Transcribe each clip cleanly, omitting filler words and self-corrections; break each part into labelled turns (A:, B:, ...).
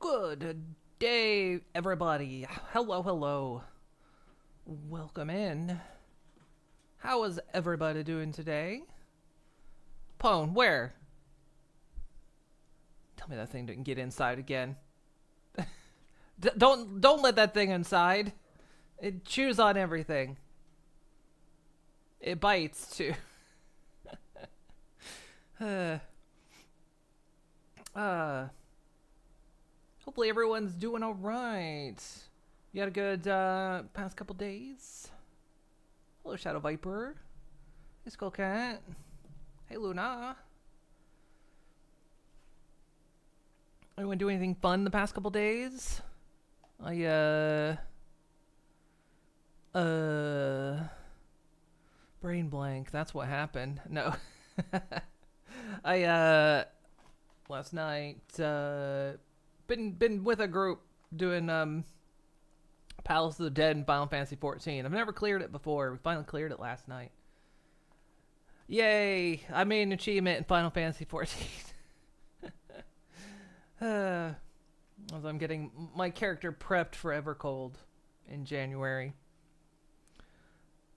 A: Good day, everybody. Hello, hello. Welcome in. How is everybody doing today? Pone, where? Tell me that thing didn't get inside again. Don't let that thing inside. It chews on everything. It bites too. uh, uh, Hopefully everyone's doing all right. You had a good past couple days. Hello, Shadow Viper. Hey, Skullcat. Hey, Luna. Anyone do anything fun the past couple days? Brain blank. That's what happened. No. Last night, been with a group doing, Palace of the Dead in Final Fantasy 14. I've never cleared it before. We finally cleared it last night. Yay! I made an achievement in Final Fantasy 14. As I'm getting my character prepped for Evercold in January.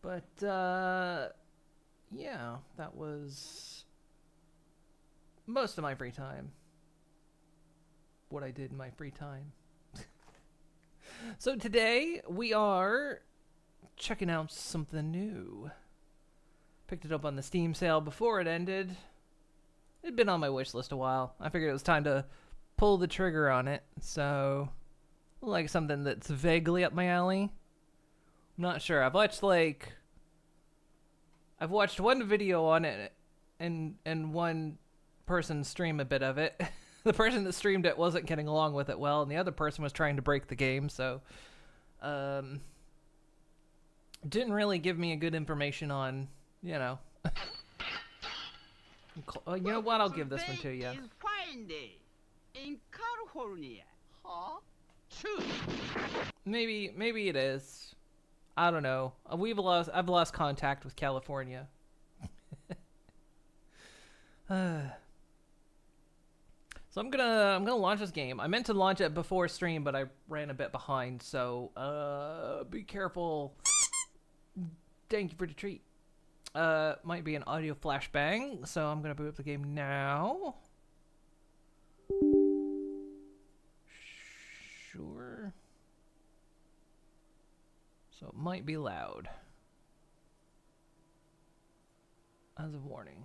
A: But, yeah, that was most of my free time. What I did in my free time. So today we are checking out something new. Picked it up on the Steam sale before it ended. It'd been on my wish list a while. I figured it was time to pull the trigger on it. So, like something that's vaguely up my alley. I'm not sure. I've watched one video on it and one person stream a bit of it. The person that streamed it wasn't getting along with it well, and the other person was trying to break the game, so didn't really give me a good information on, you know. You know what? I'll give this one to you.
B: Today is fine day in California. Huh? True.
A: Maybe it is. I don't know. I've lost contact with California. So I'm gonna launch this game. I meant to launch it before stream, but I ran a bit behind. So be careful. Thank you for the treat. Might be an audio flashbang, so I'm gonna boot up the game now. Sure. So it might be loud. As a warning.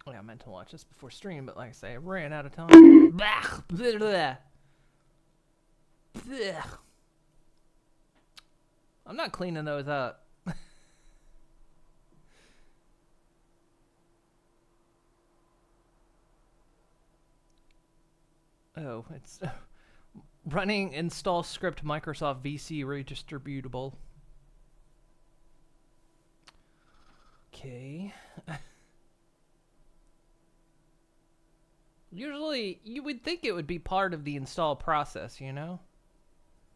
A: Oh, yeah, I meant to watch this before stream, but like I say, I ran out of time. Blah, blah, blah. Blah. I'm not cleaning those up. Oh, it's running install script Microsoft VC redistributable. Okay. Usually, you would think it would be part of the install process, you know?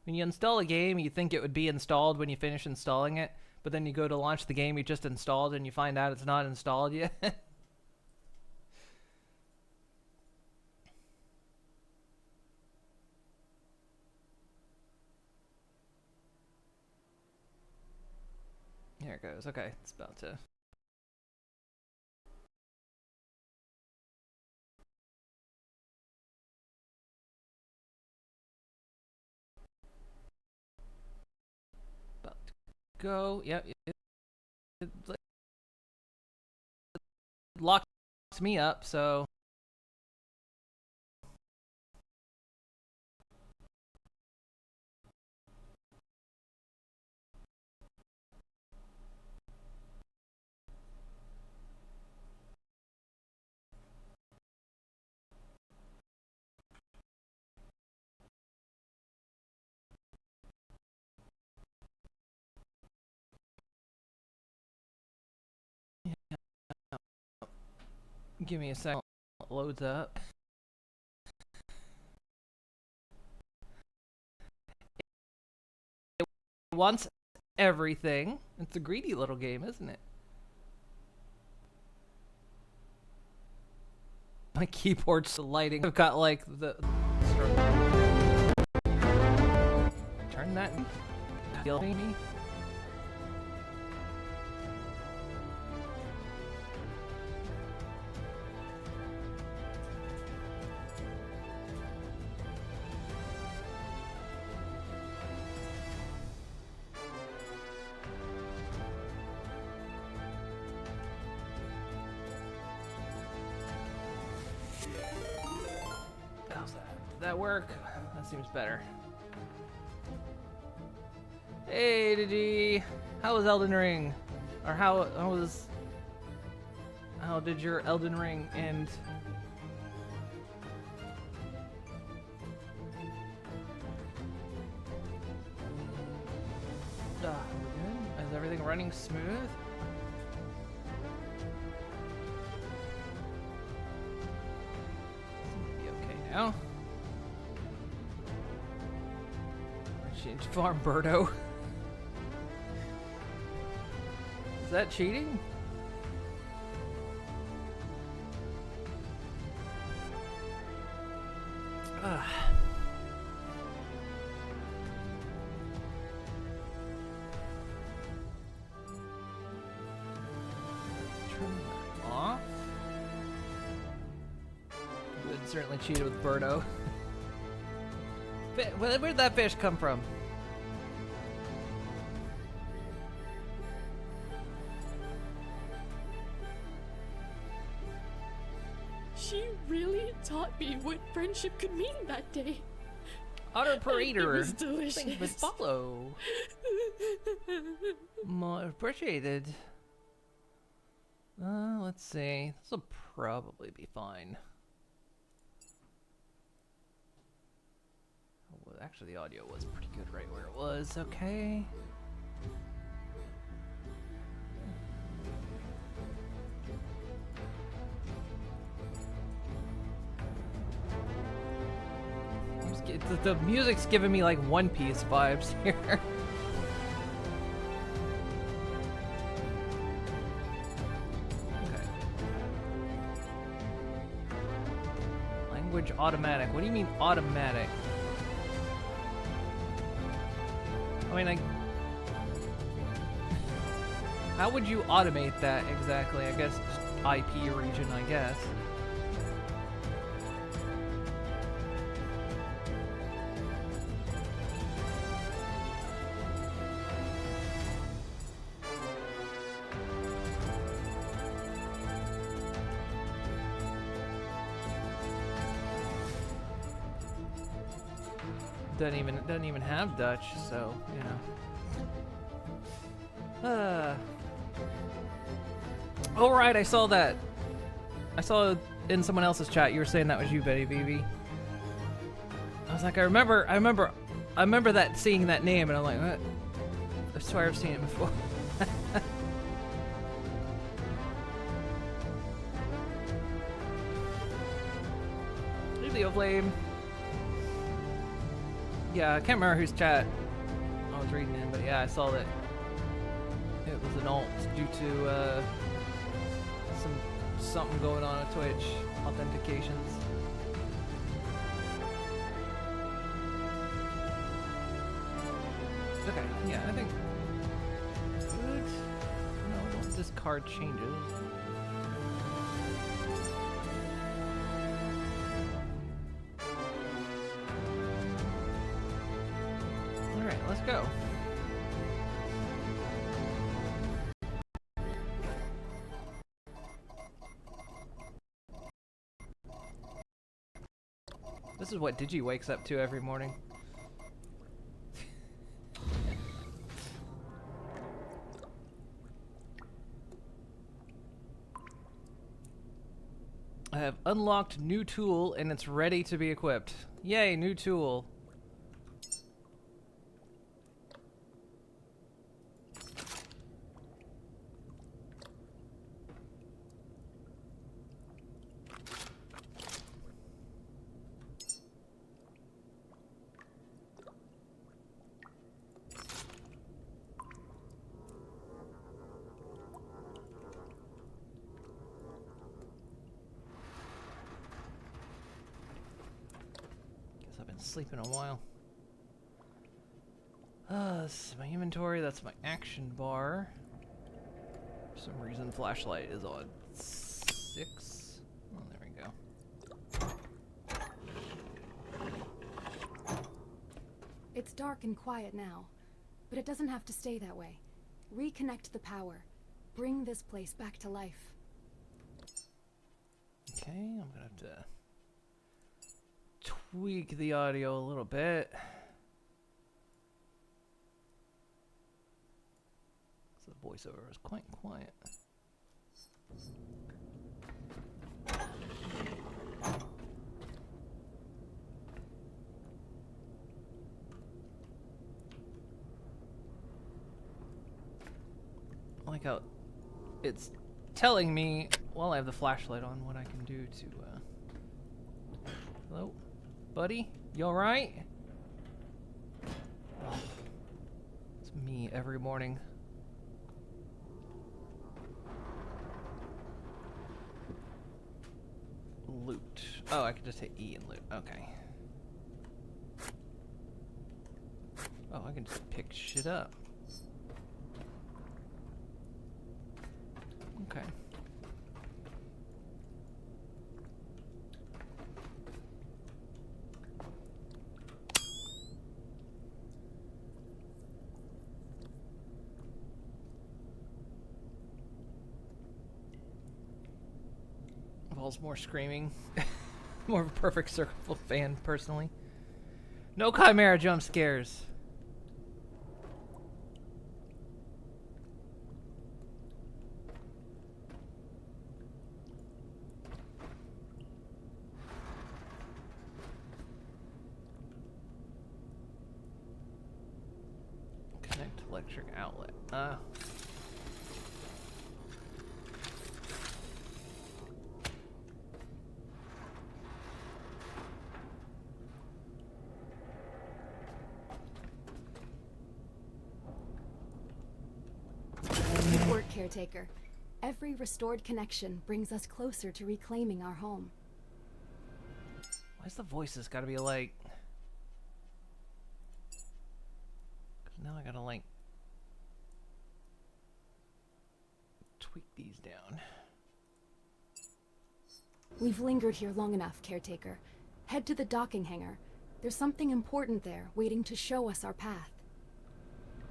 A: When you install a game, you think it would be installed when you finish installing it, but then you go to launch the game you just installed and you find out it's not installed yet. Here it goes. Okay, it's about to... Go. Yep. It locked me up, so... Give me a second. It loads up. It wants everything. It's a greedy little game, isn't it? My keyboard's lighting. I've got like the. Turn that. Kill me. How's that? Did that work? That seems better. Hey, Digi! How was Elden Ring? Or how did your Elden Ring end? We're good? Is everything running smooth? Be okay now. Change farm Birdo. Is that cheating? Turn that off. Would certainly cheated with Birdo. Where'd that fish come from?
C: She really taught me what friendship could mean that day.
A: Otter per eater.
C: It was delicious.
A: Things would follow. More appreciated. Let's see. This will probably be fine. Well, actually, the audio was pretty good right where it was. Okay. The music's giving me like One Piece vibes here. Okay. Language automatic. What do you mean automatic? I mean, how would you automate that exactly? I guess just IP region, I guess. Doesn't even have Dutch, so you know. Oh right, I saw that. I saw in someone else's chat you were saying that was you, Betty BB. I was like, I remember that seeing that name, and I'm like, what? I swear I've seen it before. Leo Flame. Yeah, I can't remember whose chat I was reading in, but yeah, I saw that it was an alt due to something going on with Twitch authentications. Okay, yeah, I think good. No, don't discard changes. Let's go. This is what Digi wakes up to every morning. I have unlocked new tool and it's ready to be equipped. Yay, new tool. sleep in a while. This is my inventory. That's my action bar. For some reason, flashlight is on 6. Oh, there we go.
D: It's dark and quiet now, but it doesn't have to stay that way. Reconnect the power. Bring this place back to life.
A: Okay, I'm gonna have to tweak the audio a little bit. So the voiceover is quite quiet. I like how it's telling me while I have the flashlight on what I can do to hello? Buddy? You alright? Oh, it's me every morning. Loot. Oh, I can just hit E and loot. Okay. Oh, I can just pick shit up. Okay. Involves more screaming. More of a Perfect Circle fan, personally. No Chimera jump scares. Connect electric outlet.
D: Good work, Caretaker. Every restored connection brings us closer to reclaiming our home.
A: Why's the voices gotta be like... 'Cause now I gotta like... tweak these down.
D: We've lingered here long enough, Caretaker. Head to the docking hangar. There's something important there, waiting to show us our path.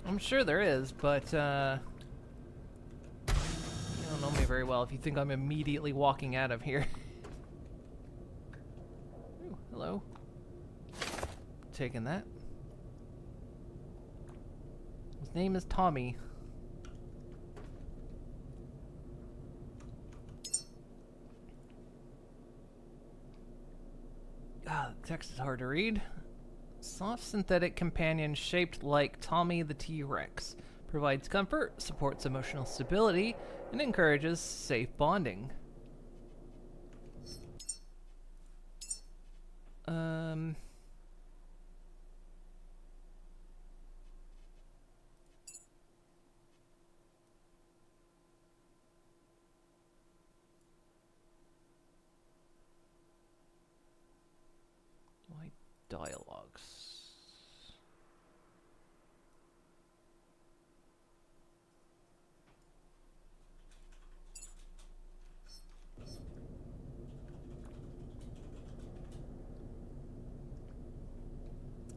A: I'm sure there is, but you don't know me very well if you think I'm immediately walking out of here. Ooh, hello. Taking that. His name is Tommy. Ah, the text is hard to read. Soft synthetic companion shaped like Tommy the T-Rex. Provides comfort, supports emotional stability, and encourages safe bonding. Why dialogues?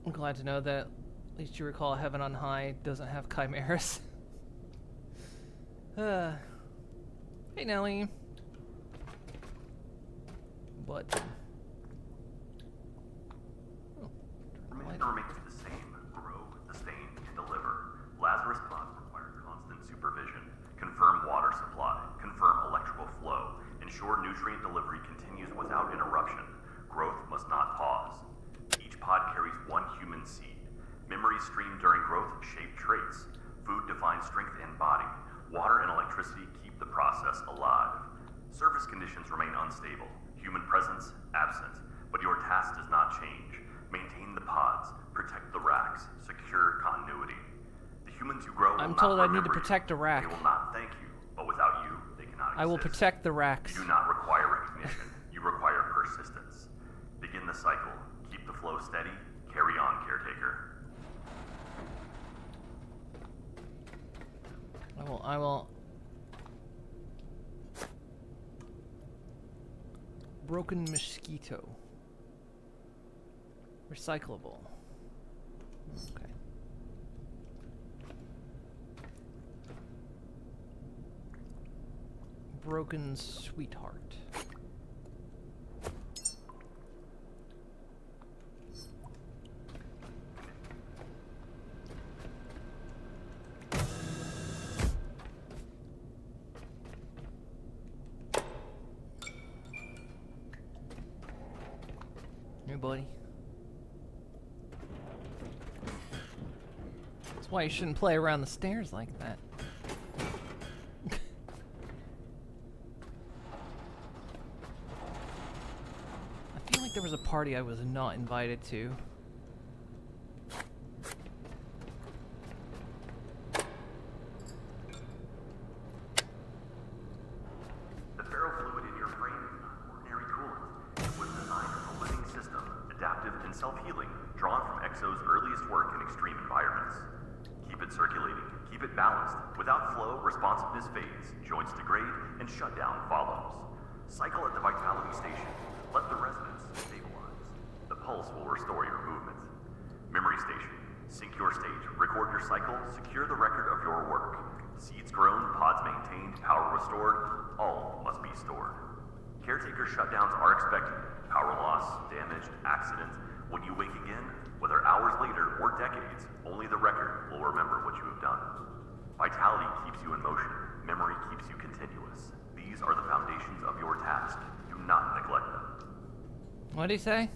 A: I'm glad to know that at least you recall Heaven on High doesn't have chimeras. Hey Nelly. But
E: Remains the same. Grow, sustain, and deliver. Lazarus pods require constant supervision. Confirm water supply. Confirm electrical flow. Ensure nutrient delivery continues without interruption. Growth must not pause. Each pod carries one human seed. Memories stream during growth shape traits. Food defines strength and body. Water and electricity keep the process alive. Surface conditions remain unstable. Human presence absent. But your task does not change. Maintain the pods, protect the racks, secure continuity. The humans you grow
A: I'm
E: will
A: told
E: not
A: I need to
E: remember
A: protect
E: you.
A: a rack.
E: They will not thank you, but without you, they cannot exist.
A: I will protect the racks.
E: You do not require recognition. You require persistence. Begin the cycle. Keep the flow steady.
A: I will. Broken mosquito. Recyclable. Okay. Broken sweetheart. Hey, buddy. That's why you shouldn't play around the stairs like that. I feel like there was a party I was not invited to.
E: The ferrofluid in your brain is not ordinary coolant. It was designed as a living system, adaptive and self-healing, drawn from Exo's earliest work in extreme environments. Keep it circulating, keep it balanced. Without flow, responsiveness fades, joints degrade, and shutdown follows. Cycle at the Vitality Station. Let the resonance stabilize. The pulse will restore your movements. Memory Station. Sync your state, record your cycle, secure the record of your work. Seeds grown, pods maintained, power restored, all must be stored. Caretaker shutdowns are expected. Power loss, damage, accident. When you wake again, whether hours later or decades, only the record will remember what you have done. Vitality keeps you in motion. Memory keeps you continuous. These are the foundations of your task. Do not neglect them.
A: What did he say?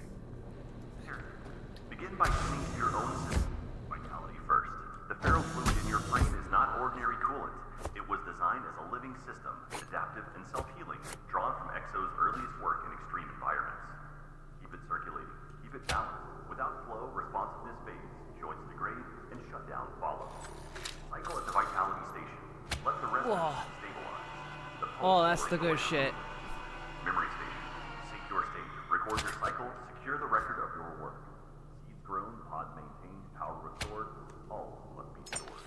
E: Begin by tuning to your own system. Vitality first. The ferrofluid in your brain is not ordinary coolant. It was designed as a living system, adaptive and self-healing, drawn from Exo's earliest work in extreme environments. Keep it circulating. Keep it balanced. Without flow, responsiveness fades, joints degrade, and shutdown follows. Cycle at the Vitality Station. Let the resonance stabilize. The pulse
A: Oh, that's the
E: will
A: good
E: restore
A: shit.
E: Memory Station. Sync your state. Record your cycle. Secure the record of your work. Seeds grown, pods maintained, power restored. All must be stored.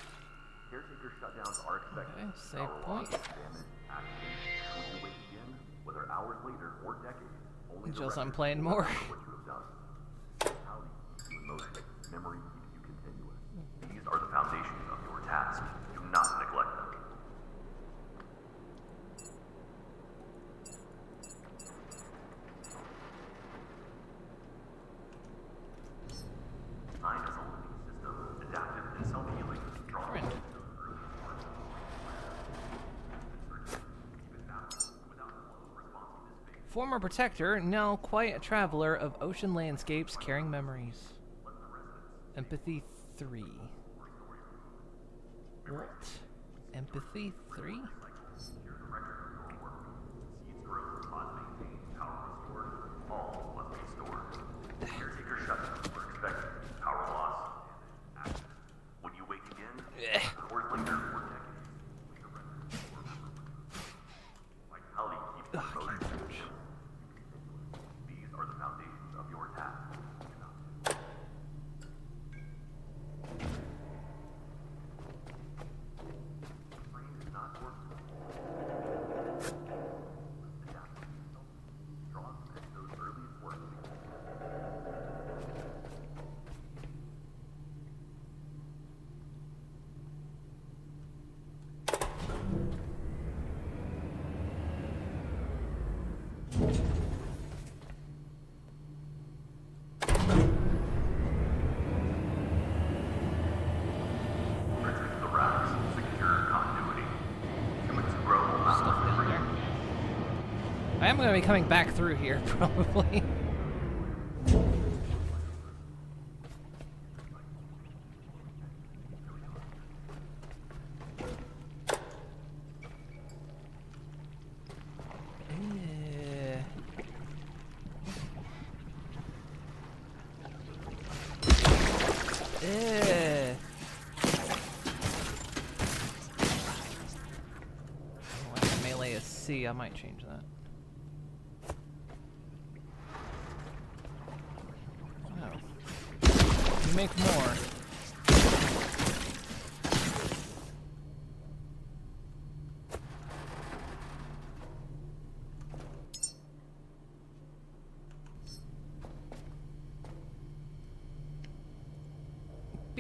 E: Caretaker shutdowns are expected.
A: Okay, save
E: Power loss,
A: point.
E: damage, accident. When you wake again, whether hours later or decades, only the
A: Just I'm
E: record
A: playing
E: will
A: more.
E: remember what you have done. Vitality keeps you in motion. Memory keeps you continuous. These are the foundations of your task. Do not neglect them. Designed as a living system, adaptive and self-healing, drawn
A: Friend.
E: from Exo's earliest work in extreme environments. Keep it balanced. Without flow, responsiveness fades.
A: Former protector, now quite a traveler of ocean landscapes carrying memories. Empathy 3. What? Empathy 3?
E: Secure the record of your work. Seeds grown, pods maintained, power restored. All must be stored. Caretaker shutdowns were expected. Power loss, damage, accident. When you wake again, hours later or decades, only the record will remember what you have done. Vitality keeps you in motion. These are the foundations of your task. Brain is not working. Adaptive and self-healing, drawn from Exo's earliest work. Protect the racks, secure continuity. Humans grow will not
A: Stuff down
E: remember
A: there.
E: you.
A: I am going to be coming back through here, probably. Eh. Eh. Oh, I melee is C. I might change that. Oh. You make more.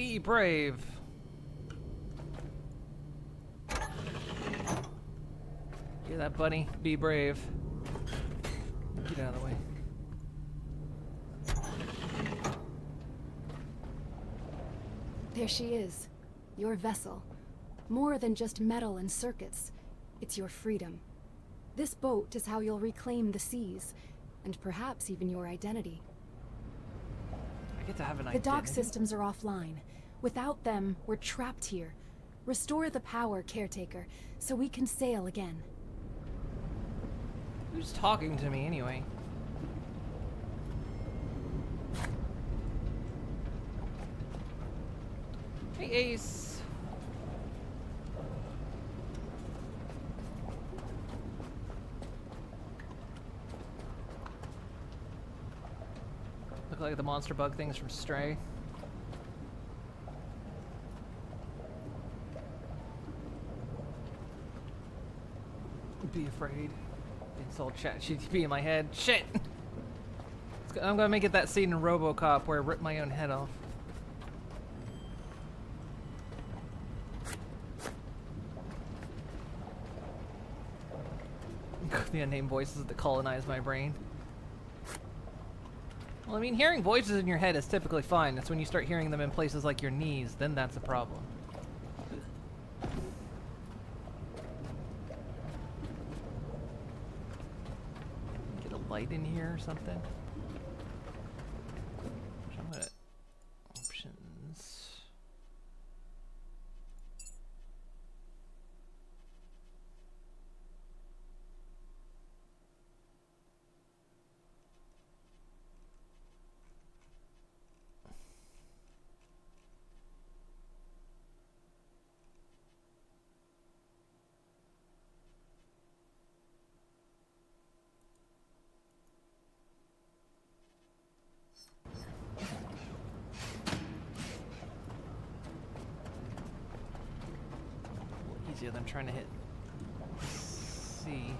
A: Be brave. Hear that, bunny? Be brave. Get out of the way.
D: There she is. Your vessel. More than just metal and circuits. It's your freedom. This boat is how you'll reclaim the seas, and perhaps even your identity.
A: I get to have an
D: The
A: identity.
D: dock systems are offline. Without them, we're trapped here. Restore the power, Caretaker, so we can sail again.
A: Who's talking to me anyway? Hey, Ace. Look like the monster bug things from Stray. Be afraid. Insult chat GTP in my head. Shit! I'm gonna make it that scene in RoboCop where I rip my own head off. The unnamed voices that colonize my brain. Well, I mean, hearing voices in your head is typically fine. It's when you start hearing them in places like your knees, then that's a problem. Get a light in here or something. I'm gonna options. Easier than trying to hit C.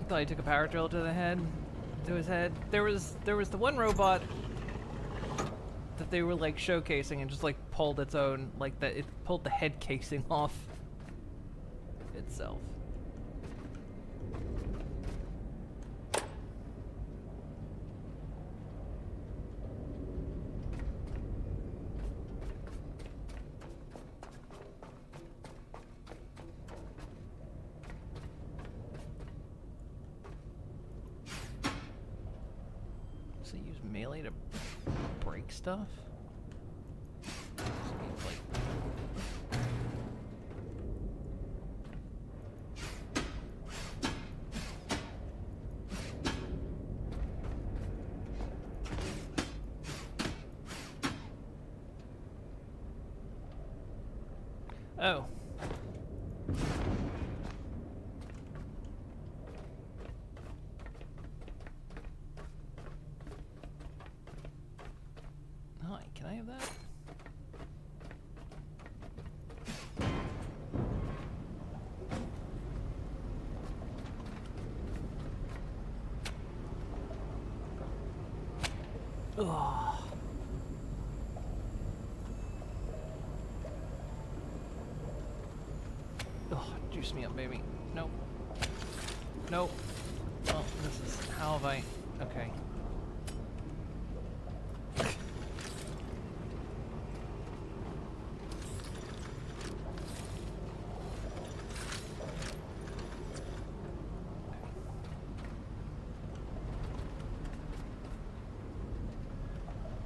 A: I thought he took a power drill to the head, to his head. There was the one robot that they were like showcasing and just like pulled its own, like that it pulled the head casing off itself. So use melee to break stuff? Seems like oh. Hi, can I have that? Ugh. Oh, juice me up, baby. Nope. Nope. Oh, this is... How have I... Okay.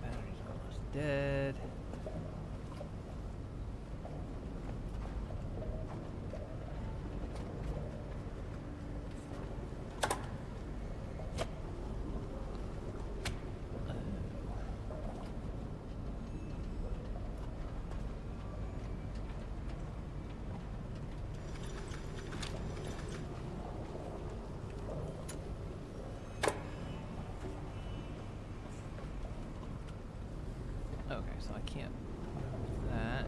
A: Battery's almost dead. Okay, so I can't move that.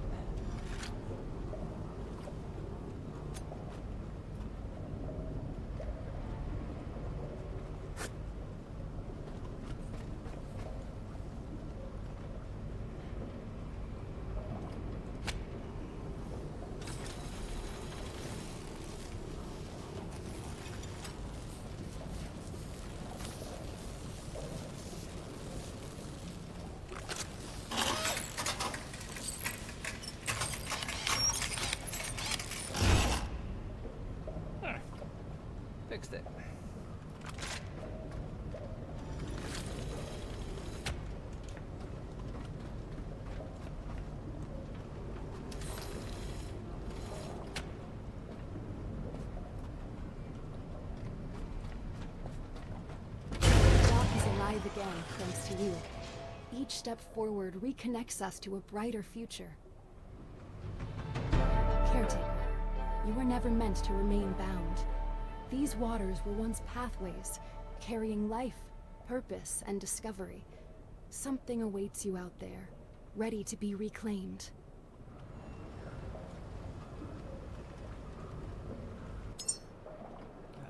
D: alive again thanks to you. Each step forward reconnects us to a brighter future. Caretaker, you were never meant to remain bound. These waters were once pathways, carrying life, purpose, and discovery. Something awaits you out there, ready to be reclaimed.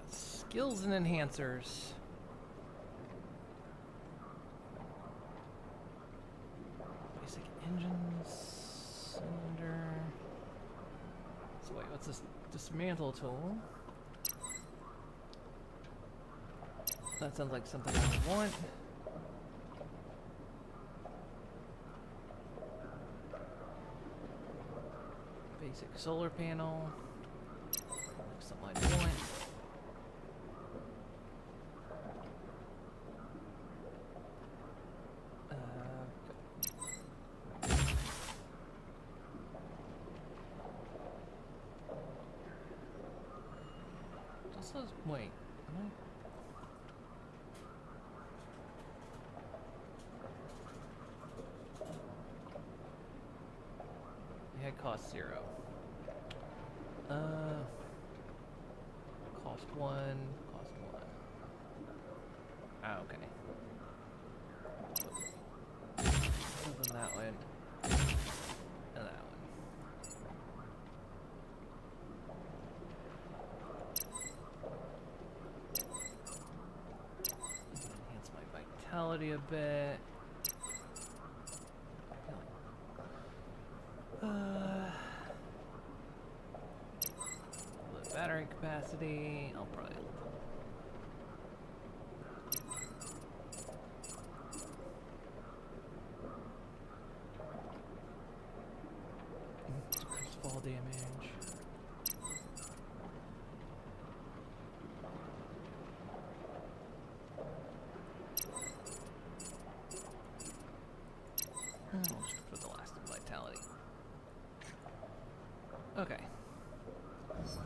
A: Skills and enhancers. Basic engines, cylinder. So wait, what's this dismantle tool? That sounds like something I want. Basic solar panel. Like something I want. Wait. Am I? Yeah, cost 0. Cost 1. Cost 1. Ah, okay. Other than that one. And that one. Enhance my vitality a bit. The battery capacity, I'll probably. Decrease fall damage. I'll just put the last in vitality. Okay. So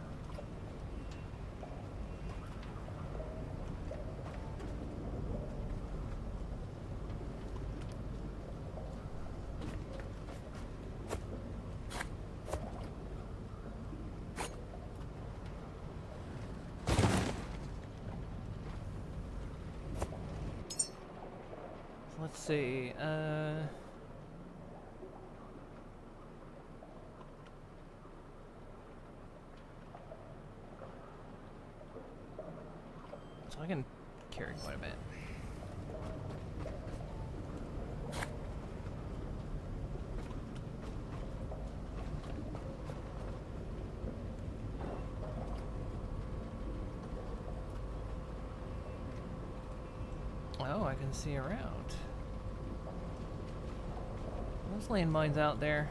A: let's see. So I can carry quite a bit. Oh, I can see around. Those landmines out there.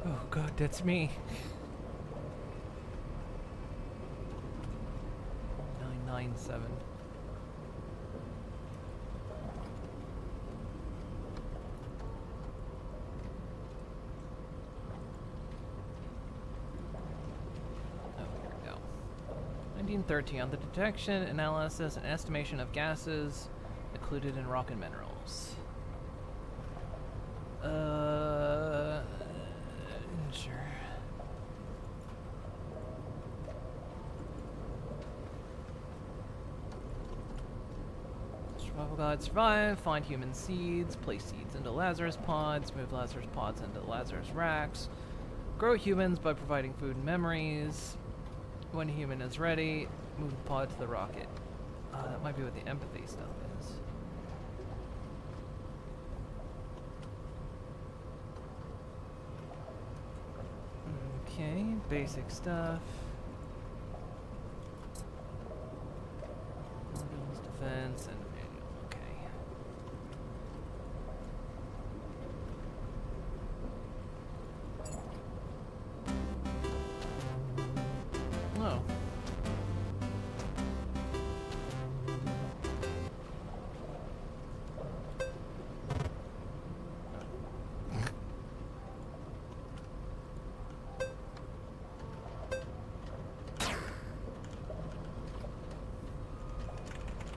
A: Oh god, that's me. 997. Oh, here we go. 1913 on the detection, analysis, and estimation of gases included in rock and minerals. Sure. Survival guide: survive, find human seeds, place seeds into Lazarus pods, move Lazarus pods into Lazarus racks, grow humans by providing food and memories. When a human is ready, move the pod to the rocket. That might be what the empathy stuff is. Okay, basic stuff. Organs, defense, and manual. Okay. Oh.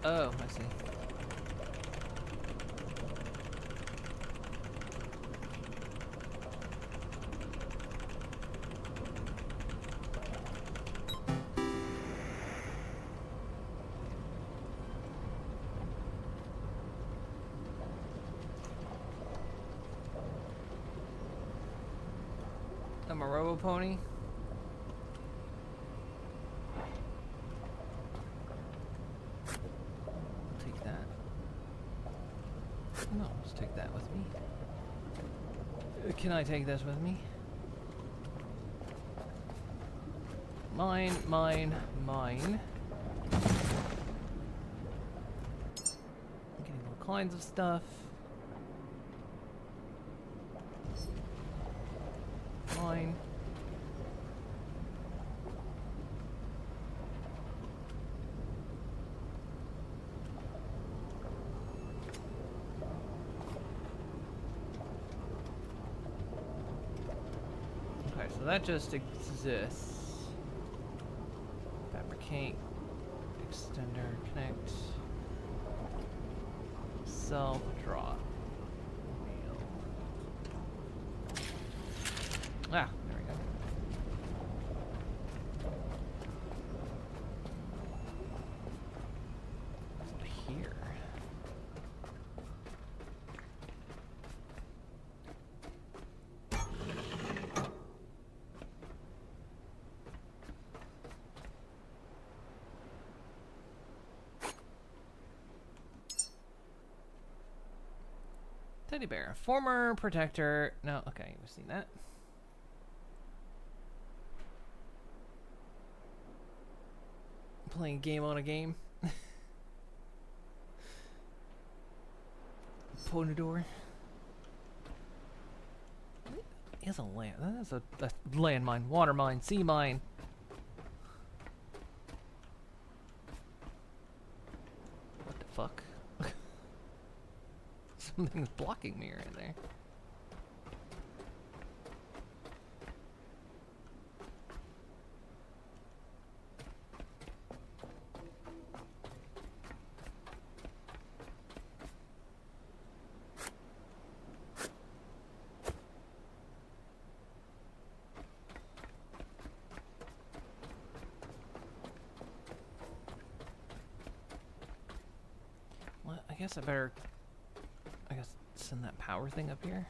A: Oh, I see. I'm a robo pony. I'll take that. No, let's take that with me. Can I take this with me? Mine, mine, mine. I'm getting all kinds of stuff. Mine. Okay, so that just exists. Fabricate, extender, connect, self, draw. Ah, there we go. What's up here? Teddy bear, former protector. No, okay, we've seen that. Playing a game on a game. Ponador. He has a land. That's a land mine, water mine, sea mine. What the fuck? Something's blocking me right there. Well, I guess I better send that power thing up here.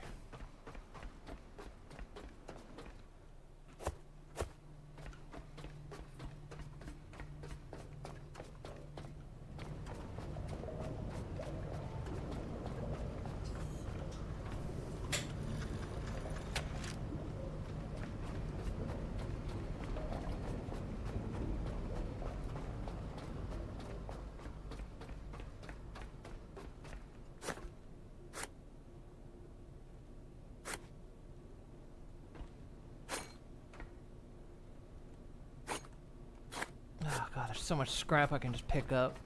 A: Oh god, there's so much scrap I can just pick up.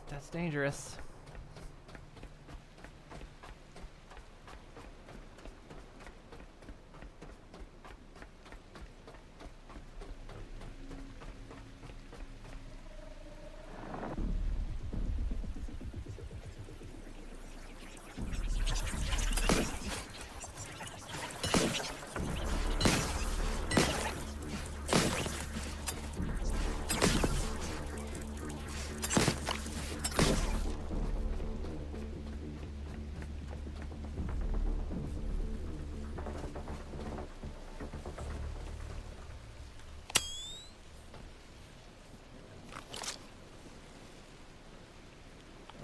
A: That's dangerous.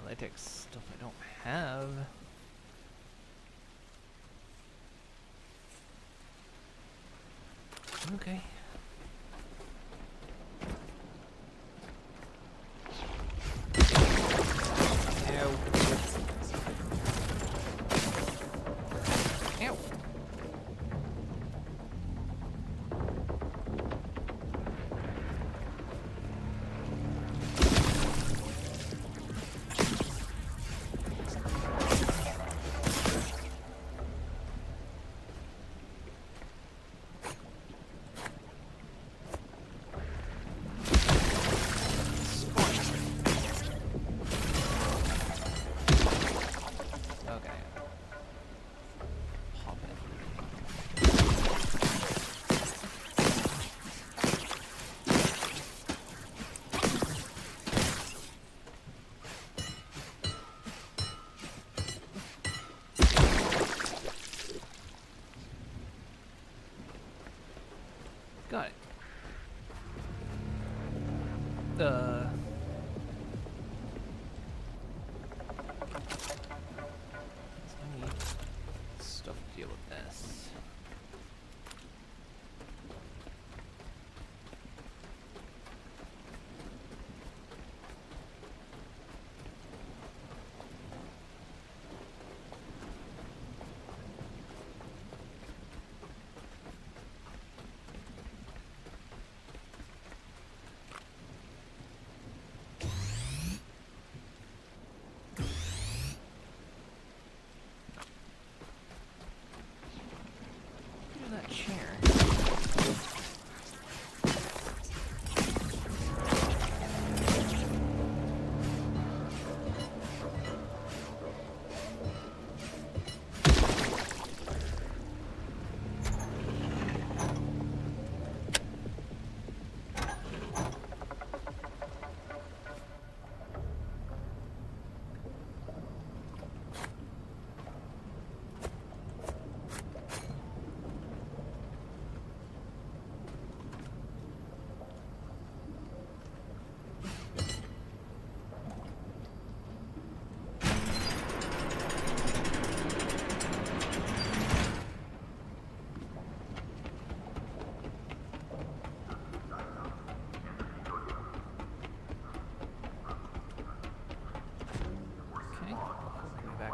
A: Latex stuff I don't have. Okay. Ow. Ow. I need stuff to deal with this. That chair.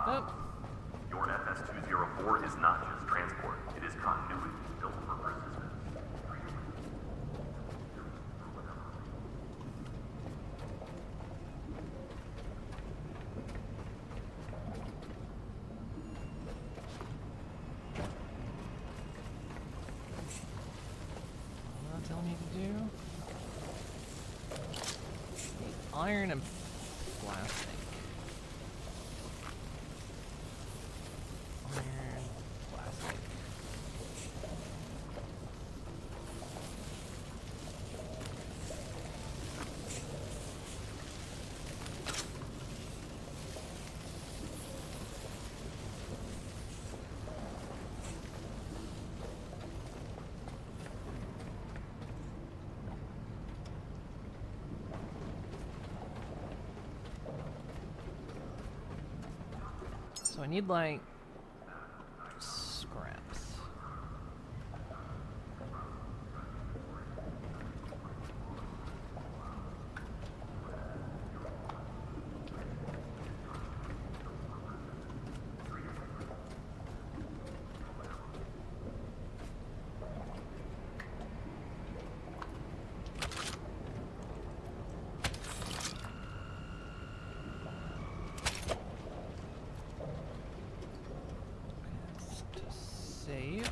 A: Up.
E: Your FS-204 is not just transport, it is continuity built for persistence.
A: What tell me to do? Iron and plastic. Iron, plastic. So I need like scraps. Save.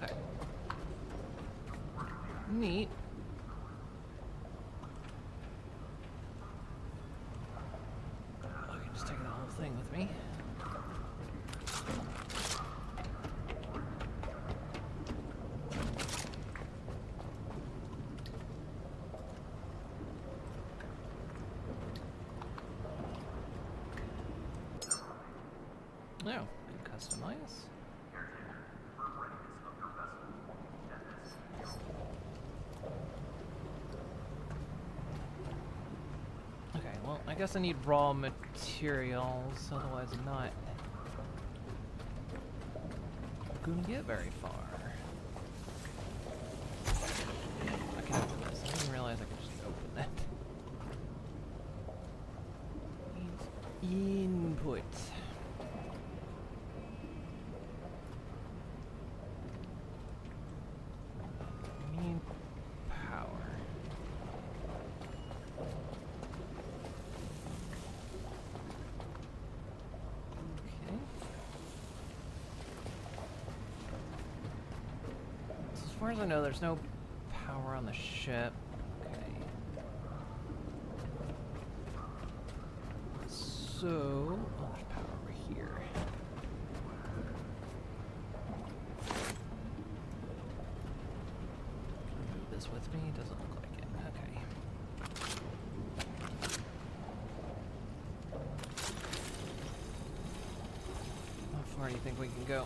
A: Okay. Neat. I can just take the whole thing with me. Oh, can customize. Okay, well, I guess I need raw materials, otherwise I'm not gonna get very far. I can open this. I didn't realize I could just open that. Input. Need power. Okay. So as far as I know, there's no power on the ship. Okay. So, oh, there's power over here. Can I move this with me? Doesn't look like it. Okay. How far do you think we can go?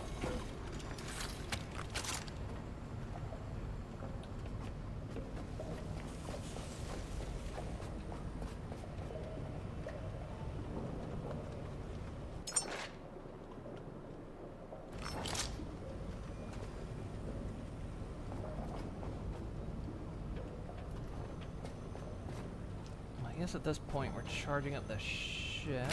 A: I guess at this point we're charging up the ship.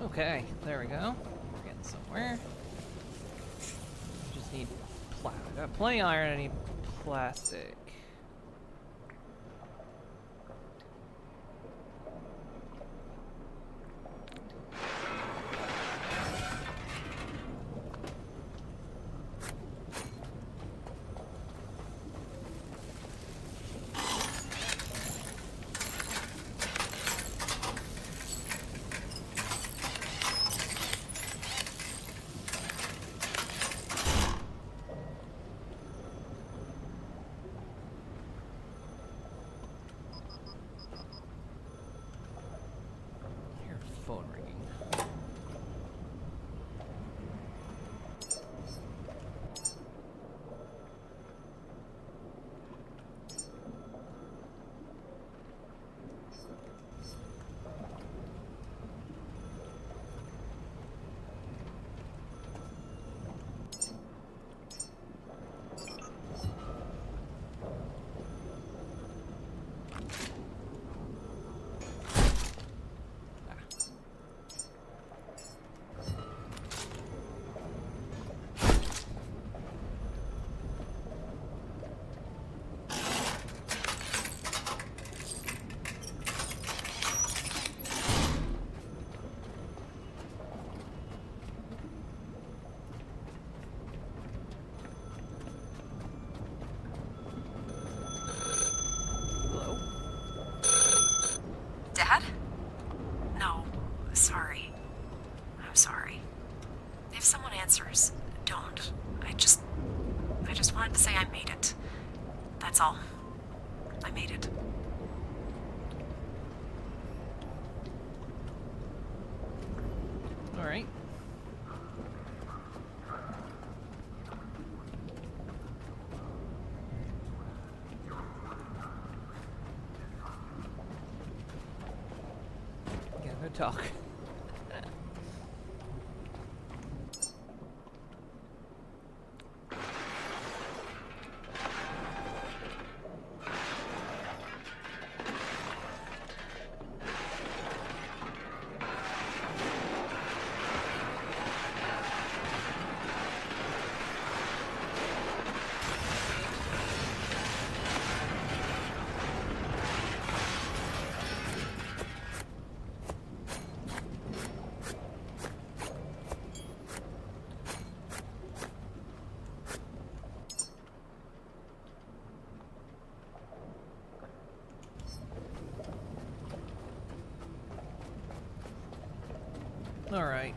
A: Okay, there we go. We're getting somewhere. We just need plastic. I got plenty of iron, I need plastic. Phone ringing.
F: Dad? No, sorry. I'm sorry. If someone answers, don't. I just wanted to say I made it. That's all. I made it.
A: All right. Gotta go talk. All right.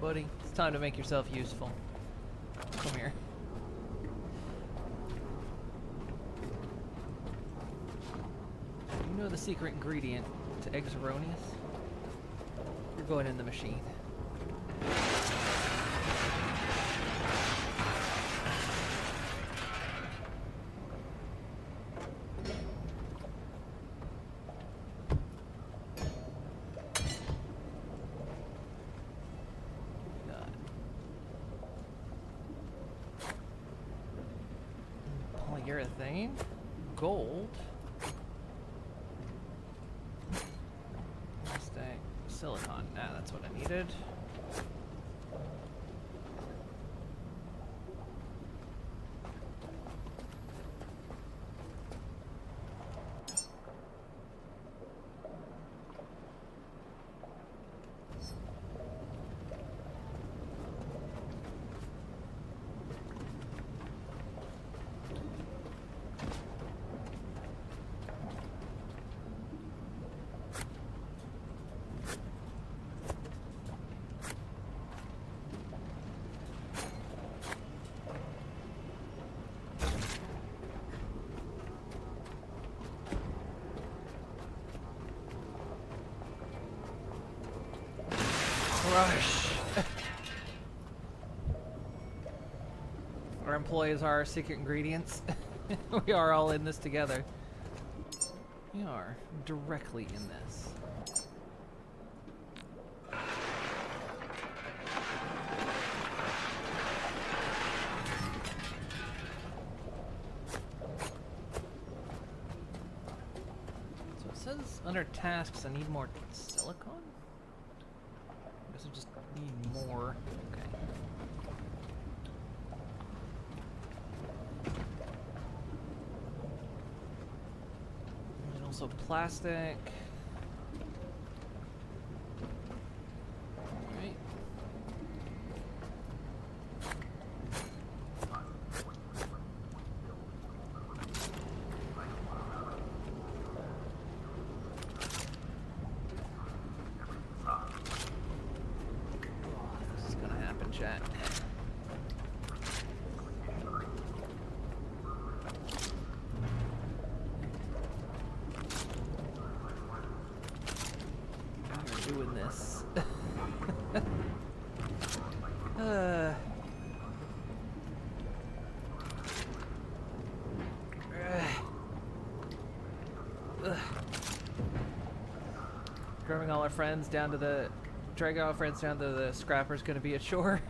A: Buddy, it's time to make yourself useful. Come here. You know the secret ingredient to eggs erroneous? You're going in the machine. Polyurethane. Gold. Plastic. Silicon. Ah, that's what I needed. Rush. Our employees are our secret ingredients. We are all in this together. We are directly in this. So it says under tasks I need more silicon? I guess I just need more. Okay. And also plastic. Alright. This is gonna happen, chat. We're doing this. uh. Ugh. Dragging all our friends down to the scrapper's gonna be at shore.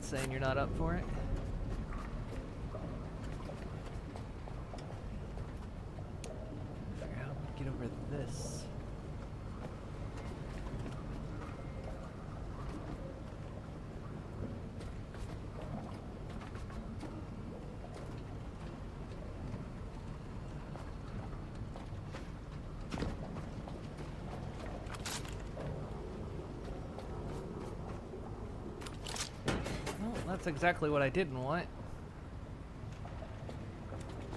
A: Saying you're not up for it. Figure out how to get over this. Well, that's exactly what I didn't want.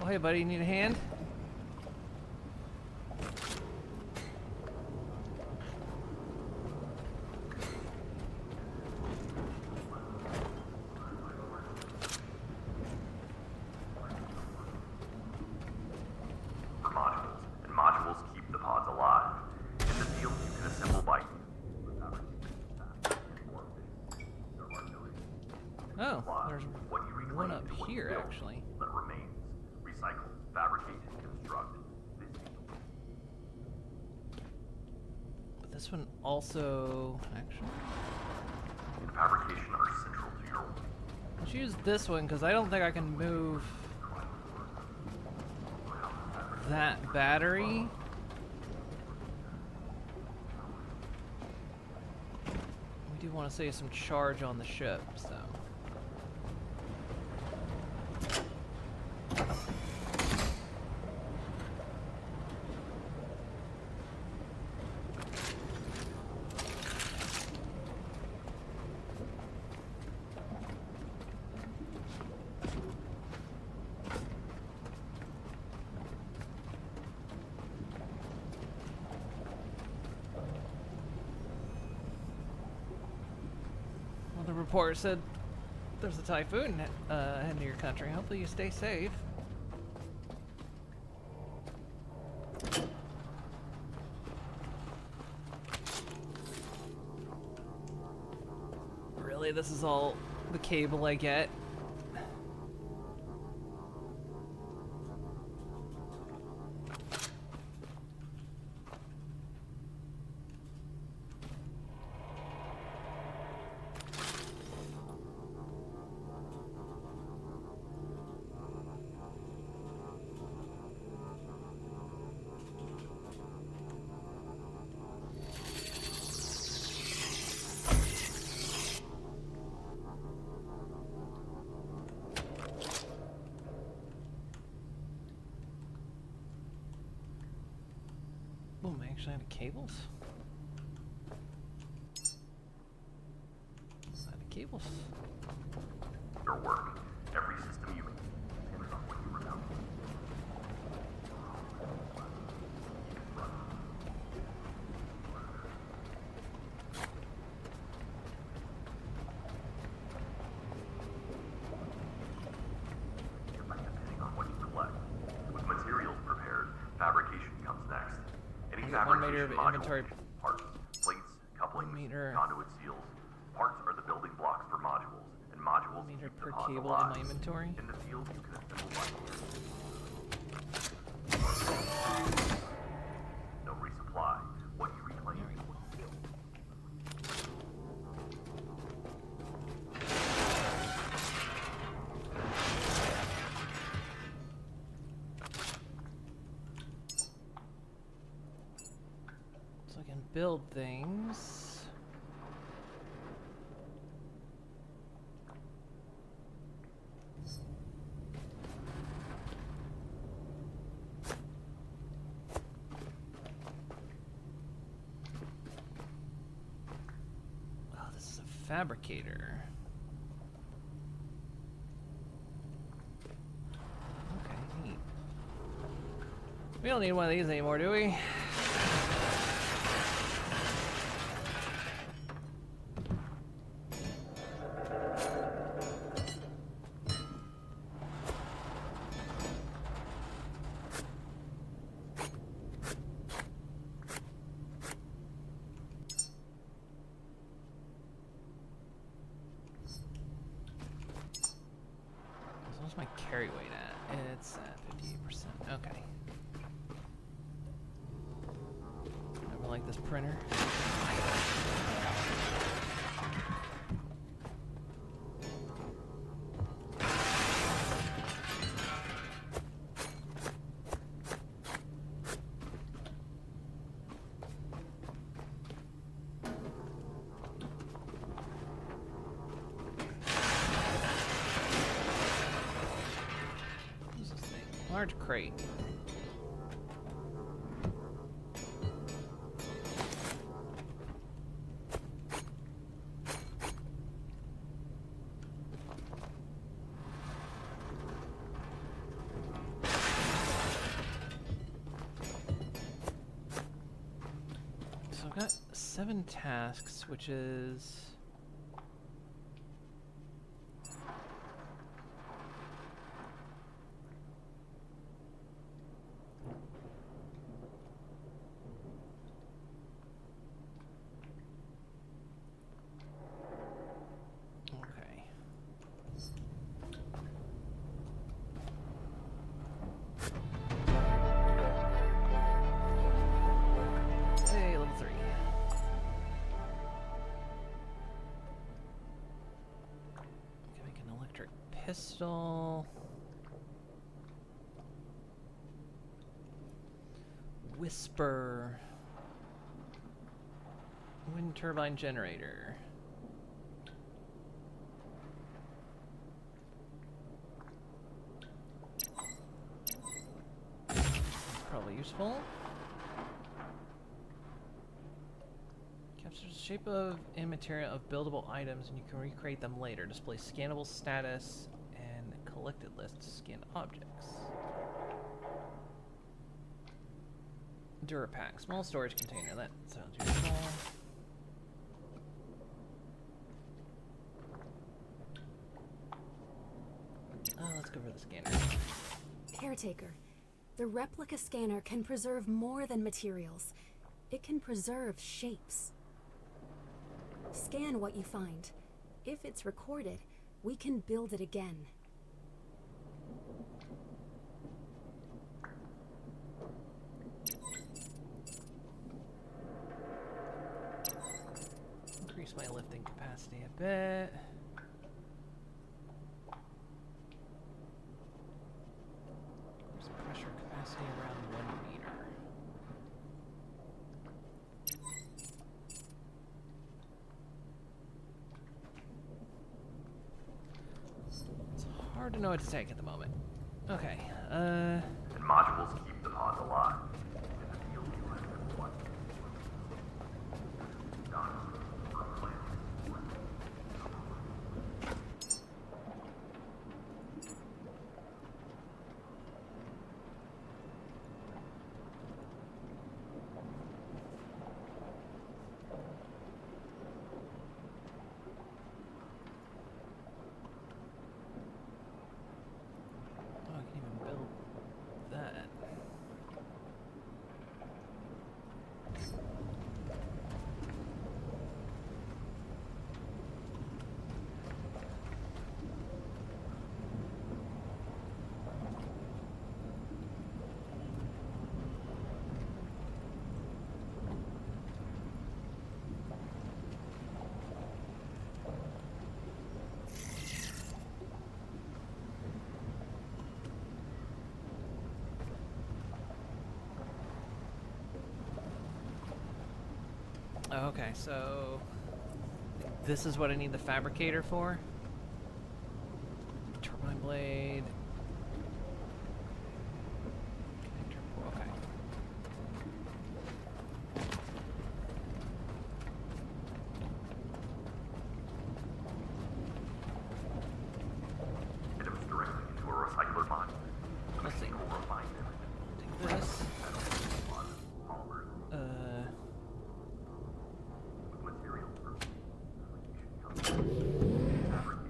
A: Oh, hey, buddy, you need a hand?
E: For modules, and modules keep the pods alive. In the field, you can assemble by
A: Oh, there's
E: what you reclaim
A: one up
E: is what you
A: here,
E: build.
A: actually.
E: That remains. Recycle, fabricate, and construct.
A: But this one also, actually,
E: And fabrication are central to your work.
A: let's use this one because I don't think I can move that battery. We do want to save some charge on the ship, so. Well, the report said there's a typhoon heading to your country. Hopefully you stay safe. Really, this is all the cable I get. Actually, out of cables. Out of cables.
E: Your work. Every system you depends on what you remember. Depending on what you collect. With materials prepared, fabrication comes next. Any
A: I got 1 meter of
E: fabrication
A: inventory.
E: module, parts, plates, couplings,
A: 1 meter.
E: conduit seals. Parts are the building blocks for modules, and modules
A: 1 meter
E: keep
A: per
E: the pods
A: cable in
E: alive.
A: my inventory.
E: In the field, you can assemble modules. No resupply. What you reclaim is what you build.
A: So I can build things. Oh, this is a fabricator. Okay, neat. We don't need one of these anymore, do we? So what's my carry weight at? It's at 58%. Okay. Never like this printer. What is this thing? Large crate. So I've got 7 tasks, which is... Okay. Hey, level 3. Can make an electric pistol. Whisper. Wind turbine generator. Probably useful. Captures the shape of and material of buildable items, and you can recreate them later. Display scannable status and collected list to scan objects. Durapack, small storage container. That sounds useful. Let's go for the scanner.
D: Caretaker, the replica scanner can preserve more than materials. It can preserve shapes. Scan what you find. If it's recorded, we can build it again.
A: Increase my lifting capacity a bit. Increase pressure capacity around 1 meter. It's hard to know what to take at the moment. Okay,
E: And modules keep the pods alive. In the field, you have one.
A: Oh, okay, so this is what I need the fabricator for? Turbine blade. Connector port, okay.
E: Items directly into a recycler mine.
A: Let's see.
E: Will refine them.
A: Take this.
E: Polymers with materials for fabrication.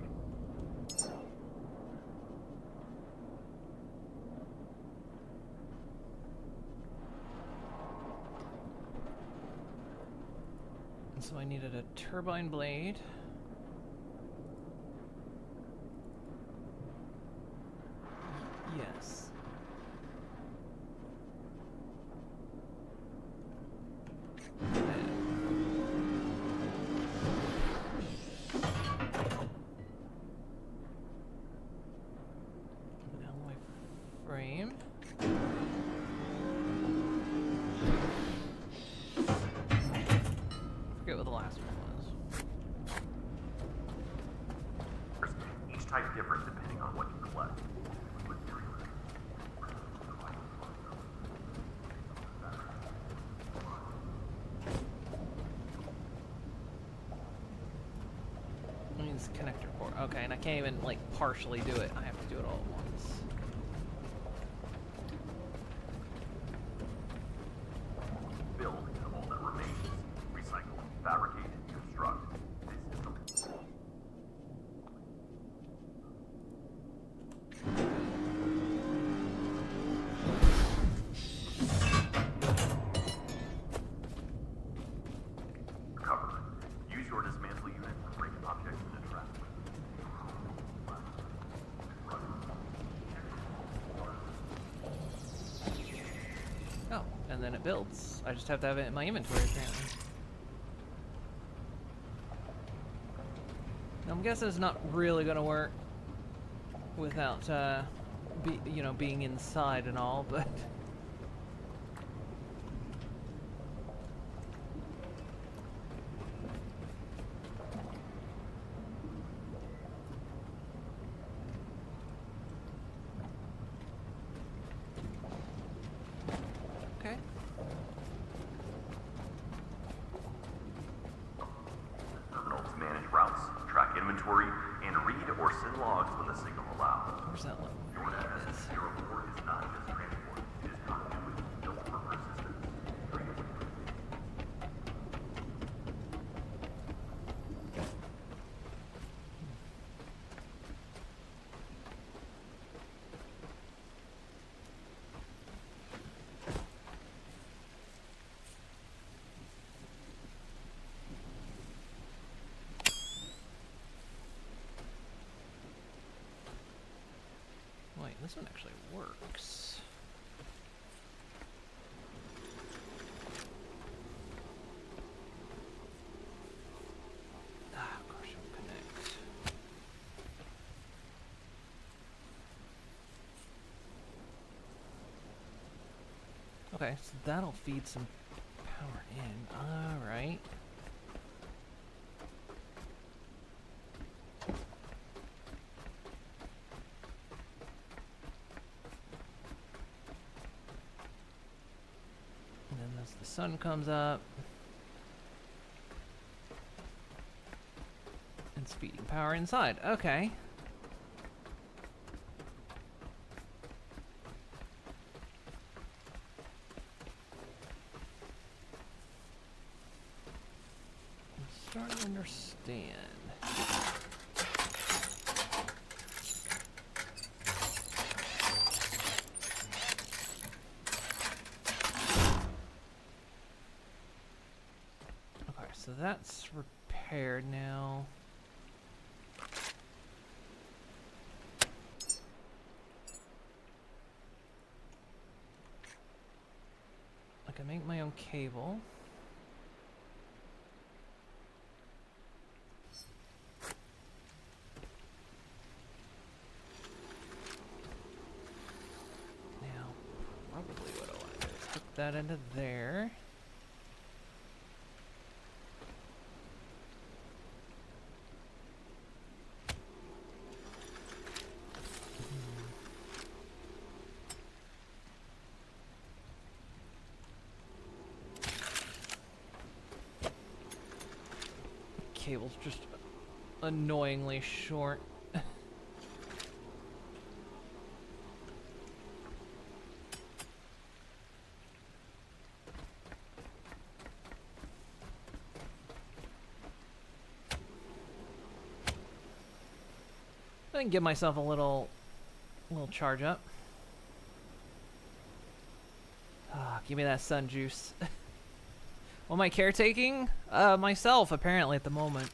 A: And so I needed a turbine blade. Yes. Now my frame. Forget what the last one was.
E: Each type different depending on what you collect.
A: Means connector port. Okay, and I can't even like partially do it. I have to do it all at once.
E: Build all that remains. Recycle, fabricate, construct. This is the recover. Use your dismantle unit to break objects into traps.
A: Oh, and then it builds. I just have to have it in my inventory apparently. Now, I'm guessing it's not really gonna work without being inside and all, but okay.
E: Terminals manage routes, track inventory, and read or send logs when the signal allows.
A: Where's that look?
E: Your S04 is not just transport, it is continuity built for persistence.
A: Wait, this one actually works. Ah, of course it'll connect. Okay, so that'll feed some power in. Alright. And then as the sun comes up, it's feeding power inside. Okay. I'm starting to understand. Okay, so that's repaired now. I can make my own cable. Now, probably what I want to do is hook that into there. cable's just annoyingly short. I can give myself a little charge up. Ah, give me that sun juice. Well, my caretaking? Myself, apparently, at the moment.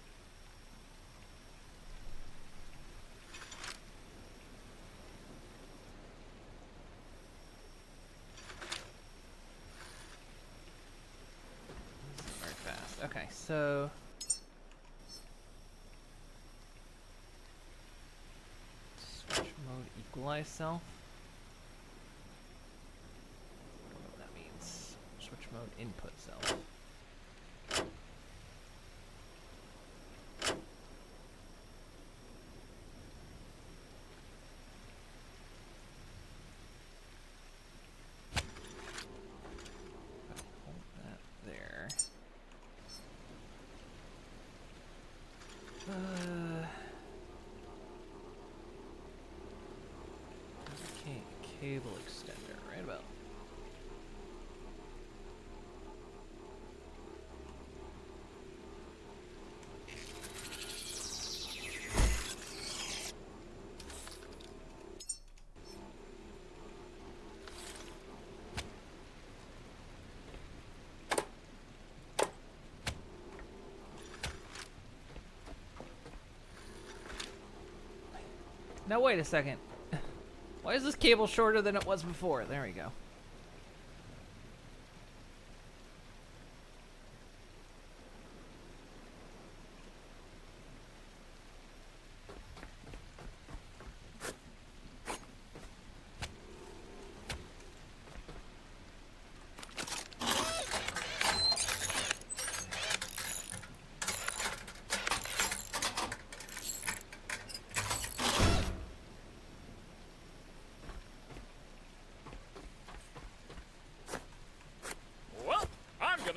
A: Very fast. Okay, so... Switch mode, equalize self. I don't know what that means. Switch mode, input self. Cable extender, right about. Now wait a second. Why is this cable shorter than it was before? There we go.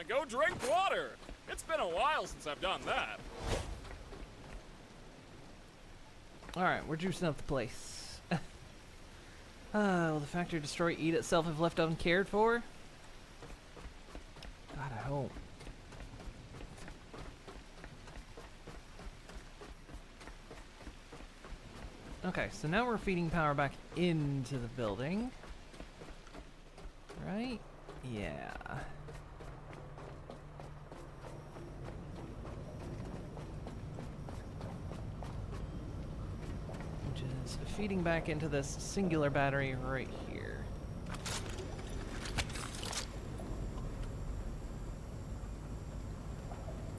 G: Go drink water. It's been a while since I've done that.
A: Alright, we're juicing up the place. Will the factory destroy eat itself if left uncared for? God, I hope. Okay, so now we're feeding power back into the building. Right? Yeah. Feeding back into this singular battery right here.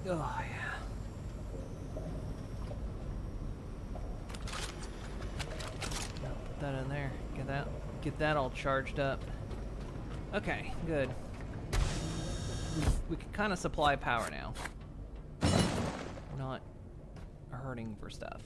A: Oh yeah. Put that in there. Get that all charged up. Okay, good. We can kind of supply power now. We're not hurting for stuff.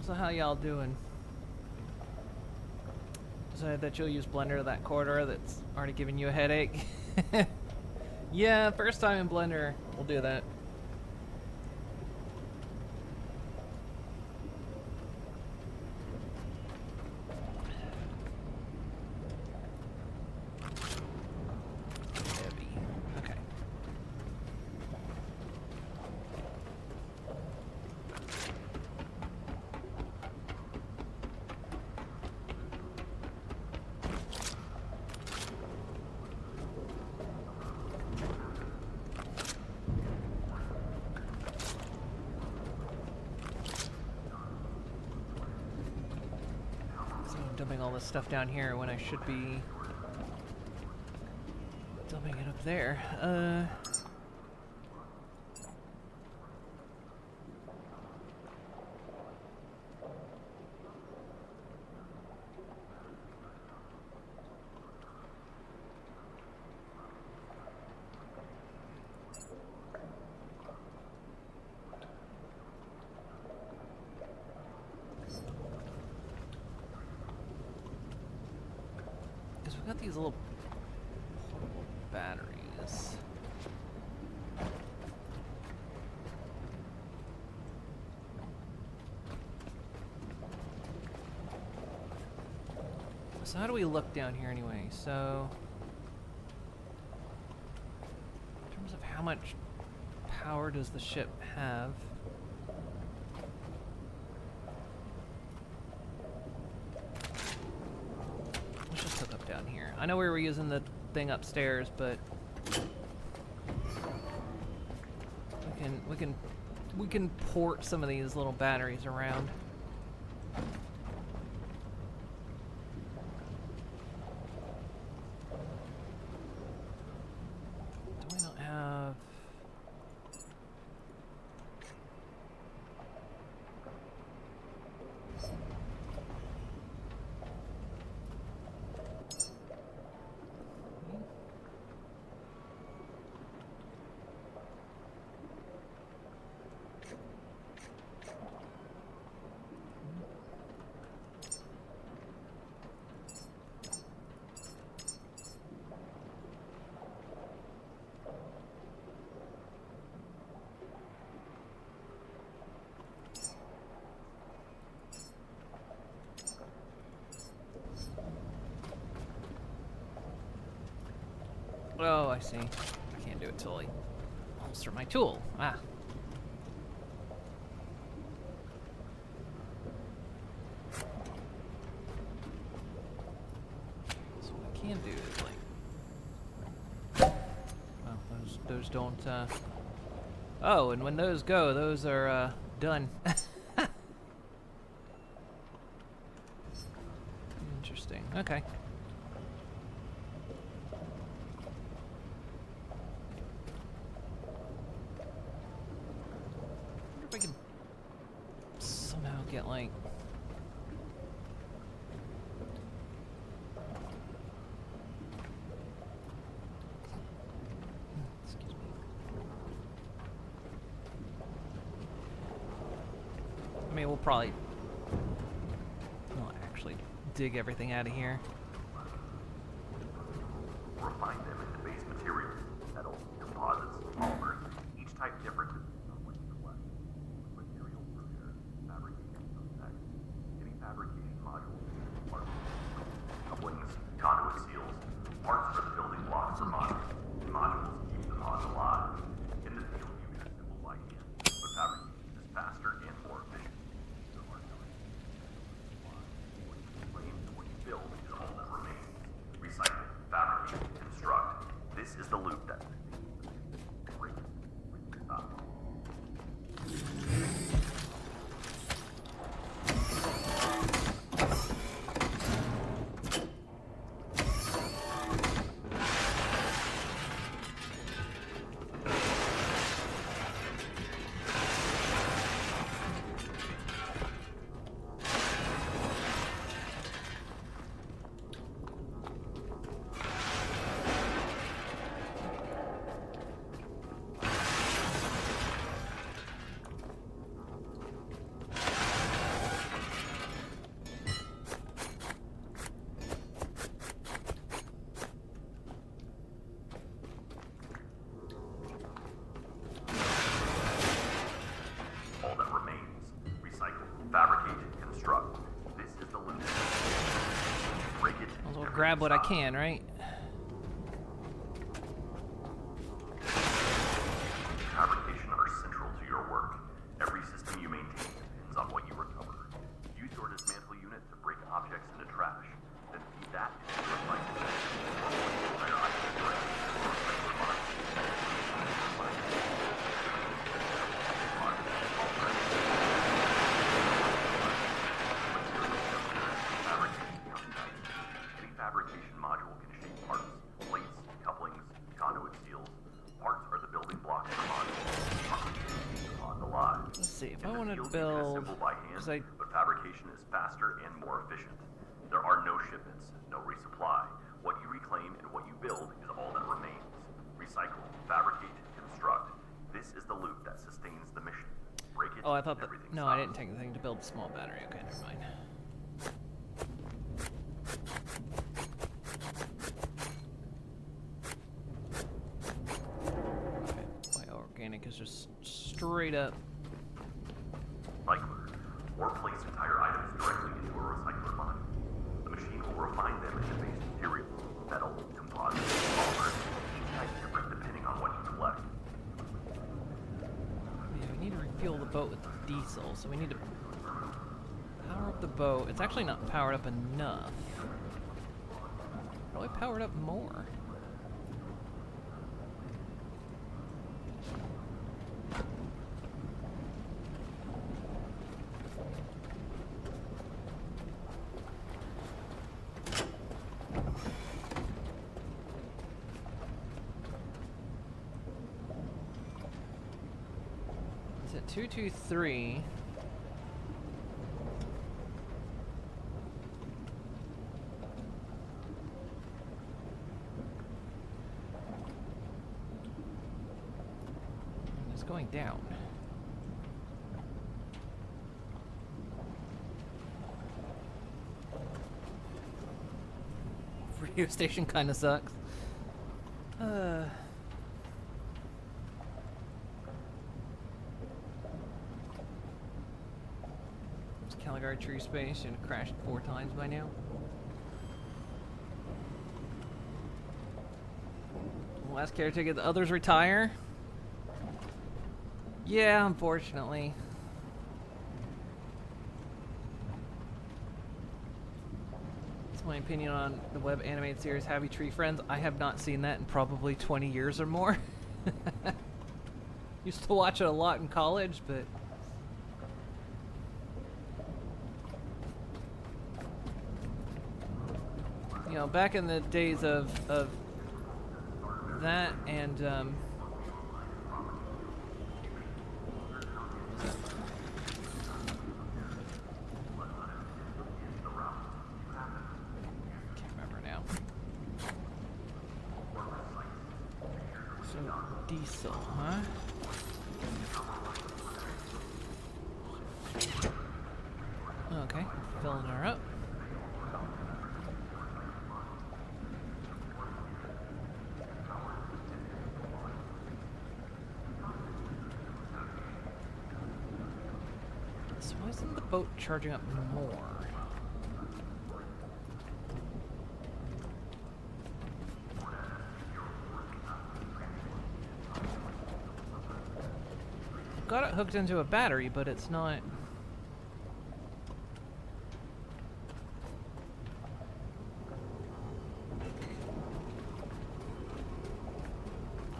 A: So how y'all doing? Decided that you'll use Blender to that corridor that's already giving you a headache? Yeah, first time in Blender, we'll do that. Heavy. Okay. I'm dumping all this stuff down here when I should be dumping it up there. Because we've got these little portable batteries. So how do we look down here anyway? So in terms of how much power does the ship have? Let's just hook up down here. I know we were using the thing upstairs, but we can port some of these little batteries around. Do we not have? Oh, I see. I can't do it till I holster my tool. Ah. So what I can do is like, well, those don't. Oh, and when those go, those are done. Interesting. Okay. If I can somehow get like excuse me. I mean, we'll actually dig everything out of here.
E: Refine them into base materials, metals, composites, polymers, each type different on what you collect. Material repair, fabrication of tech, getting fabrication modules, parts, couplings, conduit seals, parts for the building blocks for modules, and modules to keep the mods alive. In the field, you can assemble by hand, but fabrication is faster and more efficient. So our what you claim and what you build is all that remains. Recycle, fabricate, construct. This is the loop that break, stop. All that remains. Recycle, fabricate, construct. This is the loop. Break it.
A: I'll grab what I can, right?
E: Fabrication are central to your work. Every system you maintain depends on what you recover. Use your dismantle unit to break objects into trash. Then feed that into your recycle bin. Entire item direct or recycle box. Fabricate, Materials you can
A: build.
E: assemble by hand,
A: 'Cause I
E: but fabrication is faster and more efficient. There are no shipments, no resupply. What you reclaim and what you build is all that remains. Recycle, fabricate, construct. This is the loop that sustains the mission. Break it,
A: Oh, I thought
E: and
A: that.
E: everything
A: No, I
E: stops.
A: didn't take the thing to build the small battery. Okay, never mind. Okay, bioorganic is just straight up.
E: Recycler, or place entire items directly into a recycler line. The machine will refine them into base materials, metal, composite, polymers, each type different depending on what you collect.
A: Yeah, we need to refuel the boat with diesel, so we need to power up the boat. It's actually not powered up enough. Probably powered up more. It's at 223. It's going down. Radio station kind of sucks. It's Caligari Tree Space and crashed 4 times by now. Last Caretaker, the others retire? Yeah, unfortunately. That's my opinion on the web animated series Happy Tree Friends. I have not seen that in probably 20 years or more. Used to watch it a lot in college, but... You know, back in the days of that and, can't remember now. So, diesel, huh? Okay, filling her up. So why isn't the boat charging up more? Got it hooked into a battery, but it's not...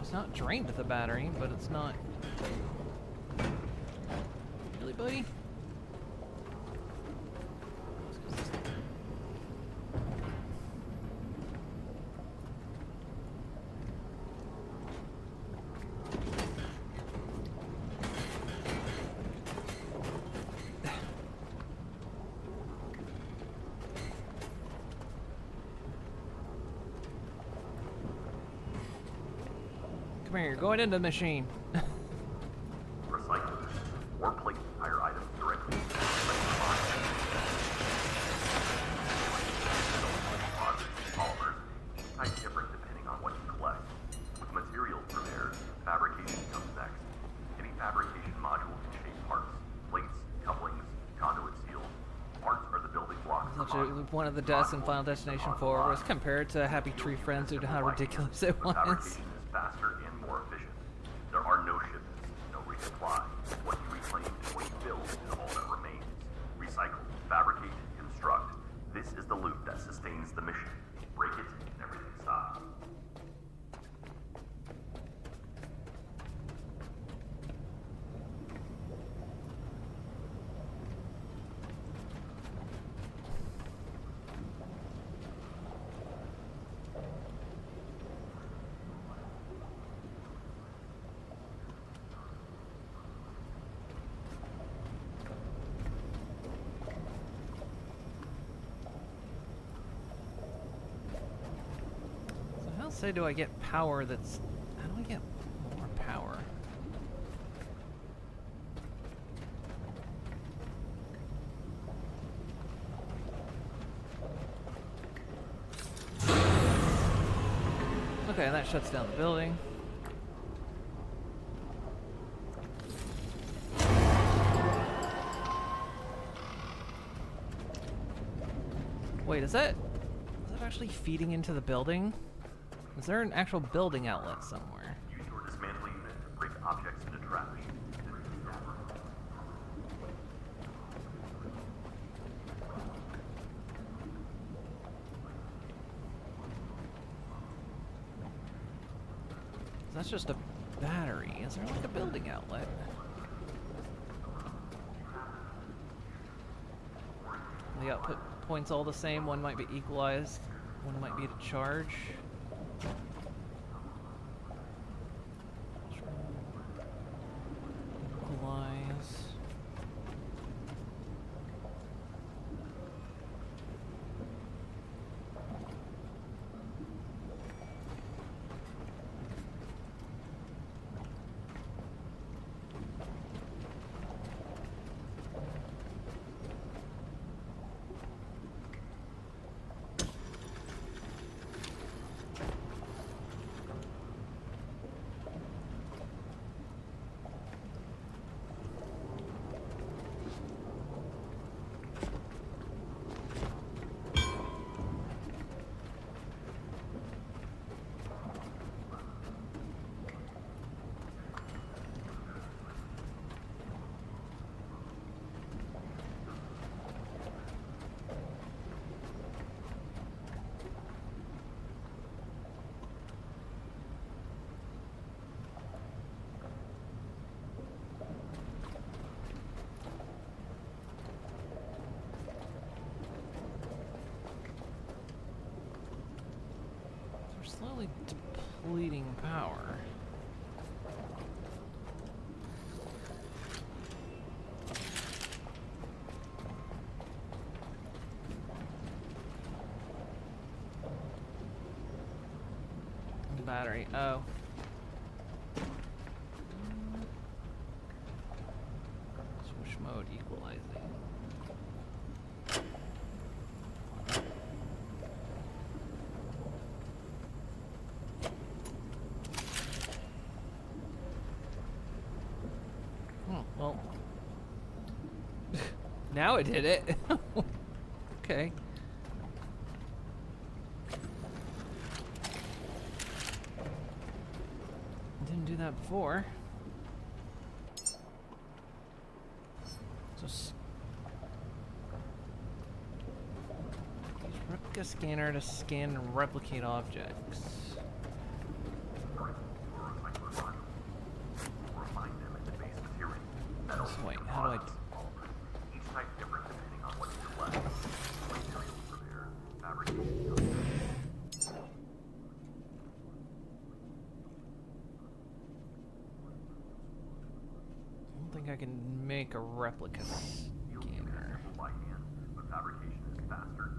A: It's not drained to the battery, but it's not... Really, buddy? Come here, you're going into the machine.
E: Recycle, or place entire items directly into a recycler line. Composite, polymers, each type different depending on what you collect. With materials prepared, fabrication comes next. Any fabrication module can shape parts, plates, couplings, conduit seals. Parts are the building blocks of the
A: Actually,
E: module.
A: one of the deaths in Final Destination 4 was compared to Happy Tree Friends due to how ridiculous it was.
E: Fabrication is faster and more efficient. There are no shipments, no resupply. What you reclaim and what you build is all that remains. Recycle, fabricate, construct. This is the loop that sustains the mission. Break it, and everything stops.
A: Say, do I get power that's... How do I get more power? Okay, that shuts down the building. Wait, is that actually feeding into the building? Is there an actual building outlet somewhere?
E: Use your dismantle unit to break objects into trash.
A: That's just a battery. Is there like a building outlet? The output points all the same. One might be equalized. One might be to charge. Equalize. Slowly depleting power. Battery. Oh. Switch mode equalizing. Well, now it did it. Okay. Didn't do that before. Just use replica scanner to scan and replicate objects. So wait, how do I?
E: Each type different depending on what you select. Materials for their fabrication.
A: I don't think I can make a replica scanner.
E: By hand, but fabrication is faster.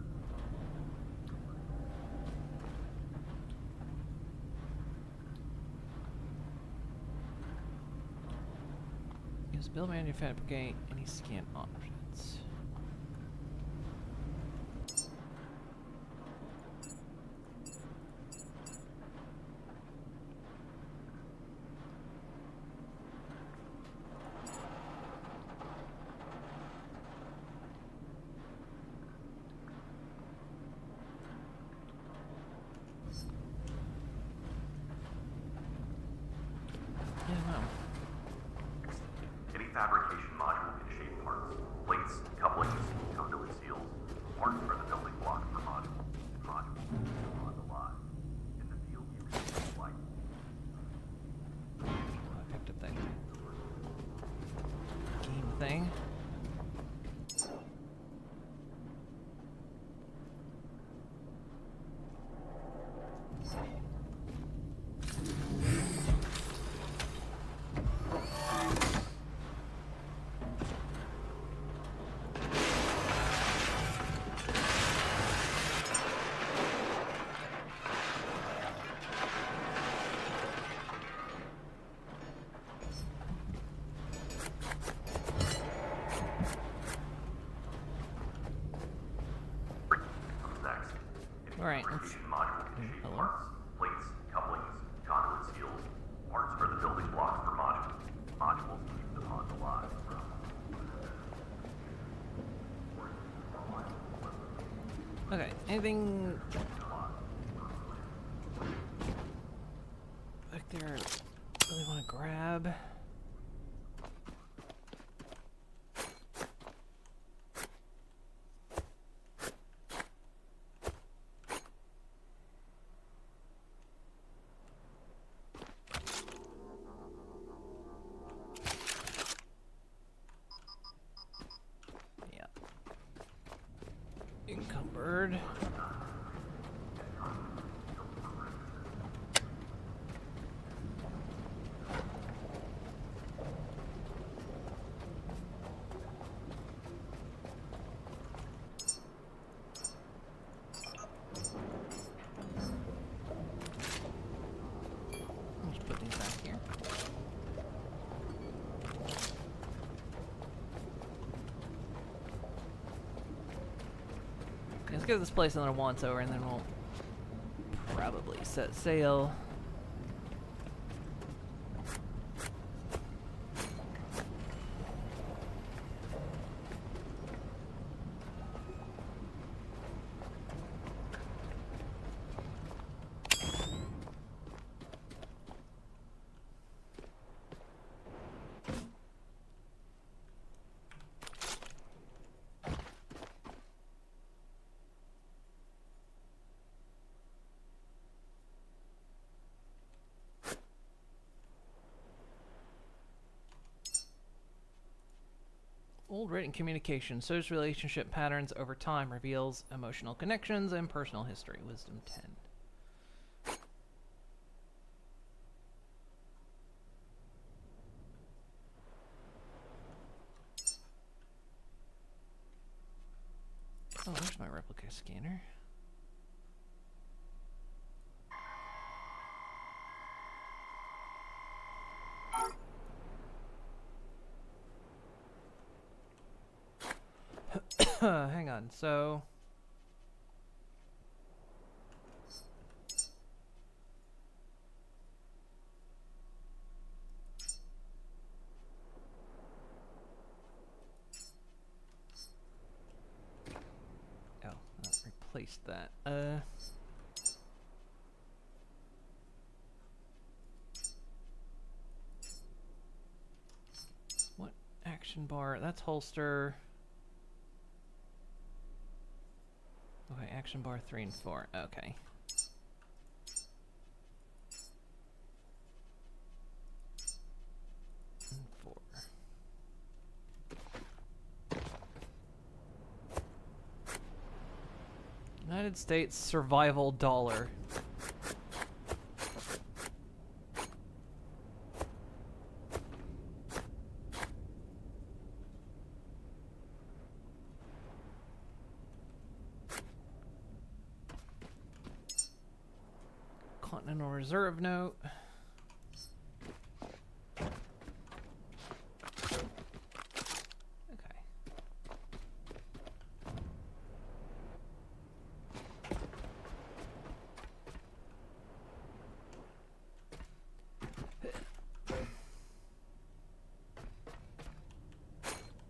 A: Use build manufacture any scan options. Yeah, no.
E: Any fabrication module can shape parts, plates, couplings, conduit seals. Parts are the building block for modules, and modules on the lot. In the field, you can use light.
A: I picked up that game thing. Alright, let's...
E: Radiation module can shape
A: Hello?
E: parts, plates, couplings, conduit seals. Parts are the building blocks for modules. Modules keep the pods alive.
A: Okay, anything... back there I really want to grab? Encumbered. Let's put these back here. Let's give this place another once over and then we'll probably set sail. Old written communication shows relationship patterns over time, reveals emotional connections and personal history. Wisdom 10. Oh, there's my replica scanner. Hang on, so... oh, that replaced that. What action bar? That's holster. Okay, action bar 3 and 4. Okay. And 4. United States survival dollar. Continental Reserve note. Okay.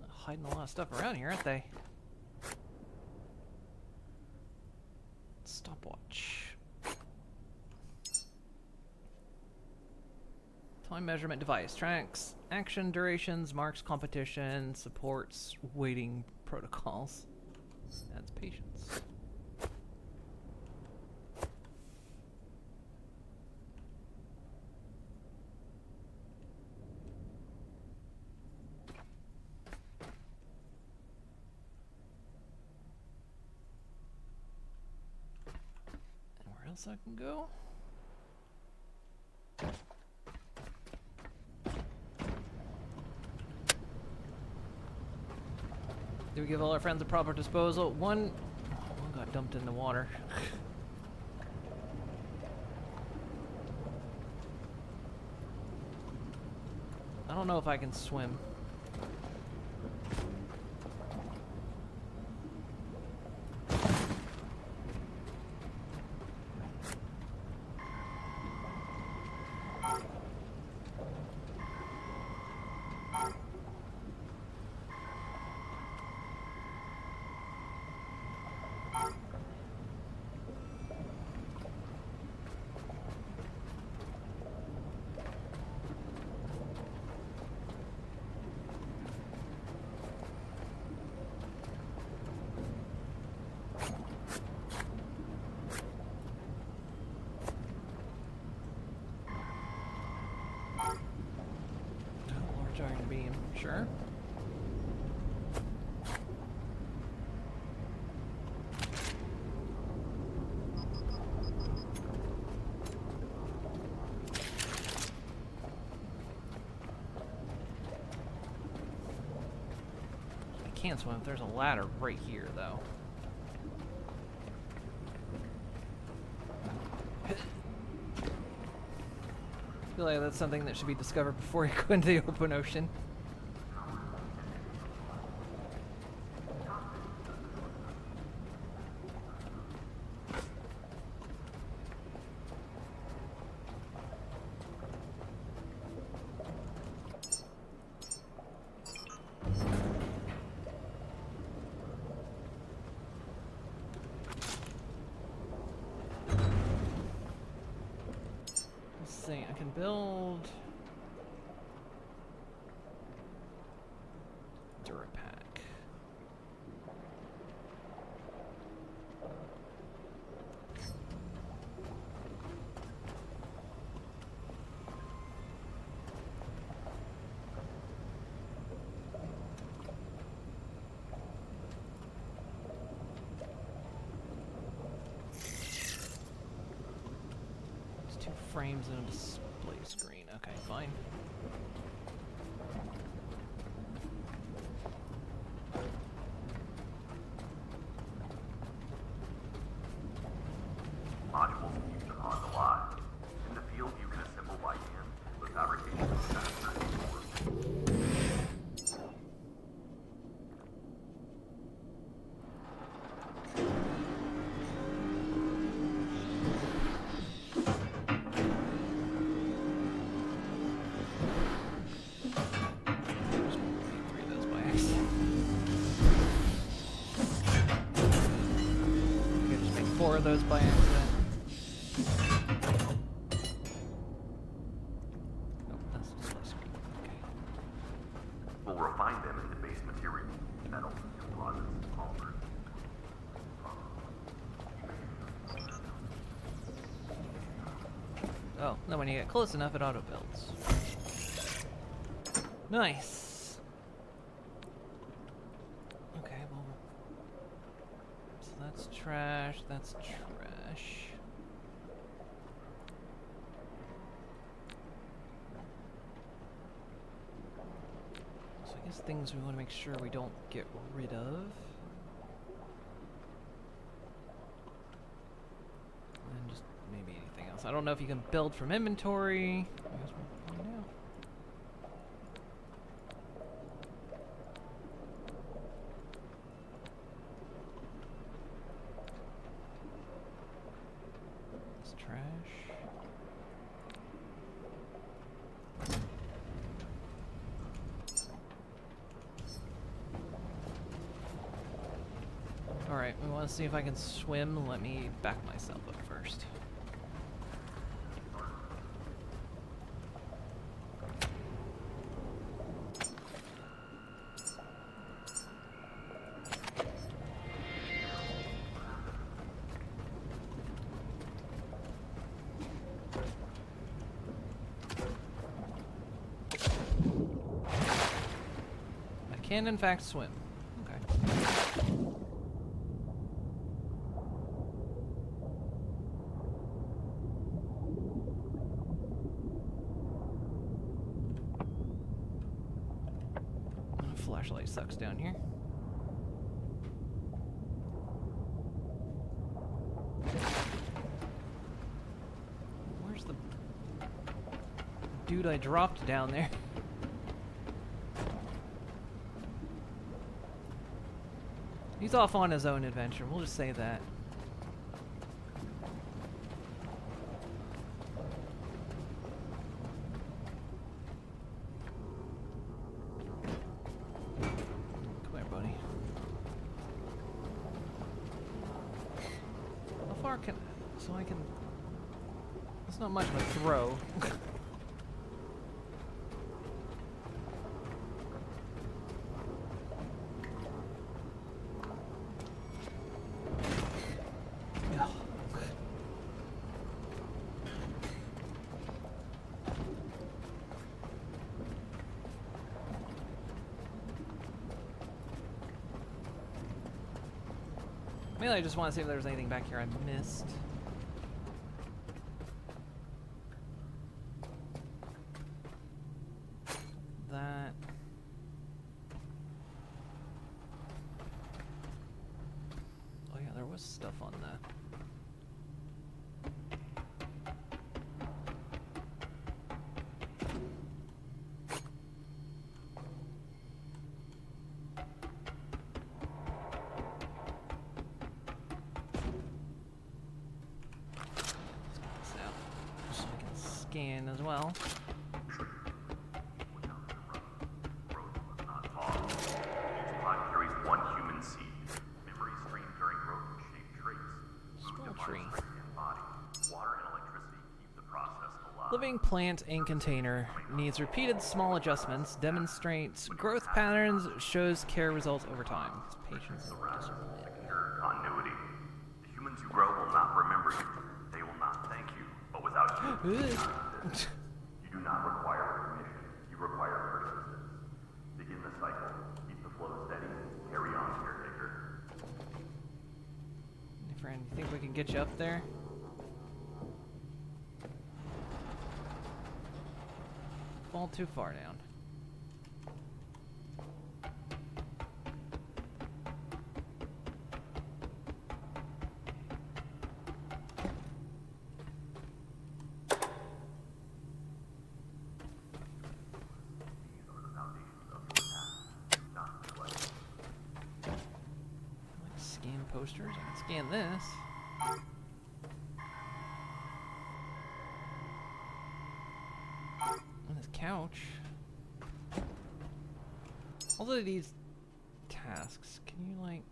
A: Hiding a lot of stuff around here, aren't they? Stopwatch. Time measurement device tracks action durations, marks competition, supports waiting protocols. Adds patience. And where else I can go? Do we give all our friends a proper disposal? One got dumped in the water. I don't know if I can swim. can swim. There's a ladder right here, though. I feel like that's something that should be discovered before you go into the open ocean. I can build Durapack. There's 2 frames and a display screen. Okay, fine.
E: Modules used on the lot. In the field, you can assemble by hand, but fabrication is faster and more.
A: Those by accident. Nope, that's the display screen. Okay.
E: We'll refine them into base material, metal, composites, polymers.
A: Oh, then when you get close enough, it auto builds. Nice. Okay, well. So that's trash, that's trash. So I guess things we want to make sure we don't get rid of. And then just maybe anything else. I don't know if you can build from inventory. I guess we'll find out. Alright, we want to see if I can swim. Let me back myself up first. I can, in fact, swim. Okay. Flashlight sucks down here. Where's the dude I dropped down there? He's off on his own adventure, we'll just say that. So I can... It's not much of a throw. Mainly I just want to see if there's anything back here I missed. was stuff on the... So I can scan as well.
E: Growth must not pause. Each pod carries one human seed. Memory streamed during growth will shape traits.
A: Scroll
E: Food
A: tree.
E: defines strength and body. Water and electricity keep the process alive.
A: Living plant in container needs repeated small adjustments, demonstrates growth patterns, shows care results over time. Patience and discipline.
E: Secure continuity. The humans you grow will not remember you. They will not thank you. But without you, you do not require permission. You require persistence. Begin the cycle. Keep the flow steady. Carry on, caretaker.
A: Hey, friend, you think we can get you up there? Fall too far down.
E: These are the foundations of your path. Not neglect.
A: Like scan posters. I can scan this. And this couch. All of these tasks, can you like...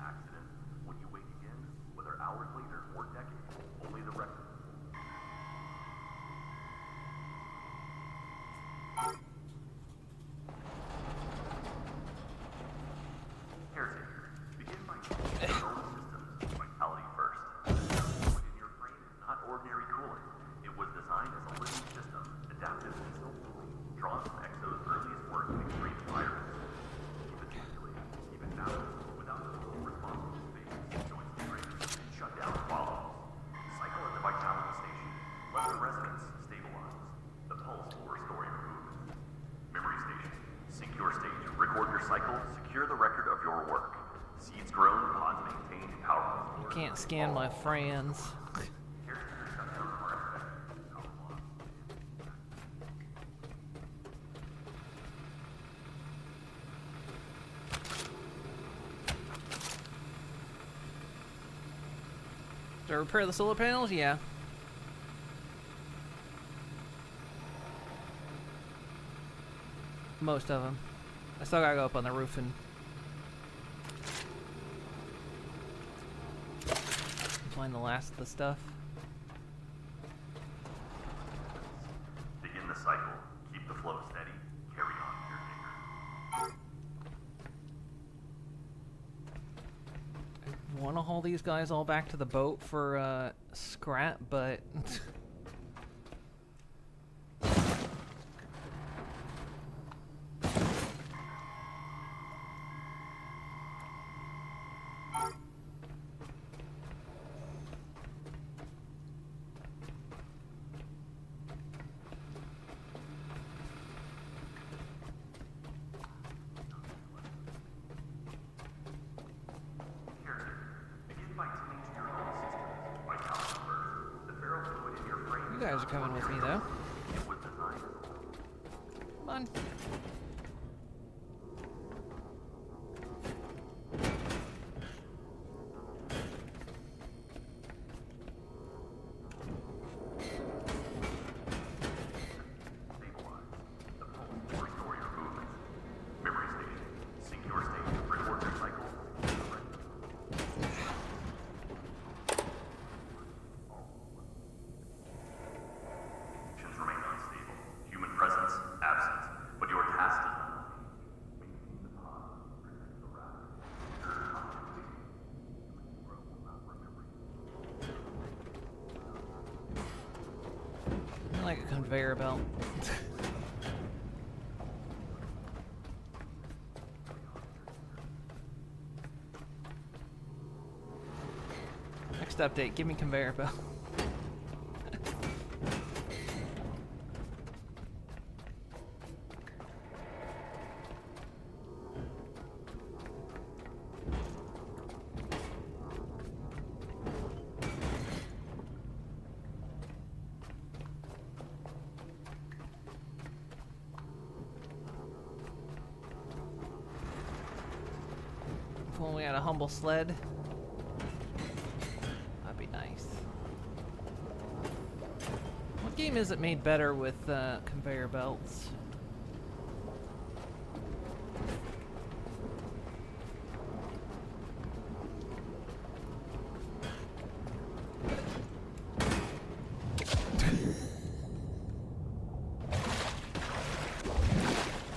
E: Accident. When you wake again, whether hours later or decades, only the record. Caretaker. Begin by changing your own systems. Vitality first. The fluid in your frame is not ordinary cooling. It was designed as a living system, adaptive to still cooling, drawn from Exo's earliest work in extreme environments. Keep it circulating, keep it balanced, without the fully responsible space, joints and breakers, and shutdown follows. Cycle at the vitality station. Let the resonance stabilize. The pulse will restore your movement. Memory station. Sync your state. Record your cycle. Secure the record of your work. Seeds grown, pods maintained, power.
A: Can't scan my friends.
E: Caretaker shutdowns are expected. Power loss.
A: Did I repair the solar panels? Yeah. Most of them. I still gotta go up on the roof and find the last of the stuff.
E: Begin the cycle. Keep the flow steady. Carry on, caretaker.
A: I want to haul these guys all back to the boat for scrap, but
E: Begin by tending to your own systems. Vitality first. The ferrous fluid in your frame.
A: you guys are coming with me though.
E: It was designed as a
A: Come on.
E: stabilize. The pulse will restore your movement. Memory station. Sync your state. Record your cycle. Conditions remain unstable. Human presence absent. But
A: conveyor belt. Next update, give me conveyor belt. If only we had a humble sled. That'd be nice. What game is it made better with conveyor belts?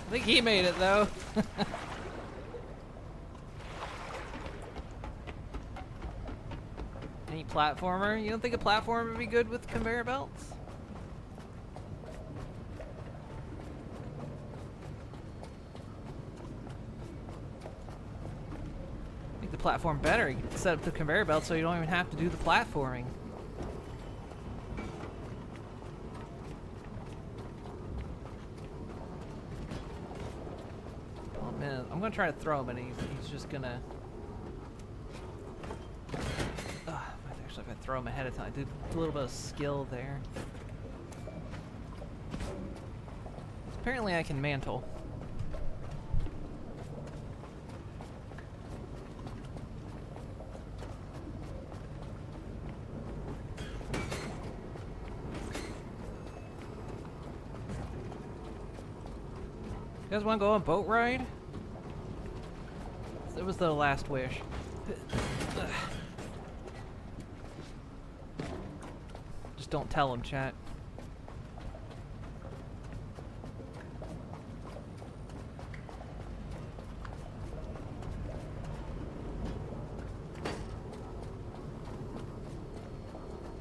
A: I think he made it though. Any platformer? You don't think a platformer would be good with conveyor belts? Make the platform better. You can set up the conveyor belt so you don't even have to do the platforming. Oh man, I'm gonna try to throw him and he's just gonna... Actually, if I throw him ahead of time, I did a little bit of skill there. Apparently I can mantle. You guys want to go on a boat ride? It was the last wish. Just don't tell him, chat.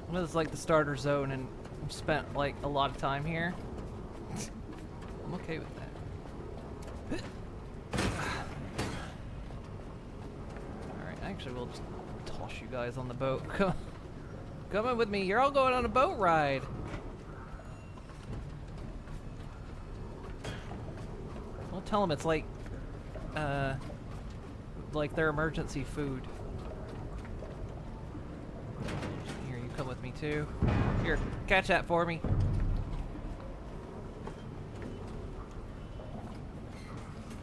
A: I know this is like the starter zone and I've spent like a lot of time here. I'm okay with that. Alright, actually we'll just toss you guys on the boat. Come in with me, you're all going on a boat ride. Don't tell them it's like their emergency food. Here, you come with me too. Here, catch that for me.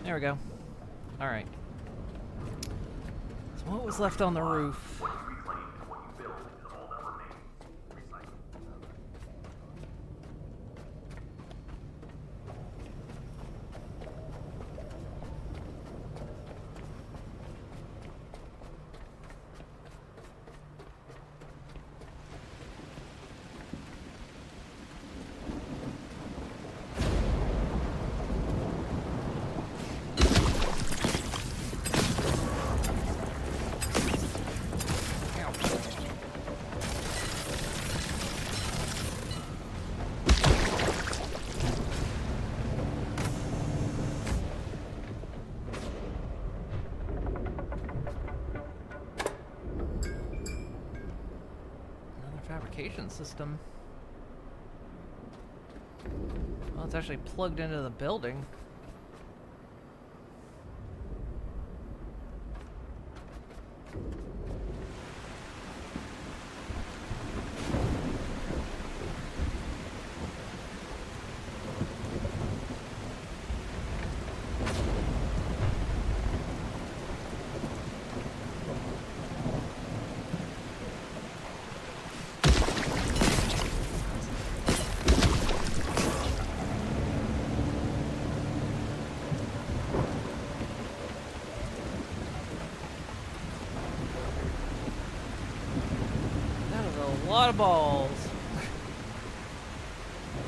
A: There we go. Alright. So what was left on the roof?
E: What you reclaim and what you build is all that remains. Recycle.
A: Fabrication system. Well, it's actually plugged into the building. A lot of balls.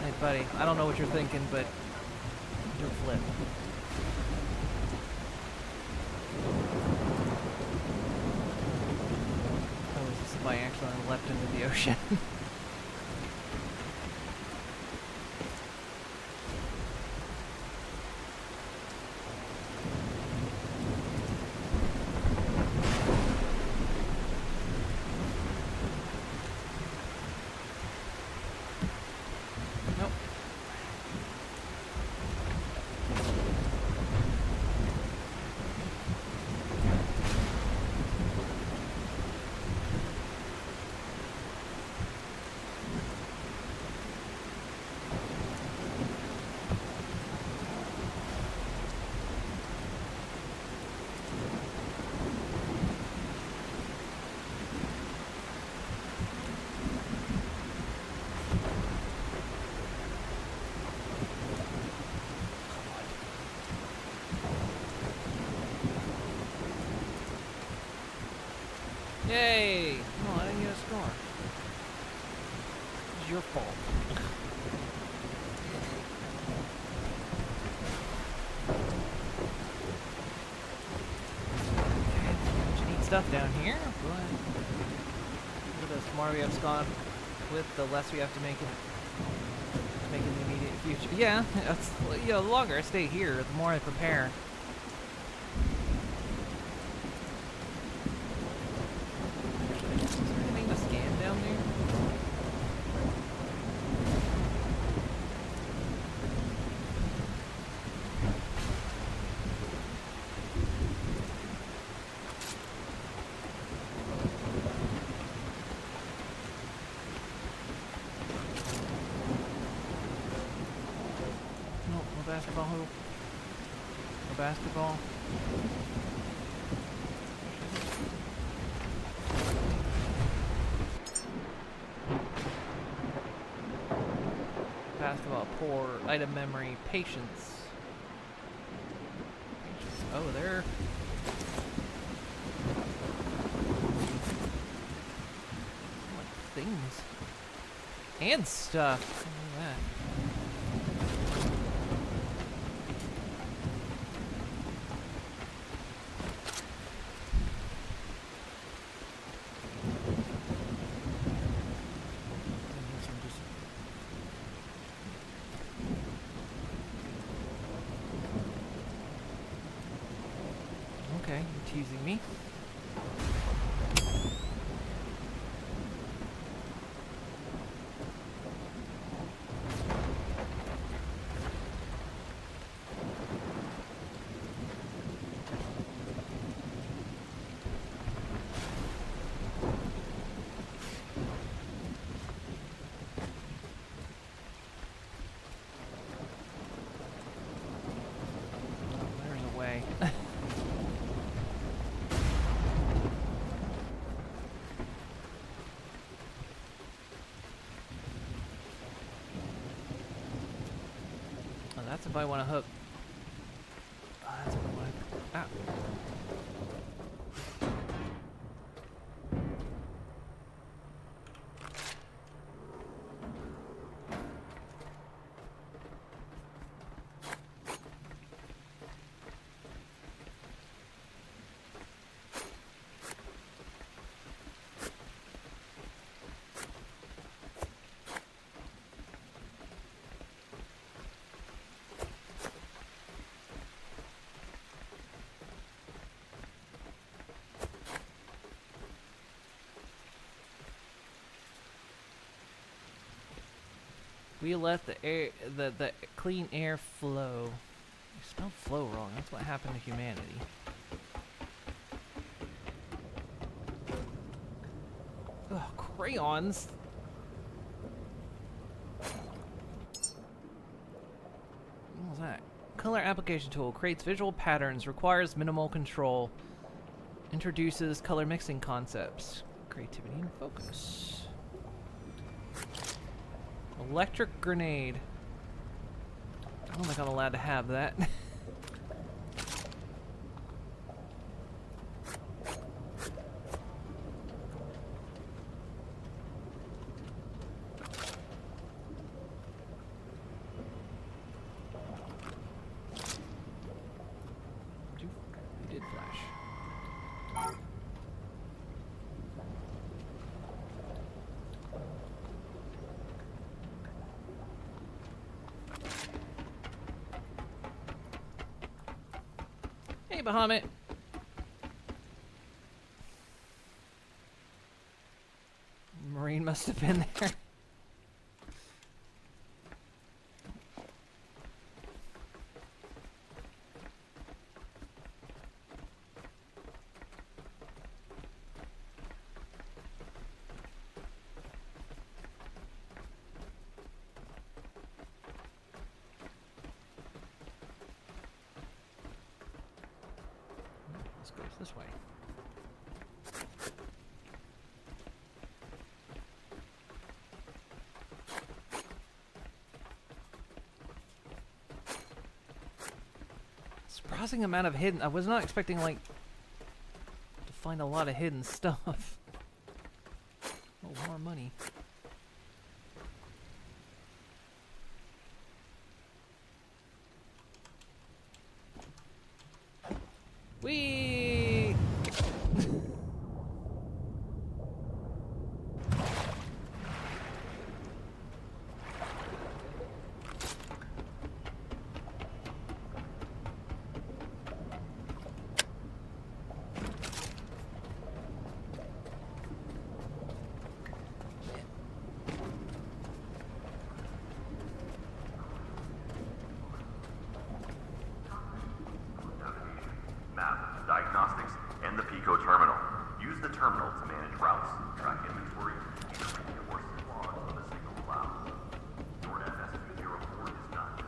A: Hey, buddy, I don't know what you're thinking, but you're flip. How was this if I accidentally leapt into the ocean? your fault. Okay, bunch of neat stuff down here, but the more we have gone with, the less we have to make in the immediate future. Yeah, that's, you know, the longer I stay here, the more I prepare. Is there anything to scan down there? No, no basketball hoop. No basketball. Basketball, poor item memory, patience. Oh, there. Like things. And stuff. Look at that. Okay, you're teasing me. There's a way. Oh, that's if I want to hook. Oh, that's if I want to. Ah. We let the air, the clean air flow. You spelled flow wrong. That's what happened to humanity. Ugh, crayons. What was that? Color application tool creates visual patterns, requires minimal control, introduces color mixing concepts, creativity and focus. Electric grenade. I don't think I'm allowed to have that. You did flash. Hey, Bahamut. Marine must have been there. Let's go this way. Surprising amount of hidden. I was not expecting like to find a lot of hidden stuff. Oh, more money. Whee!
E: Map, diagnostics, and the Pico terminal. Use the terminal to manage routes, track inventory, and reinforce the log of the signal cloud. Your FS204 is not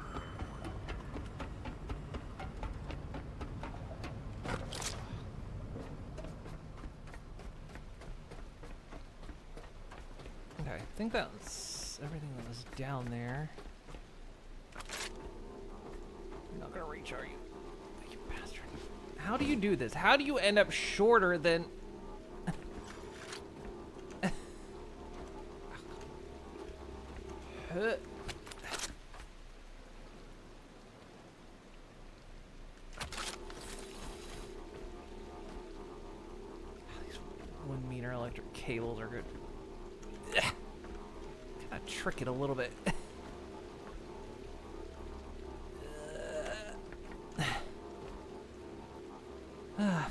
A: Okay, I think that's everything that was down there. You're not gonna reach, are you? You bastard. How do you do this? How do you end up shorter than... Huh. These 1 meter electric cables are good. Kind of trick it a little bit.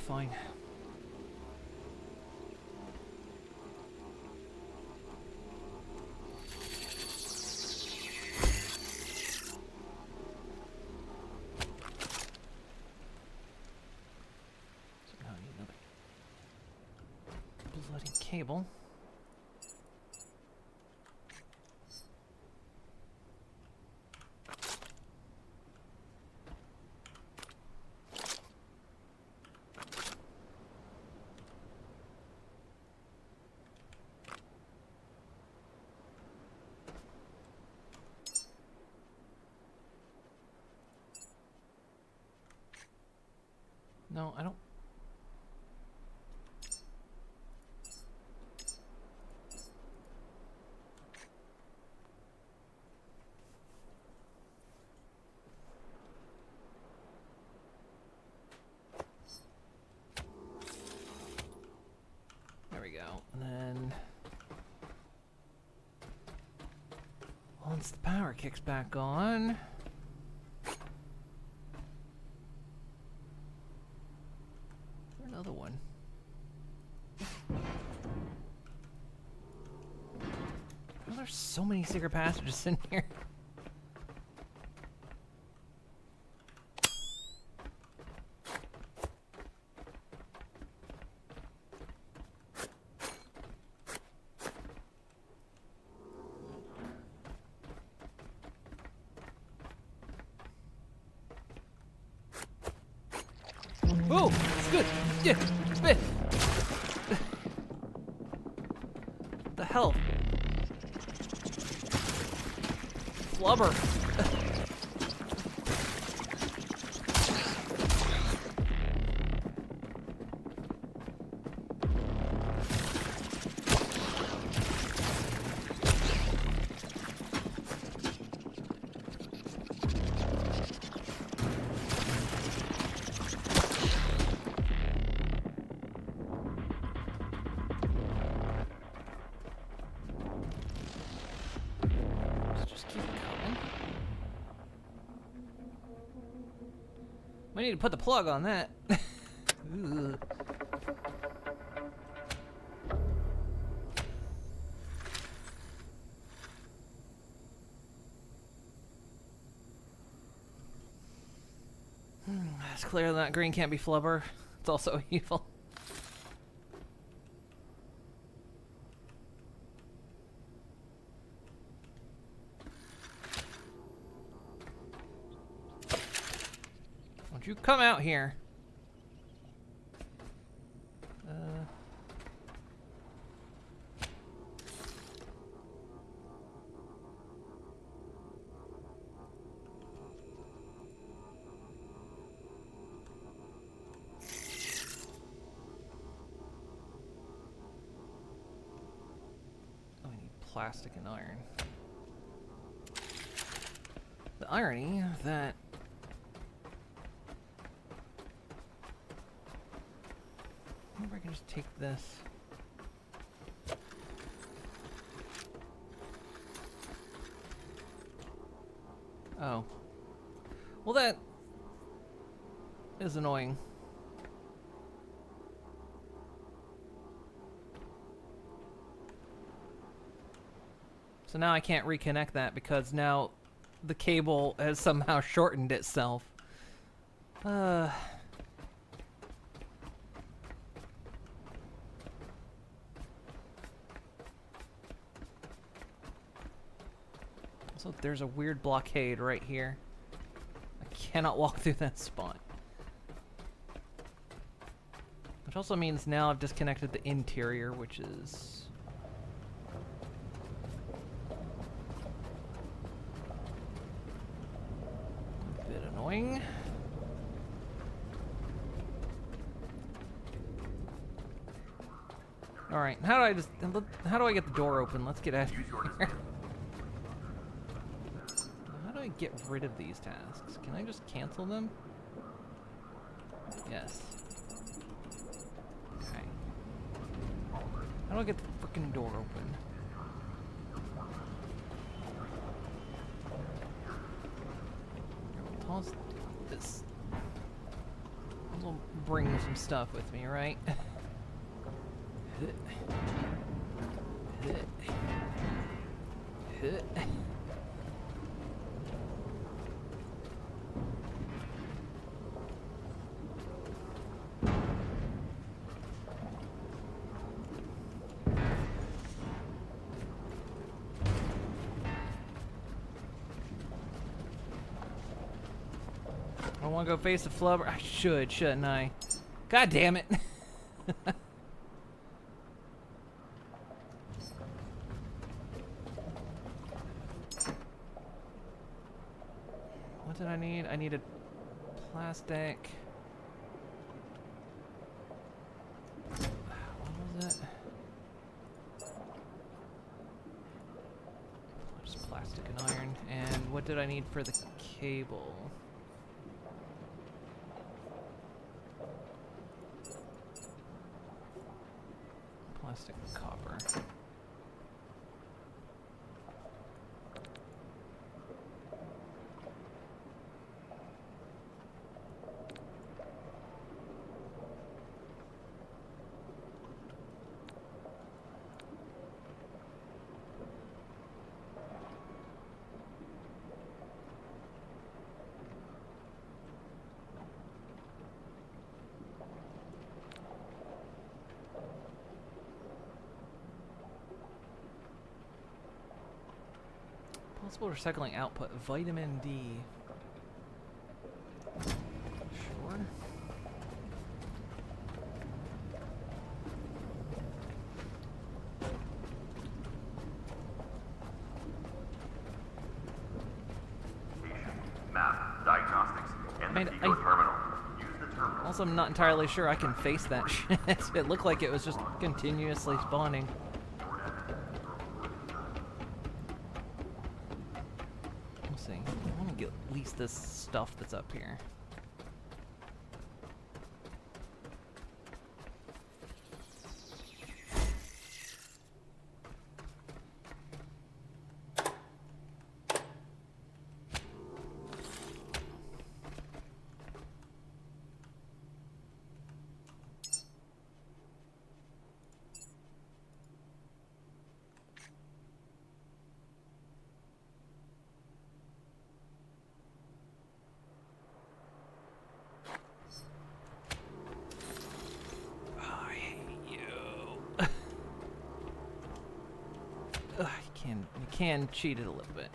A: Fine. So now I need another bloody cable. No, I don't. There we go. And then once the power kicks back on, another one. Oh, there's so many secret passages in here. Oh, it's good. Yeah, spit. The hell? Flubber. We need to put the plug on that. Ugh. It's clear that green can't be flubber. It's also evil. Don't you come out here. Oh, we need plastic and iron. The irony that wonder if I can just take this. Oh. Well, that is annoying. So now I can't reconnect that because now the cable has somehow shortened itself. So there's a weird blockade right here. I cannot walk through that spot. Which also means now I've disconnected the interior, which is... a bit annoying. Alright, how do I get the door open? Let's get out of here. How do I get rid of these tasks? Can I just cancel them? Yes. Okay. How do I get the frickin' door open? I'll do this. I'll bring some stuff with me, right? I want to go face the flubber. I should, shouldn't I? God damn it. What did I need? I needed plastic. What was it? Just plastic and iron. And what did I need for the cable? Plastic and copper. Possible recycling output, vitamin D. Sure.
E: Map, diagnostics, and the Pico terminal. Use the terminal.
A: Also, I'm not entirely sure I can face that shit. It looked like it was just continuously spawning. I want to get at least this stuff that's up here. You can cheat it a little bit.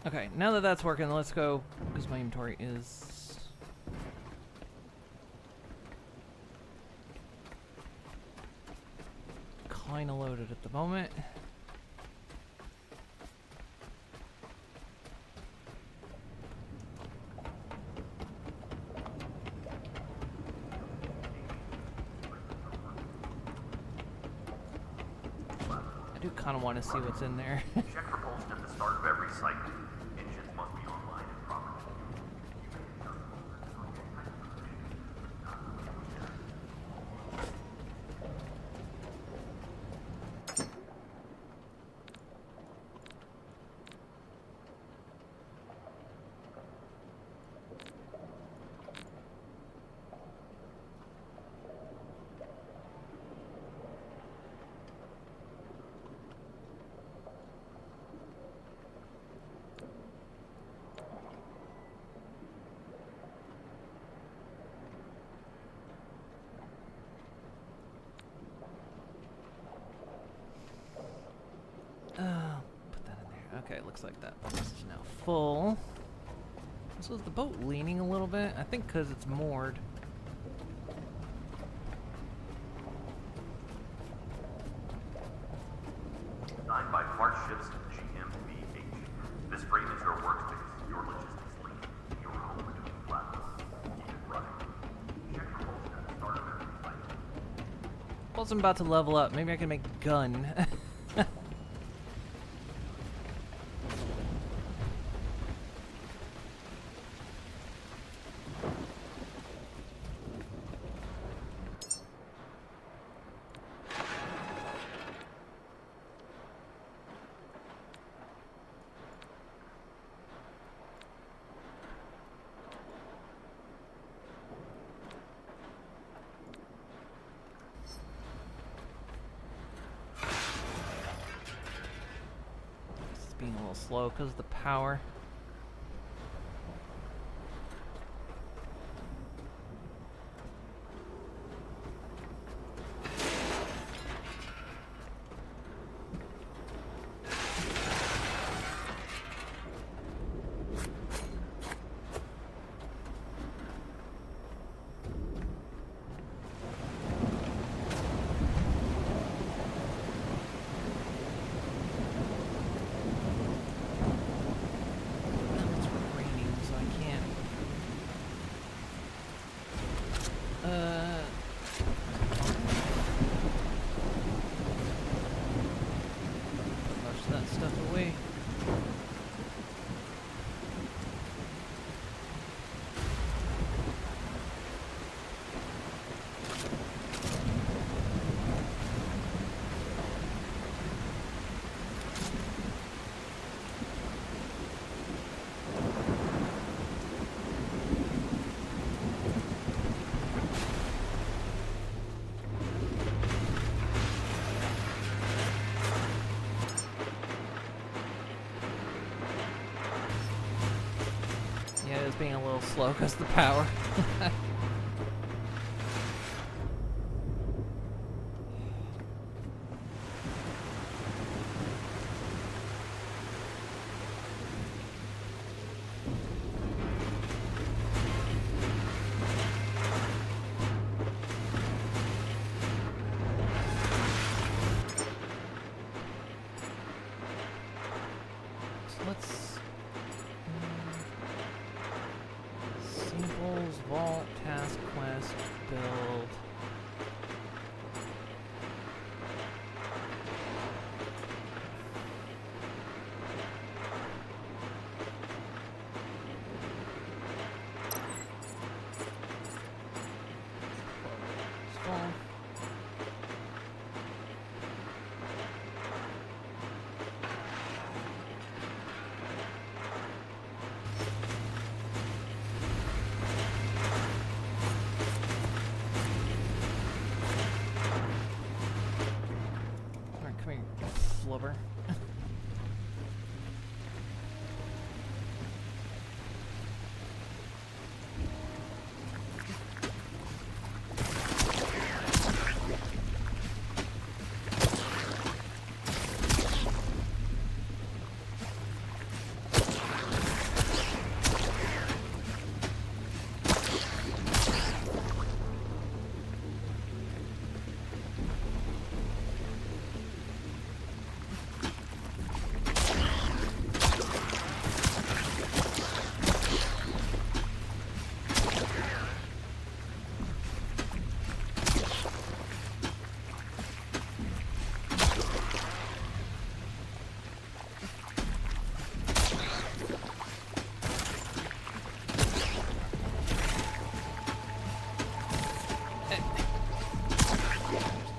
A: Okay, now that that's working, let's go, because my inventory is... kinda loaded at the moment. do kind of want to see what's in there.
E: Check propulsion at the start of every cycle. Engines must be online and properly.
A: Put that in there. Okay, looks like that box is now full. So is the boat leaning a little bit? I think because it's moored.
E: Designed by Smart Ships GmbH. This frame is your workspace, your logistics link, your home between platforms. Keep it running. Check propulsion at the start of every cycle.
A: Plus, I'm about to level up. Maybe I can make a gun. It's being a little slow because of the power. It's raining, so I can't. Put most of that stuff away. Yeah, it's being a little slow because of the power. So let's samples, vault, task quest, build. Spawn.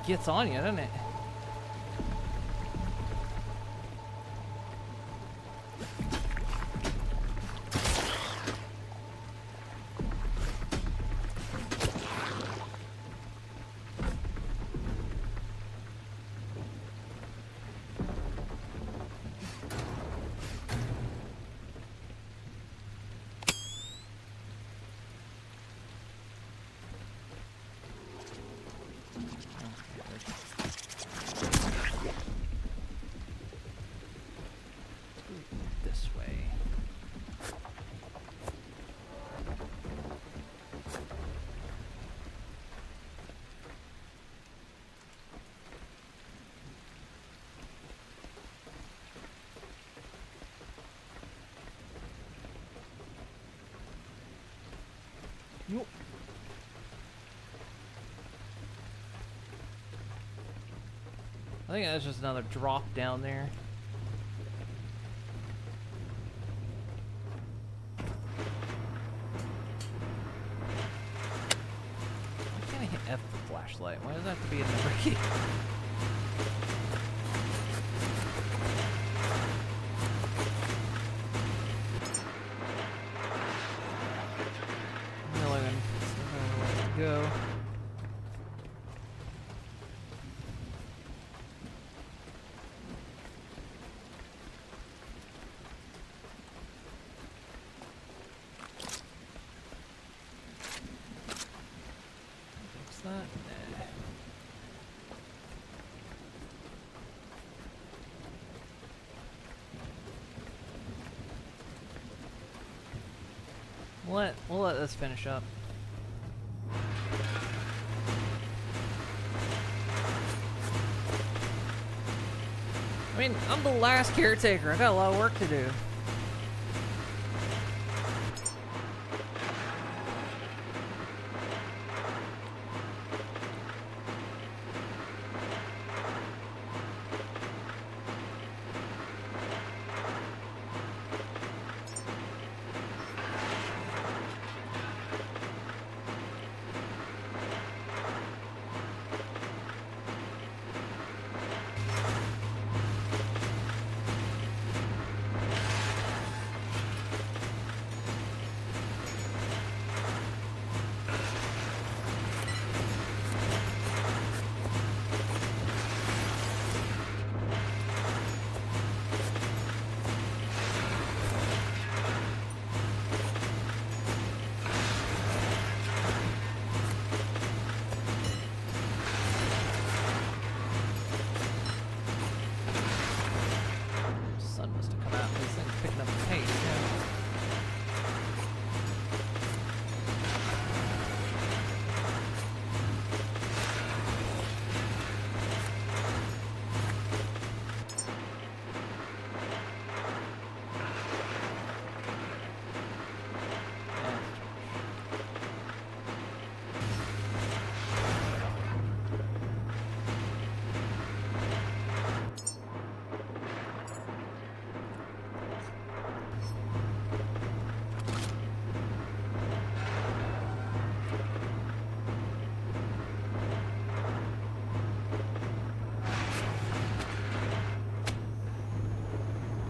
A: gets on you, doesn't it? This way. Yo. I think that's just another drop down there. Why can't I hit F for flashlight? Why does that have to be a number key? Milligan. Go. Fix that? Nah. We'll let this finish up. I mean, I'm the last caretaker. I got a lot of work to do. Sun must have come out. This thing's picking up the pace. Yeah.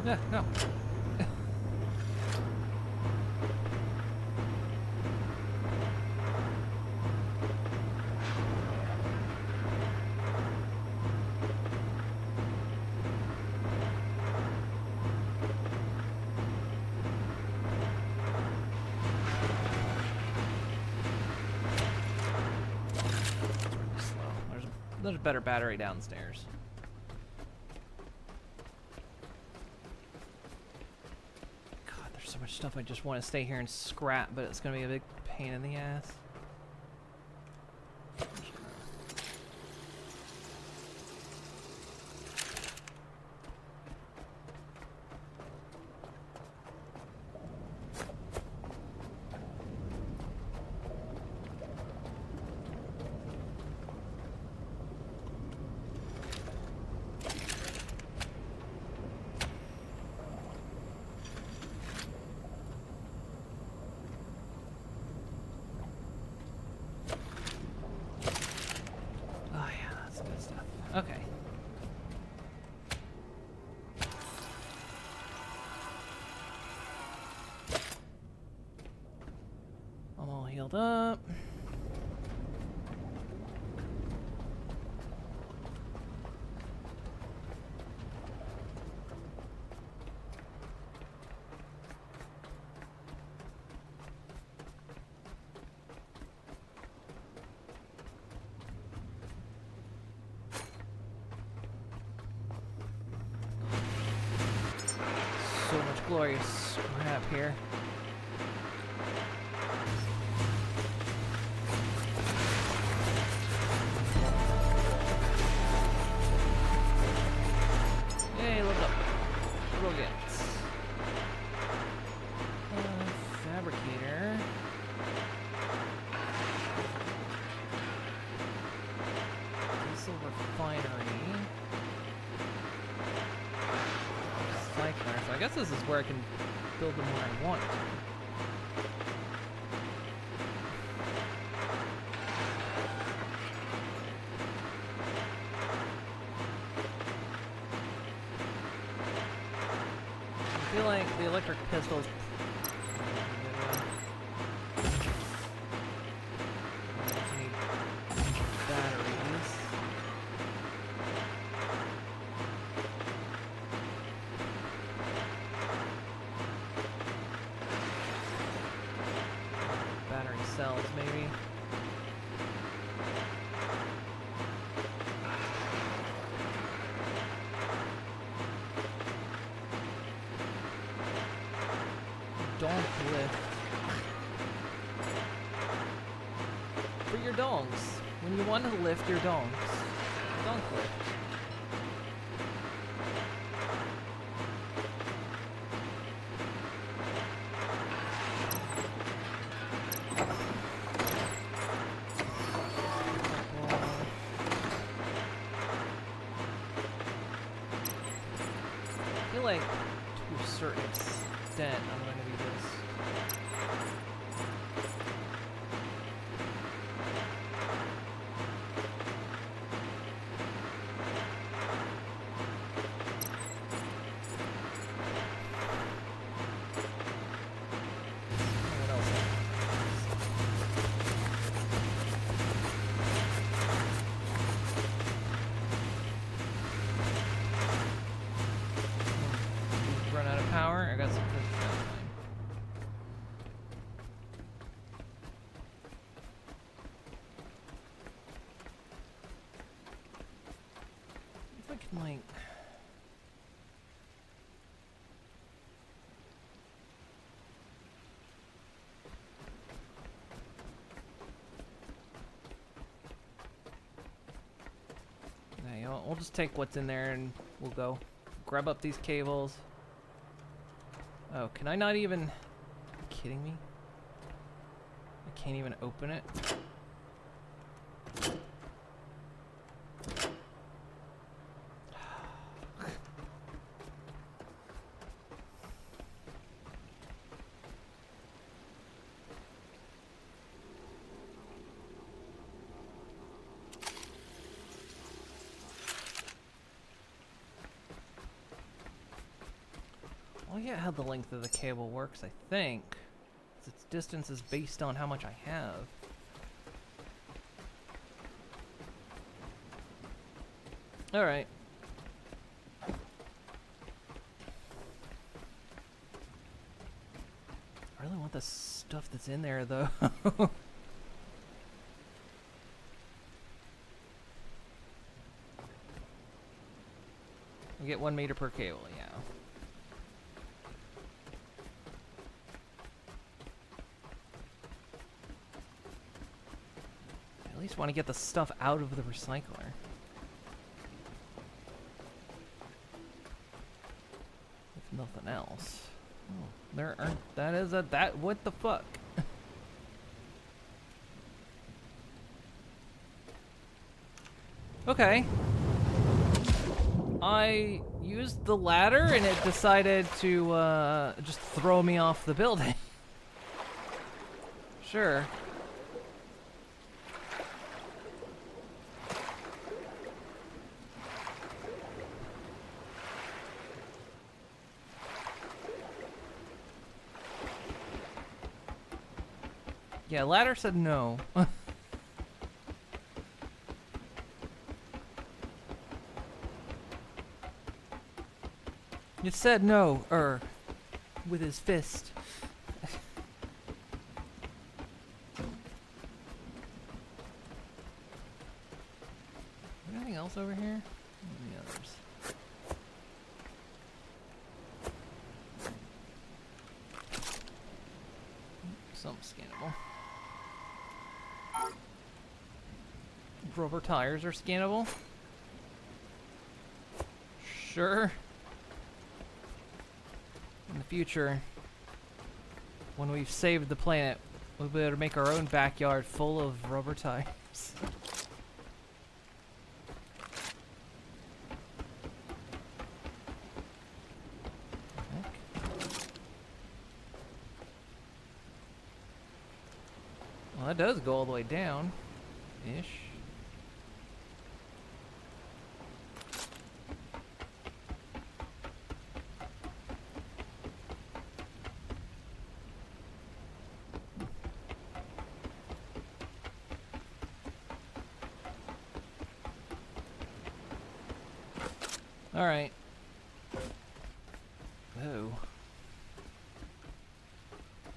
A: Yeah, no. Slow. There's a better battery downstairs. So much stuff I just want to stay here and scrap, but it's gonna be a big pain in the ass. healed up. So much glorious crap here. Hey, look up. Brilliant. Fabricator. Diesel refinery. Recycler. So I guess this is where I can build them where I want to. I feel like the electric pistol is need batteries. Battery cells, maybe. Donk lift. For your donks. When you want to lift your donks. Donk lift. I feel like to a certain extent I'm going to be this. What else? Run out of power? I got some fish. That's fine. If I can, like... Nah, you know what, we'll just take what's in there and we'll go. Grab up these cables. Oh, can I not even... Are you kidding me? I can't even open it. Well, yeah, how the length of the cable works, I think. Its distance is based on how much I have. Alright. I really want the stuff that's in there, though. You get 1 meter per cable, yeah. At least want to get the stuff out of the recycler. If nothing else. Oh, there aren't. That is a. That. What the fuck? Okay. I used the ladder and it decided to just throw me off the building. Sure. Yeah, ladder said no. It said no, with his fist. Anything else over here? Any others? Some scannable. Rubber tires are scannable. Sure. In the future, when we've saved the planet, we'll be able to make our own backyard full of rubber tires. Well, that does go all the way down, ish. All right. Oh.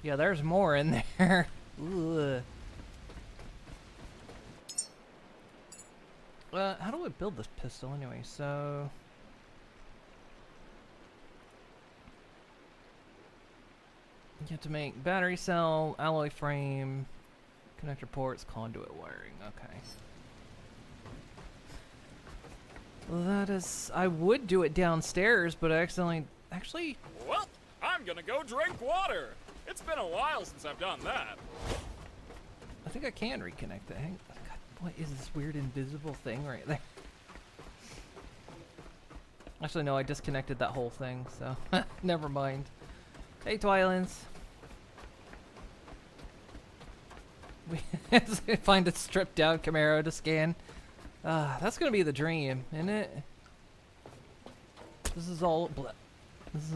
A: Yeah, there's more in there. Ugh. How do I build this pistol anyway? So you have to make battery cell, alloy frame, connector ports, conduit wiring. Okay. Well, that is. I would do it downstairs, but I accidentally. Actually.
G: Well, I'm gonna go drink water. It's been a while since I've done that.
A: I think I can reconnect it. God, what is this weird invisible thing right there? Actually, no, I disconnected that whole thing, so never mind. Hey, Twilins. We find a stripped down Camaro to scan. That's gonna be the dream, isn't it? This is all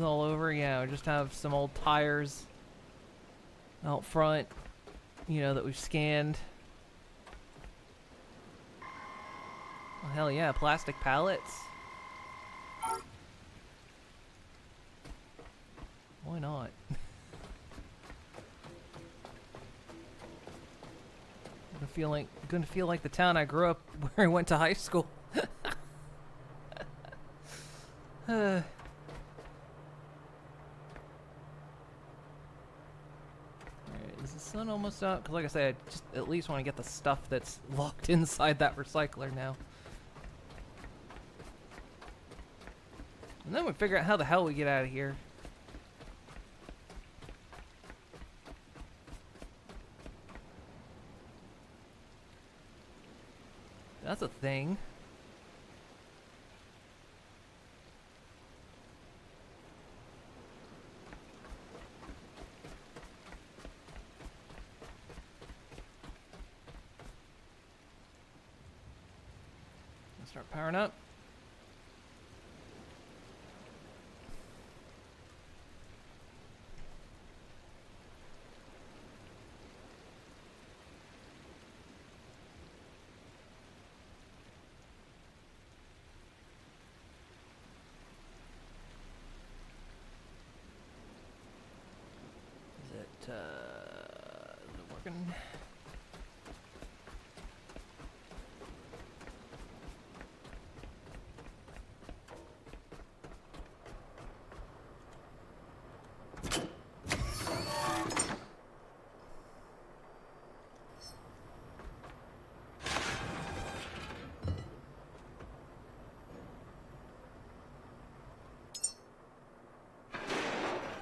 A: over. Yeah, we just have some old tires out front, you know, that we've scanned. Well, hell yeah, plastic pallets. Why not? Gonna feel like the town I grew up where I went to high school. Alright, is the sun almost out? Because like I said, I just at least want to get the stuff that's locked inside that recycler now. And then we figure out how the hell we get out of here. That's a thing. Let's start powering up. Is it working?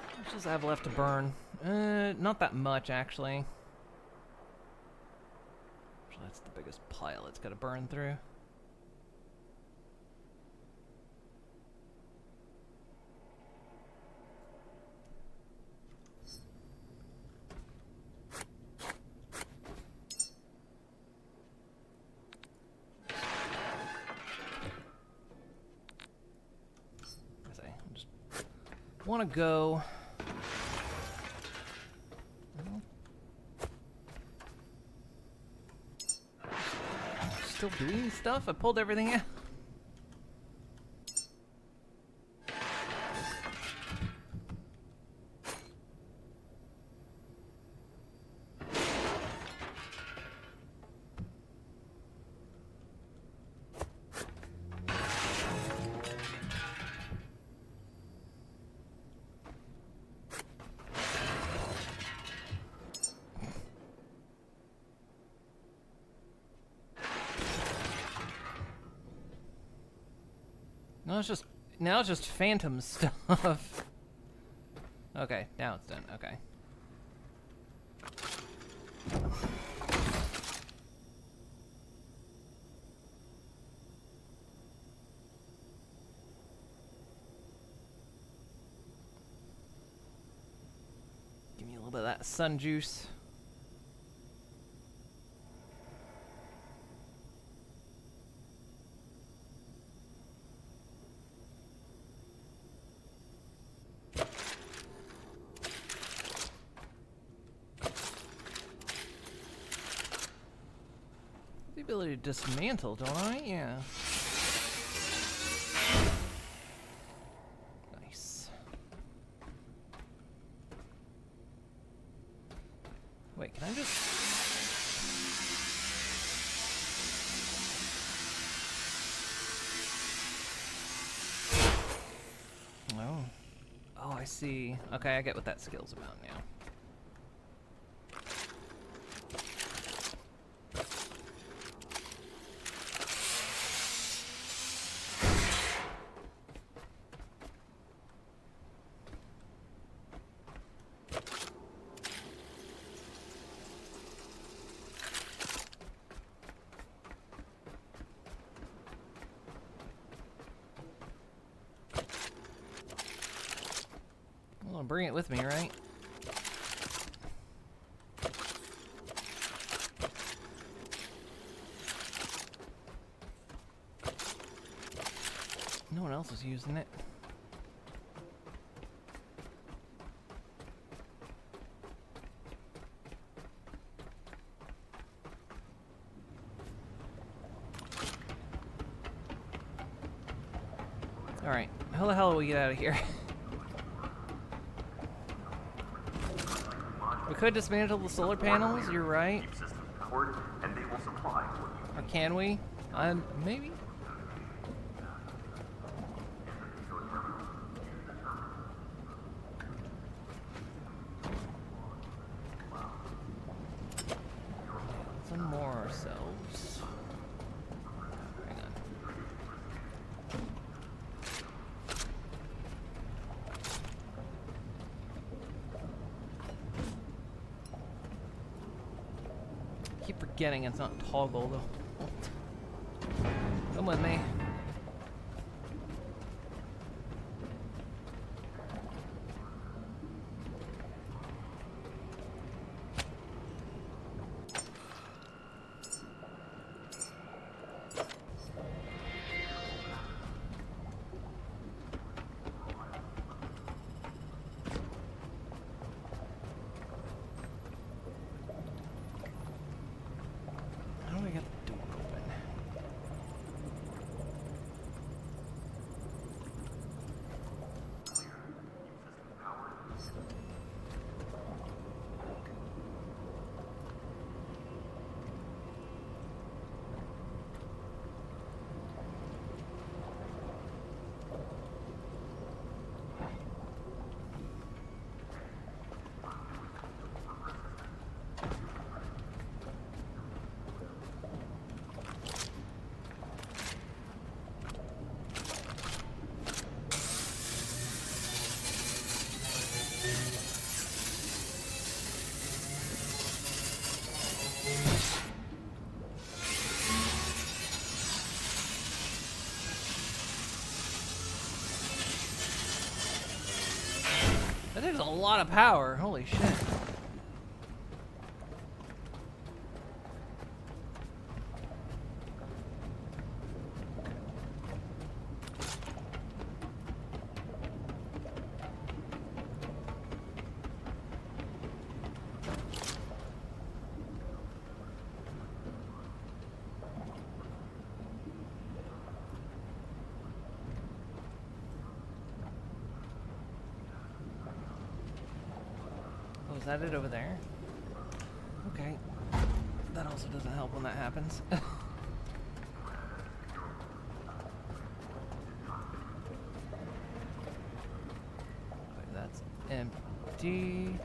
A: How much does I have left to burn? Not that much, actually. Actually, that's the biggest pile it's got to burn through. I just want to go. still doing stuff? I pulled everything out. Now it's just phantom stuff. Okay, now it's done. Okay. Give me a little bit of that sun juice. Ability to dismantle, don't I? Yeah. Nice. Wait, can I just... Oh. Oh, I see. Okay, I get what that skill's about now. I'll bring it with me, right? No one else is using it. Alright, how the hell do we get out of here? We could dismantle the solar panels, you're right.
E: Keep systems powered, and they will supply what you
A: Or can we? Maybe? Some more ourselves. Hang on. Keep forgetting it's not toggle though. Come with me. How do I get the door open? That is a lot of power. Holy shit. that it over there? Okay. That also doesn't help when that happens. That's empty.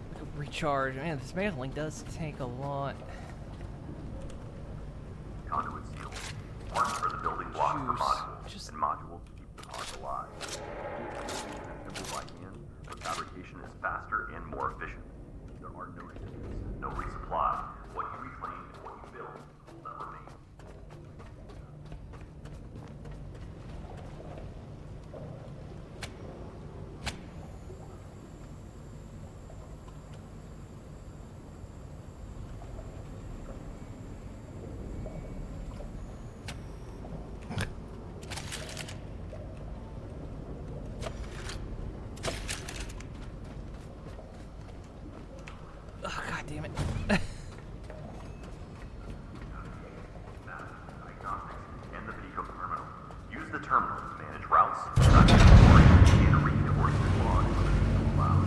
A: We could recharge. Man, this mantling does take a lot.
E: Conduit seal. One for the building blocks for
A: Juice.
E: modules,
A: Just-
E: and modules to keep the pods alive. Assembled by hand, the fabrication is faster and more efficient. There are no shipments, no resupply. What you reclaim and what you build will never remain.
A: Oh, God damn it.
E: Diagnostics and the Pico terminal. Use the terminal to manage routes, track inventory, and reinforcement logs for the cloud.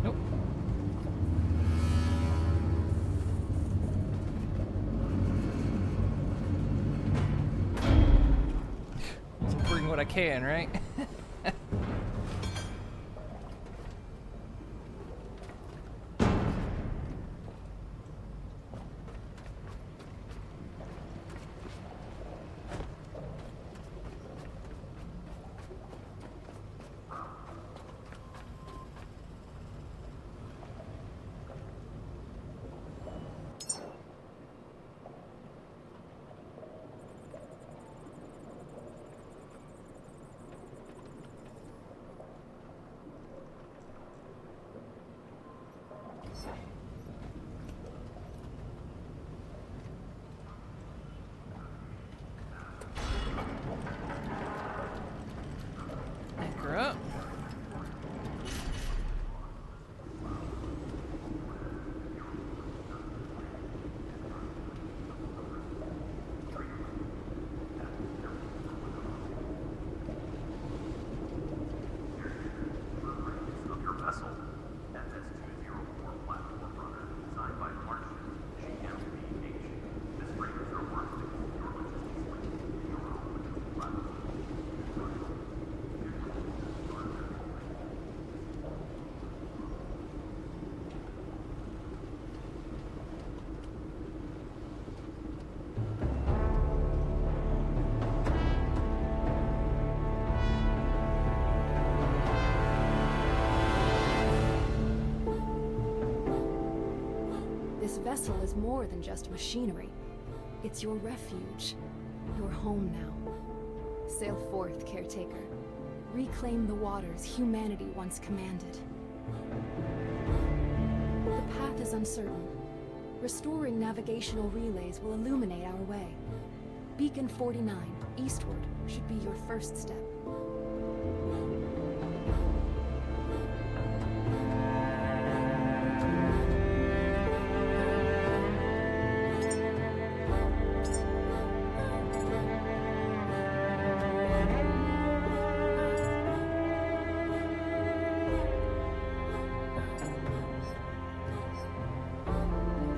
A: Nope. So bring what I can, right? Anchor up.
E: Of your vessel. FS-204 platform runner, designed by Martian GmbH. This freighter works to keep your logistics linked to your own logistics platform.
D: This vessel is more than just machinery. It's your refuge. Your home now. Sail forth, Caretaker. Reclaim the waters humanity once commanded. The path is uncertain. Restoring navigational relays will illuminate our way. Beacon 49, eastward, should be your first step.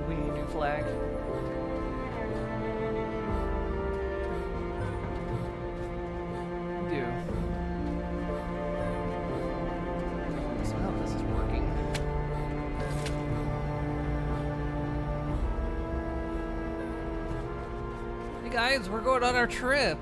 A: We need a new flag. We do. So I hope this is working. Hey guys, we're going on our trip.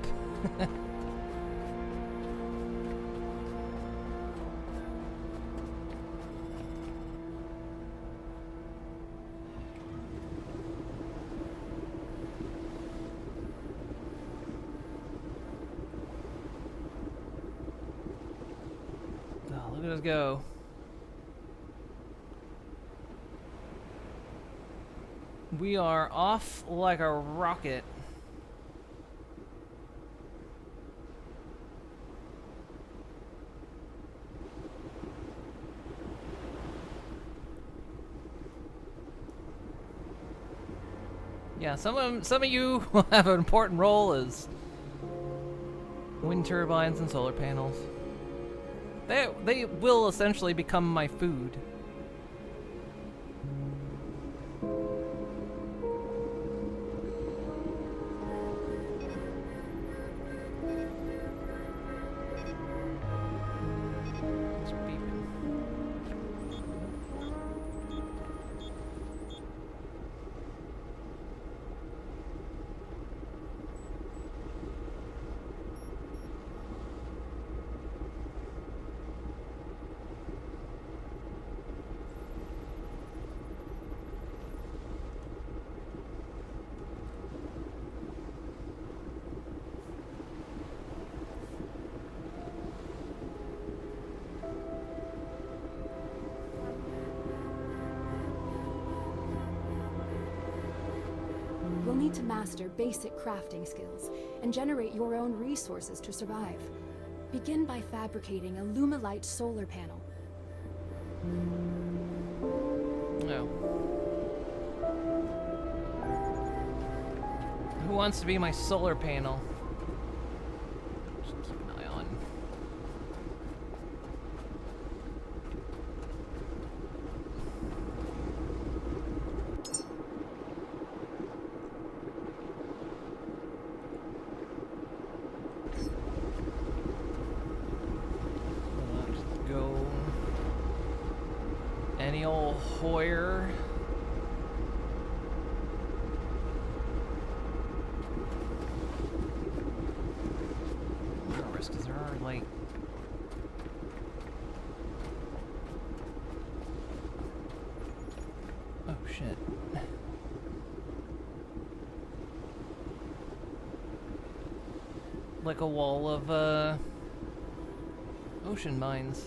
A: Oh, look at us go. We are off like a rocket. Yeah, some of you will have an important role as wind turbines and solar panels. They will essentially become my food. It's beeping.
D: You'll need to master basic crafting skills and generate your own resources to survive. Begin by fabricating a Lumalite solar panel.
A: No. Who wants to be my solar panel? Just keep an eye on. Let's go. Any old Hoyer. Because there are like oh shit. Like a wall of ocean mines.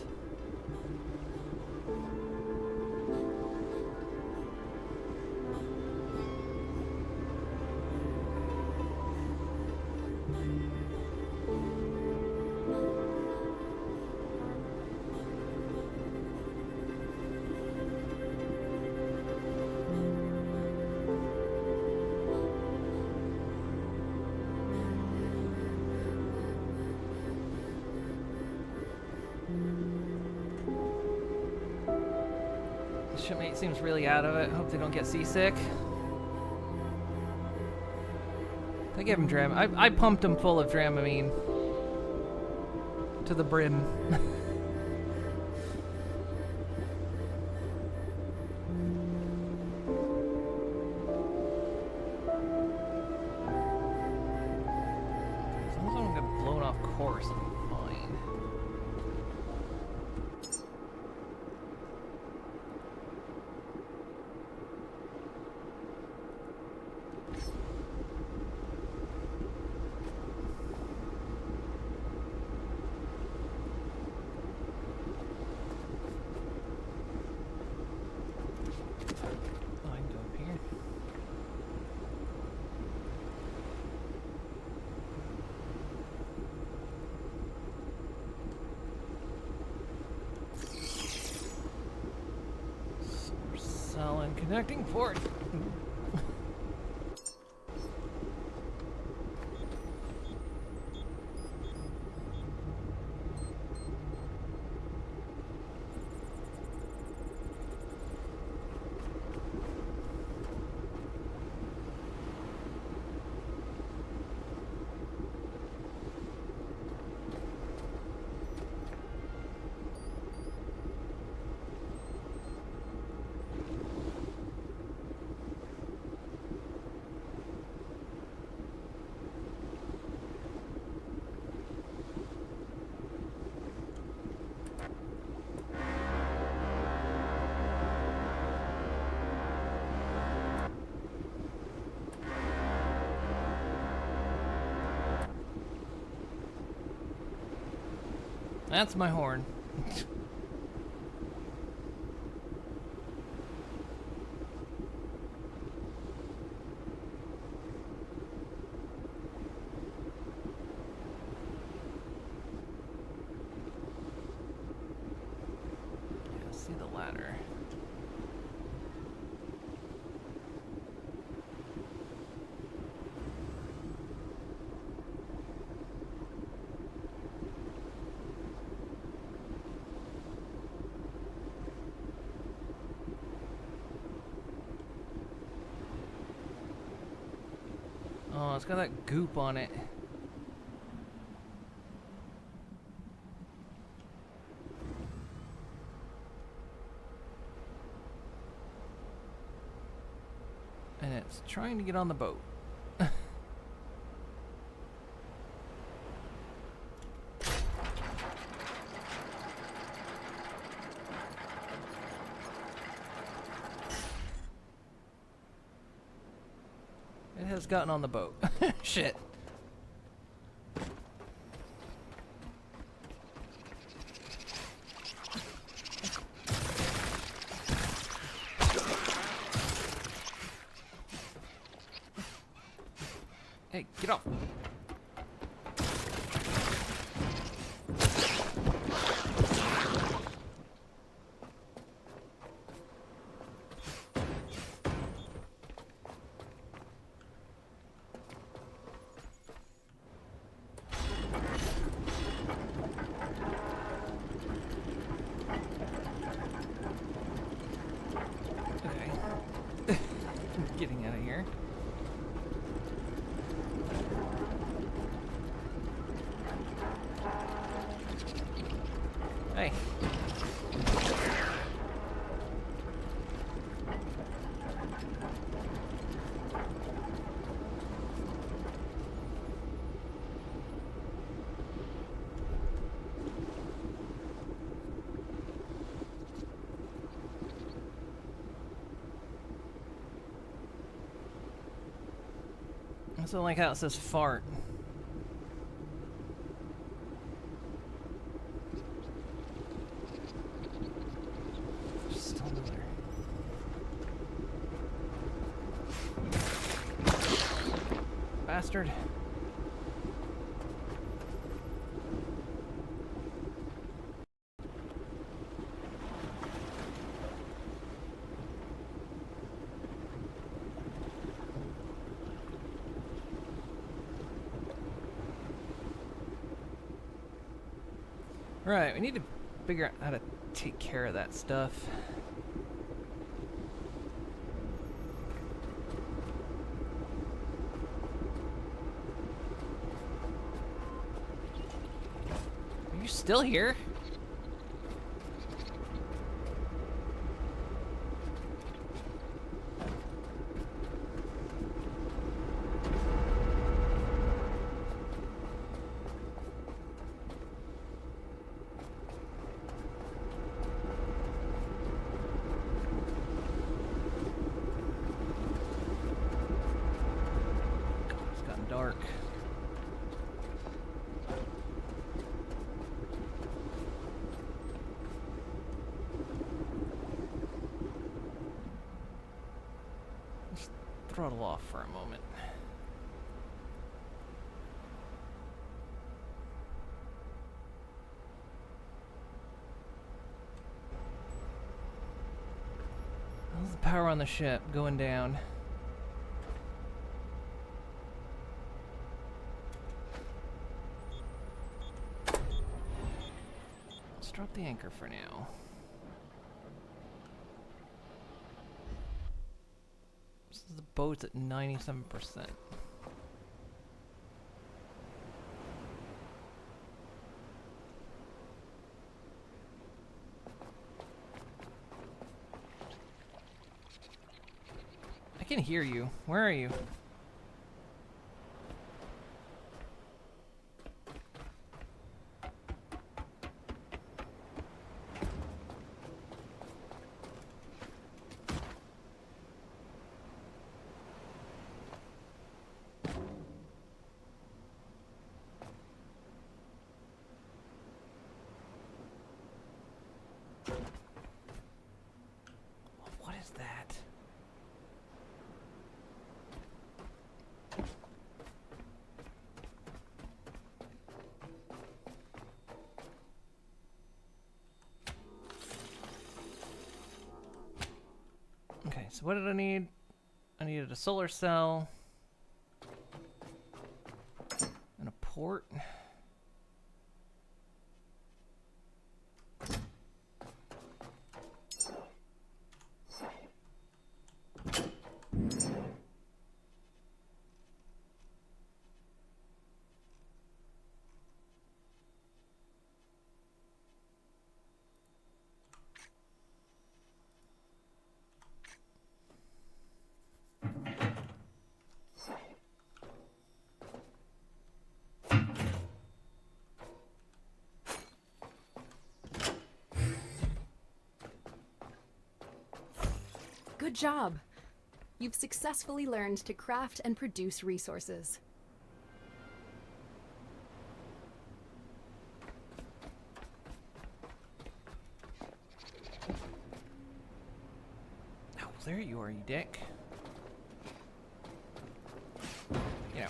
A: Shipmate seems really out of it. Hope they don't get seasick. I gave him I pumped him full of Dramamine. To the brim. As long as I don't get blown off course, I'm fine. Connecting port. That's my horn. Yeah, see the ladder. got that goop on it. And it's trying to get on the boat. It has gotten on the boat. Shit. Hey, get off. Okay. Getting out of here. Hey. I also like how it says fart. Still there. Bastard. Right, we need to figure out how to take care of that stuff. Are you still here? It's gotten dark. Let's throttle off for a moment. How's the power on the ship going down? Let's drop the anchor for now. The boat's at 97%. I can hear you. Where are you? What is that? Okay, so what did I need? I needed a solar cell and a port.
D: Good job. You've successfully learned to craft and produce resources.
A: Oh, there you are, you dick. You know.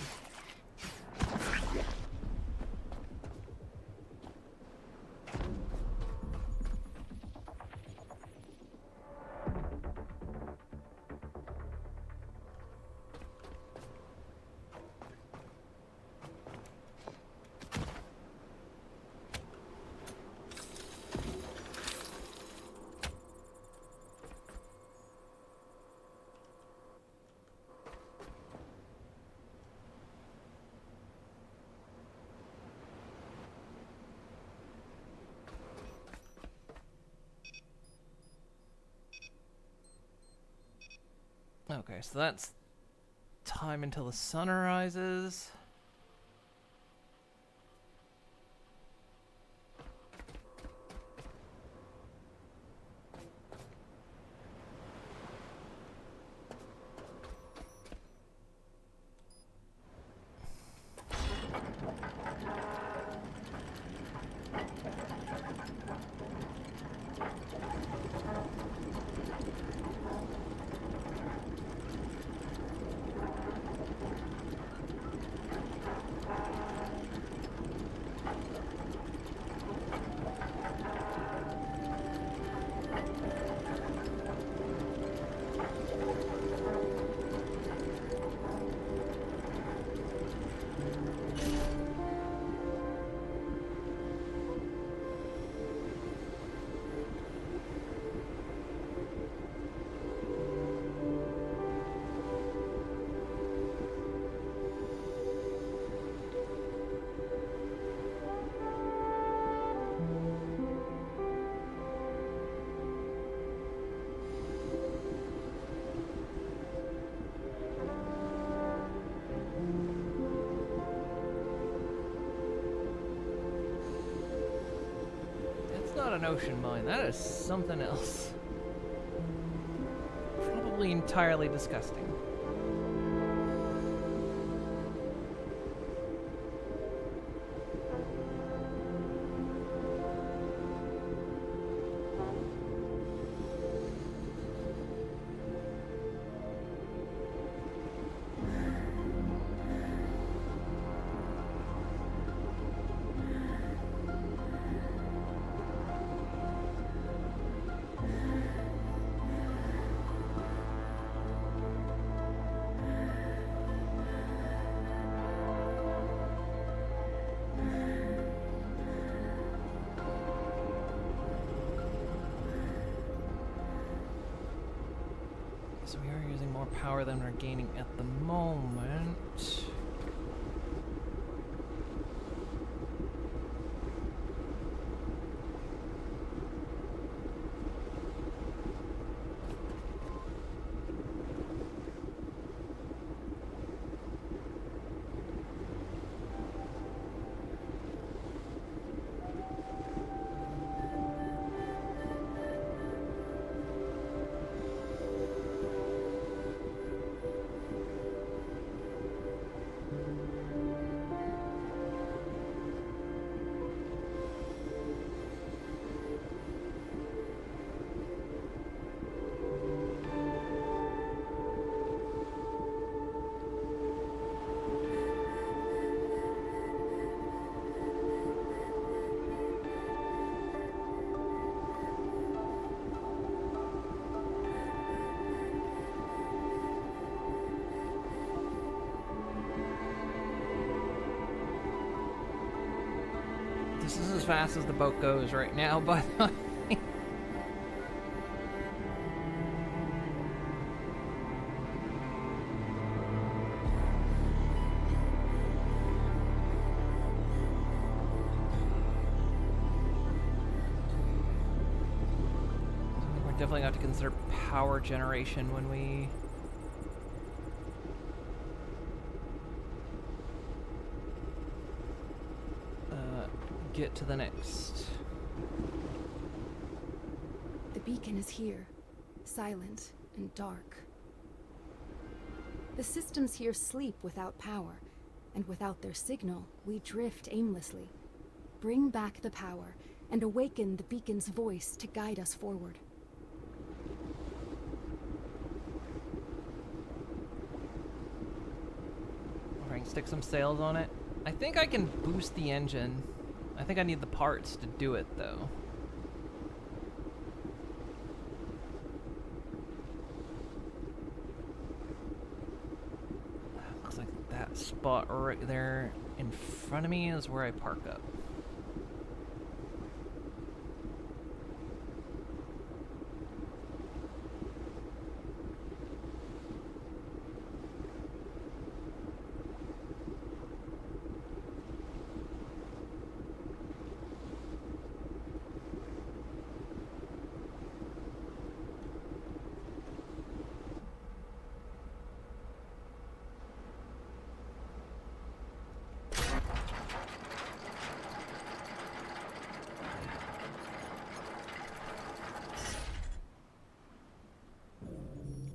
A: Okay, so that's time until the sun rises. Not an ocean mine. That is something else. Probably entirely disgusting. So we are using more power than we're gaining at the moment. This is as fast as the boat goes right now, by the way. We're definitely going to have to consider power generation when we get to the next.
D: The beacon is here, silent, and dark. The systems here sleep without power, and without their signal, we drift aimlessly. Bring back the power, and awaken the beacon's voice to guide us forward.
A: I can stick some sails on it. I think I can boost the engine. I think I need the parts to do it, though. Looks like that spot right there in front of me is where I park up.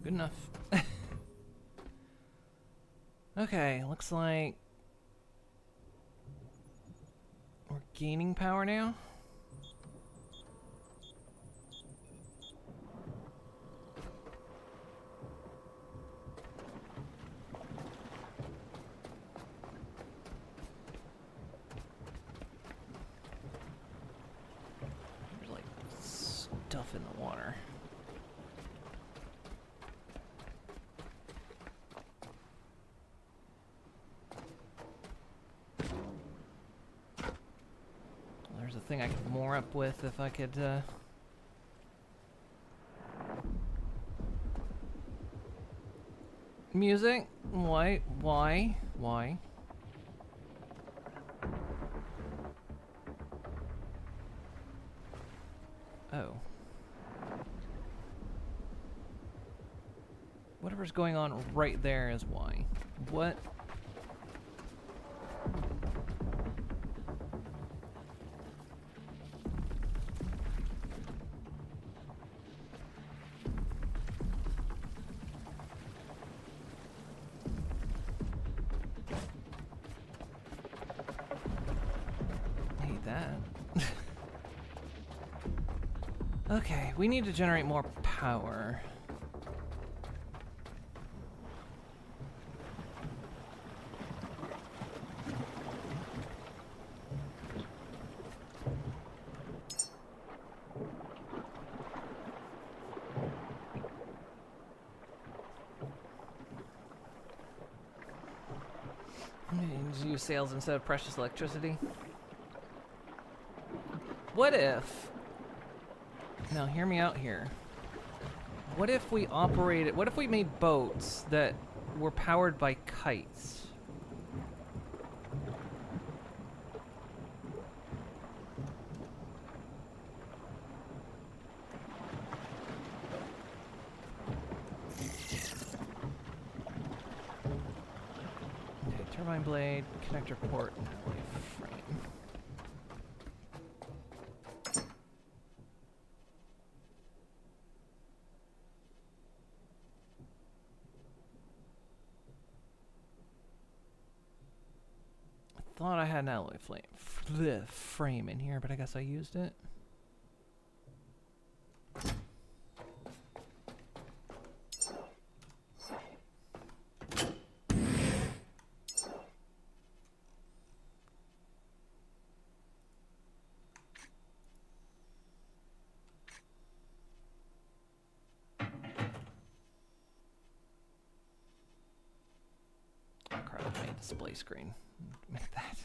A: Good enough. Okay, looks like we're gaining power now. There's like stuff in the water. There's a thing I could moor up with if I could, Music? Why? Why? Why? Oh. Whatever's going on right there is why. What? Okay, we need to generate more power. Use sails instead of precious electricity. What if... Now, hear me out here. What if we operated... What if we made boats that were powered by kites? Okay, turbine blade, connector port, and alloy frame. Thought I had an alloy frame in here, but I guess I used it. Oh crap, I made a display screen. Make that.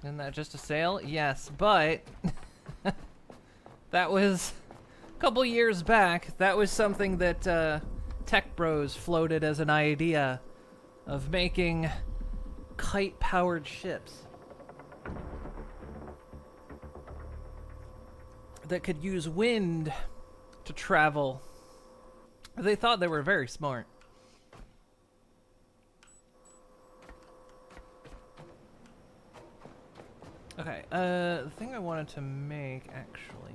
A: Isn't that just a sale? Yes, but that was a couple years back. That was something that Tech Bros floated as an idea of making kite-powered ships that could use wind to travel. They thought they were very smart. Okay, the thing I wanted to make, actually...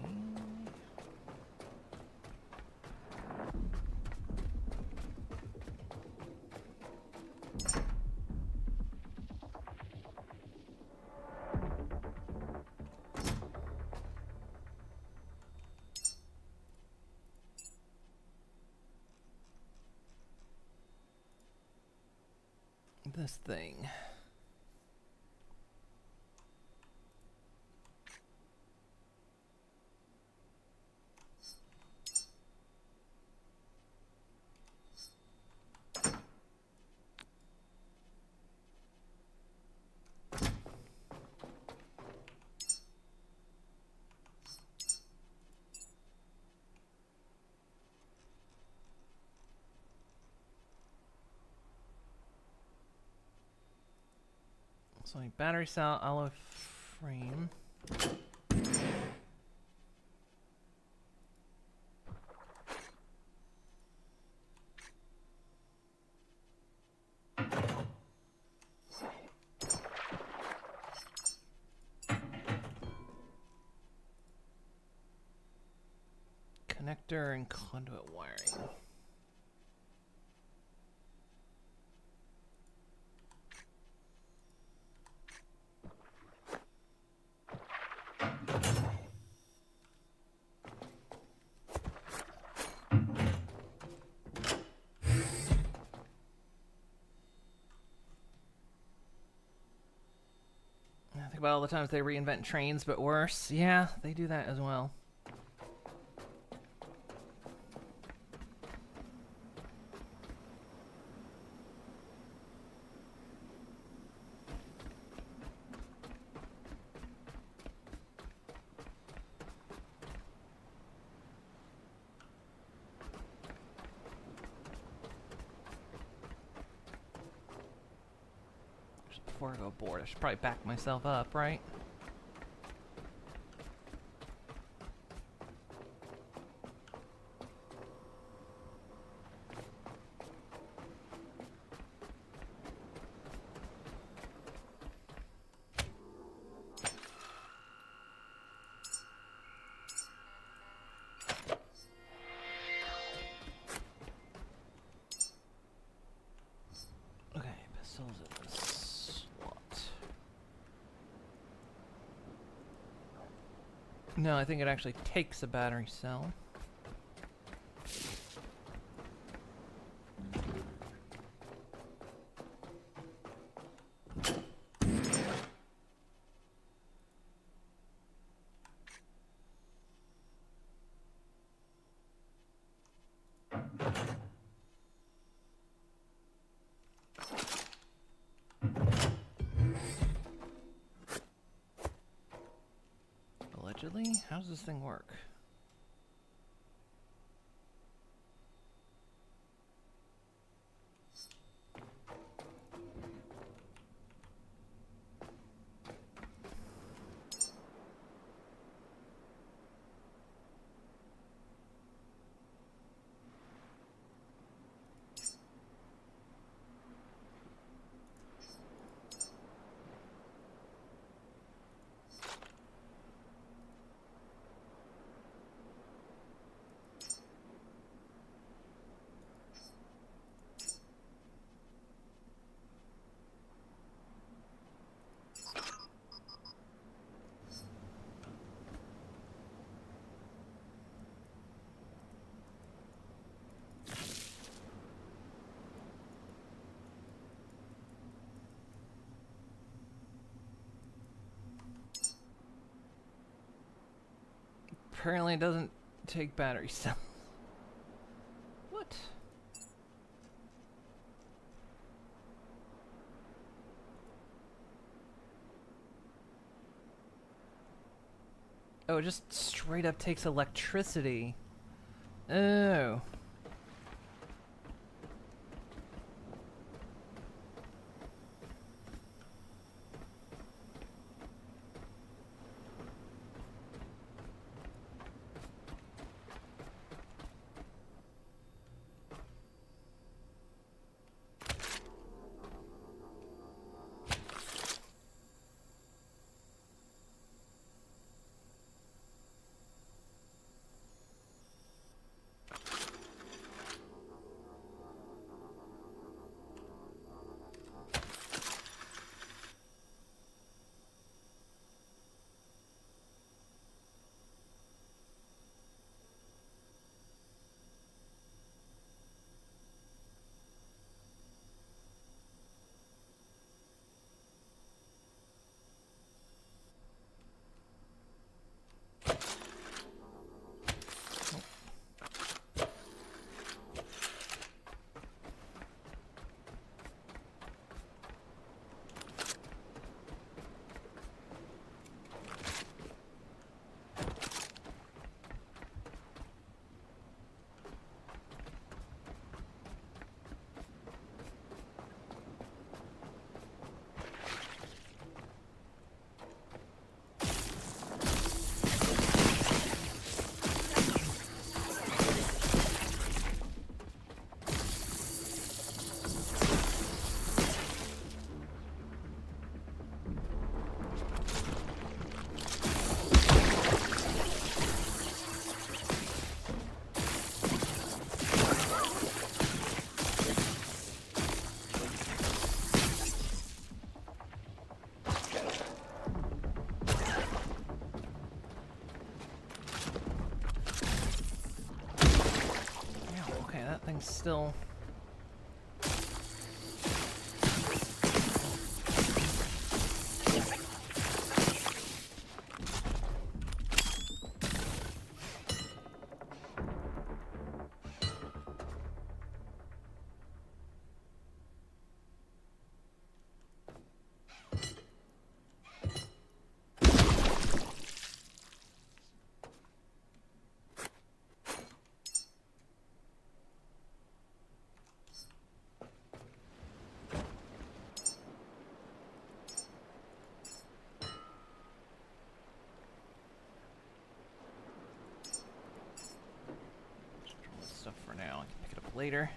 A: this thing. So like battery cell, alloy frame. Connector and conduit wiring. Think about all the times they reinvent trains, but worse. Yeah, they do that as well. Before I go board, I should probably back myself up, right? Okay, pistols in this slot. No, I think it actually takes a battery cell. Allegedly? How does this thing work? Apparently it doesn't take battery cells. What? Oh, it just straight up takes electricity. Oh. That thing's still... stuff for now. I can pick it up later.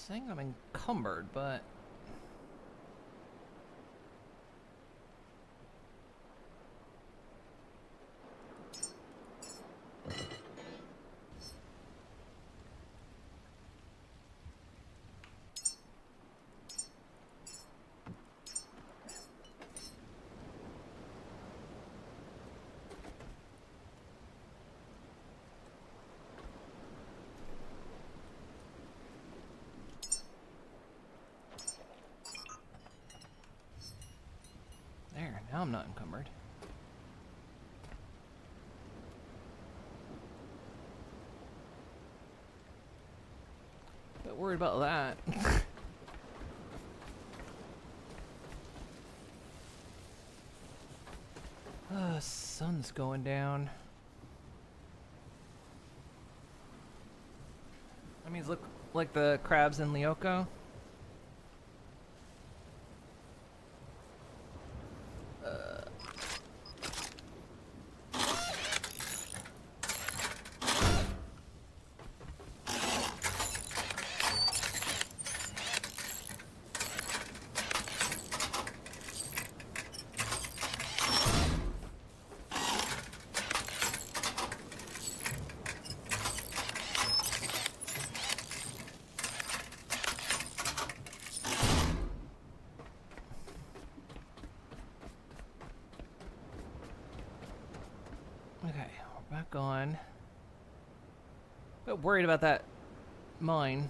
A: Saying I'm encumbered, but... I'm not encumbered. Bit worried about that. Sun's going down. That means look like the crabs in Lyoko. Okay, we're back on. Bit worried about that mine.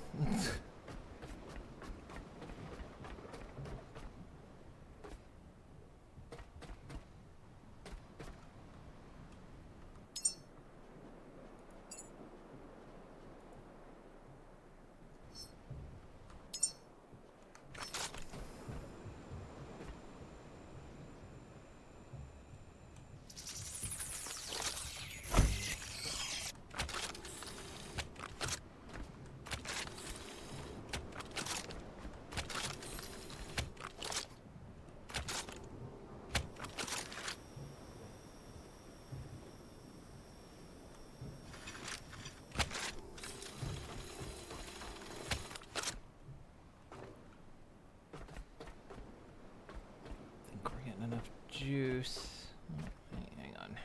A: Enough juice. Oh, hang on.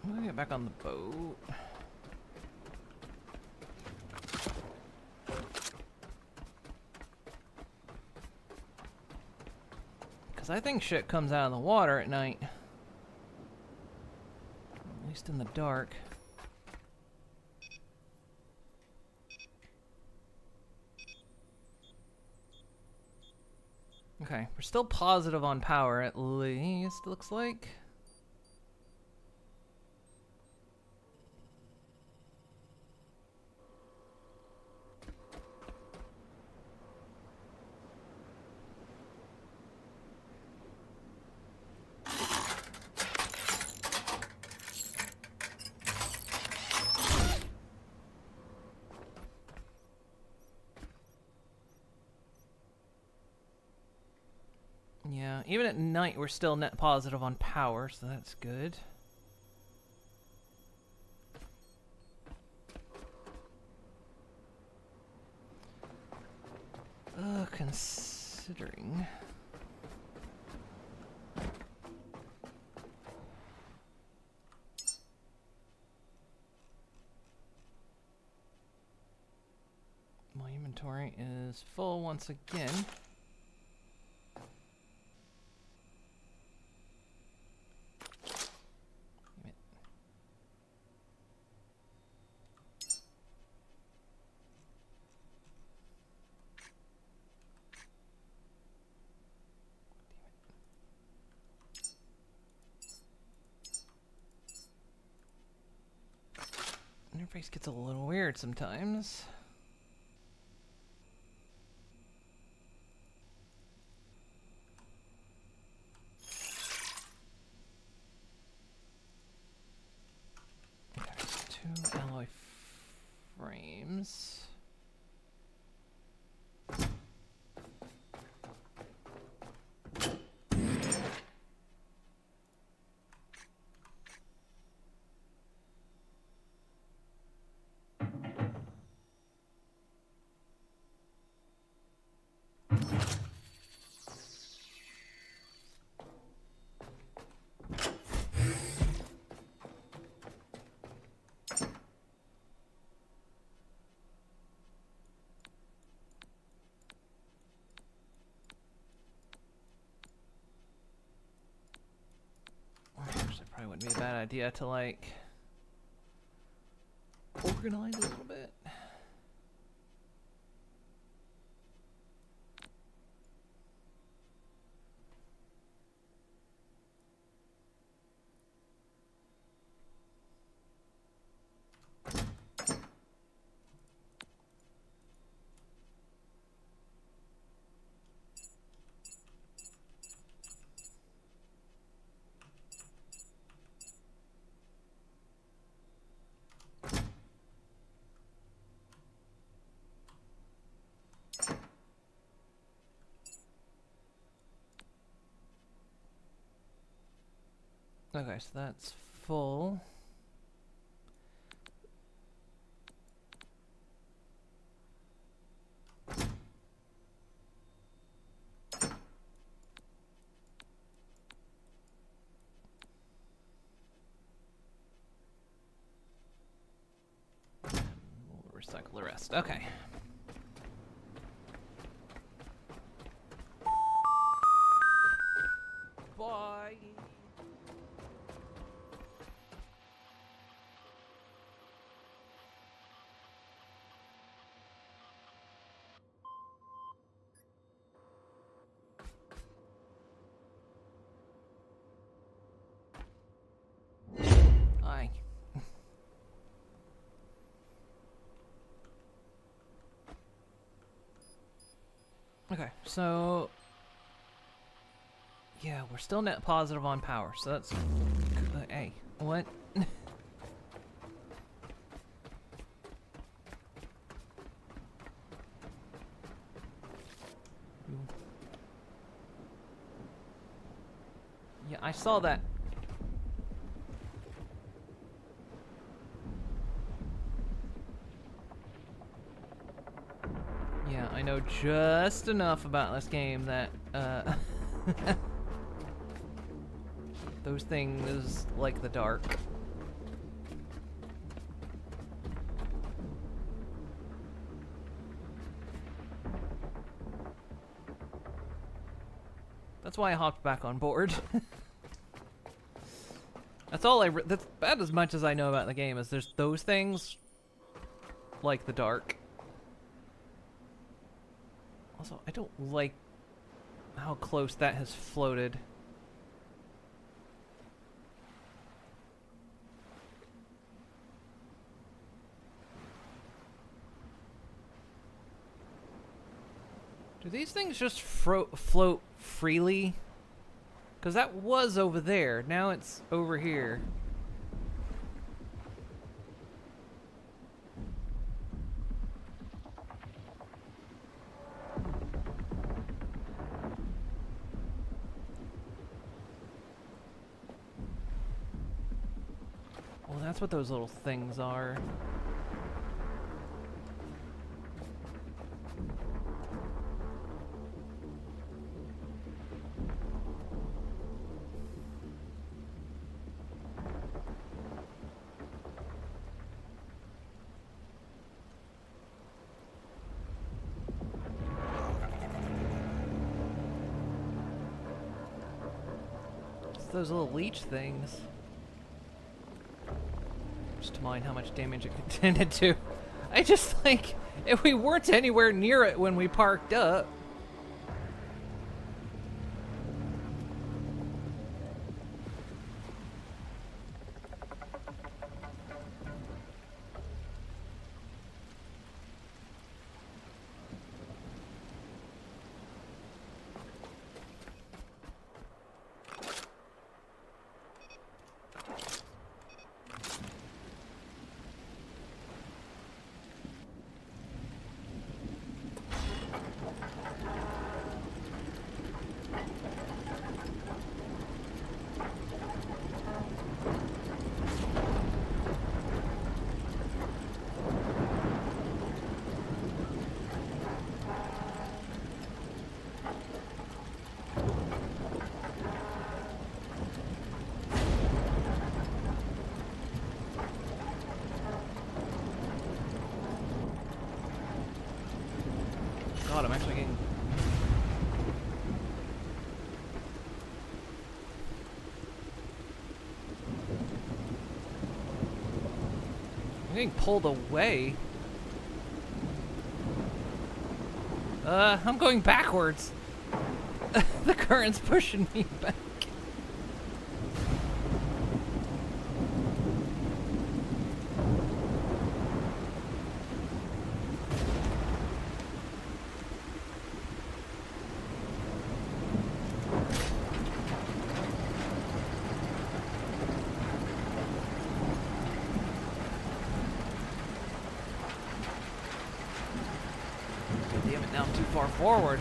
A: I'm gonna get back on the boat. Because I think shit comes out of the water at night. At least in the dark. Okay, we're still positive on power at least, looks like. Yeah, even at night we're still net positive on power, so that's good. Considering... my inventory is full once again. Interface gets a little weird sometimes. There's 2 alloy frames. wouldn't be a bad idea to, like, organize a little bit. Okay, so that's full. We'll recycle the rest. Okay. Bye. Hi. Okay, so yeah, we're still net positive on power, so that's hey, what? Yeah, I saw that. Yeah, I know just enough about this game that, those things like the dark. That's why I hopped back on board. That's all that's about as much as I know about the game, is there's those things like the dark. Also, I don't like how close that has floated. Do these things just float freely? Because that was over there. Now it's over here. Well, that's what those little things are. It's those little leech things. Just to mind how much damage it intended to. I just like, if we weren't anywhere near it when we parked up. Getting pulled away. I'm going backwards. The current's pushing me back. Damn it, now I'm too far forward.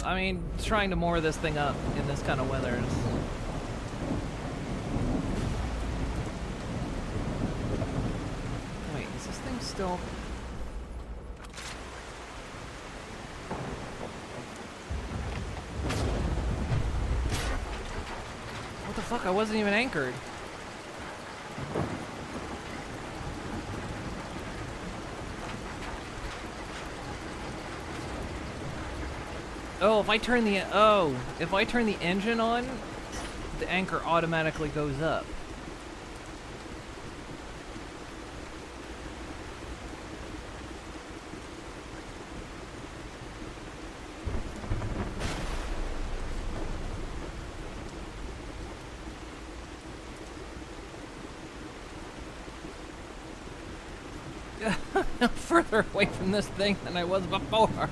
A: I mean, trying to moor this thing up in this kind of weather is... Wait, is this thing still... What the fuck? I wasn't even anchored. Oh, if I turn the engine on, the anchor automatically goes up. I'm further away from this thing than I was before.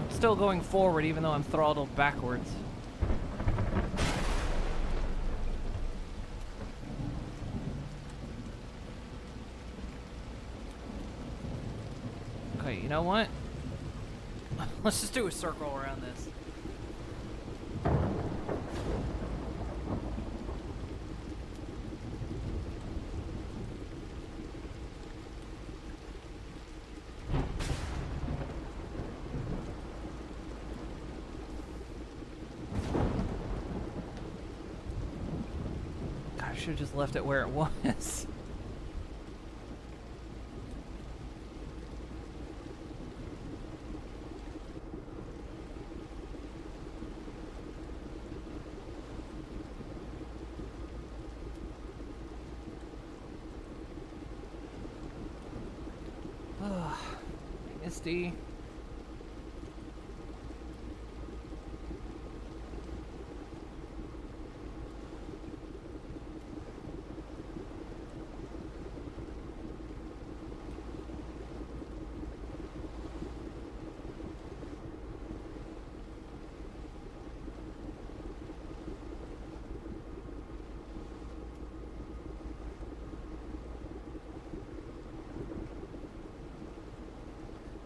A: Still going forward even though I'm throttled backwards. Okay, you know what? Let's just do a circle around this. I should have just left it where it was. Misty.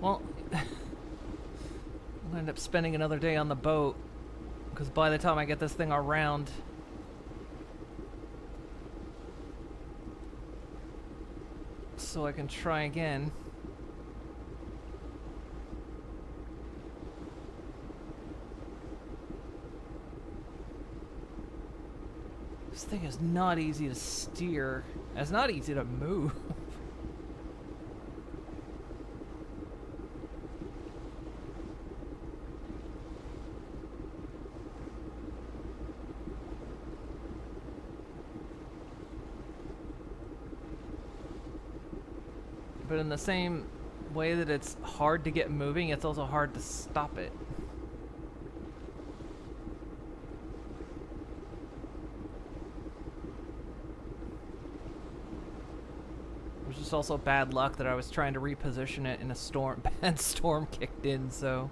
A: Well, I'll end up spending another day on the boat, because by the time I get this thing around, so I can try again. This thing is not easy to steer. It's not easy to move. But in the same way that it's hard to get moving, it's also hard to stop it. It was just also bad luck that I was trying to reposition it in a storm. Bad storm kicked in, so.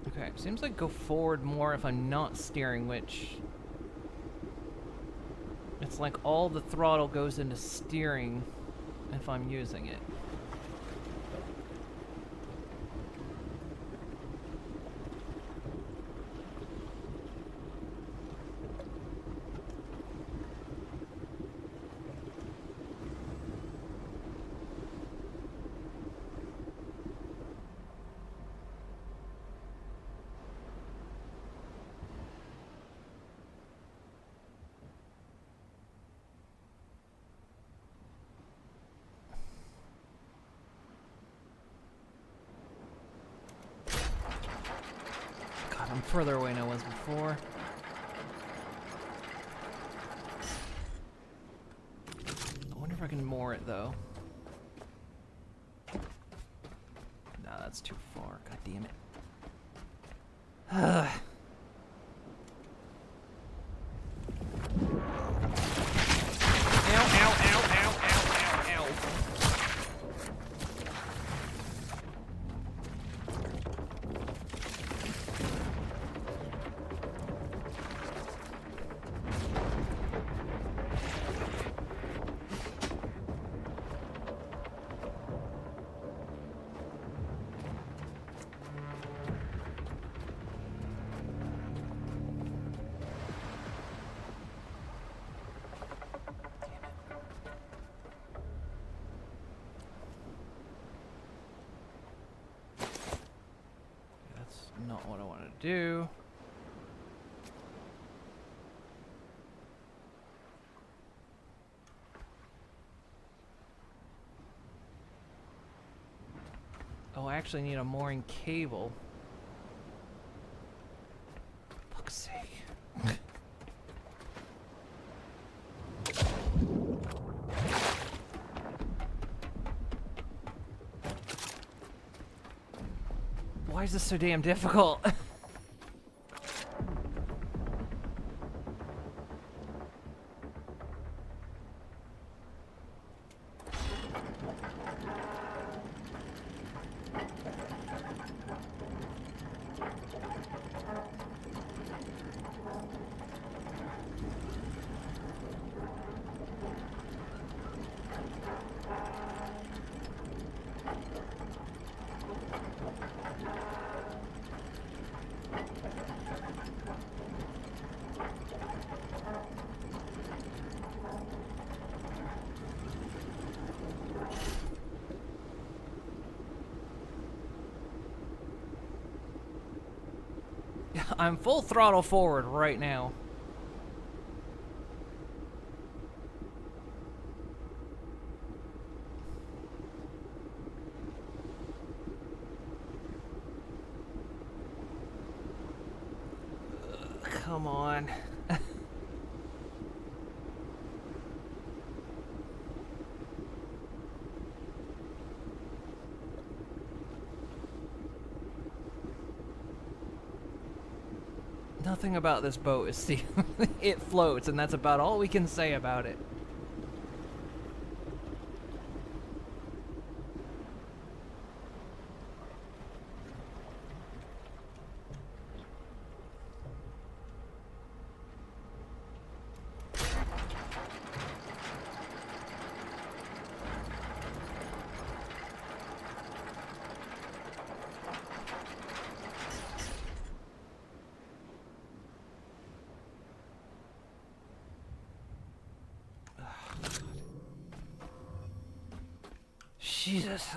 A: Okay, seems like go forward more if I'm not steering, which it's like all the throttle goes into steering if I'm using it. I'm further away than I was before. I wonder if I can moor it though. Nah, that's too far. God damn it. Ow, ow, ow, ow, ow, ow, ow. Not what I want to do. Oh, I actually need a mooring cable. Fuck's sake. Why is this so damn difficult? I'm full throttle forward right now. Come on. Nothing about this boat is see it floats, and that's about all we can say about it. Jesus.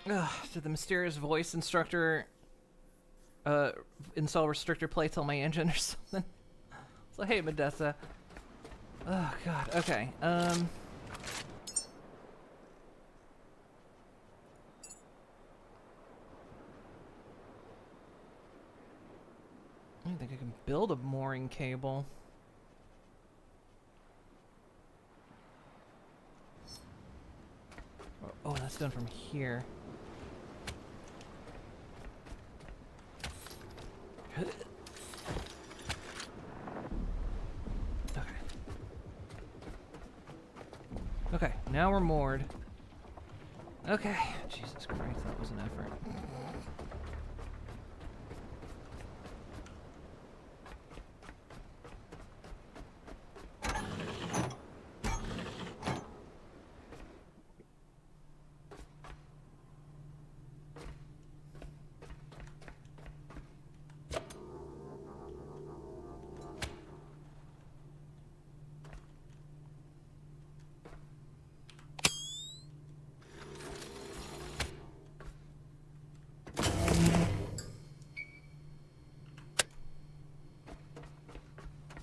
A: Ugh, did the mysterious voice instructor install restrictor plates on my engine or something? So hey, Medessa. Oh god. Okay. I don't think I can build a mooring cable. Oh, that's done from here. Okay. Okay, now we're moored. Okay. Jesus Christ, that was an effort.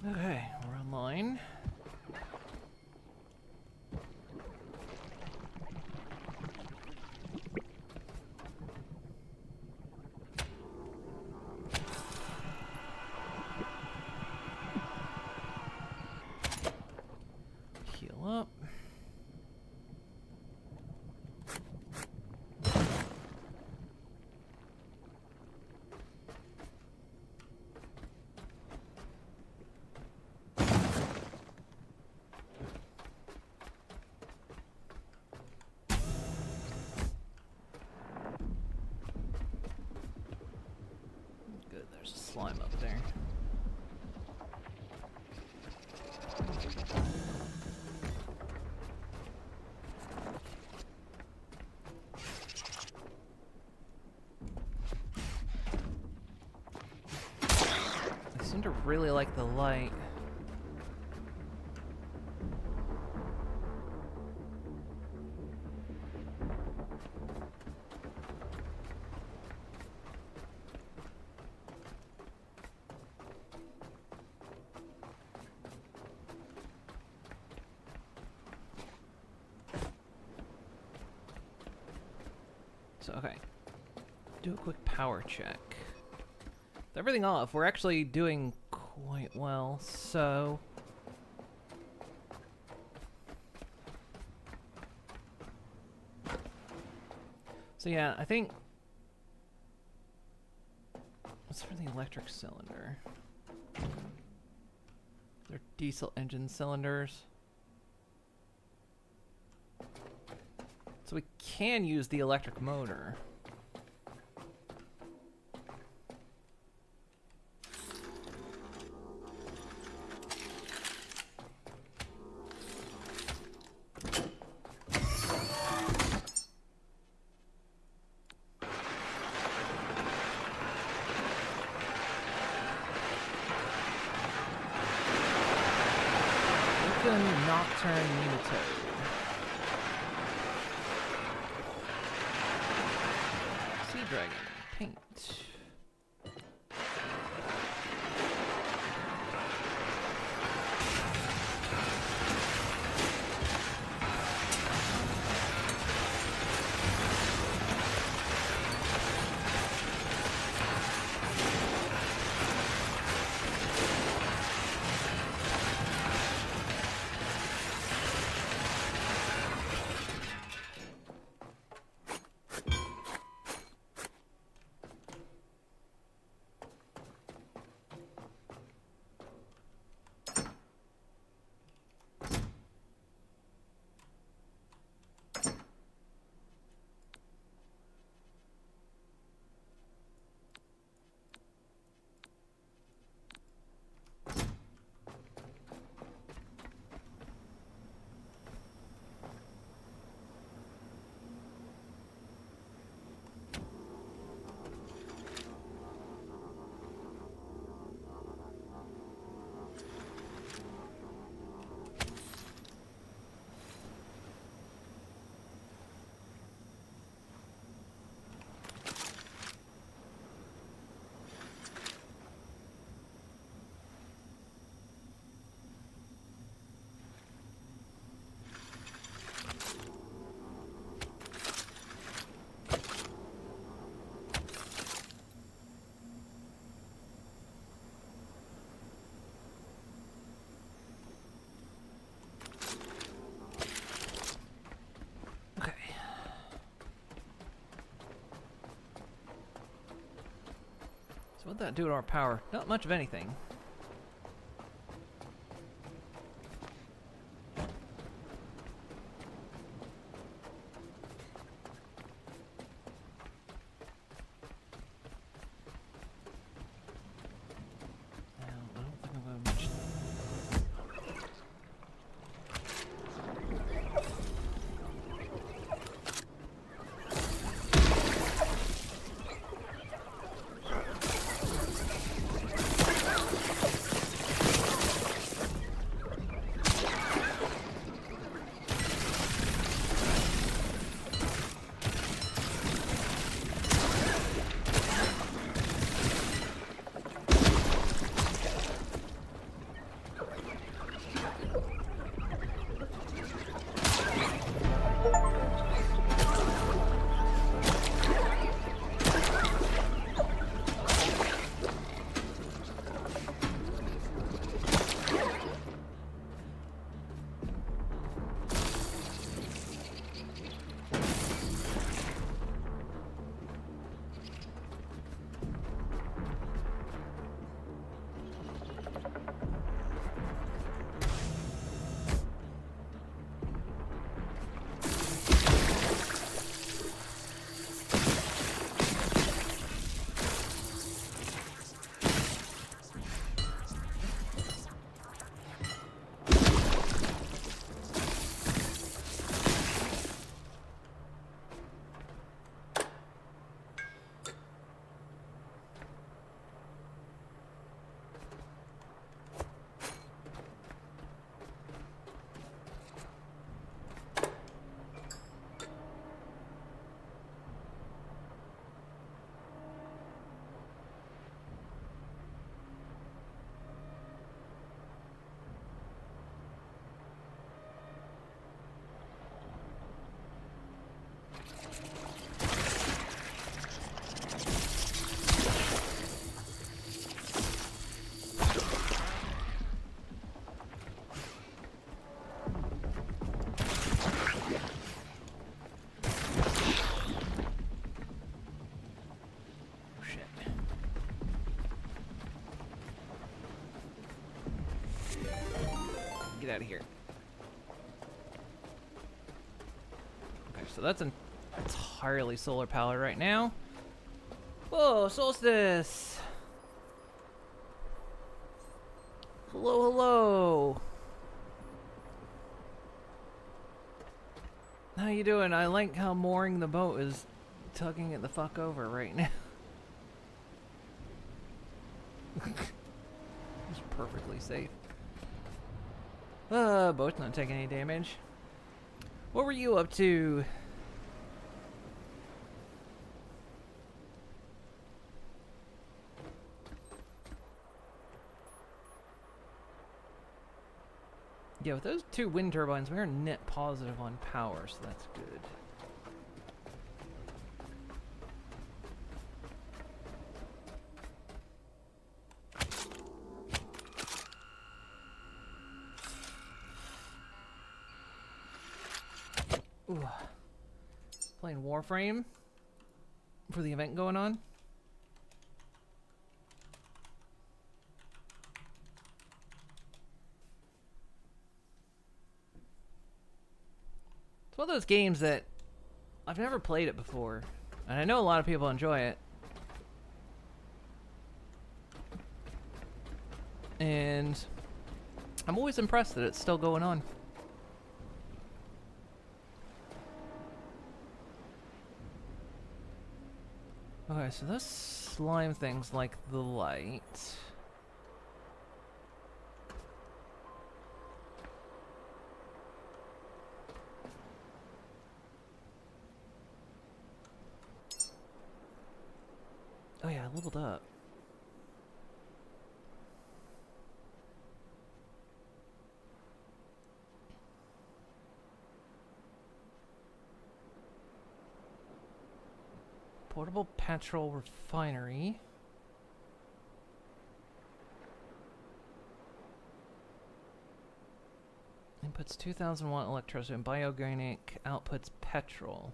A: Okay, we're online. Heal up. Good, there's a slime up there. I seem to really like the light. So, okay. Do a quick power check. With everything off, we're actually doing quite well, so... So yeah, I think... What's for the electric cylinder? They're diesel engine cylinders. So we can use the electric motor. Open Nocturne Nematode. Sea Dragon. Paint. So what'd that do to our power? Not much of anything. I don't think I'm gonna mention that. Get out of here. Okay, so that's entirely solar powered right now. Whoa, Solstice! Hello, hello! How you doing? I like how mooring the boat is tugging it the fuck over right now. It's perfectly safe. Boat's not taking any damage. What were you up to? Yeah, with those two wind turbines, we're net positive on power, so that's good. Ooh. Playing Warframe for the event going on. It's one of those games that I've never played it before, and I know a lot of people enjoy it. And I'm always impressed that it's still going on. Okay, so those slime things like the light. Oh yeah, I leveled up. Portable petrol refinery. Inputs 2,000 watt electricity and bioorganic outputs petrol.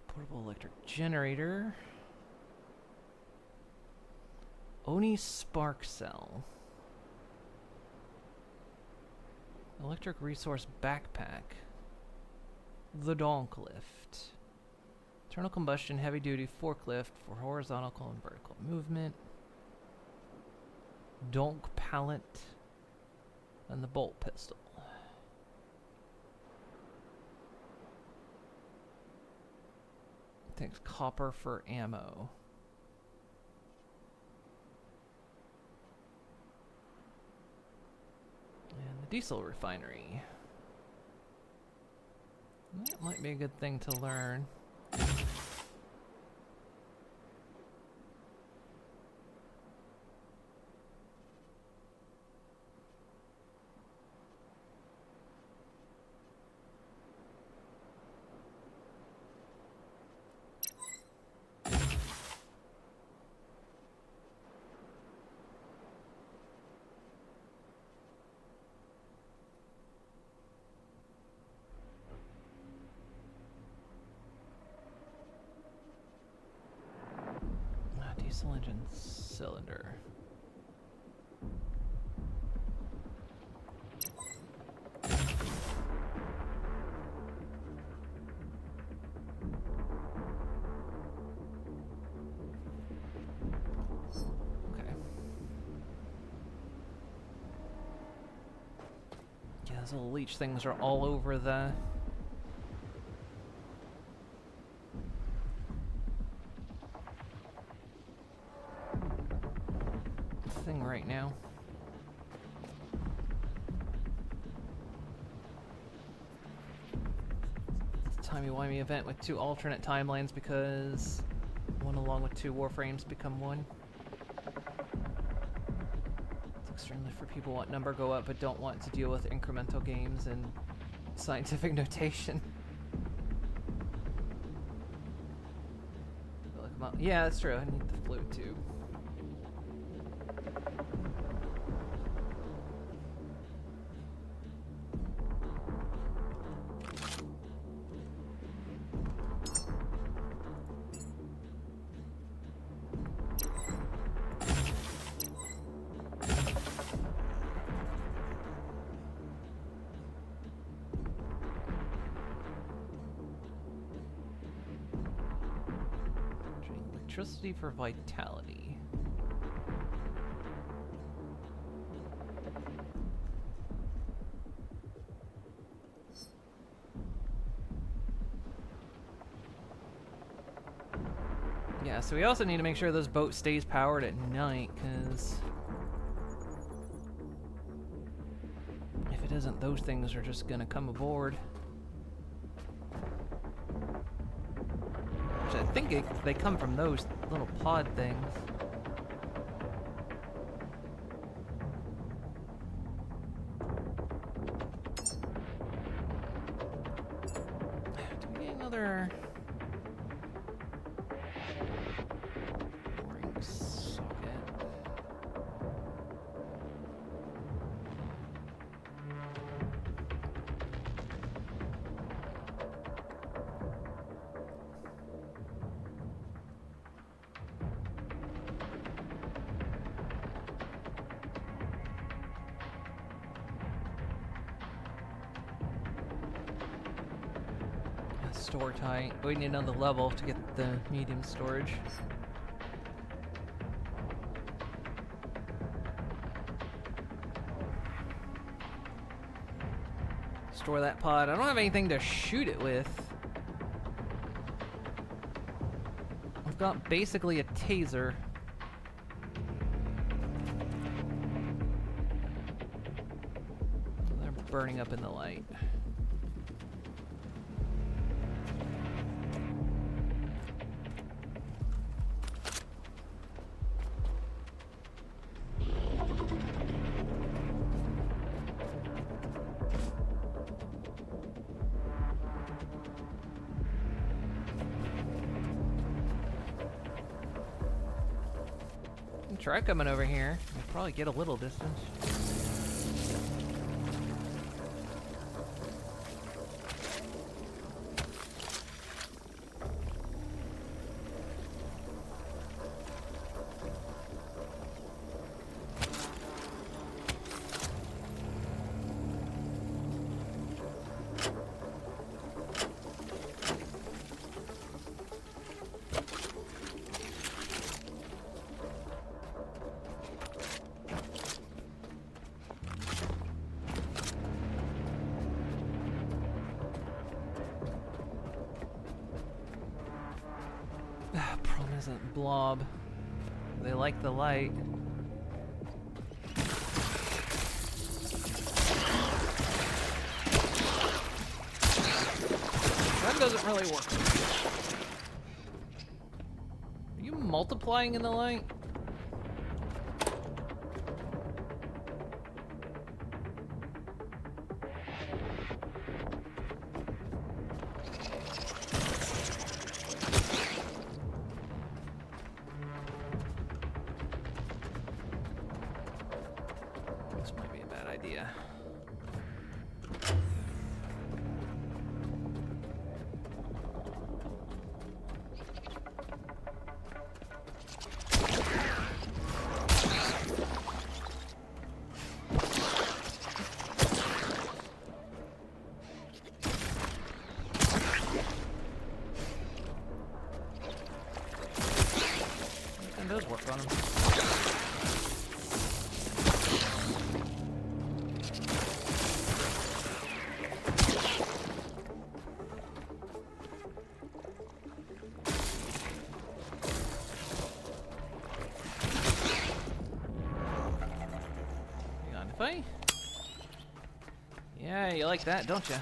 A: Portable Portable electric generator. Oni spark cell. Electric resource backpack. The donk lift. Internal combustion heavy duty forklift for horizontal and vertical movement. Donk pallet. And the bolt pistol. Takes copper for ammo. And the diesel refinery. That might be a good thing to learn. Diesel engine cylinder. Okay. Yeah, those little leech things are all over the thing right now. It's a timey-wimey event with 2 alternate timelines because one along with 2 warframes become 1. It's extremely for people who want number go up but don't want to deal with incremental games and scientific notation. Yeah, that's true. I need the fluid tube. Electricity for vitality. Yeah, so we also need to make sure this boat stays powered at night, because if it isn't, those things are just gonna come aboard. I think they come from those little pod things. Do we get another boring socket? Store tight. We need another level to get the medium storage. Store that pod. I don't have anything to shoot it with. I've got basically a taser. They're burning up in the light. Try coming over here. We'll probably get a little distance. isn't blob. They like the light. That doesn't really work. Are you multiplying in the light? This might be a bad idea. That does work on him. Hang on, if I... Yeah, you like that, don't you?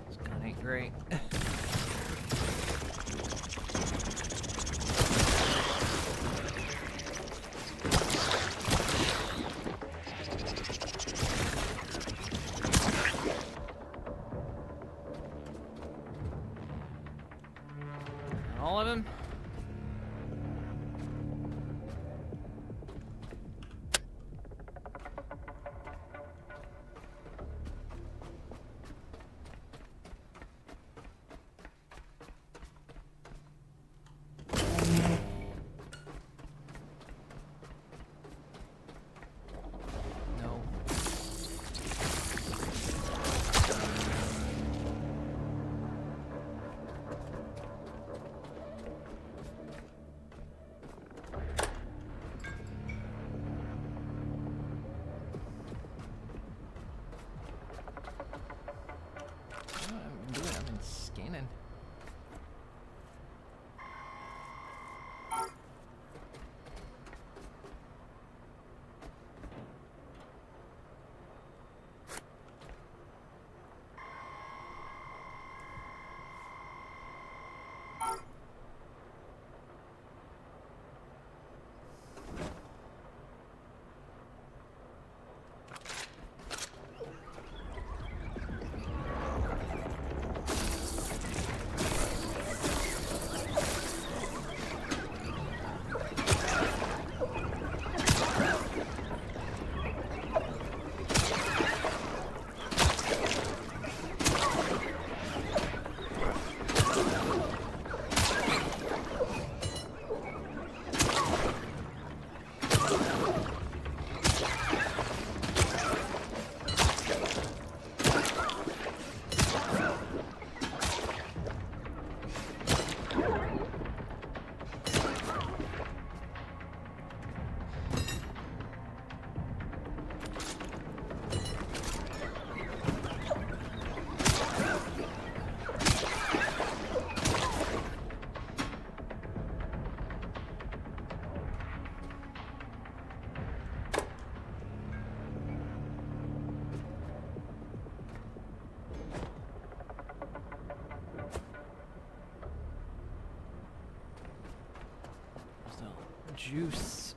A: This gun ain't great. All of them? No. What am I doing? I've been scanning. juice.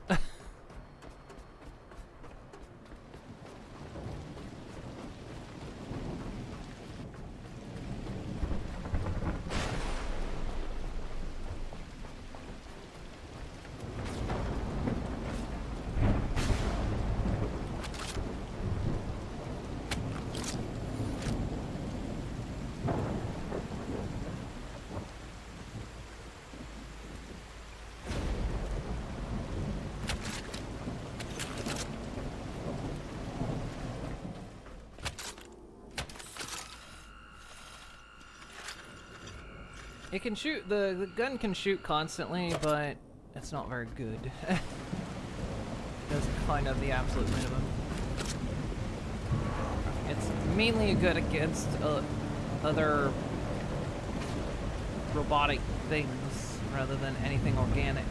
A: It can shoot, the gun can shoot constantly, but it's not very good. It does kind of the absolute minimum. It's mainly good against other robotic things rather than anything organic.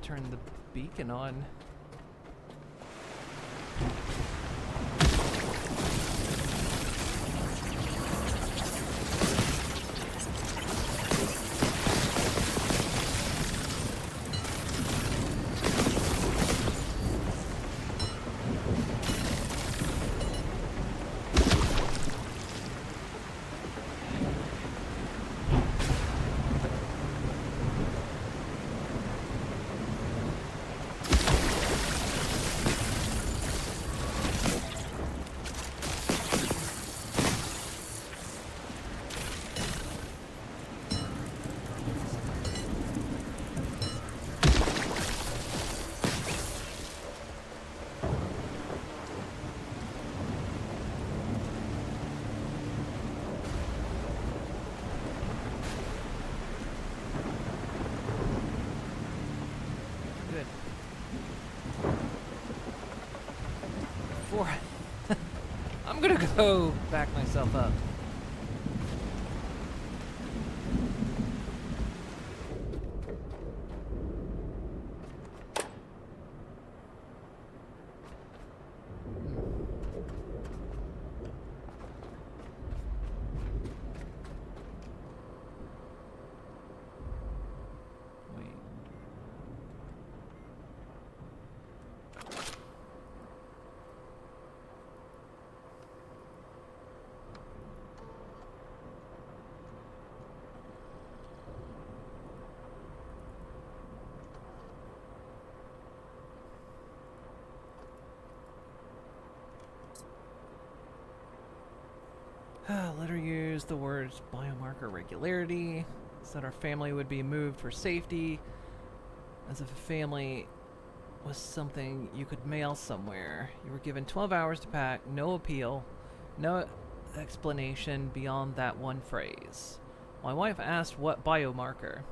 A: Turn the beacon on. I'm gonna go back myself up. Letter used the words biomarker regularity, said our family would be moved for safety, as if a family was something you could mail somewhere. You were given 12 hours to pack, no appeal, no explanation beyond that one phrase. My wife asked what biomarker.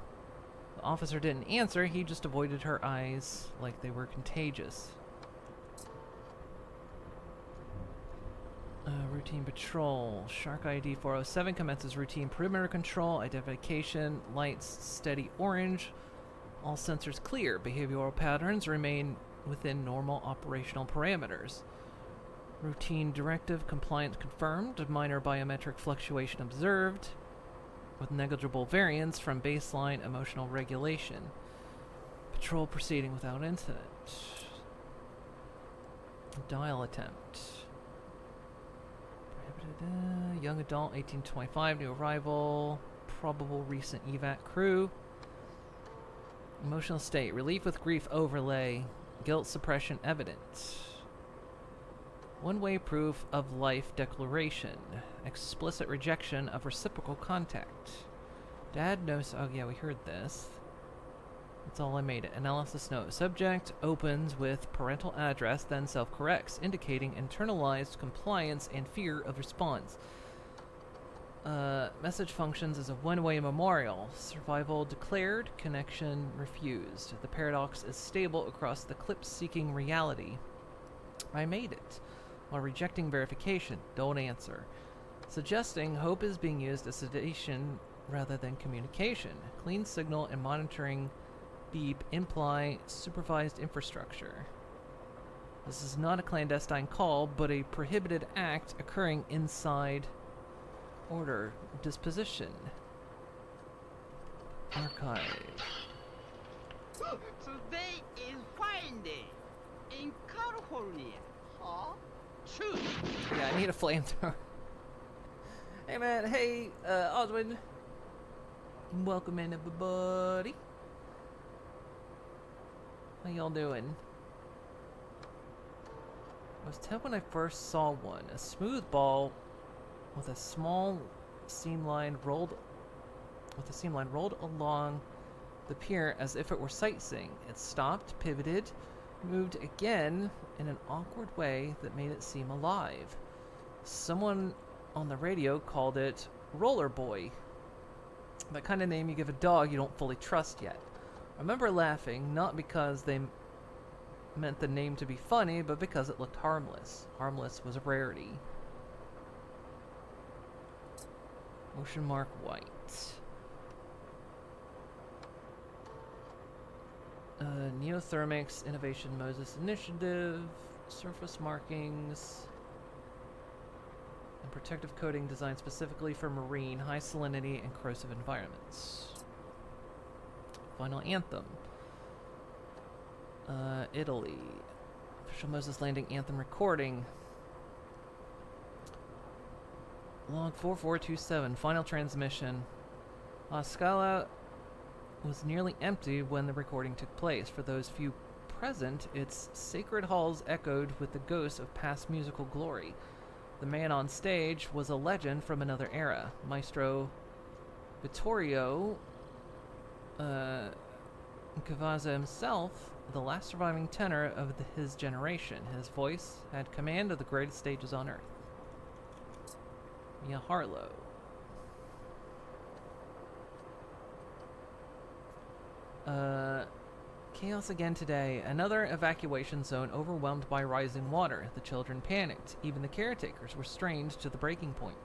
A: The officer didn't answer, he just avoided her eyes like they were contagious. Routine patrol. Shark ID 407 commences routine perimeter control. Identification lights steady orange. All sensors clear. Behavioral patterns remain within normal operational parameters. Routine directive compliance confirmed. Minor biometric fluctuation observed, with negligible variance from baseline emotional regulation. Patrol proceeding without incident. Dial attempt. Young adult, 1825, new arrival, probable recent evac crew. Emotional state, relief with grief overlay, guilt suppression evidence. One-way proof of life declaration, explicit rejection of reciprocal contact. Dad knows, oh yeah, we heard this. That's all I made it. Analysis note. Subject opens with parental address, then self-corrects, indicating internalized compliance and fear of response. Message functions as a one-way memorial. Survival declared, connection refused. The paradox is stable across the clip-seeking reality. I made it. While rejecting verification, don't answer. Suggesting hope is being used as sedation rather than communication. Clean signal and monitoring beep imply supervised infrastructure. This is not a clandestine call, but a prohibited act occurring inside order disposition. Archive.
B: Today is fine day in California. Huh? Choose.
A: Yeah, I need a flamethrower. Hey man, hey, Oswin. Welcome in, everybody. How y'all doing? I was 10 when I first saw one. A smooth ball with a small seam line rolled along the pier as if it were sightseeing. It stopped, pivoted, moved again in an awkward way that made it seem alive. Someone on the radio called it Roller Boy. That kind of name you give a dog you don't fully trust yet. I remember laughing, not because they meant the name to be funny, but because it looked harmless. Harmless was a rarity. Ocean Mark White. Neothermics, Innovation Moses Initiative, surface markings, and protective coating designed specifically for marine, high salinity, and corrosive environments. Final Anthem. Italy. Official Moses Landing Anthem recording. Log 4427, final transmission. La Scala was nearly empty when the recording took place. For those few present, its sacred halls echoed with the ghosts of past musical glory. The man on stage was a legend from another era. Maestro Vittorio Cavazza himself, the last surviving tenor of his generation. His voice had command of the greatest stages on earth. Mia Harlow. Chaos again today. Another evacuation zone overwhelmed by rising water. The children panicked. Even the caretakers were strained to the breaking point.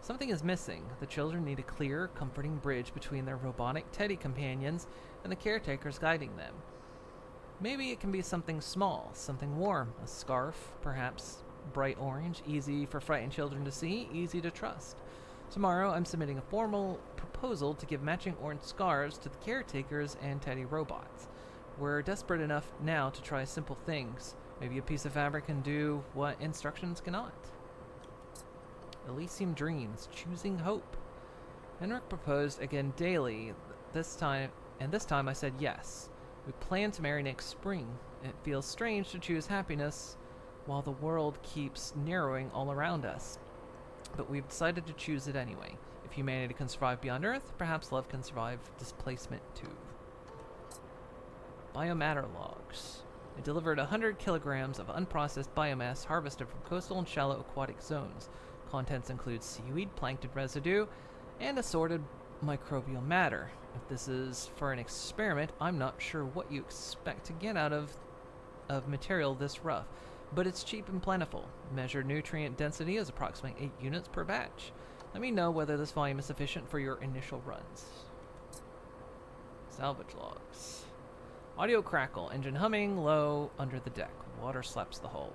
A: Something is missing. The children need a clear, comforting bridge between their robotic teddy companions and the caretakers guiding them. Maybe it can be something small, something warm, a scarf, perhaps bright orange, easy for frightened children to see, easy to trust. Tomorrow, I'm submitting a formal proposal to give matching orange scarves to the caretakers and teddy robots. We're desperate enough now to try simple things. Maybe a piece of fabric can do what instructions cannot. Elysium Dreams, choosing hope. Henrik proposed again daily, this time I said yes. We plan to marry next spring. It feels strange to choose happiness while the world keeps narrowing all around us. But we've decided to choose it anyway. If humanity can survive beyond Earth, perhaps love can survive displacement too. Biomatter logs. It delivered 100 kilograms of unprocessed biomass harvested from coastal and shallow aquatic zones. Contents include seaweed, plankton residue, and assorted microbial matter. If this is for an experiment, I'm not sure what you expect to get out of material this rough, but it's cheap and plentiful. Measured nutrient density is approximately 8 units per batch. Let me know whether this volume is sufficient for your initial runs. Salvage logs. Audio crackle, engine humming, low, under the deck. Water slaps the hull.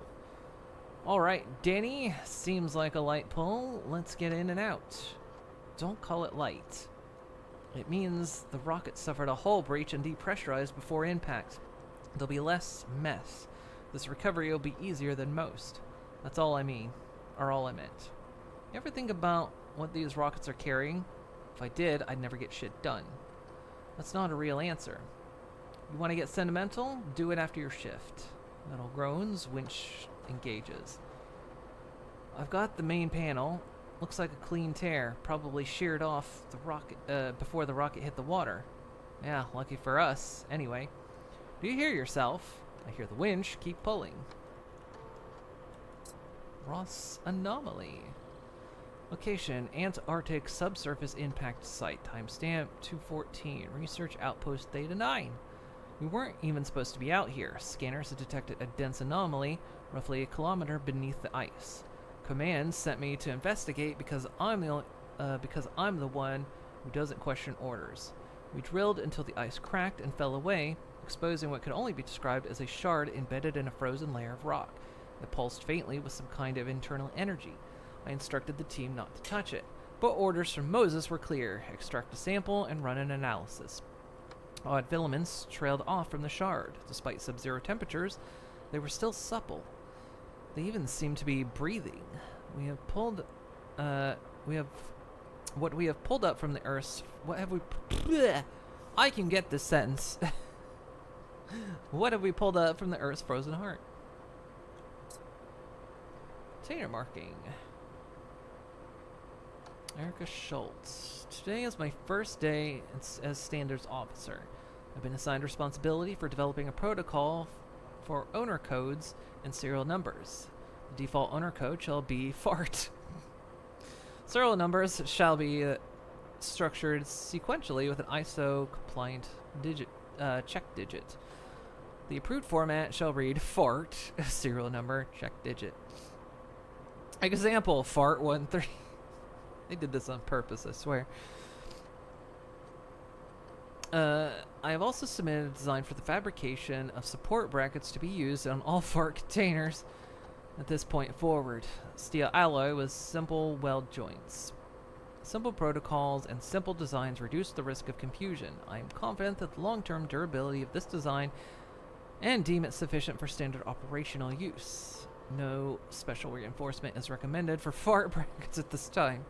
A: Alright, Danny, seems like a light pull. Let's get in and out. Don't call it light. It means the rocket suffered a hull breach and depressurized before impact. There'll be less mess. This recovery will be easier than most. That's all I mean. Or all I meant. You ever think about what these rockets are carrying? If I did, I'd never get shit done. That's not a real answer. You want to get sentimental? Do it after your shift. Metal groans, winch engages. I've got the main panel. Looks like a clean tear, probably sheared off the rocket before the rocket hit the water. Yeah, lucky for us. Anyway, do you hear yourself? I hear the winch. Keep pulling. Ross Anomaly. Location, Antarctic Subsurface Impact Site. Timestamp 214. Research Outpost Theta 9. We weren't even supposed to be out here. Scanners had detected a dense anomaly roughly a kilometer beneath the ice. Command sent me to investigate because I'm the one who doesn't question orders. We drilled until the ice cracked and fell away, exposing what could only be described as a shard embedded in a frozen layer of rock. It pulsed faintly with some kind of internal energy. I instructed the team not to touch it, but orders from Moses were clear: extract a sample and run an analysis. Odd filaments trailed off from the shard. Despite sub-zero temperatures, they were still supple. They even seemed to be breathing. What we have pulled up from the Earth's... What have we... Bleh, I can get this sentence. What have we pulled up from the Earth's frozen heart? Container marking. Erica Schultz. Today is my first day as standards officer. I've been assigned responsibility for developing a protocol for owner codes and serial numbers. The default owner code shall be FART. Serial numbers shall be structured sequentially with an ISO-compliant check digit. The approved format shall read FART, serial number, check digit. Example, FART13. They did this on purpose, I swear. I have also submitted a design for the fabrication of support brackets to be used on all FART containers at this point forward. Steel alloy with simple weld joints. Simple protocols and simple designs reduce the risk of confusion. I am confident that the long-term durability of this design and deem it sufficient for standard operational use. No special reinforcement is recommended for FART brackets at this time.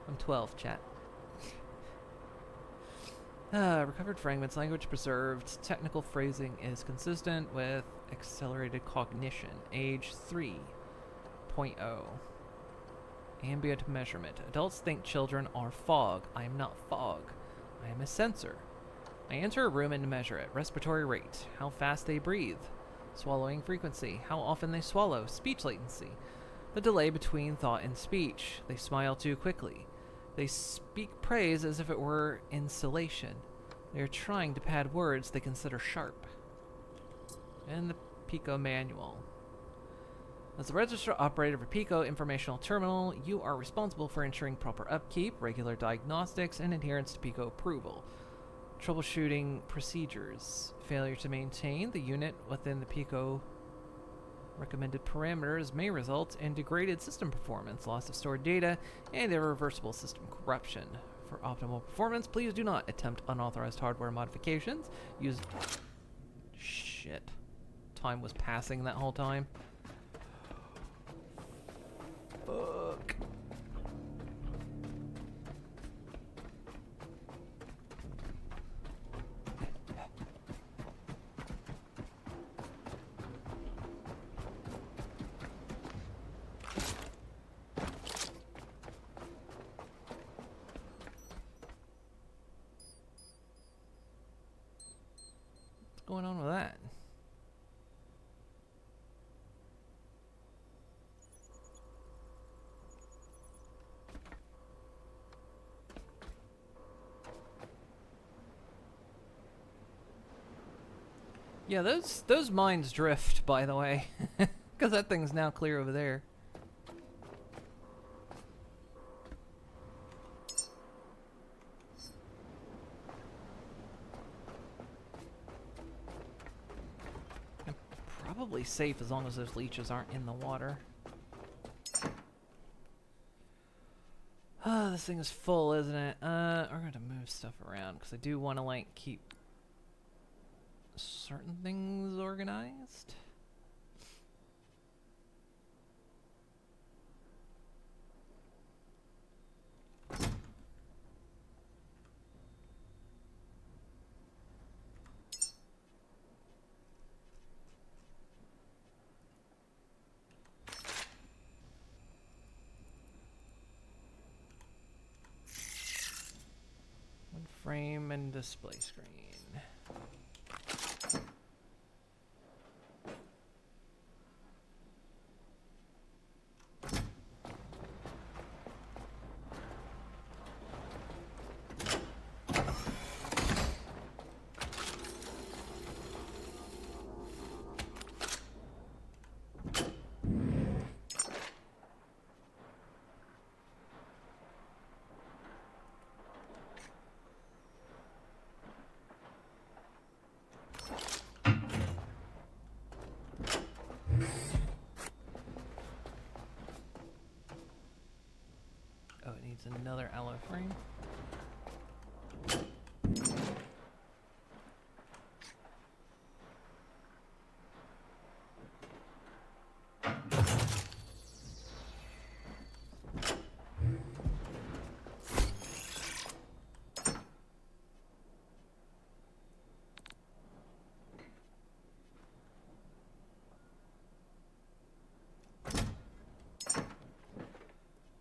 A: I'm 12, chat. Recovered fragments, language preserved. Technical phrasing is consistent with accelerated cognition. Age 3.0. Ambient measurement. Adults think children are fog. I am not fog. I am a sensor. I enter a room and measure it. Respiratory rate. How fast they breathe. Swallowing frequency. How often they swallow. Speech latency. The delay between thought and speech. They smile too quickly. They speak praise as if it were insulation. They are trying to pad words they consider sharp. And the Pico manual. As the register operator for Pico Informational Terminal, you are responsible for ensuring proper upkeep, regular diagnostics, and adherence to Pico approval. Troubleshooting procedures. Failure to maintain the unit within the Pico recommended parameters may result in degraded system performance, loss of stored data, and irreversible system corruption. For optimal performance, please do not attempt unauthorized hardware modifications. Use... Shit. Time was passing that whole time. Fuck. What's going on with that? Yeah, those mines drift, by the way, because that thing's now clear over there. I'm probably safe as long as those leeches aren't in the water. Ah, this thing is full, isn't it? We're going to move stuff around because I do want to like keep certain things organized. frame and display screen. Oh, it needs another alloy frame.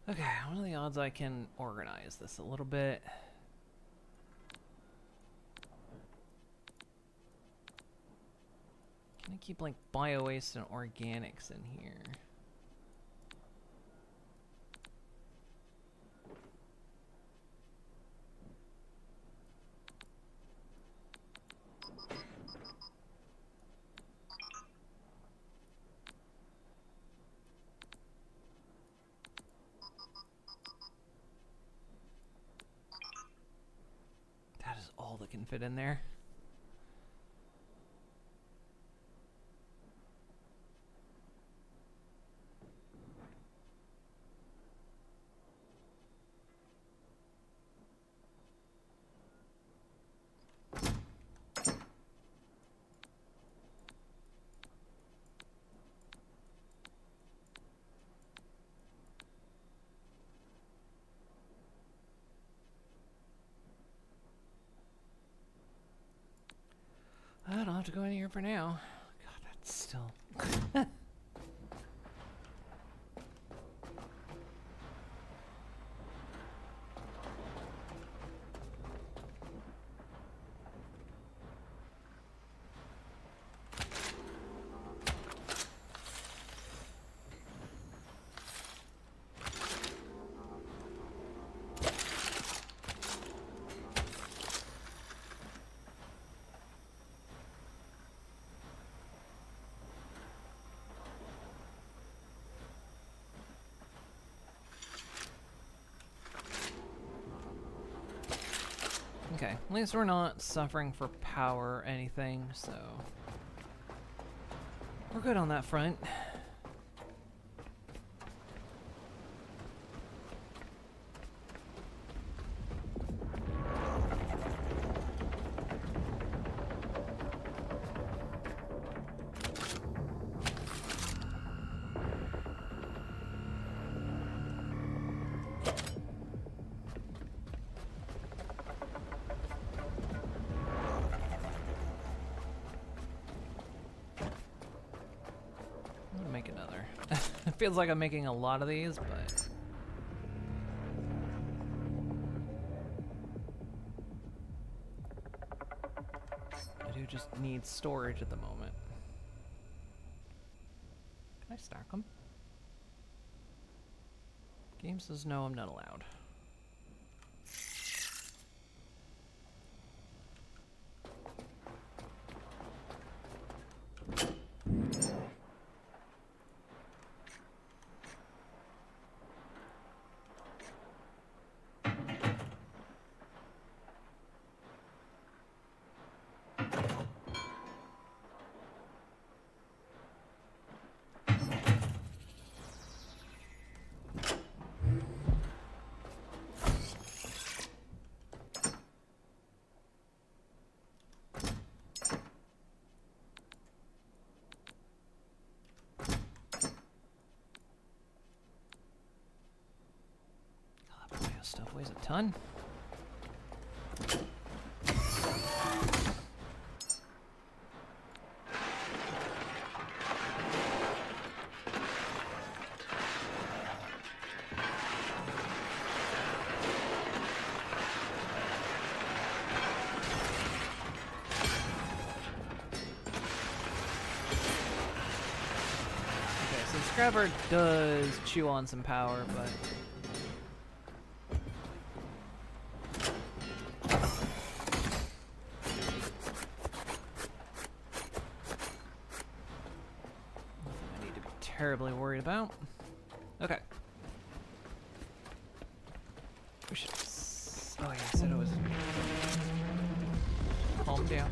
A: Okay, what are the odds I can organize this a little bit? Can I keep like bio waste and organics in here? That is all that can fit in there. I don't have to go in here for now. God, that's still... Okay, at least we're not suffering for power or anything, so we're good on that front. Make another. It feels like I'm making a lot of these, but I do just need storage at the moment. Can I stack them? Game says no, I'm not allowed. Stuff weighs a ton. Scrapper does chew on some power, but nothing I need to be terribly worried about. Okay. We should. Oh, yeah, I said it was. Calm down.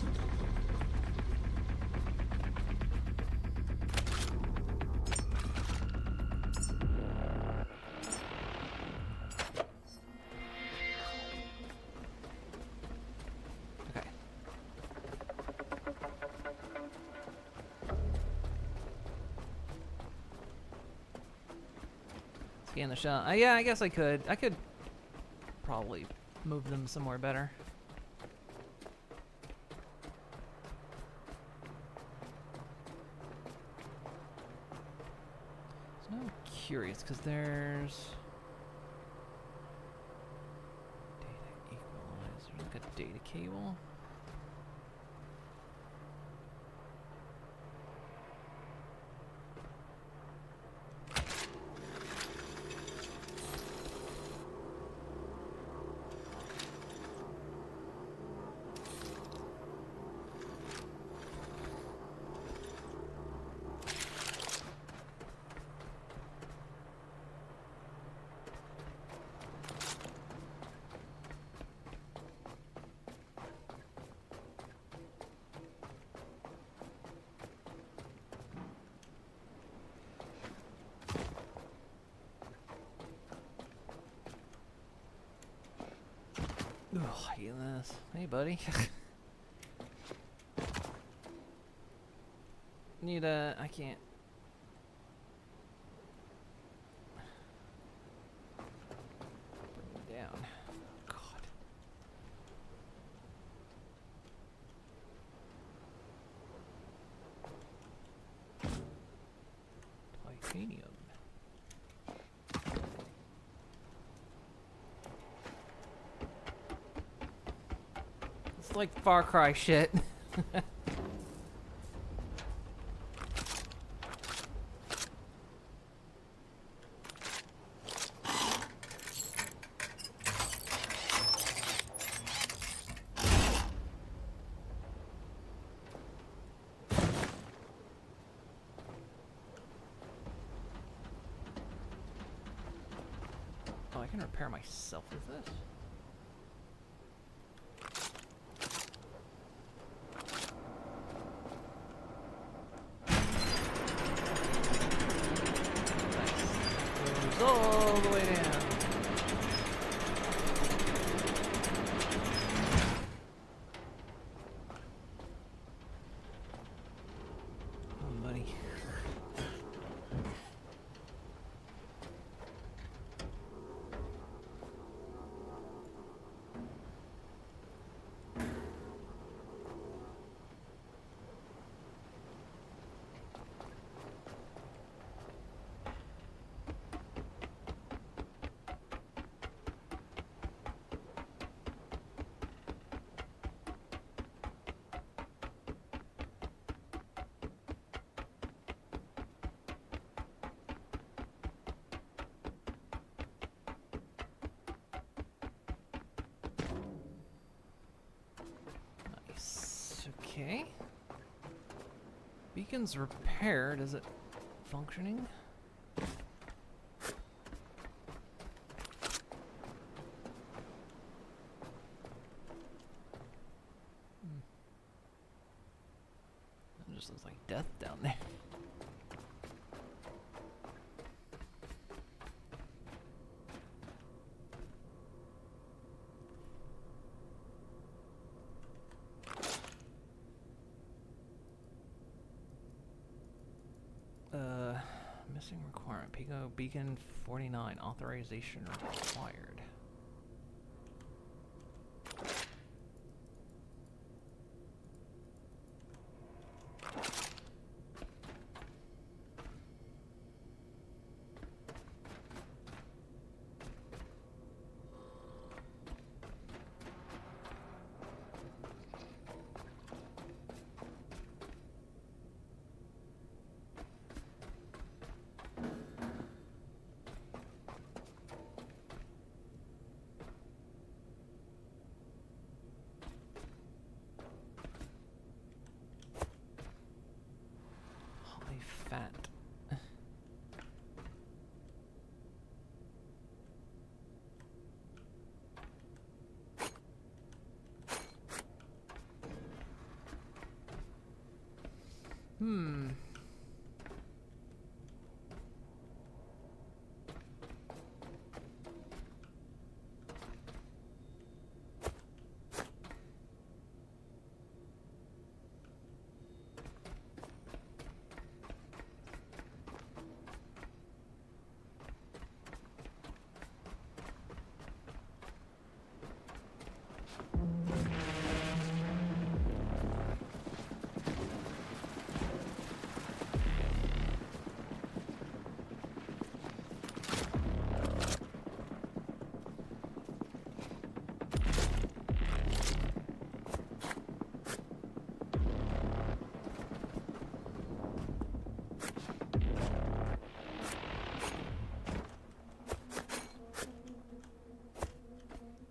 A: Okay. Scan the shot. Yeah, I guess I could. I could probably move them somewhere better. So now I'm curious because there's data equalizer, like a data cable. Oh, I hate this. Hey, buddy. Need a. I can't. Bring it down. God. Titanium. It's like Far Cry shit. Oh, I can repair myself with this? Nice. Goes all the way down. Oh, buddy. Nice. Okay. Beacon's repaired. Is it functioning? It just looks like death down there. Missing requirement. Pico Beacon 49. Authorization required. Hmm.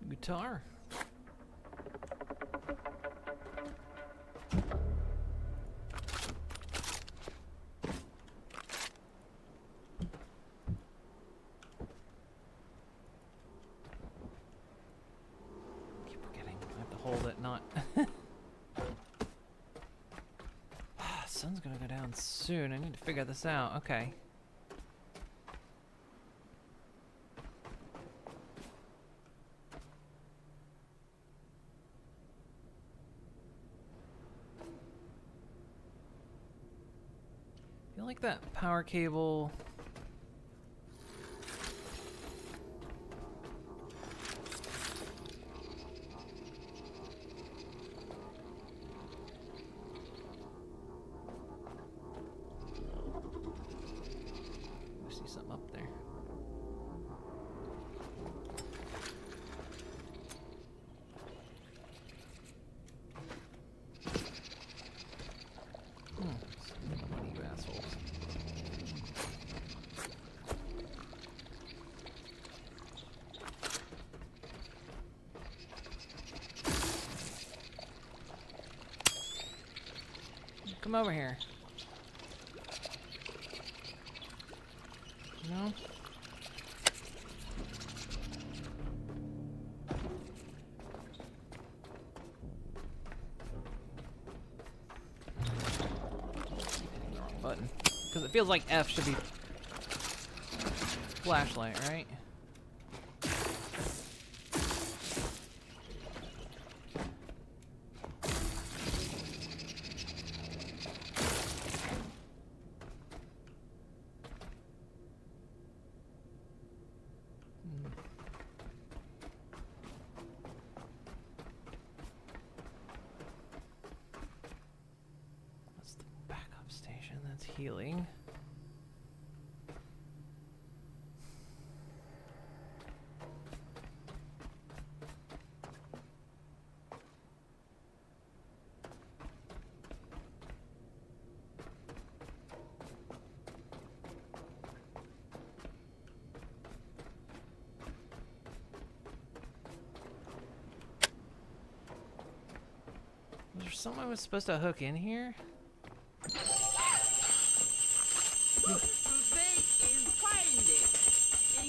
A: Guitar. Keep forgetting. I have to hold it, not. Sun's gonna go down soon. I need to figure this out. Okay. I feel like that power cable. I see something up there. What are you assholes? Come over here. No? Button. Because it feels like F should be flashlight, right? That's the backup station. That's healing. Was there something I was supposed to hook in here?
B: Today is fine day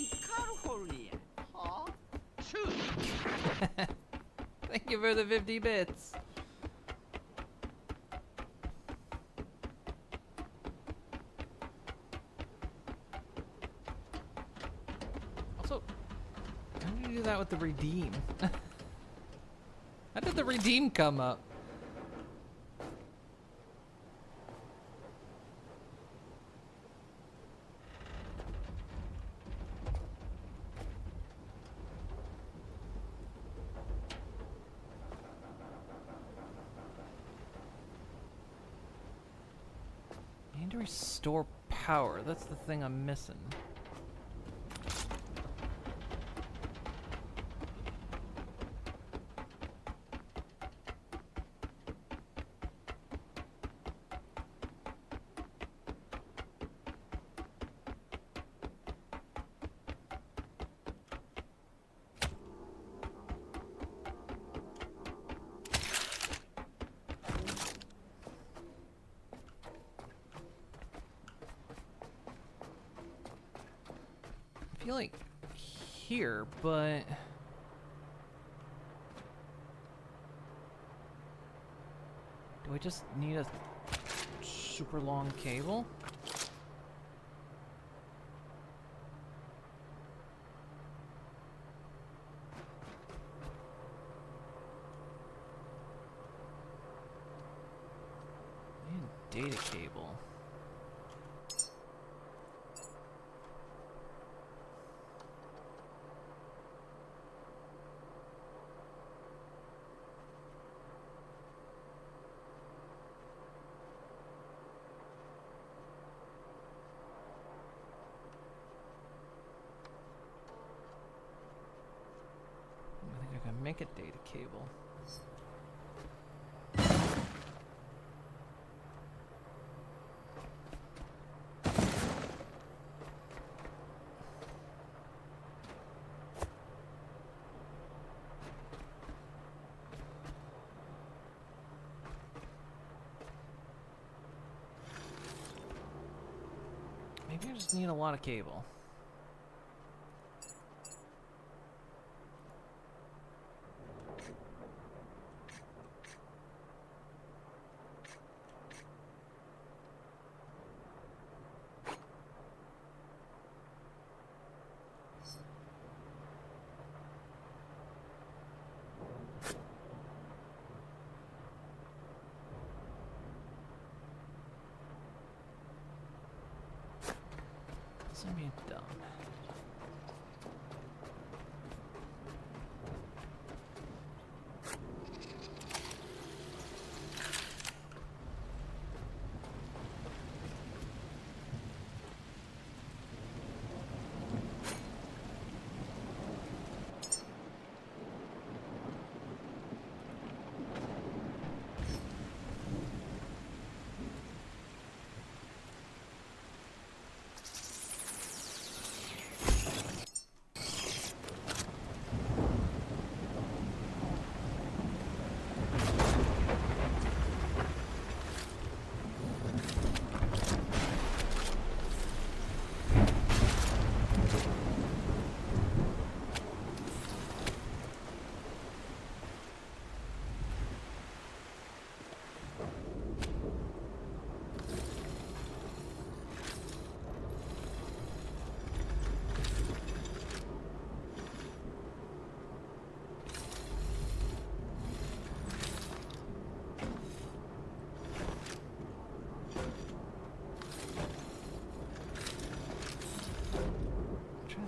B: in California. Huh? Shoot.
A: Thank you for the 50 bits. Also, how did you do that with the redeem? How did the redeem come up? Need to restore power. That's the thing I'm missing. I feel like here, but do I just need a super long cable. And data cable. I think I can make a data cable. Maybe I just need a lot of cable. Send me dumb.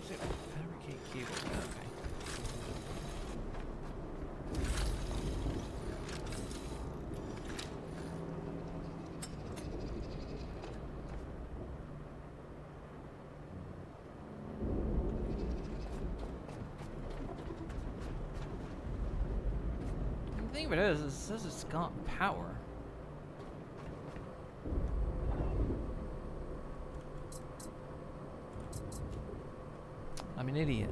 A: Fabricate cable. Okay. The thing of it is, it says it's got power. I'm an idiot.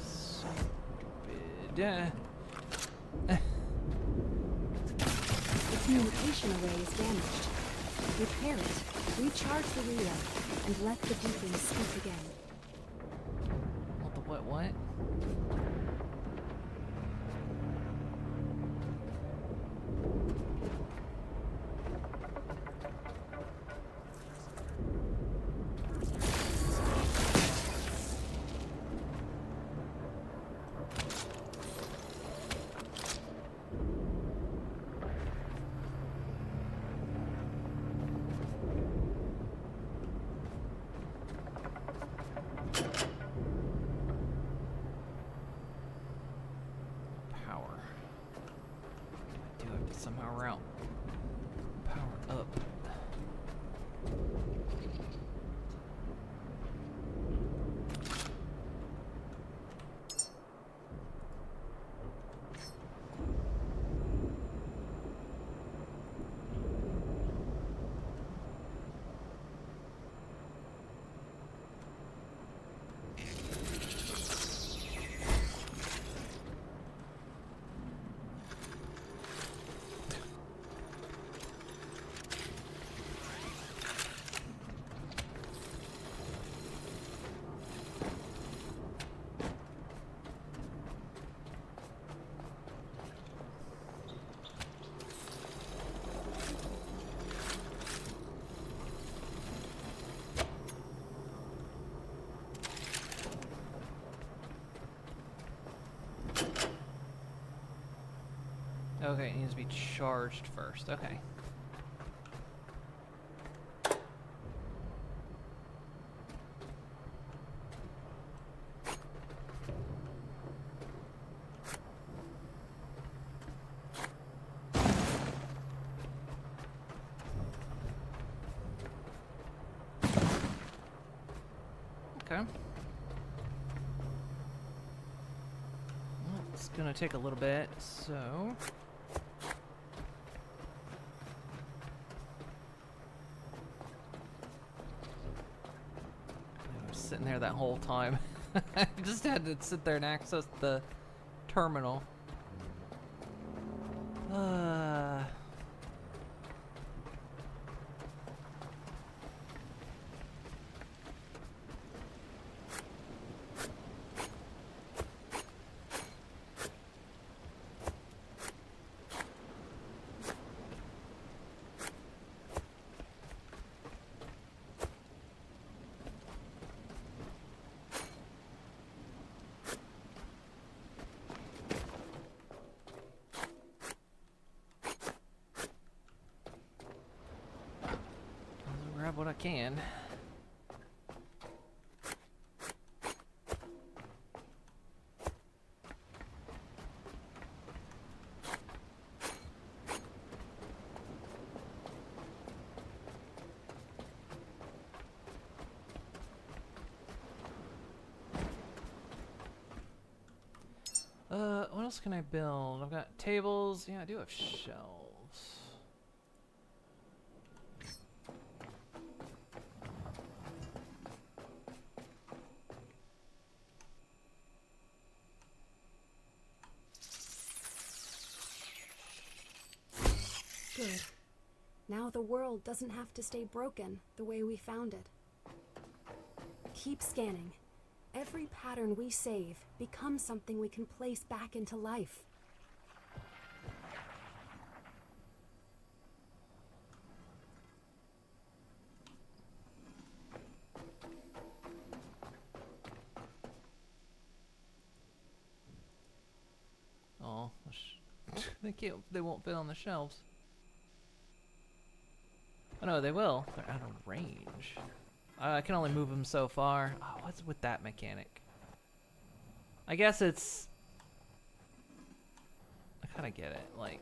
A: Stupid.
D: The communication array is damaged. Repair it, recharge the relay, and let the beacon speak again.
A: What the what? Okay, it needs to be charged first. Okay. Okay. Well, it's gonna take a little bit, so... I was sitting there that whole time. I just had to sit there and access the terminal. Grab what I can. What else can I build? I've got tables. Yeah, I do have shelves.
D: Good. Now the world doesn't have to stay broken the way we found it. Keep scanning. Every pattern we save becomes something we can place back into life.
A: Oh, they can't. They won't fit on the shelves. Oh no, they will. They're out of range. I can only move them so far. Oh, what's with that mechanic? I guess it's... I kind of get it, like...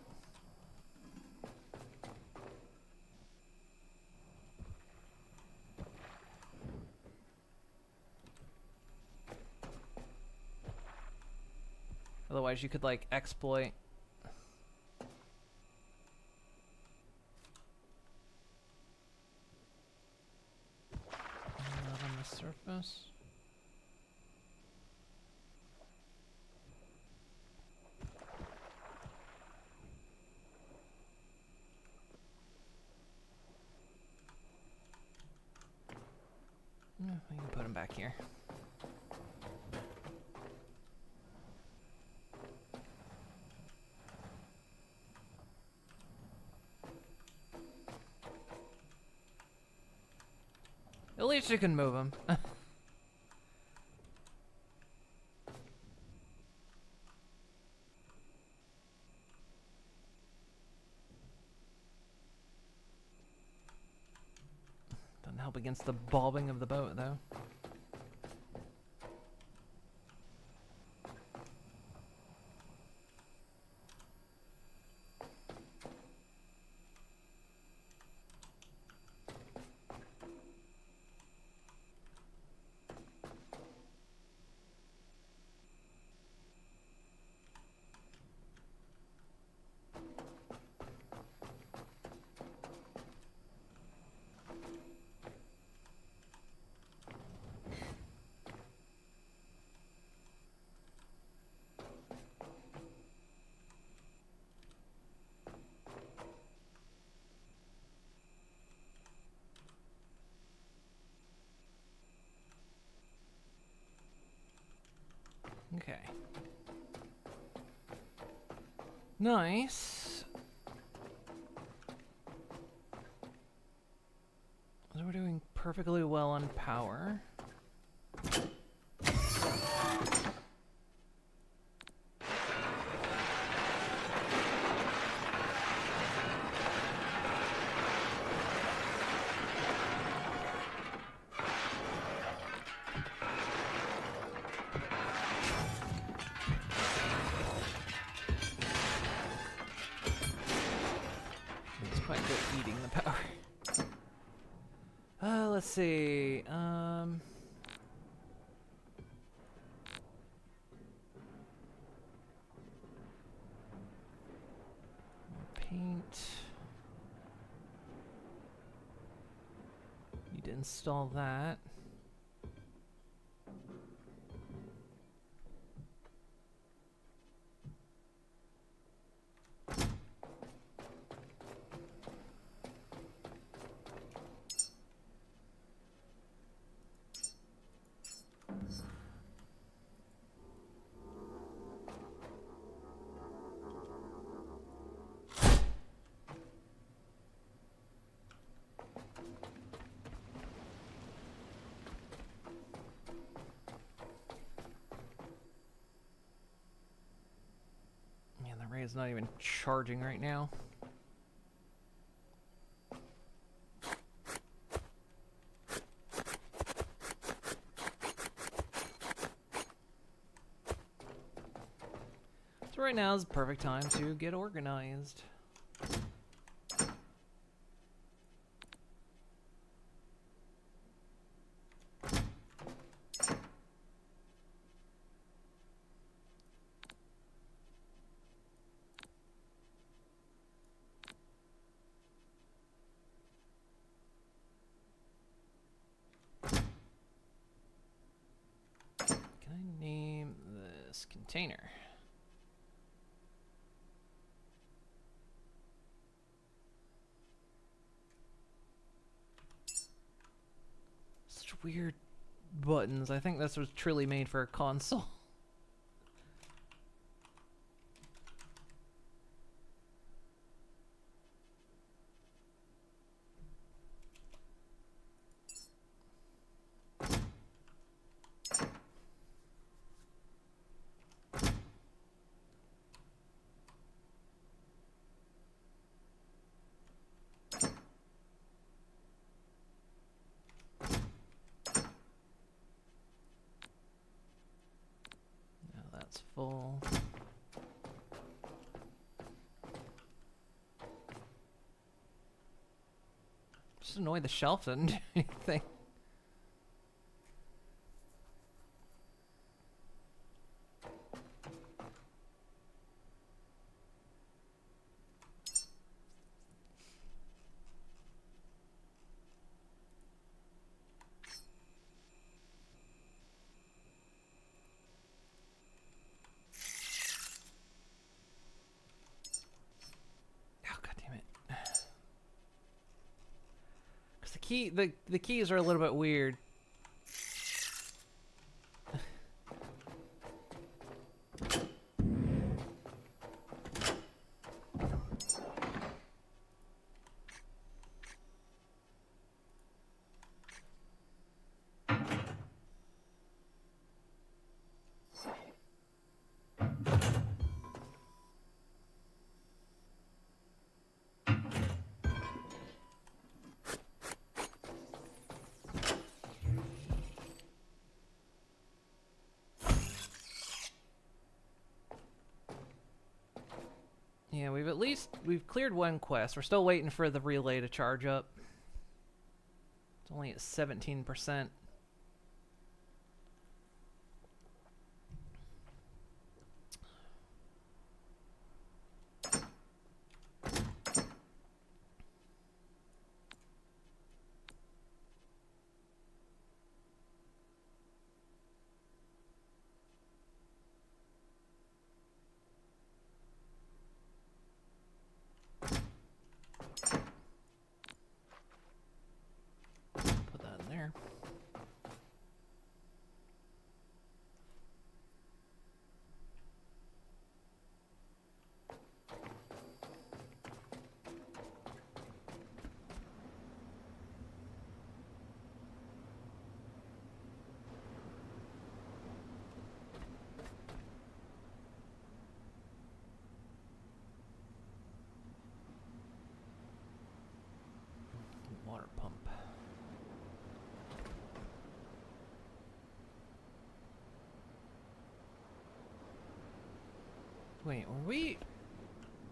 A: Otherwise you could, like, exploit... surface. Yeah, we can put him back here. At least you can move him. Doesn't help against the bobbing of the boat, though. Okay. Nice. So we're doing perfectly well on power. see. Paint. Need to install that. It's not even charging right now. So right now is the perfect time to get organized. Container. Such weird buttons. I think this was truly made for a console. Full. Just annoyed the shelf didn't do anything. The keys are a little bit weird. Yeah, we've cleared one quest. We're still waiting for the relay to charge up. It's only at 17%. Put that in there. Water pump. Wait,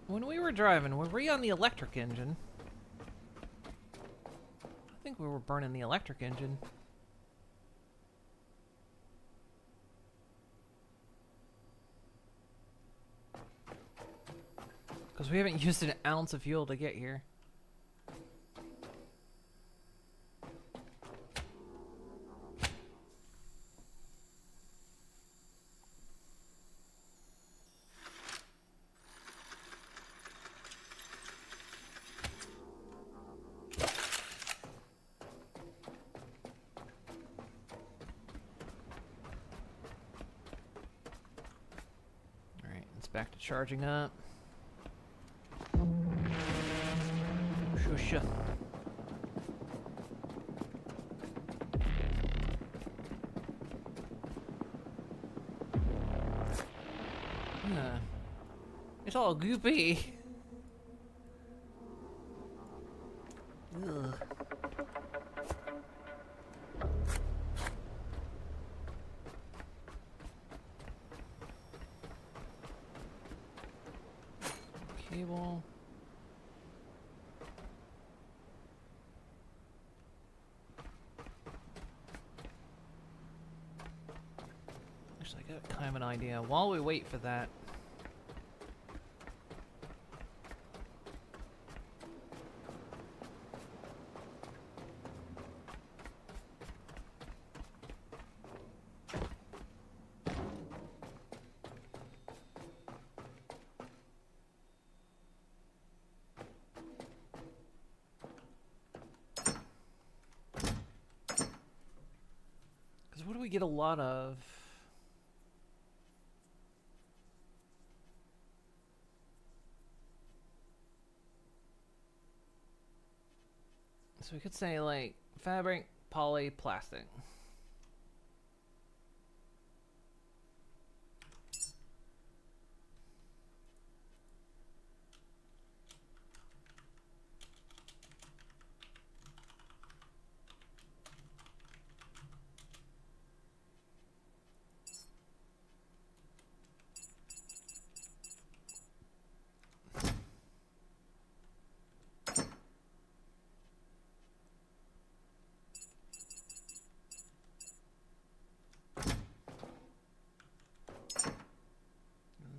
A: when we were driving, were we on the electric engine? I think we were burning the electric engine. Because we haven't used an ounce of fuel to get here. Alright, it's back to charging up. Shusha. It's all goopy. Ugh. Cable. Actually, I got kind of an idea. While we wait for that, what do we get a lot of? So we could say like fabric, poly, plastic.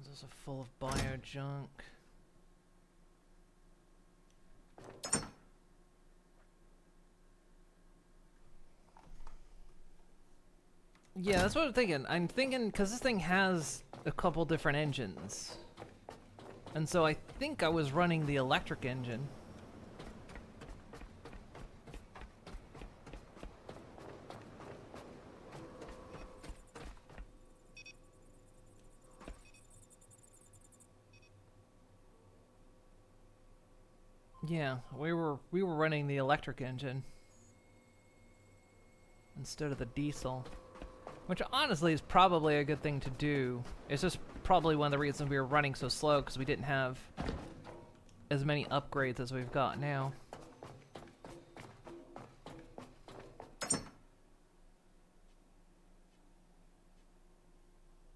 A: Those are full of bio junk. Yeah, that's what I'm thinking. I'm thinking because this thing has a couple different engines. And so I think I was running the electric engine. Yeah, we were running the electric engine instead of the diesel, which honestly is probably a good thing to do. It's just probably one of the reasons we were running so slow, because we didn't have as many upgrades as we've got now.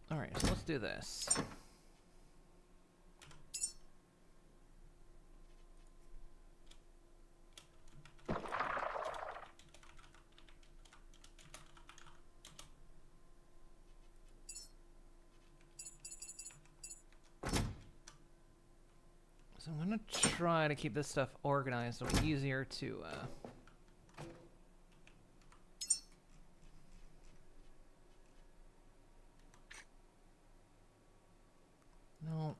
A: Alright, so let's do this. So I'm gonna try to keep this stuff organized so it's easier to no.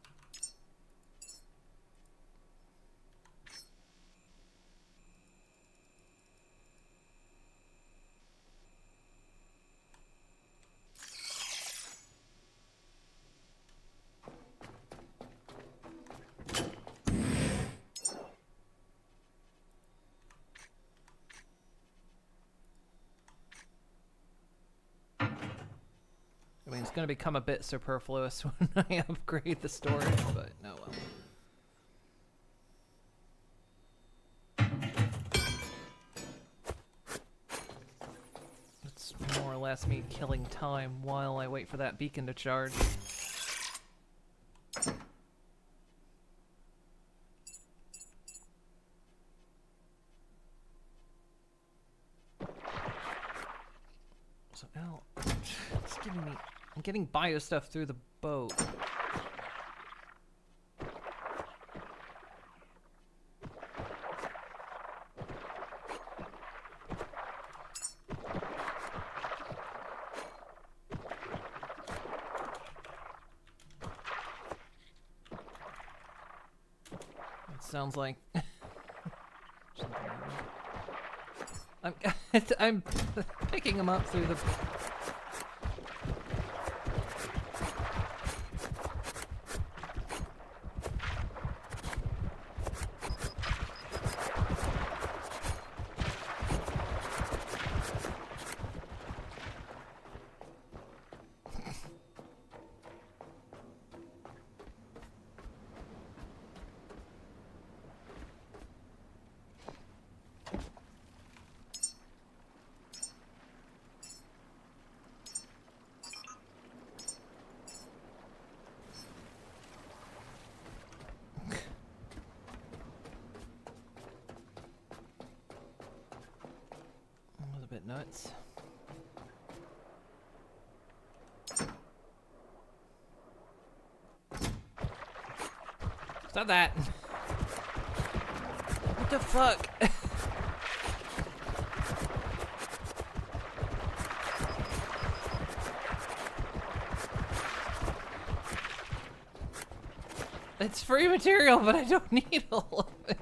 A: I mean, it's going to become a bit superfluous when I upgrade the storage, but no well. It's more or less me killing time while I wait for that beacon to charge. It's giving me... I'm getting bio stuff through the boat. It sounds like... I'm picking them up through the... Bit nuts. Stop that! What the fuck? It's free material, but I don't need all of it.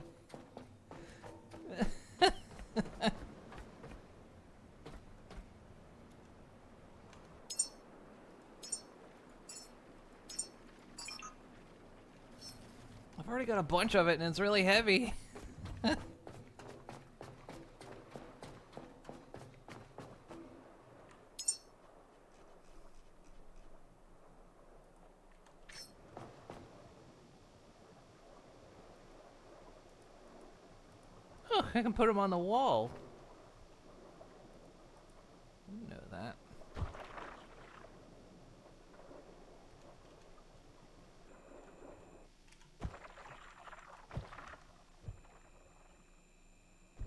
A: I've already got a bunch of it and it's really heavy. Oh, I can put them on the wall. You know that.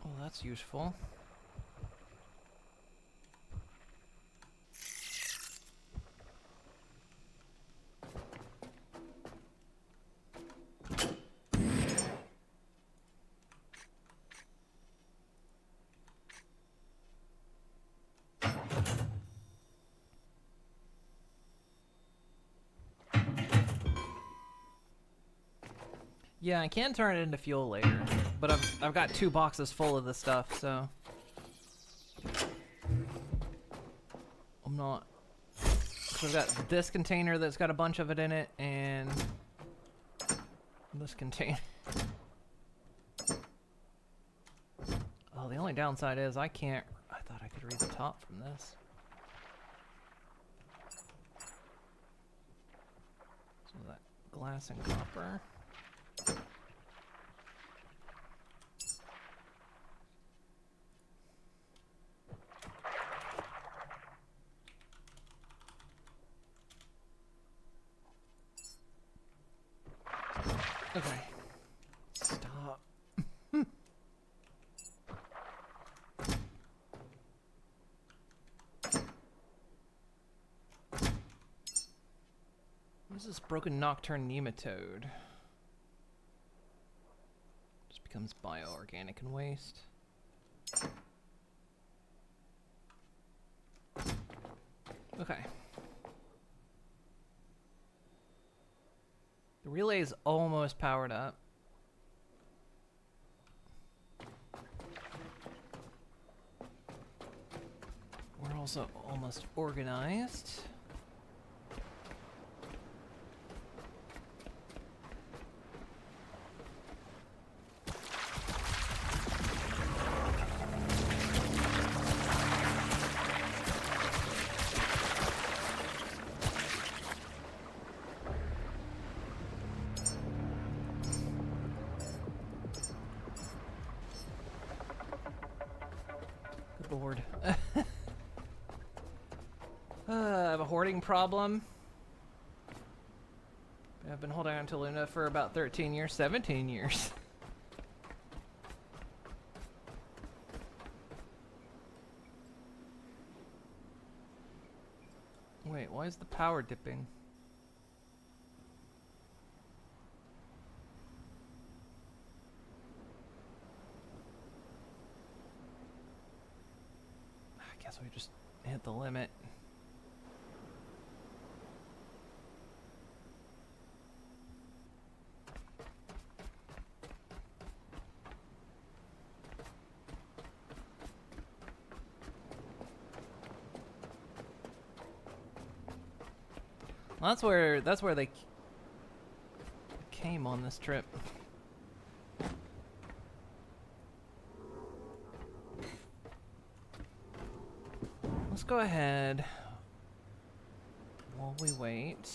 A: Well, that's useful. Yeah, I can turn it into fuel later, but I've got 2 boxes full of this stuff, so I'm not. So I've got this container that's got a bunch of it in it, and this container. Oh, the only downside is I can't. I thought I could read the top from this. So that glass and copper. Okay. Stop. What is this broken nocturne nematode? Just becomes bioorganic and waste. Okay. The relay is almost powered up. We're also almost organized. Bored. I have a hoarding problem. I've been holding on to Luna for about 13 years, 17 years. Wait, why is the power dipping? I guess we just hit the limit. Well, that's where they came on this trip. Let's go ahead while we wait.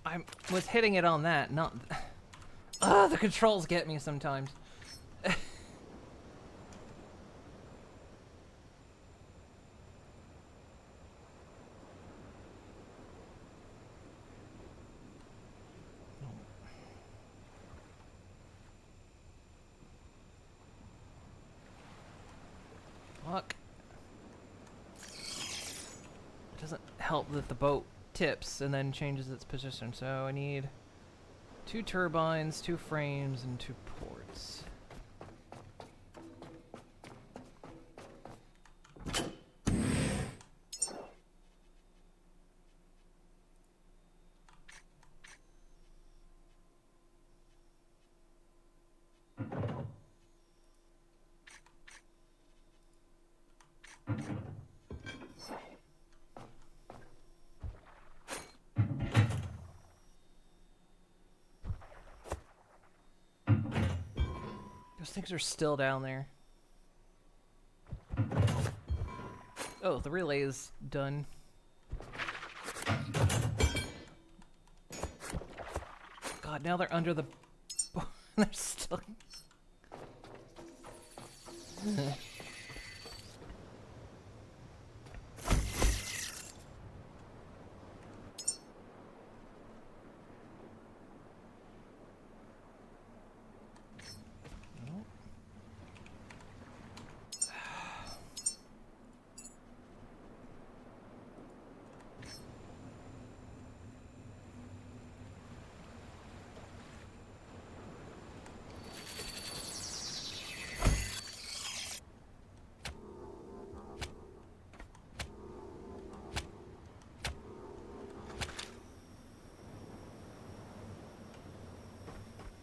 A: I was hitting it on that, not... Ugh, the controls get me sometimes. Fuck. It doesn't help that the boat tips and then changes its position, so I need 2 turbines, 2 frames, and 2 ports. Those things are still down there. Oh, the relay is done. God, now they're under the... They're still...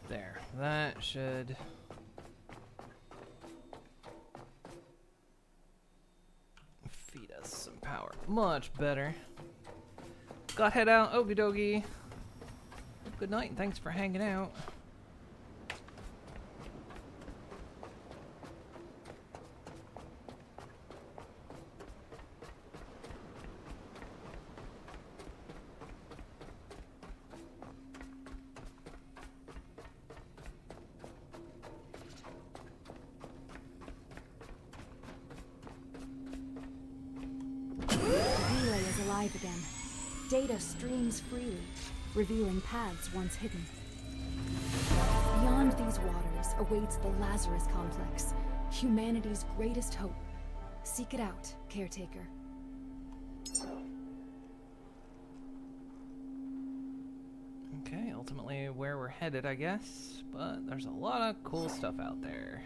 A: There, that should... feed us some power. Much better. Got head out, okie dokie. Good night and thanks for hanging out.
D: Again. Data streams freely, revealing paths once hidden. Beyond these waters awaits the Lazarus Complex, humanity's greatest hope. Seek it out, Caretaker.
A: Okay, ultimately where we're headed, I guess. But there's a lot of cool stuff out there.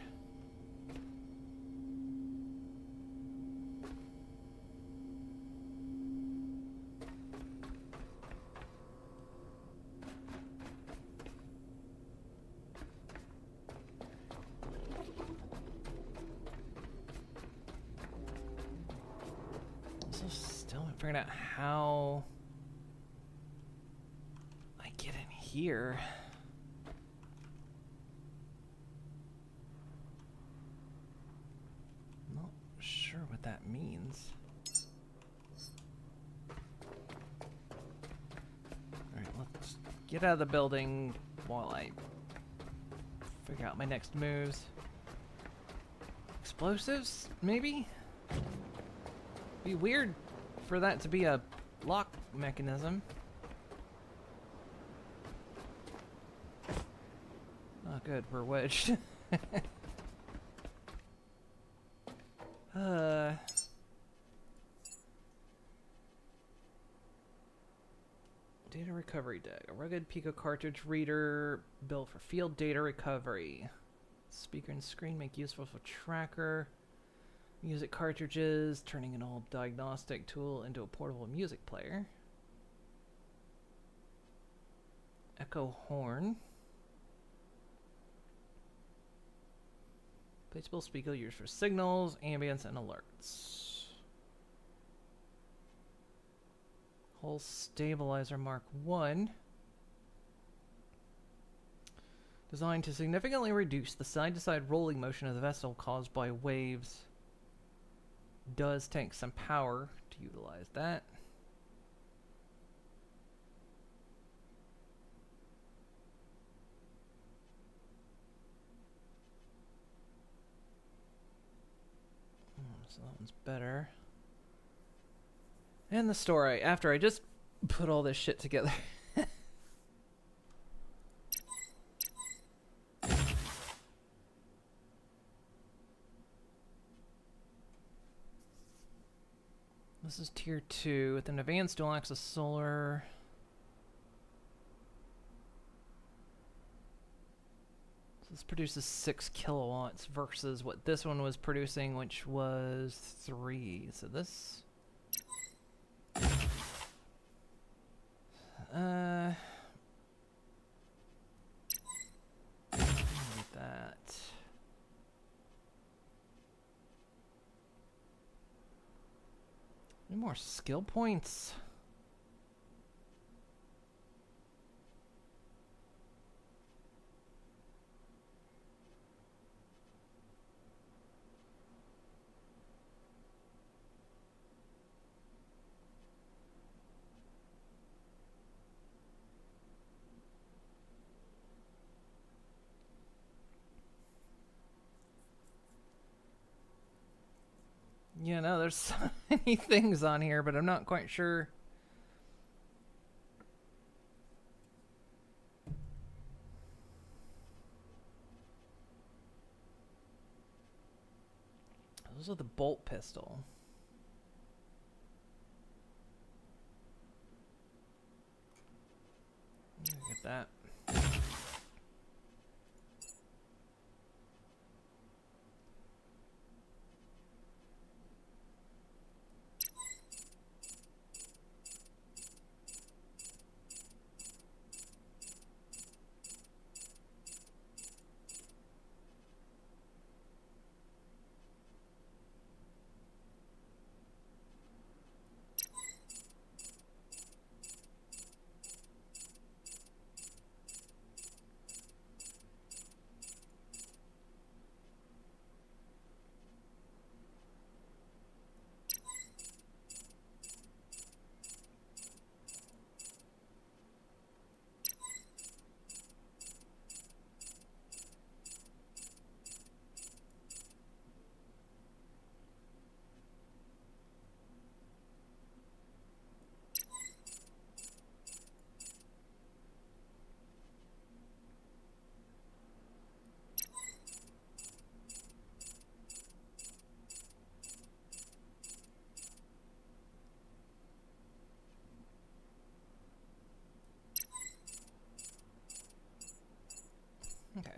A: figuring out how I get in here. Not sure what that means. Alright, let's get out of the building while I figure out my next moves. Explosives, maybe? Be weird for that to be a lock mechanism. Oh, good, we're wedged. Data recovery deck. A rugged Pico cartridge reader built for field data recovery. Speaker and screen make useful for tracker. Music cartridges, turning an old diagnostic tool into a portable music player. Echo horn. Placeable speaker used for signals, ambience, and alerts. Hull stabilizer Mark 1. Designed to significantly reduce the side-to-side rolling motion of the vessel caused by waves. Does take some power to utilize that. So that one's better. And the story, after I just put all this shit together. This is tier 2 with an advanced dual axis solar. So this produces 6 kilowatts versus what this one was producing, which was 3. So this that. Any more skill points? Yeah, no, there's so many things on here, but I'm not quite sure. Those are the bolt pistol. Get that. Okay.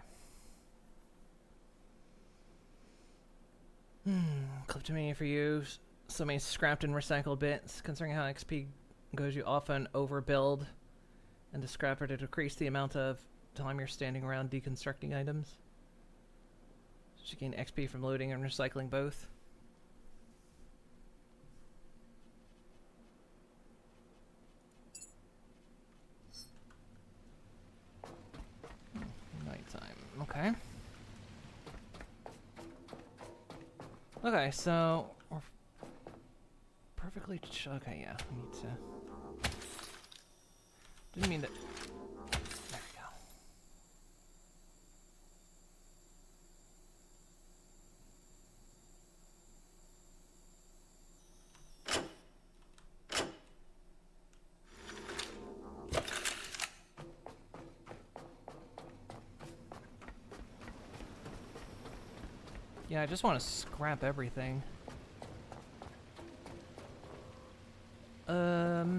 A: Kleptomania for you. So many scrapped and recycled bits. Considering how XP goes, you often overbuild and to scrapper to decrease the amount of time you're standing around deconstructing items. So you gain XP from looting and recycling both. Okay. Okay, so we're perfectly. Okay, yeah. We need to. Didn't mean to. There we go. Yeah, I just want to scrap everything. So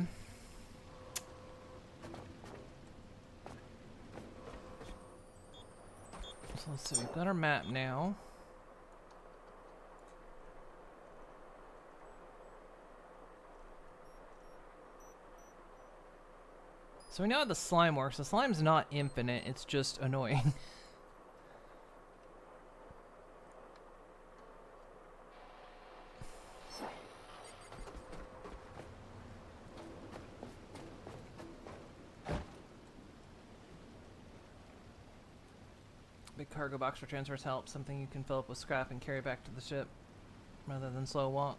A: let's see, we've got our map now. So we know how the slime works. The slime's not infinite, it's just annoying. Big cargo box for transfers help. Something you can fill up with scrap and carry back to the ship, rather than slow walk.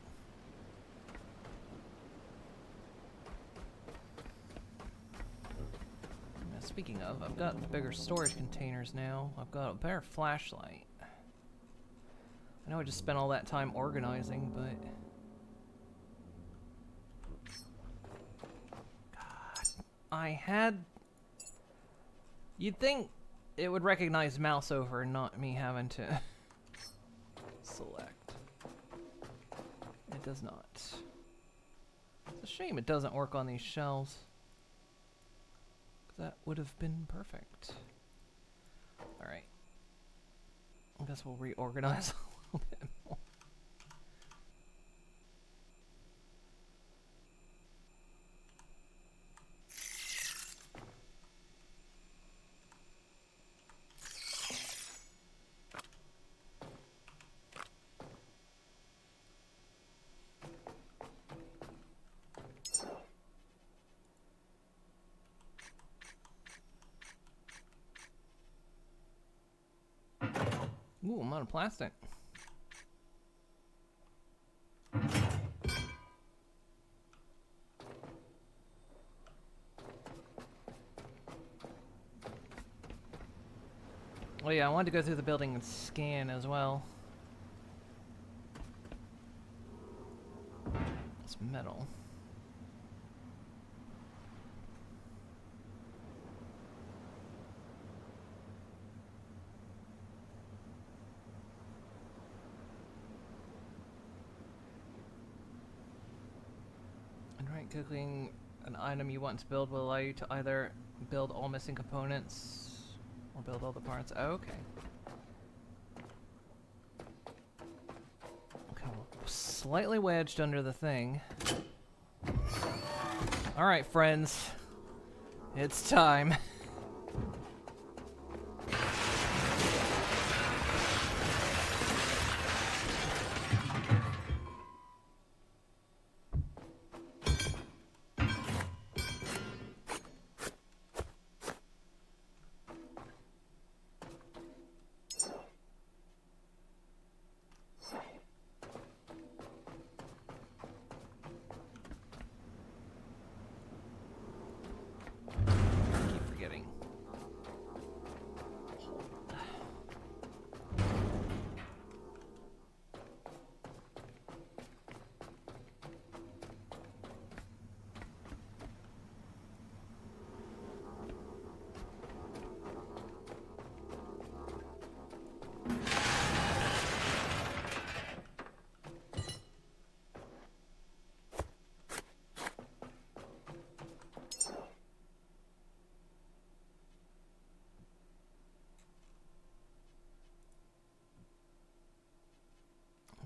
A: Now, speaking of, I've got bigger storage containers now. I've got a better flashlight. I know I just spent all that time organizing, but... God, I had... You'd think it would recognize mouse over, not me having to select. It does not. It's a shame it doesn't work on these shelves. That would have been perfect. Alright. I guess we'll reorganize a little bit more. Ooh, I'm out of plastic. Oh yeah, I wanted to go through the building and scan as well. It's metal. Cooking an item you want to build will allow you to either build all missing components or build all the parts. Oh, okay. Okay, well, slightly wedged under the thing. Alright, friends. It's time.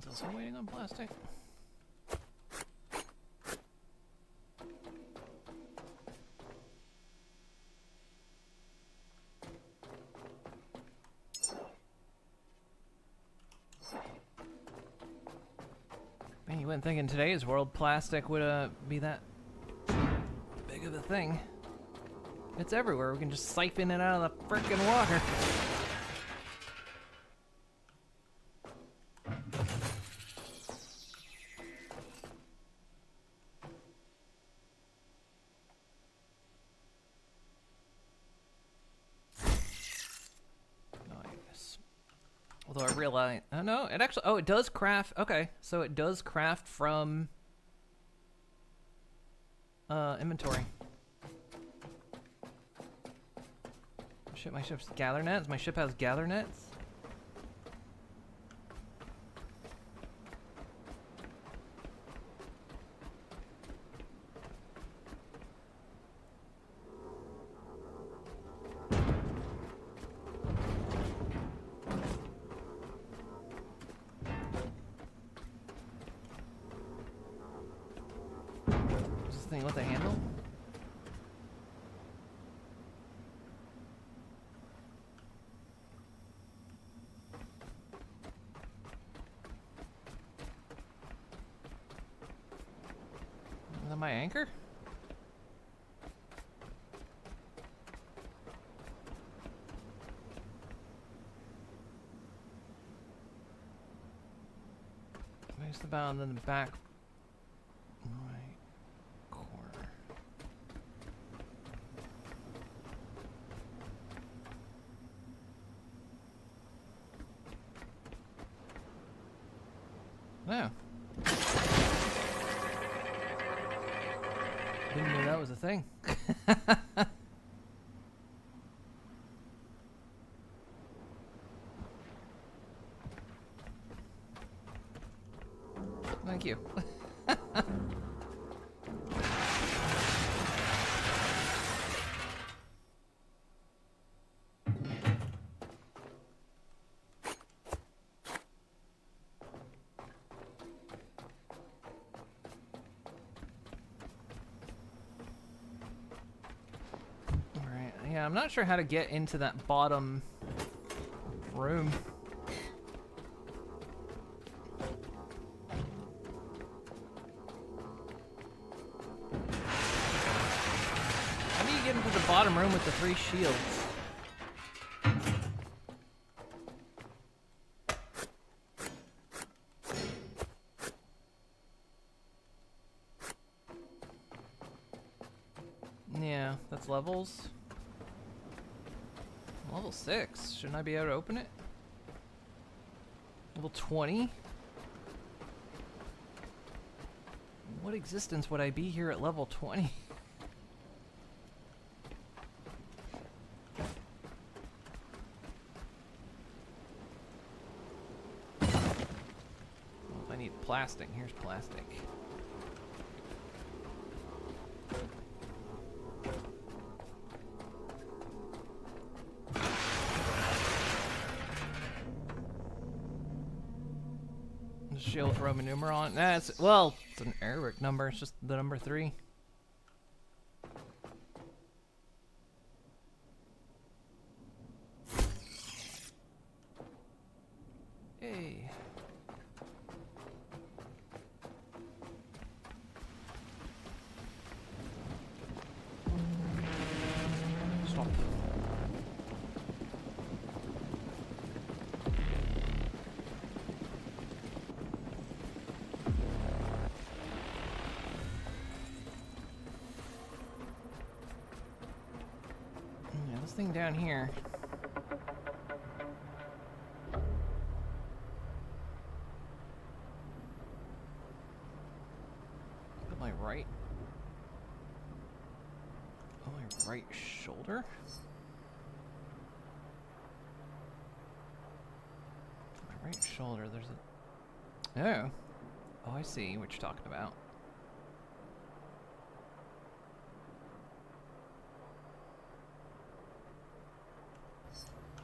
A: Also waiting on plastic. Man, you wouldn't think in today's world plastic would be that big of a thing. It's everywhere. We can just siphon it out of the frickin' water. Although I realize, oh no, it actually, oh, it does craft. Okay, so it does craft from inventory. Shit, my ship's gather nets. My ship has gather nets. Is this thing with a handle? Is that my anchor? Place the bow and then the back right corner. No. Didn't know that was a thing. Thank you. Alright, yeah, I'm not sure how to get into that bottom room. How do you get into the bottom room with the 3 shields? Yeah, that's levels. Level 6. Shouldn't I be able to open it? Level 20? What existence would I be here at level 20? Well, if I need plastic, here's plastic. Shield with Roman numeral on it. Nah, it's, well, it's an Arabic number. It's just the number 3. Hey. Stop. Yeah, this thing down here. Put my right. Oh, my right shoulder. My right shoulder. There's a. Oh. Oh, I see what you're talking about.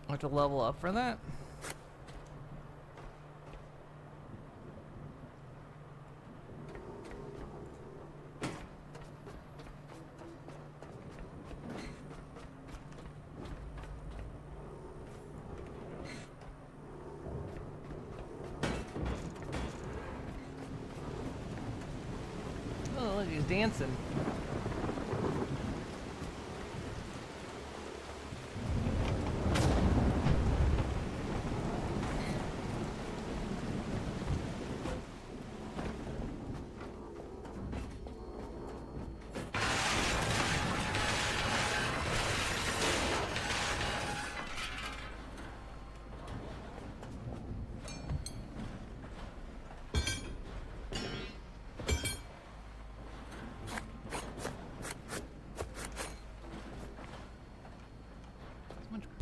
A: I have to level up for that? Oh, look, he's dancing.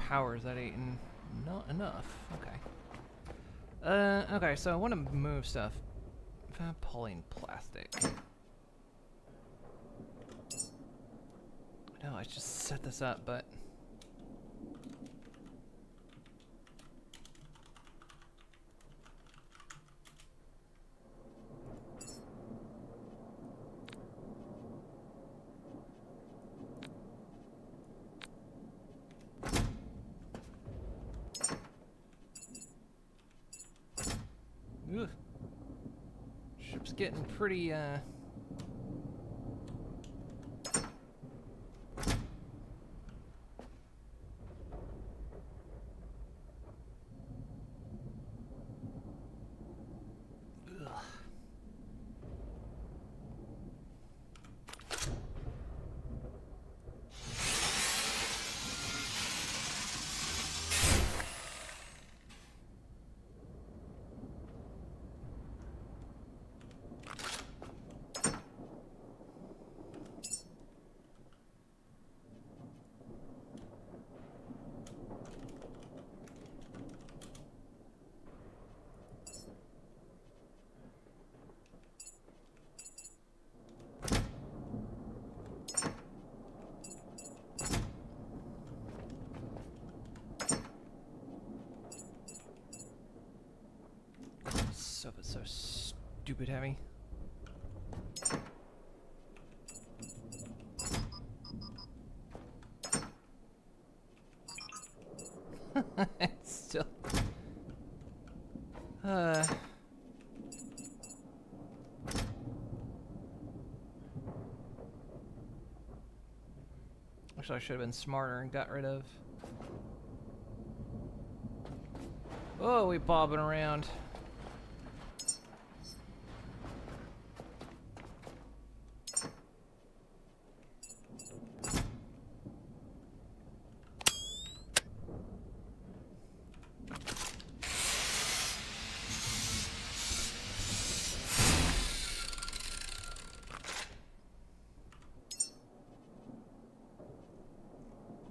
A: power is that eating? Not enough. Okay. Okay, so I want to move stuff. Polyene plastic. I know, I just set this up, but... Ugh. Ship's getting pretty, Ugh. So it's so stupid heavy. It's still. Wish I should have been smarter and got rid of. Oh, we bobbing around.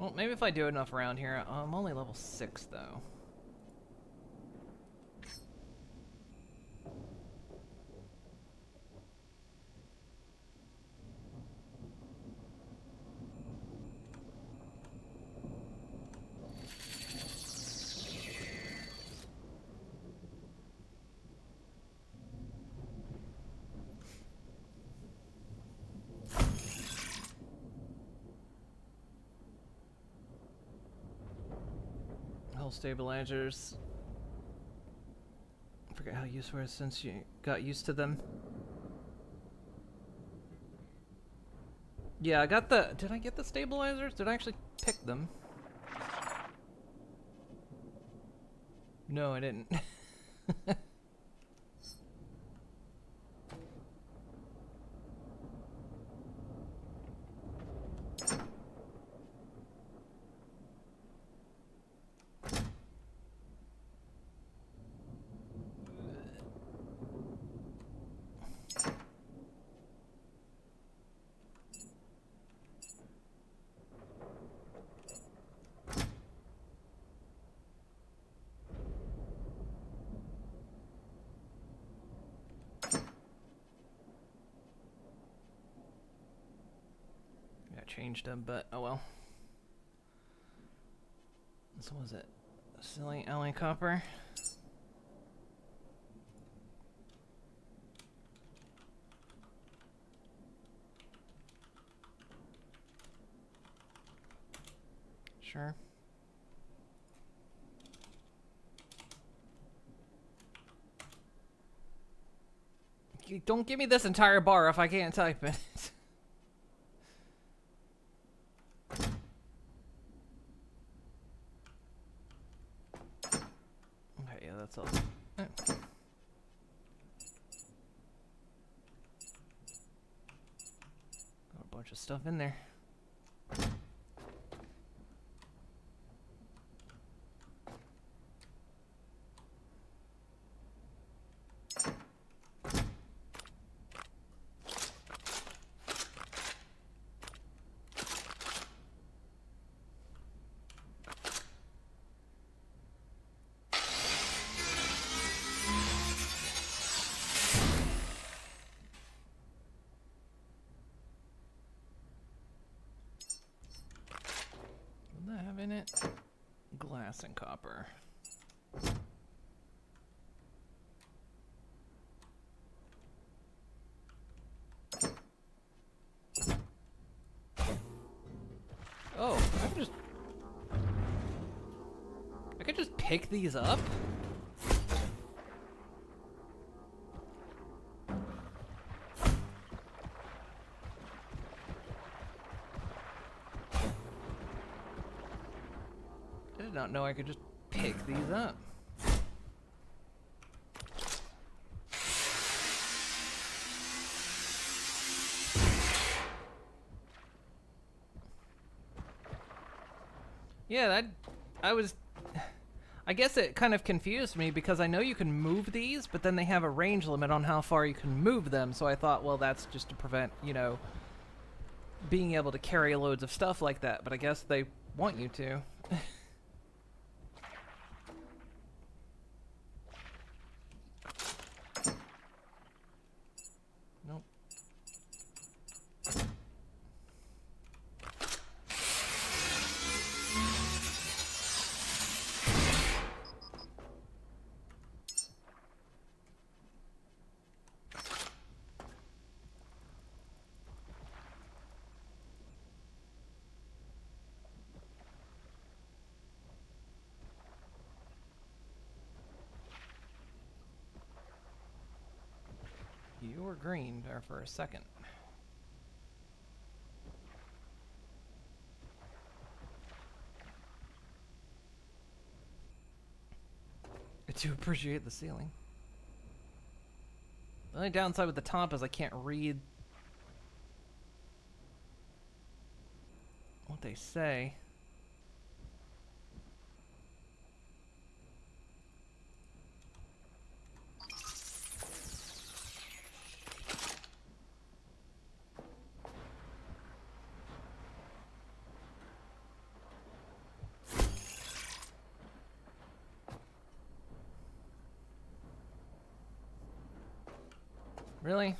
A: Well, maybe if I do enough around here. I'm only level 6 though. Stabilizers. I forget how useful it is since you got used to them. Yeah, I got the... Did I get the stabilizers? Did I actually pick them? No, I didn't. Changed them, but oh well. So was it silly alloy copper? Sure. Don't give me this entire bar if I can't type it. That's all. Oh. Got a bunch of stuff in there. Glass and copper. Oh, I could just pick these up? I did not know I could just pick these up. Yeah, I guess it kind of confused me because I know you can move these, but then they have a range limit on how far you can move them, so I thought, well, that's just to prevent, you know, being able to carry loads of stuff like that, but I guess they want you to. Nope. You were green there for a second. I do appreciate the ceiling. The only downside with the top is I can't read what they say. Really?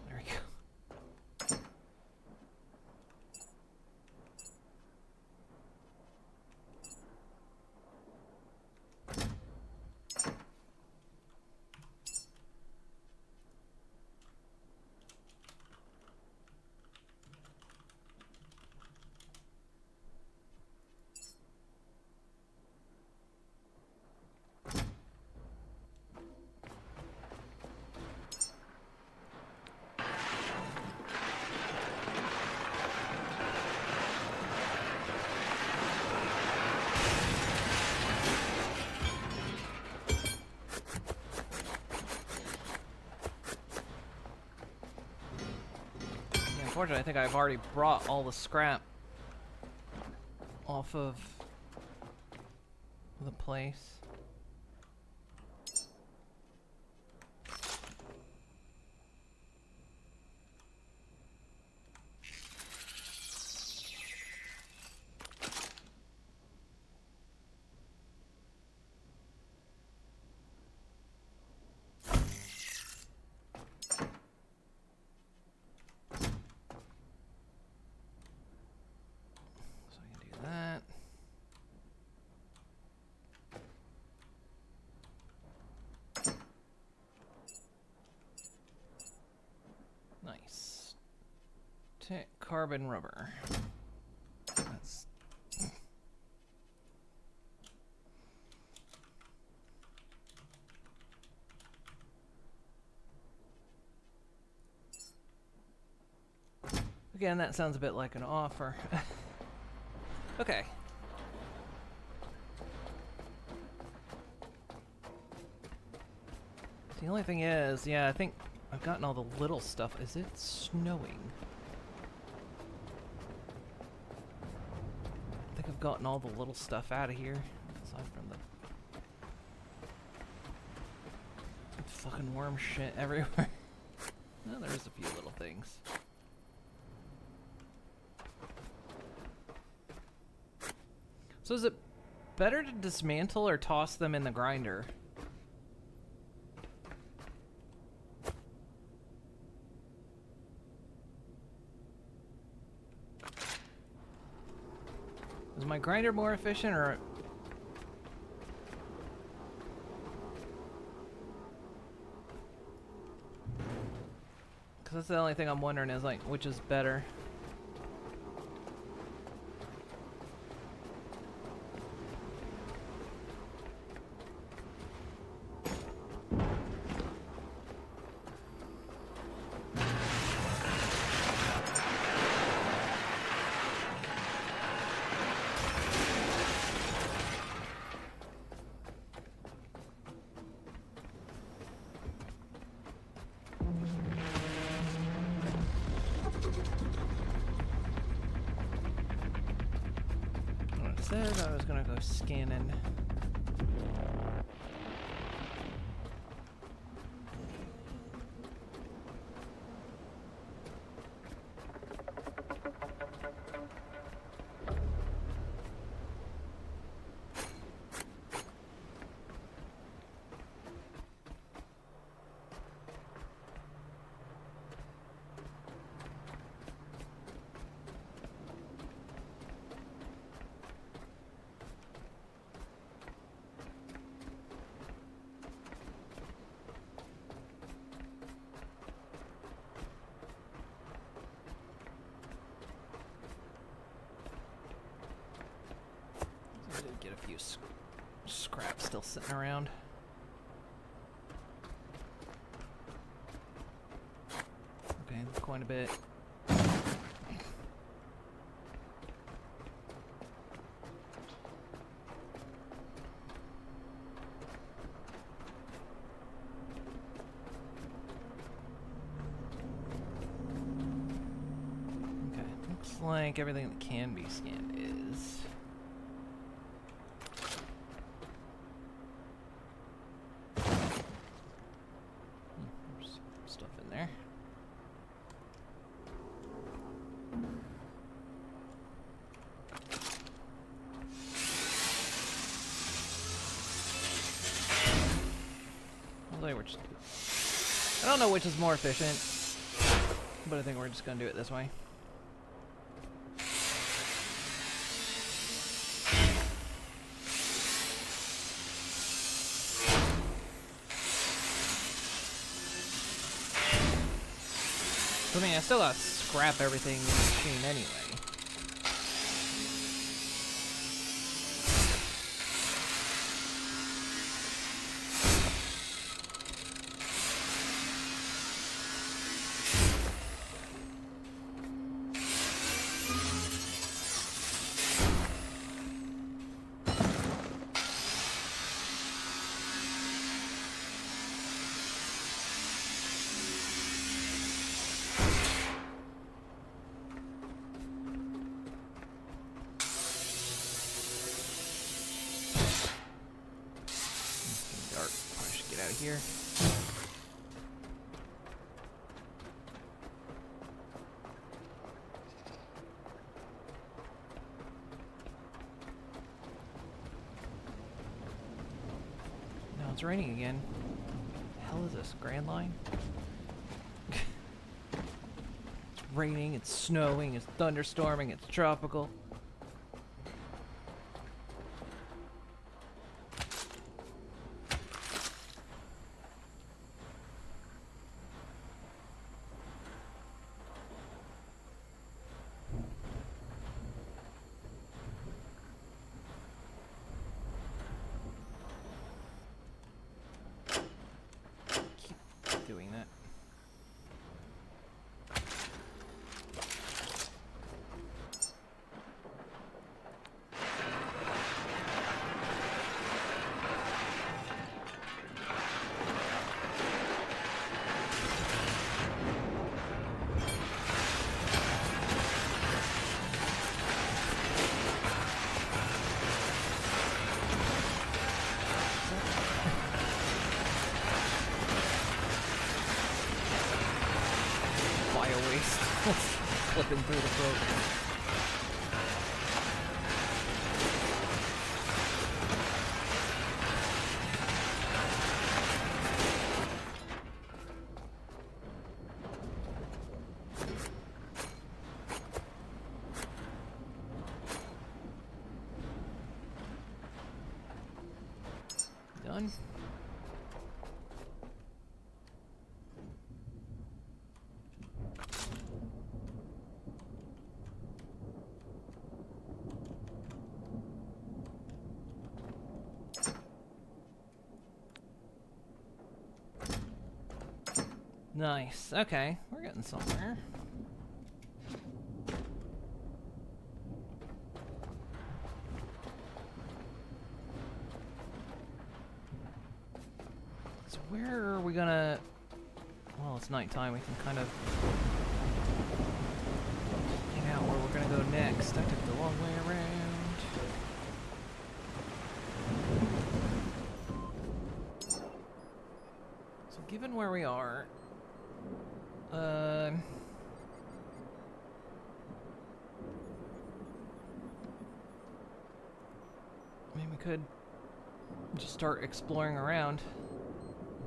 A: There we go. Unfortunately, I think I've already brought all the scrap off of the place. Nice. Carbon rubber. That's again, that sounds a bit like an offer. Okay. The only thing is, yeah, I think I've gotten all the little stuff. Is it snowing? I think I've gotten all the little stuff out of here. Aside from the fucking worm shit everywhere. Well, there's a few little things. So is it better to dismantle or toss them in the grinder? Is my grinder more efficient or... Because that's the only thing I'm wondering is, like, which is better. Said I was gonna go scanning. I did get a few scraps still sitting around. Okay, quite a bit. Okay, looks like everything that can be scanned is. There's stuff in there. I don't know which is more efficient, but I think we're just gonna do it this way. I mean, I still gotta scrap everything in the machine anyway. Here. Now it's raining again. The hell is this? Grand Line? It's raining, it's snowing, it's thunderstorming, it's tropical. Doing that. flipping through the boat. Done. Nice. Okay, we're getting somewhere. So where are we gonna... Well, it's nighttime. We can kind of hang out where we're gonna go next. I took the long way around. So given where we are, I mean, we could just start exploring around,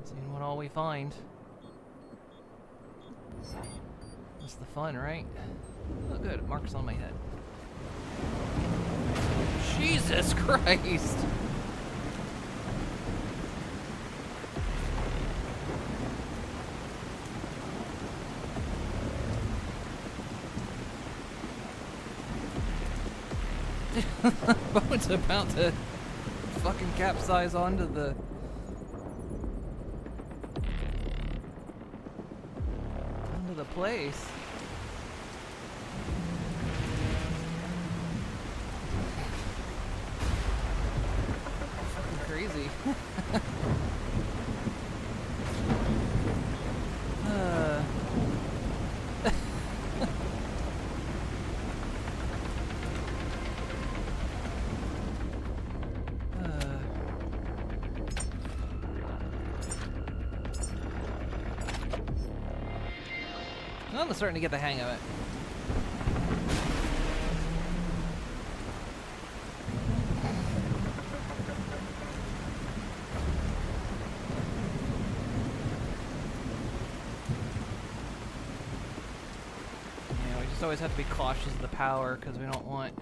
A: seeing what all we find. That's the fun, right? Oh, good. It marks on my head. Jesus Christ! Boat's about to fucking capsize onto the... onto the place. Fucking crazy. I'm starting to get the hang of it. Yeah, we just always have to be cautious of the power because we don't want...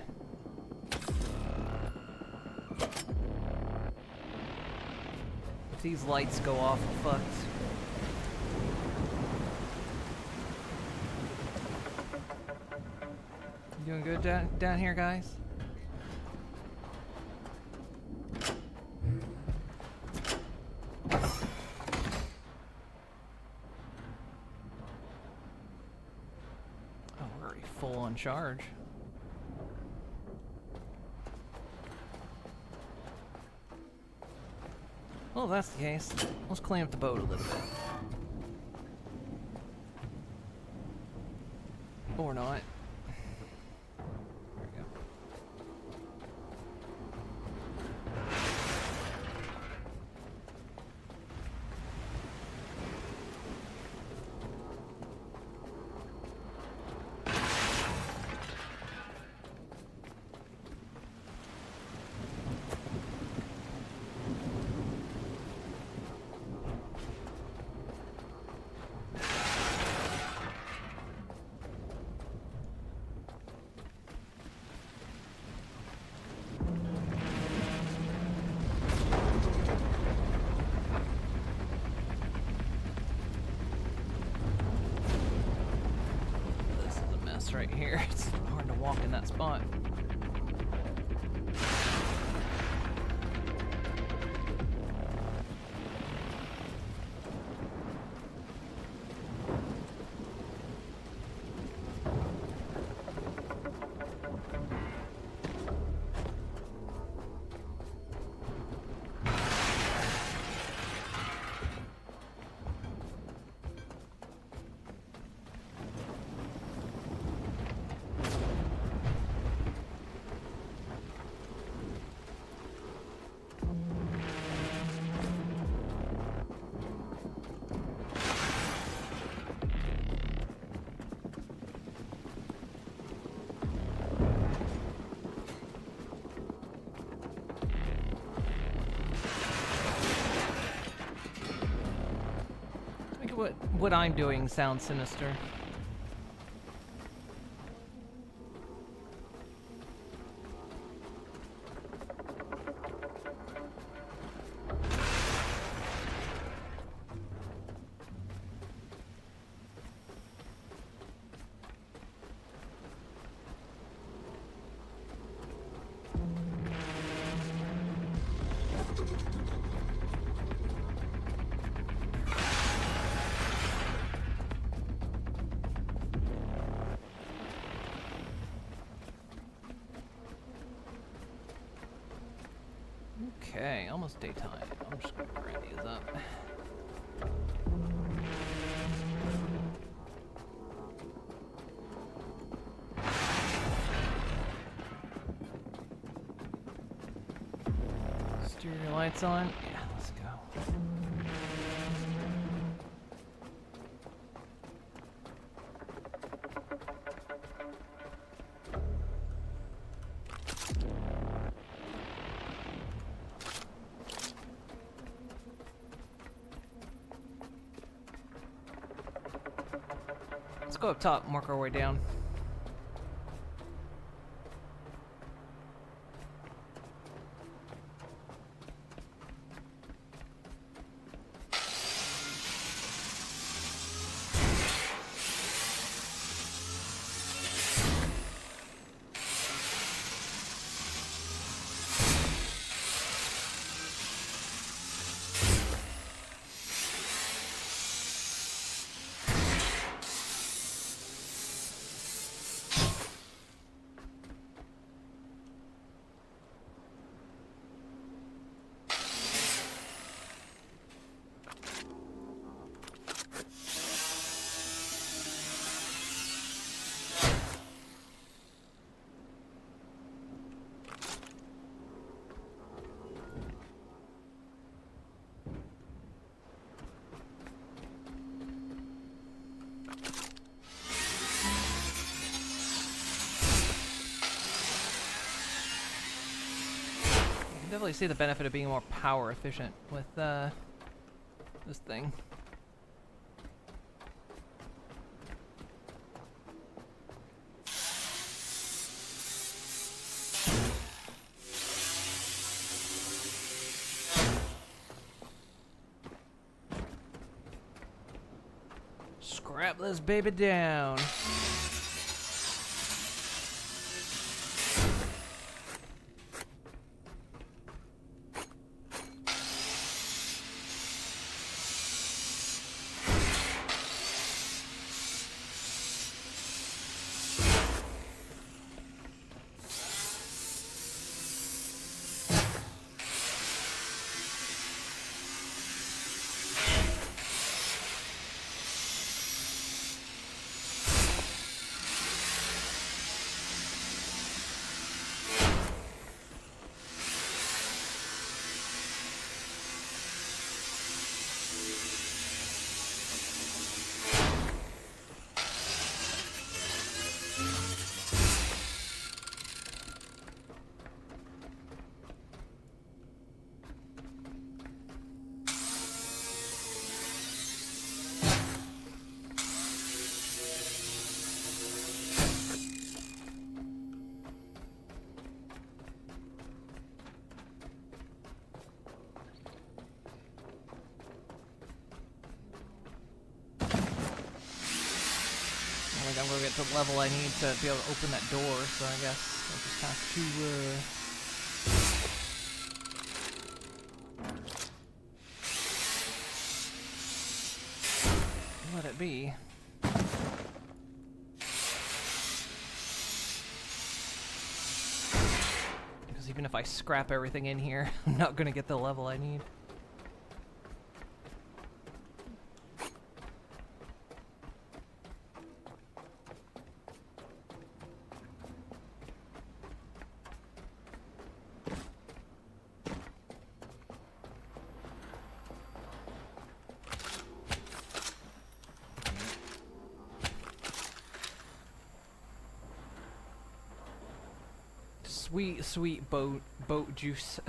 A: If these lights go off, we're fucked. Doing good down here, guys? Oh, we're already full on charge. Well, if that's the case, let's clean up the boat a little bit. Or not. Right here. It's hard to walk in that spot. what I'm doing sounds sinister. Okay, almost daytime. I'm just gonna grind these up. Exterior lights on? Yeah, let's go. Let's go up top and work our way down. Definitely see the benefit of being more power efficient with this thing. Scrap this baby down. I'm gonna get to the level I need to be able to open that door, so I guess I'll just have to let it be. Because even if I scrap everything in here, I'm not gonna get the level I need. Sweet, sweet boat juice.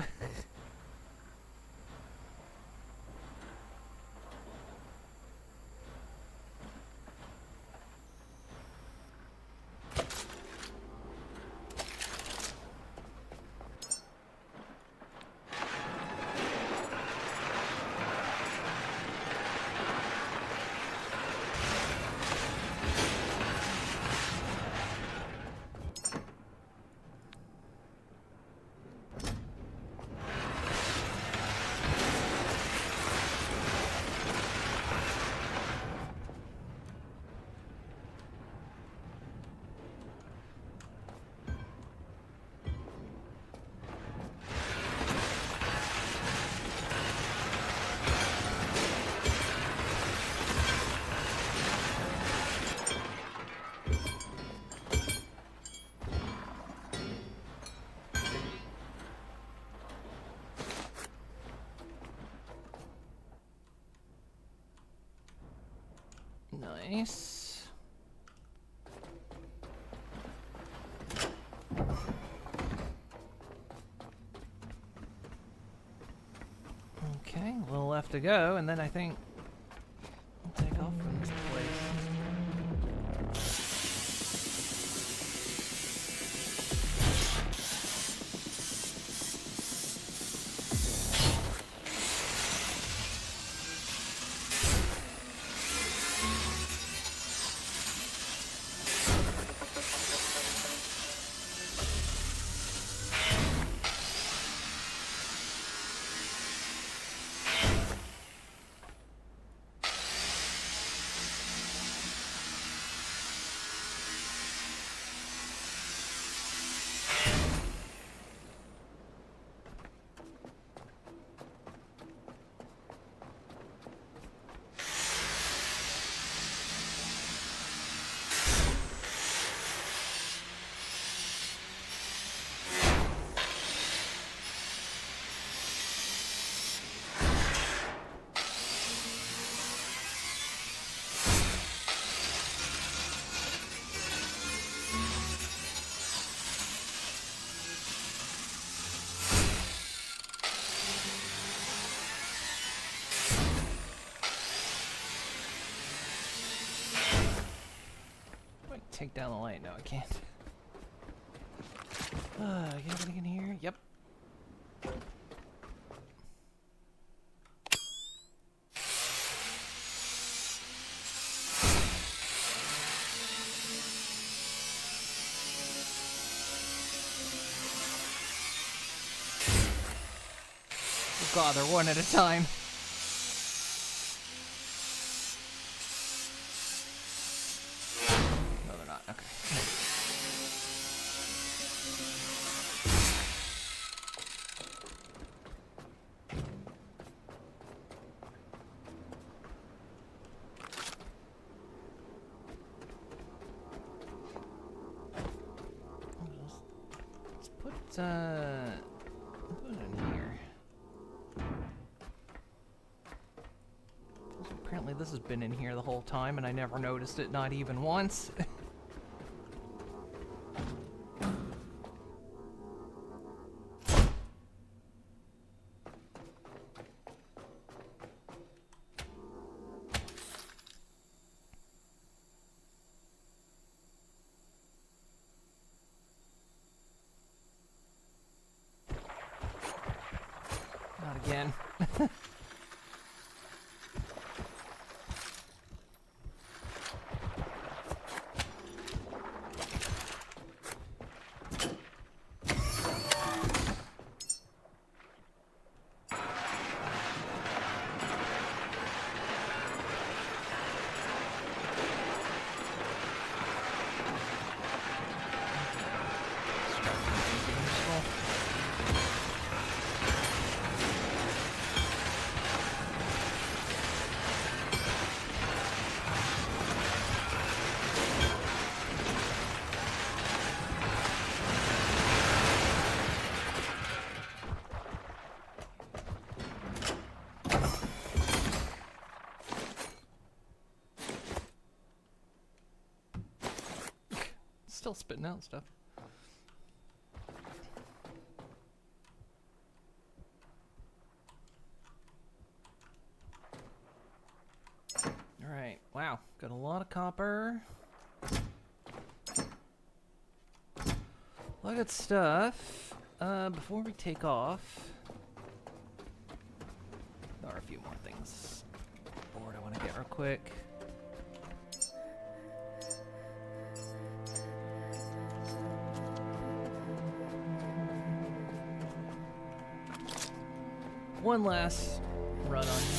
A: Nice. Okay, a little left to go, and then I think we'll take off from this place. Take down the light. No, I can't. Get anything in here? Yep. Oh god, they're one at a time. No, they're not. Okay. Let's put it in here. Apparently this has been in here the whole time and I never noticed it, not even once. Not again. Still spitting out stuff. Alright, wow, got a lot of copper. A lot of good stuff. Before we take off, there are a few more things board I want to get real quick. One last run on here.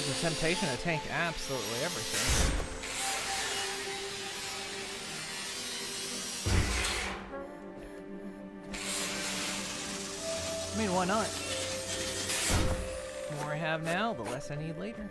A: there's a temptation to tank absolutely everything. I mean, why not? The more I have now, the less I need later.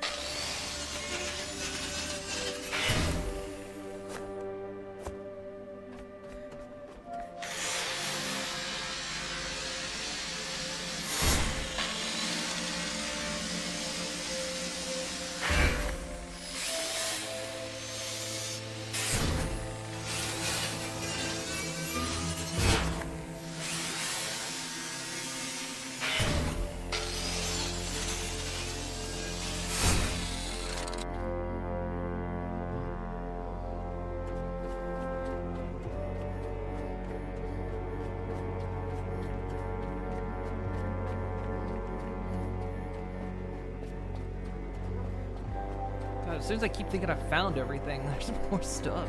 A: God, as soon as I keep thinking I found everything, there's more stuff.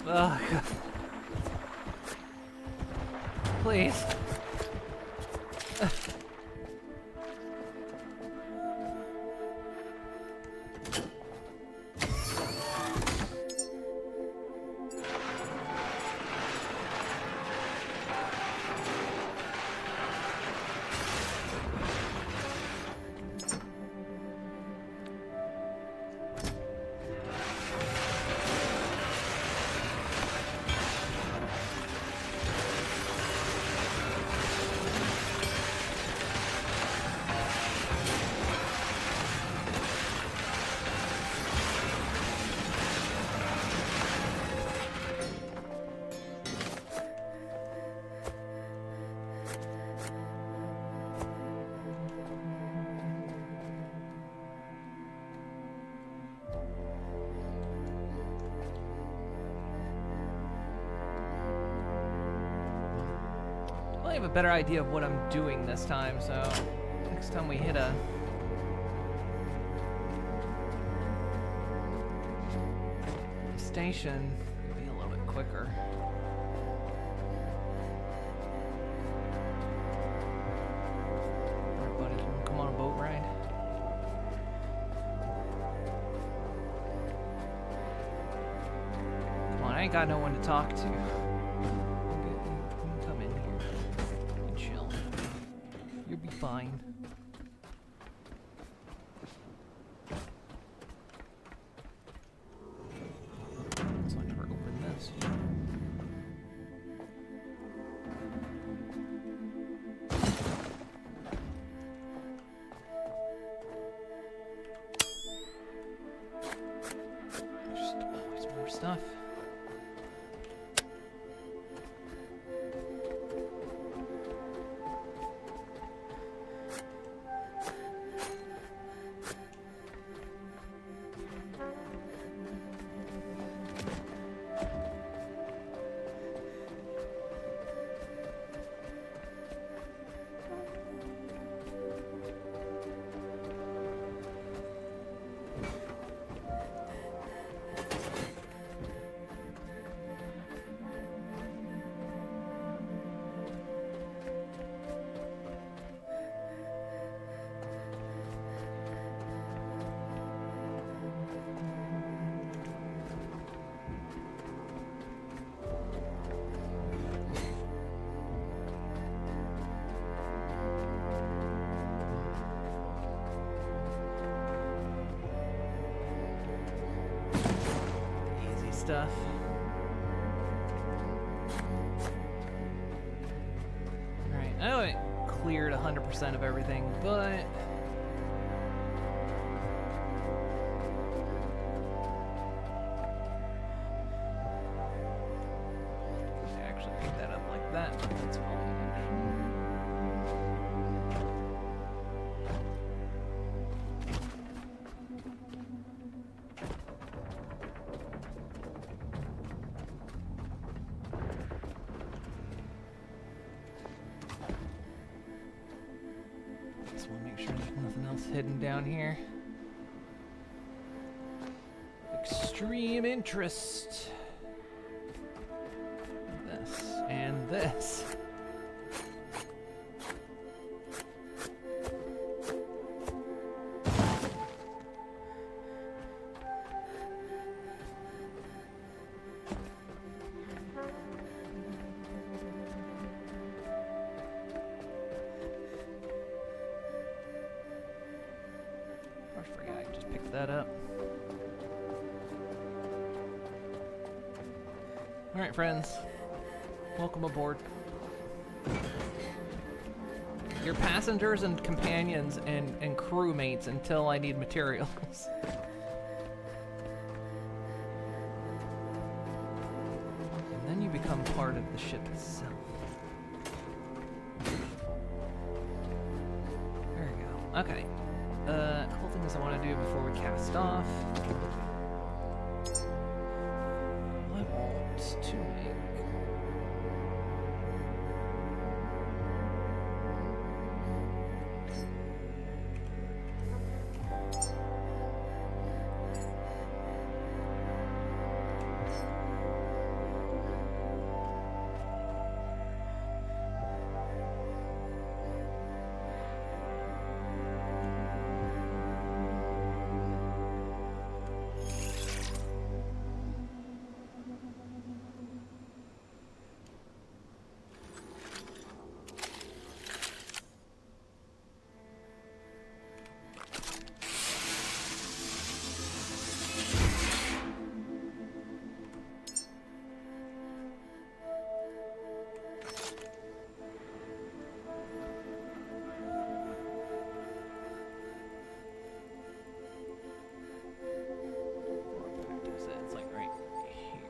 A: Oh, God. Please. I have a better idea of what I'm doing this time, so next time we hit a station, it'll be a little bit quicker. Alright, buddy, you wanna come on a boat ride? Come on, I ain't got no one to talk to. You'll be fine. So I never opened this. Just always more stuff. Stuff. Alright, I know it cleared 100% of everything, but I actually picked that up like that, but that's fine. hidden down here. Extreme interest. This and this. I forgot I just picked that up. Alright, friends. Welcome aboard. You're passengers and companions and crewmates until I need materials. And then you become part of the ship itself. There we go. Okay. Couple things I want to do before we cast off. I want to make... It's like right here.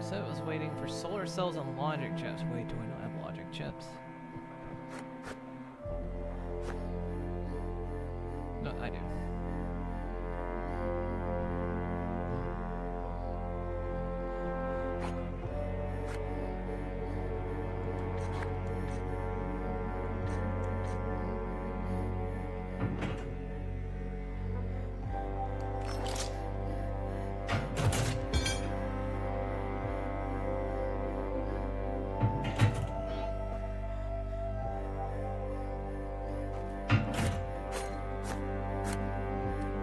A: So it was waiting for solar cells and logic chips. Wait, do I not have logic chips? No, I do.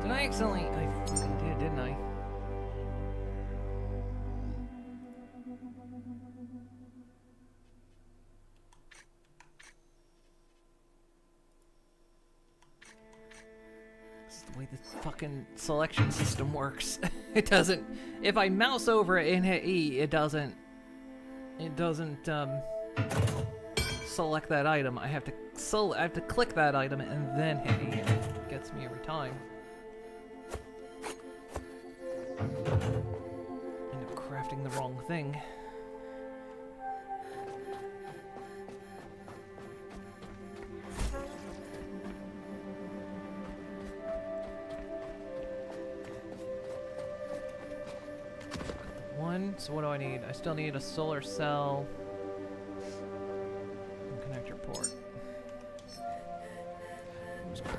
A: Did I accidentally? I fucking did, didn't I? This is the way the fucking selection system works. It doesn't. If I mouse over it and hit E, it doesn't. It doesn't select that item. I have to click that item and then hit E. It gets me every time. End up crafting the wrong thing. One, so what do I need? I still need a solar cell and connector port. Where's my-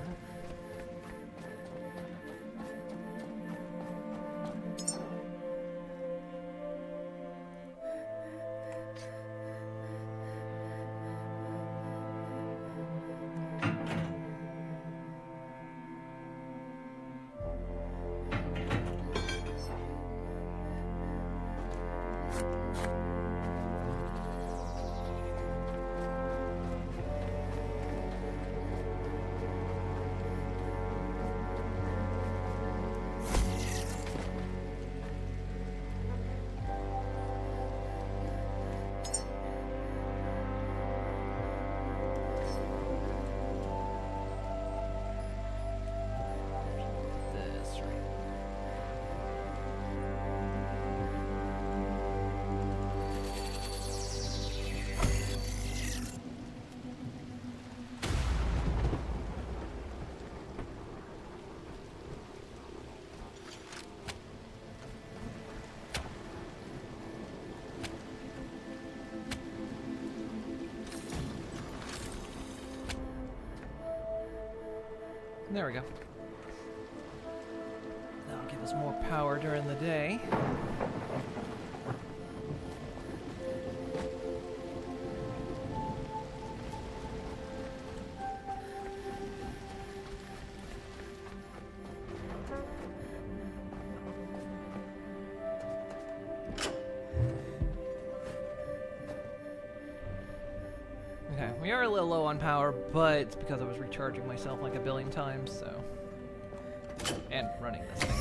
A: There we go. That'll give us more power during the day. Okay, we are a little low on power, but it's because I was recharging myself like a billion times, so... And running this thing.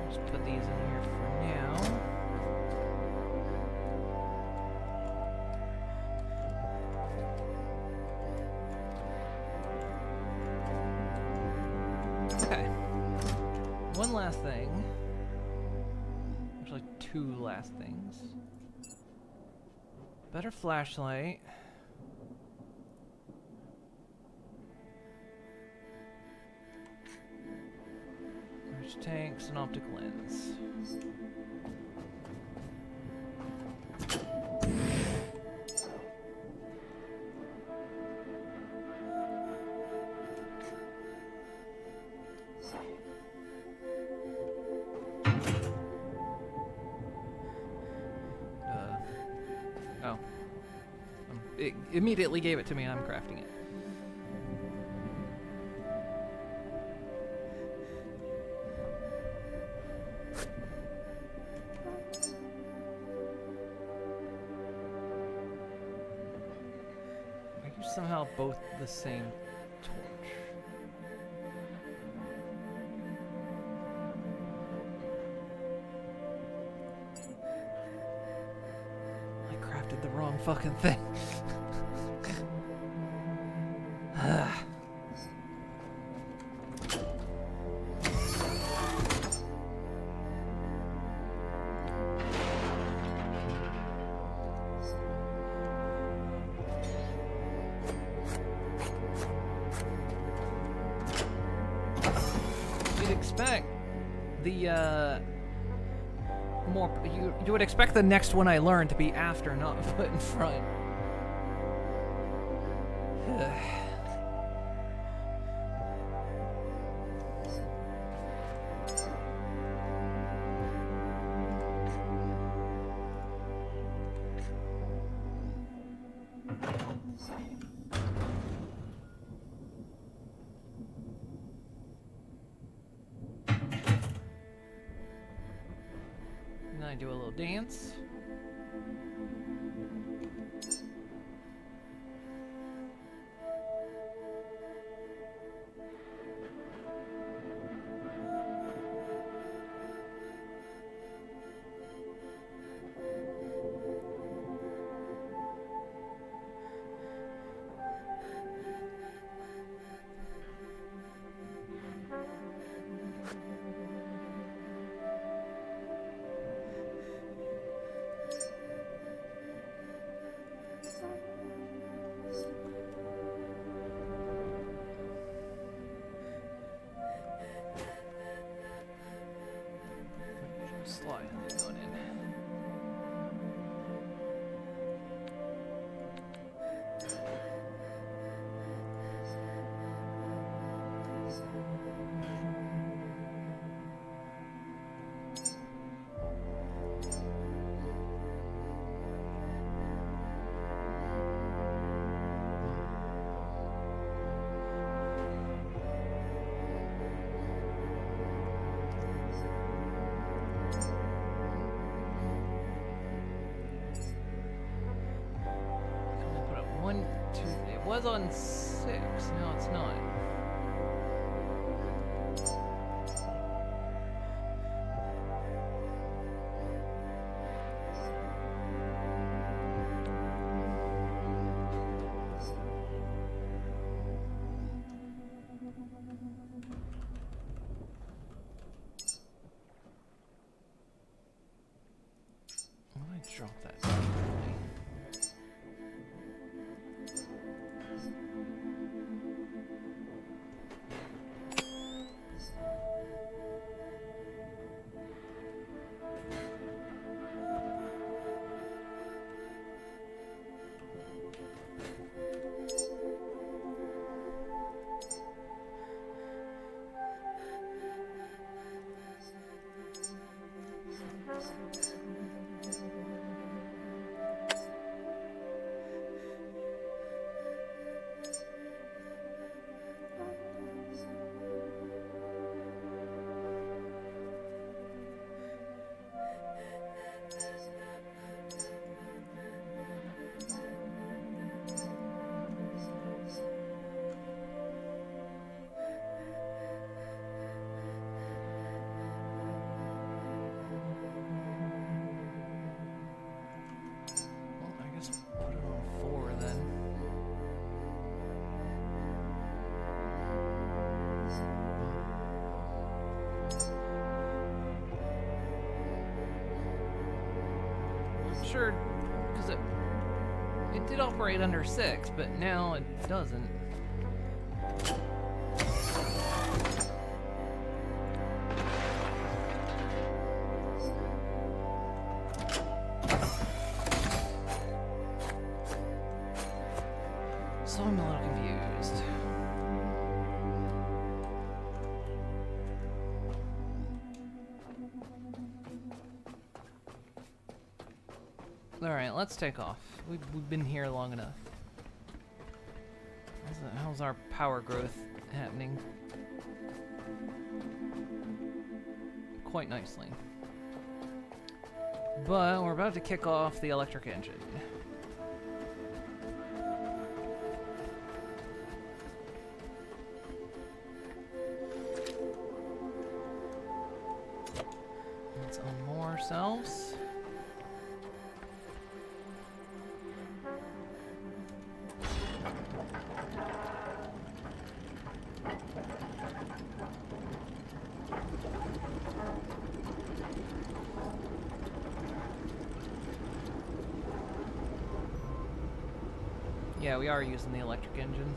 A: Just put these in here for now. Okay. One last thing. Actually, two last things. Better flashlight. Rich tanks and optic lens. Oh. It immediately gave it to me and I'm crafting it. Are you somehow both the same torch? I crafted the wrong fucking thing. You'd expect the more you would expect the next one I learn to be after, not put in front. And then I do a little dance. Slide going in. Put up 1, 2. It was on 6. No, it's not. did operate under 6, but now it doesn't. So I'm a little confused. Alright, let's take off. We've been here long enough. How's our power growth happening? Quite nicely. But we're about to kick off the electric engine. Let's unmoor ourselves. Yeah, we are using the electric engine.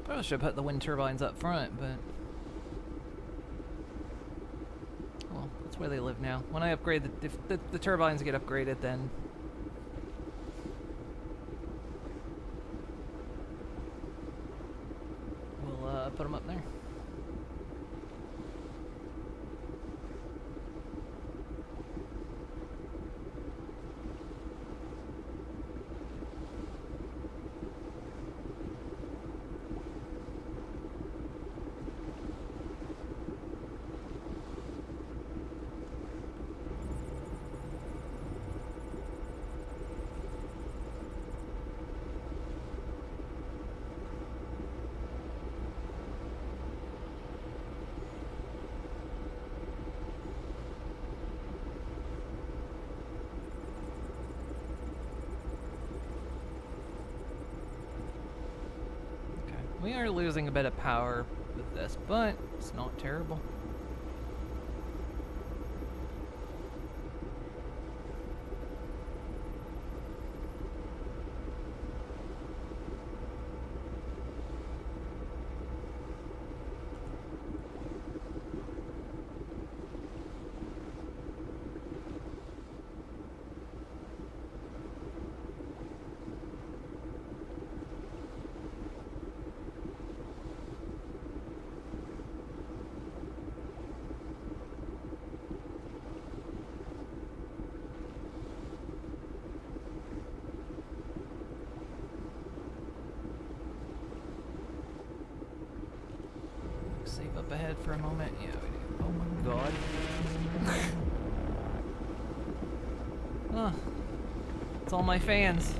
A: Probably should put the wind turbines up front, but well, that's where they live now. When I upgrade if the turbines get upgraded, then we'll put them up there. We are losing a bit of power with this, but it's not terrible. Save up ahead for a moment. Yeah, we do. Oh my god. Oh, it's all my fans.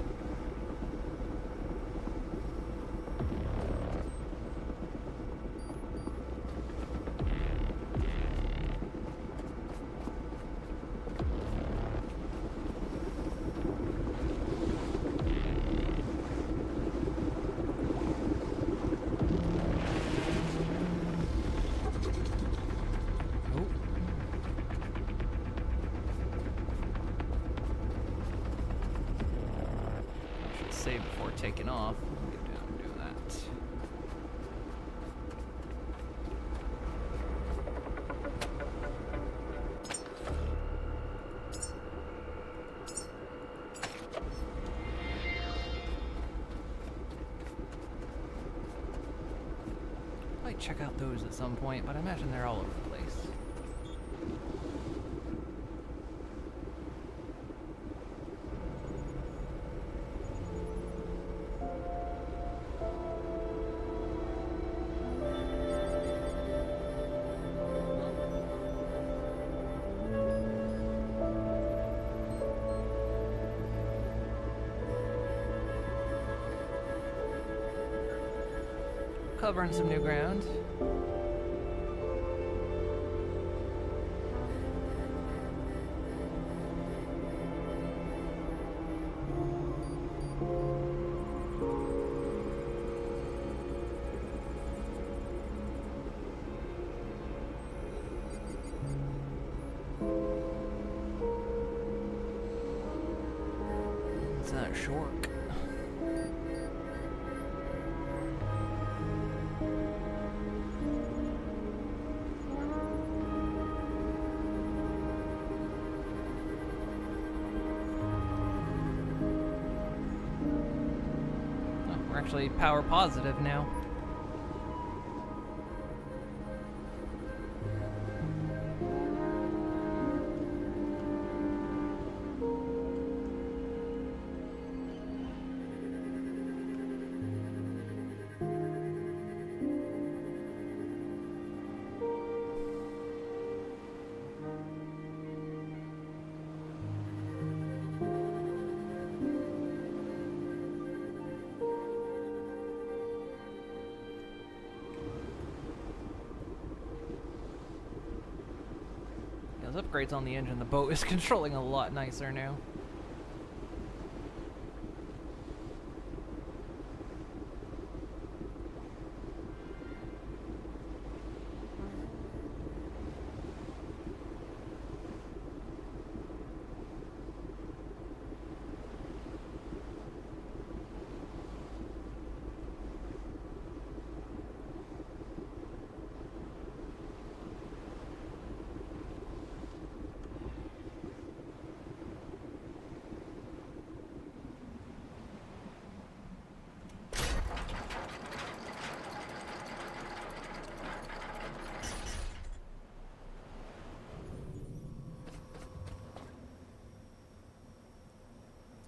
A: Save before taking off. Go down and do that. Might check out those at some point, but I imagine they're all over the place. covering some new ground. It's not Shork. Oh, we're actually power positive now. Those upgrades on the engine, the boat is controlling a lot nicer now.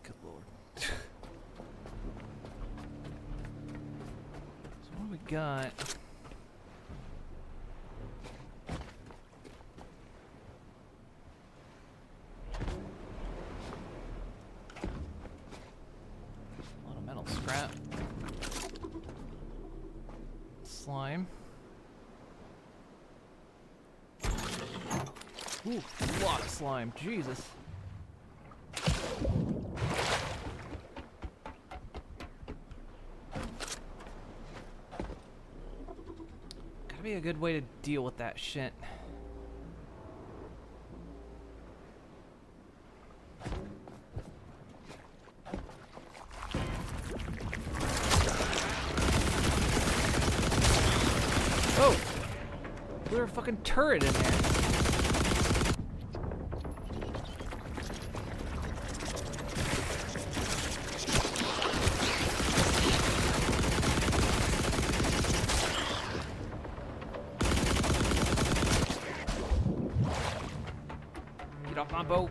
A: Good lord. So what do we got? A lot of metal scrap. Slime. Ooh, a lot of slime. Jesus. Gotta be a good way to deal with that shit. Oh! There's a fucking turret in there. Get off my boat.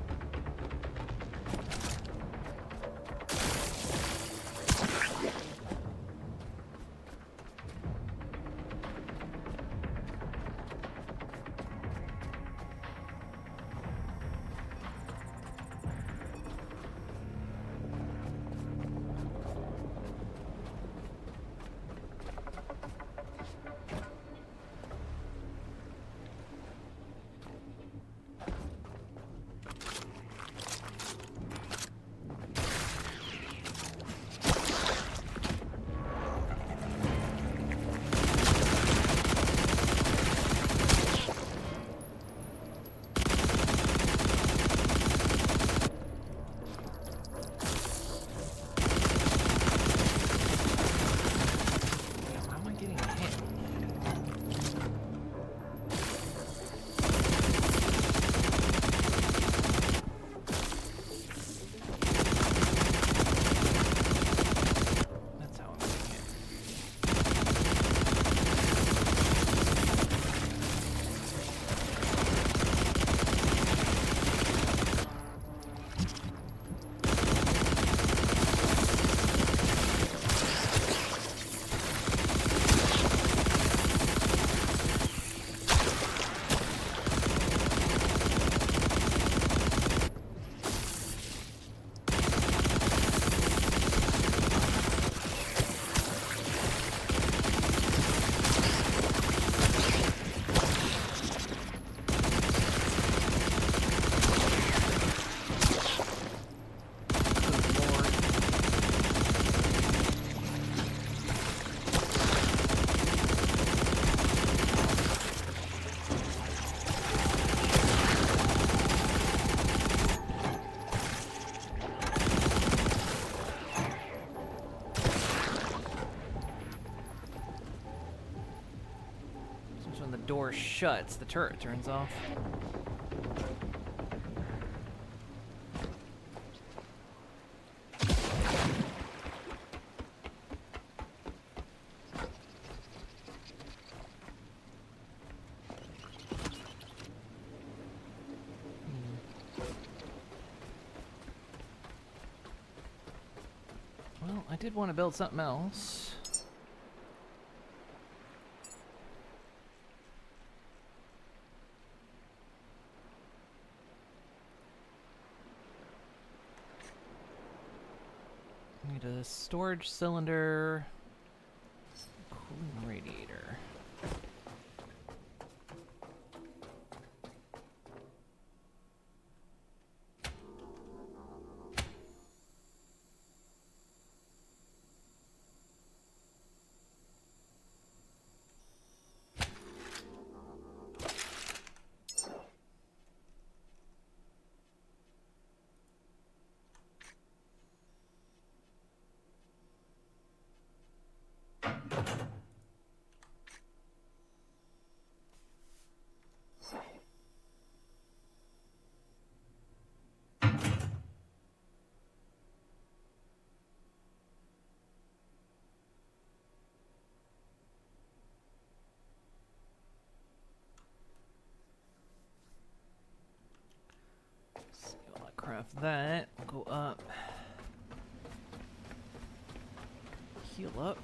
A: door shuts, the turret turns off. Well, I did want to build something else. Need a storage cylinder, cooling radiator. See, I'll craft that. We'll go up. Heal up.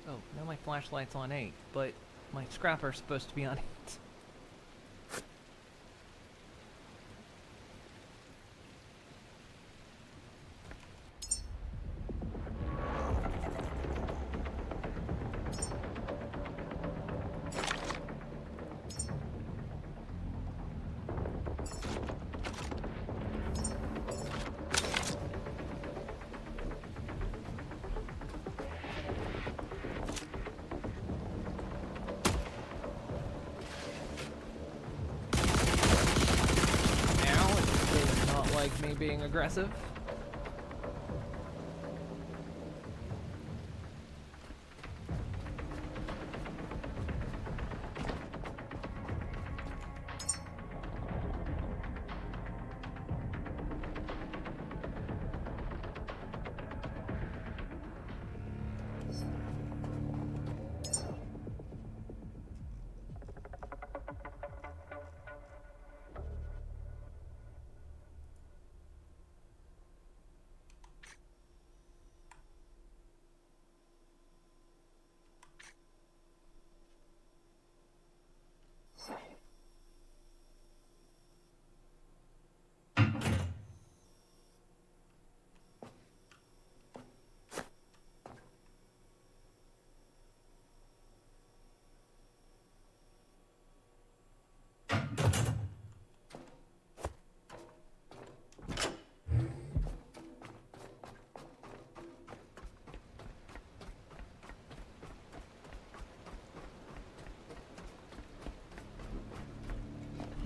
A: Oh, now my flashlight's on 8, but my scrapper's supposed to be on 8. Like me being aggressive.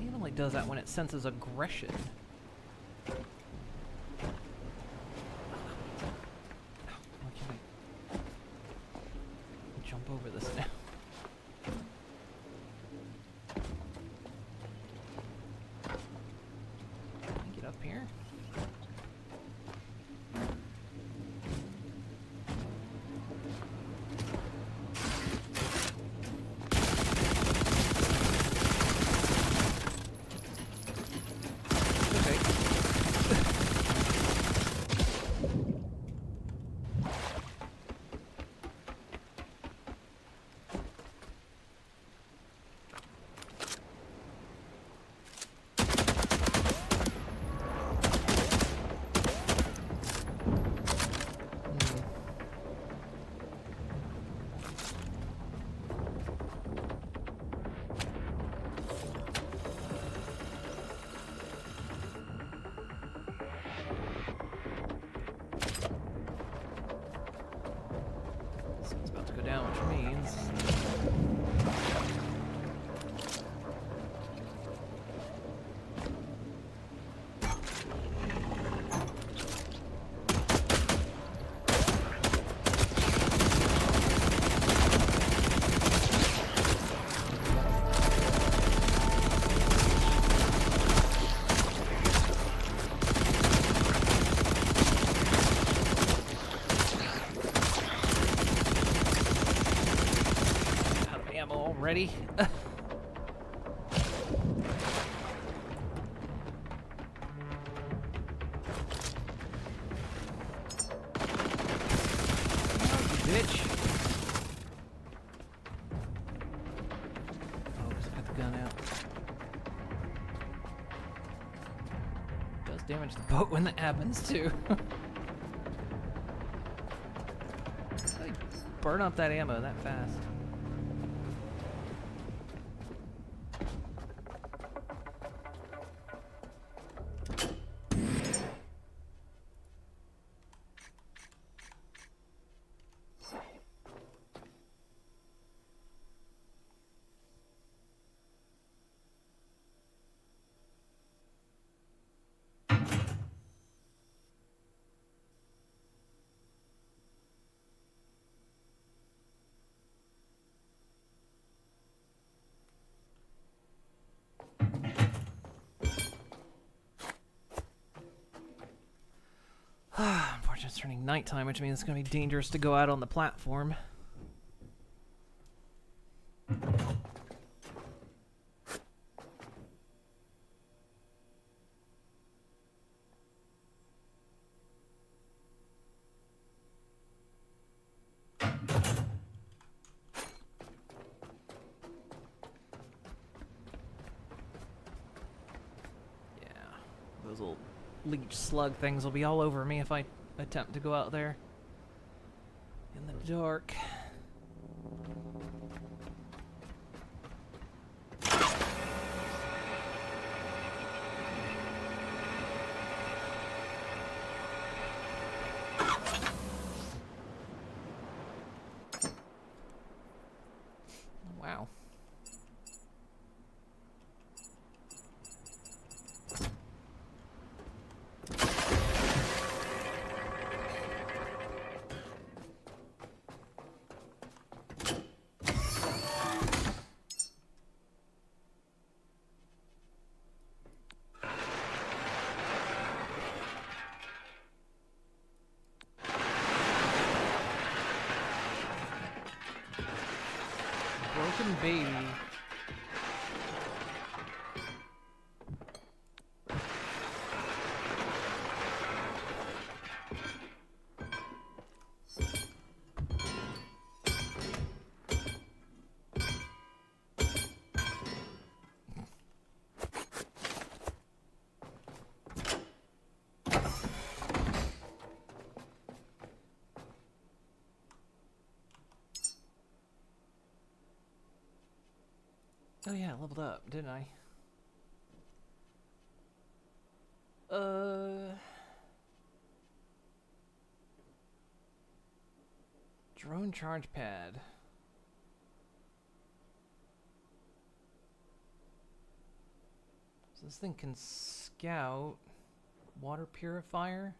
A: It only does that when it senses aggression. Why can't I jump over this now? Can I get up here? already. Bitch. Oh, just got the gun out. Does damage the boat when that happens too. Like, burn up that ammo that fast. Unfortunately, it's turning nighttime, which means it's going to be dangerous to go out on the platform. Those little leech slug things will be all over me if I attempt to go out there in the dark. Wow. Broken baby. Oh yeah, I leveled up, didn't I? Drone charge pad. So this thing can scout. Water purifier.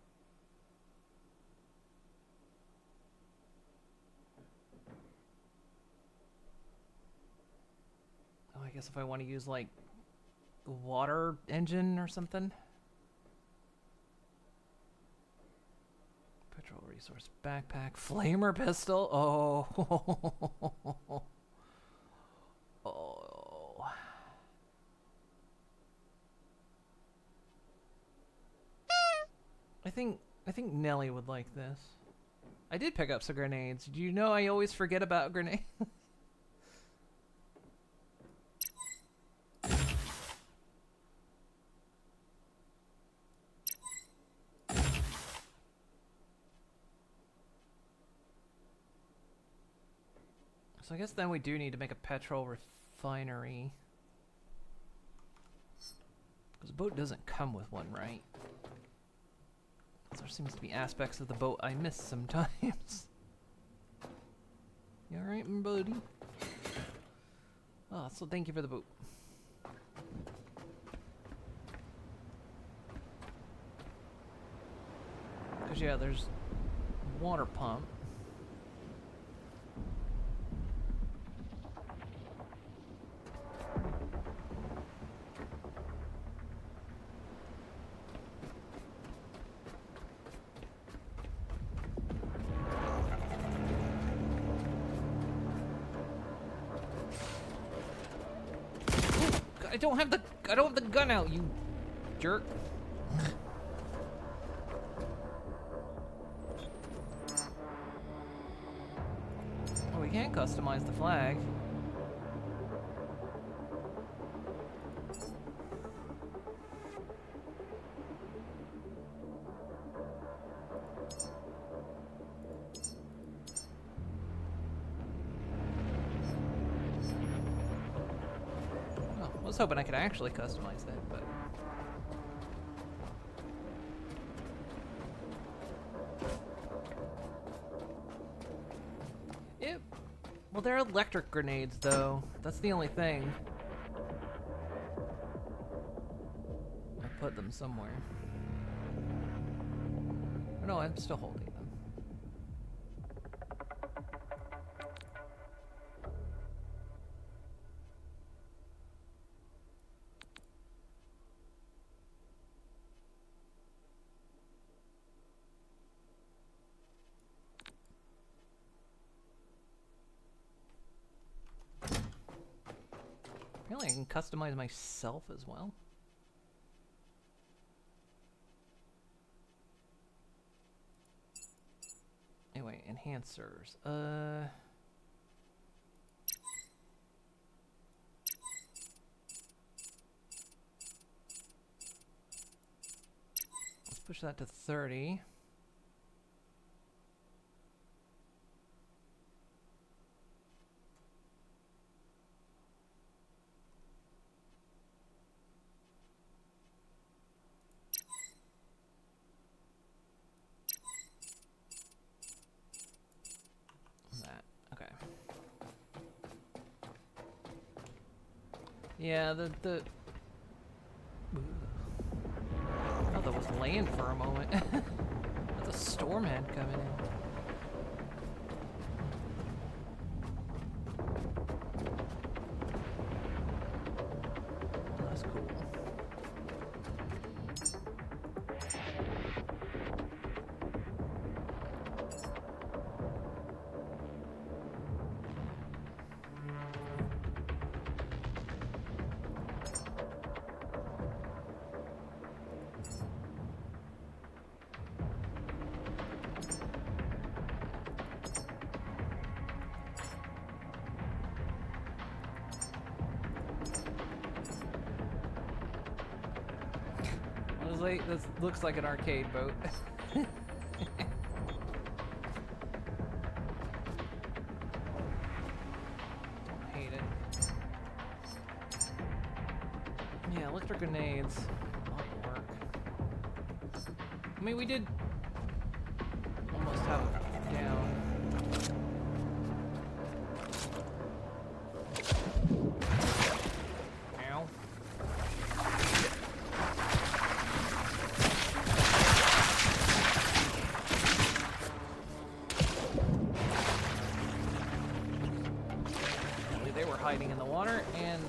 A: Oh, I guess if I want to use like a water engine or something. Petrol resource backpack, flamer pistol. Oh, oh. I think Nelly would like this. I did pick up some grenades. Do you know I always forget about grenades? So I guess then we do need to make a petrol refinery. Because the boat doesn't come with one, right? There seems to be aspects of the boat I miss sometimes. You alright, my buddy? Oh, so thank you for the boat. Because yeah, there's water pump. I don't have the gun out, you jerk. Oh, we can't customize the flag. I was hoping I could actually customize that, but... Yep. Well, they're electric grenades, though. That's the only thing. I put them somewhere. Oh, no, I'm still holding them. Apparently I can customize myself as well. Anyway, enhancers. Let's push that to 30. Yeah, the I thought that was land for a moment. That's a storm head coming in. Oh, that's cool. This looks like an arcade boat. Don't hate it. Yeah, electric grenades. Might work. I mean, we did almost have it down. Hiding in the water, and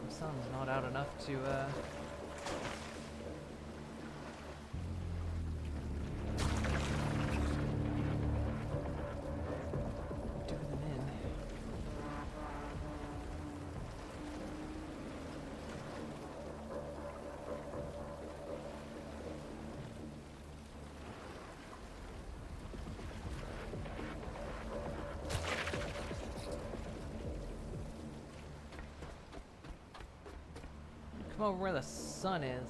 A: the sun's not out enough to do them in. Over where the sun is.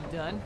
A: Done.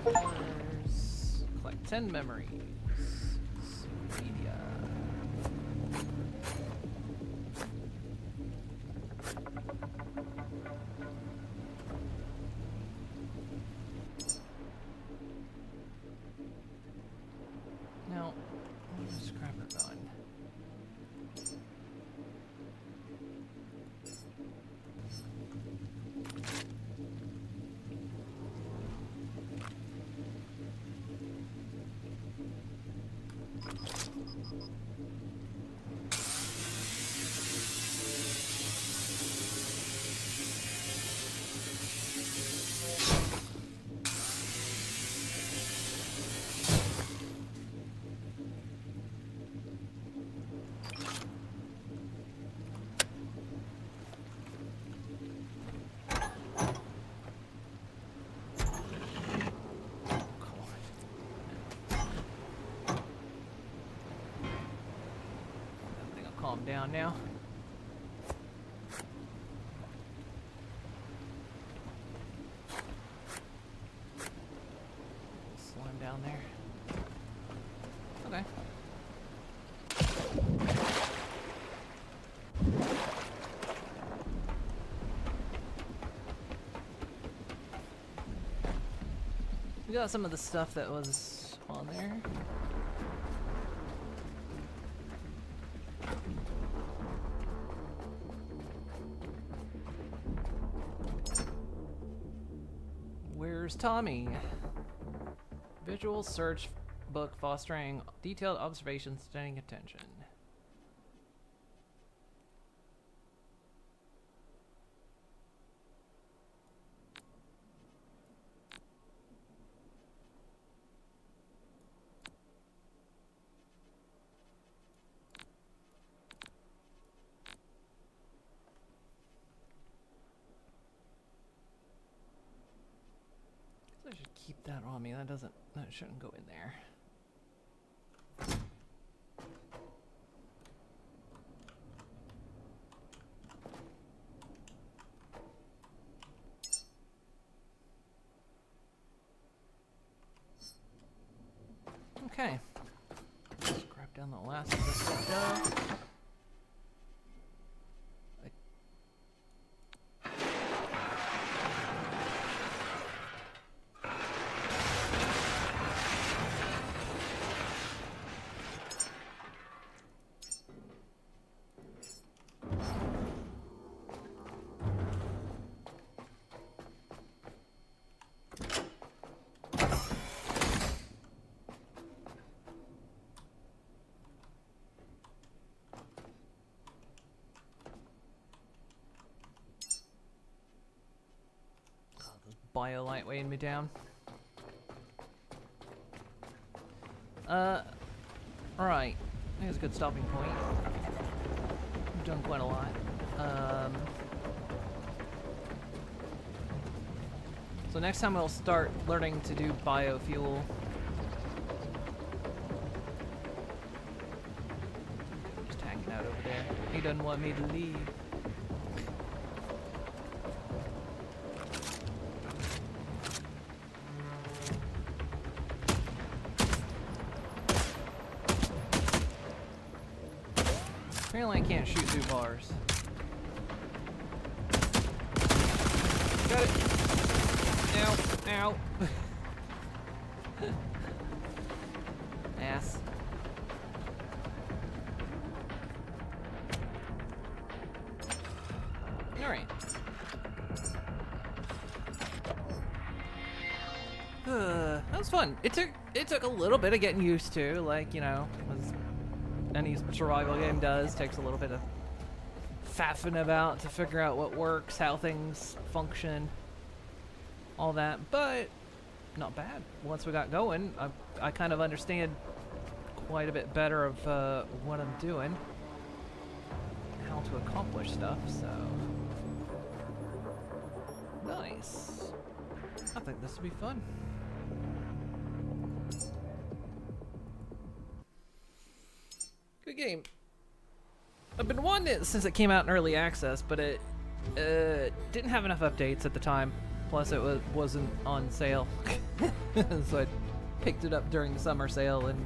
A: Collect 10 memories. Media. Now, where's the scrapper going? Calm down now. Slime down there. Okay. We got some of the stuff that was on there. Where's Tommy? Visual search book fostering detailed observation, studying attention. I should keep that on me. That shouldn't go in there. Okay. Let's grab down the last of this stuff. Bio-light weighing me down. Right. I think it's a good stopping point. We've done quite a lot. So next time I'll start learning to do biofuel. Just hanging out over there. He doesn't want me to leave. Apparently I can't shoot through bars. Got it! Ow! Ow! Ass. Alright. That was fun. It took a little bit of getting used to, like, you know, as any survival game does, takes a little bit of faffing about to figure out what works, how things function, all that, but not bad. Once we got going, I kind of understand quite a bit better of what I'm doing, how to accomplish stuff, so nice. I think this will be fun. Good game. I've been wanting it since it came out in early access, but it didn't have enough updates at the time. Plus, it wasn't on sale, so I picked it up during the summer sale and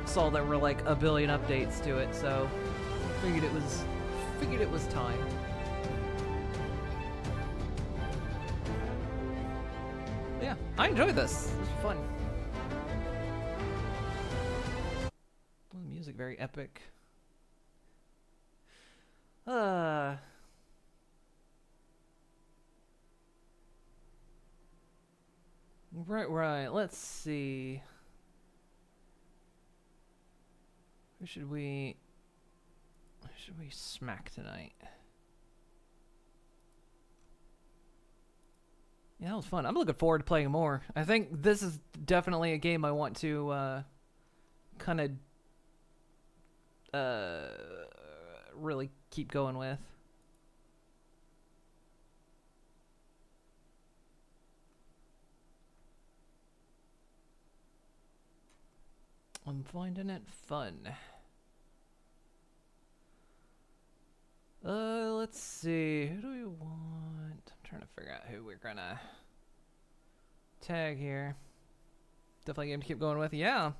A: saw there were like a billion updates to it. So figured it was time. Yeah, I enjoyed this. This was fun. Well, the music very epic. Right. Let's see. Who should we smack tonight? Yeah, that was fun. I'm looking forward to playing more. I think this is definitely a game I want to kind of really keep going with. I'm finding it fun. Let's see. Who do we want? I'm trying to figure out who we're gonna tag here. Definitely a game to keep going with. Yeah.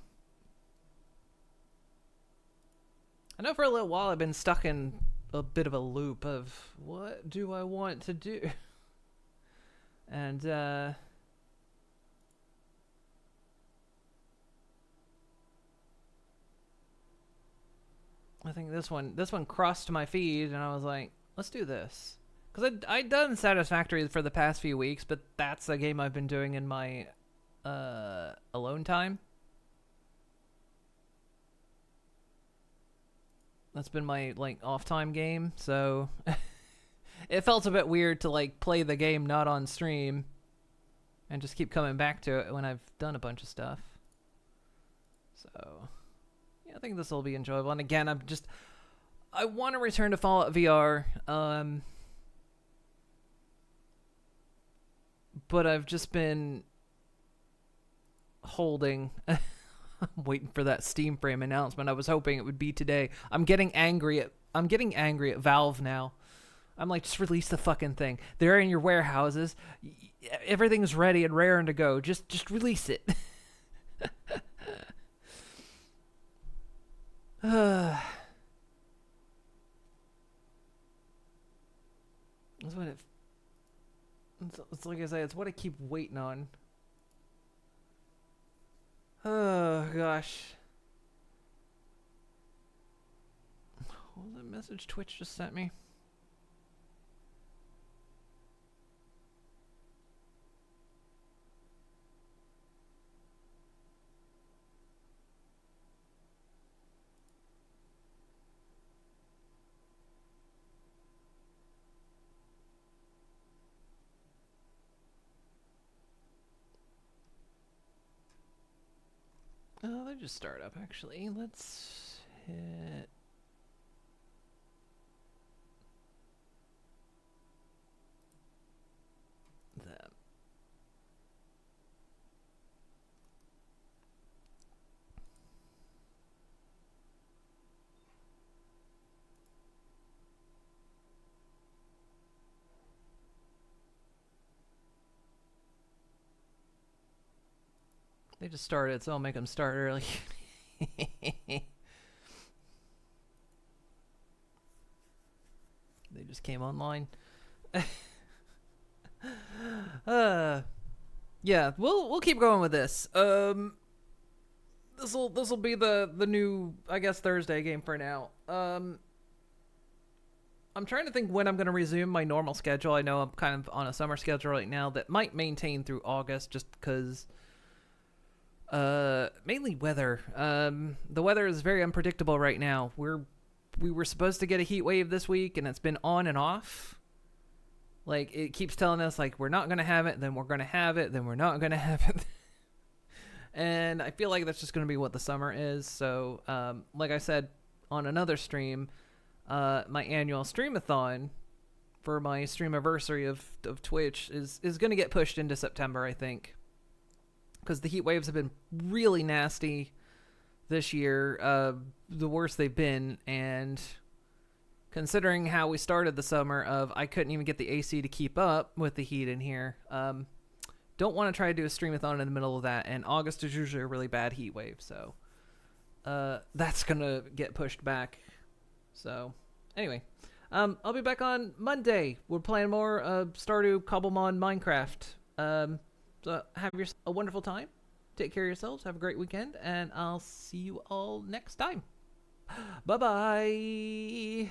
A: I know for a little while I've been stuck in a bit of a loop of what do I want to do? And I think this one crossed my feed, and I was like, let's do this. Because I'd done Satisfactory for the past few weeks, but that's a game I've been doing in my alone time. That's been my like off time game, so it felt a bit weird to like play the game not on stream and just keep coming back to it when I've done a bunch of stuff. So yeah, I think this will be enjoyable. And again, I want to return to Fallout VR, but I've just been holding. I'm waiting for that Steam Frame announcement. I was hoping it would be today. I'm getting angry at Valve now. I'm like, just release the fucking thing. They're in your warehouses. Everything's ready and raring to go. Just release it. That's what it's like I say, it's what I keep waiting on. Oh gosh. What was that message Twitch just sent me? Oh, they just start up actually. Let's hit them. They just started, so I'll make them start early. They just came online. Yeah, we'll keep going with this. This'll be the new, I guess, Thursday game for now. I'm trying to think when I'm gonna resume my normal schedule. I know I'm kind of on a summer schedule right now that might maintain through August, just because. Mainly weather. The weather is very unpredictable right now. We were supposed to get a heat wave this week, and it's been on and off. Like, it keeps telling us, like, we're not gonna have it, then we're gonna have it, then we're not gonna have it. And I feel like that's just gonna be what the summer is. So, like I said on another stream, my annual streamathon for my streamiversary of Twitch is gonna get pushed into September, I think. Because the heat waves have been really nasty this year, the worst they've been, and considering how we started the summer of I couldn't even get the AC to keep up with the heat in here. Don't want to try to do a streamathon in the middle of that, and August is usually a really bad heat wave, so that's gonna get pushed back. So anyway, I'll be back on Monday. We're playing more Stardew Cobblemon Minecraft. So have a wonderful time. Take care of yourselves. Have a great weekend, and I'll see you all next time. Bye-bye.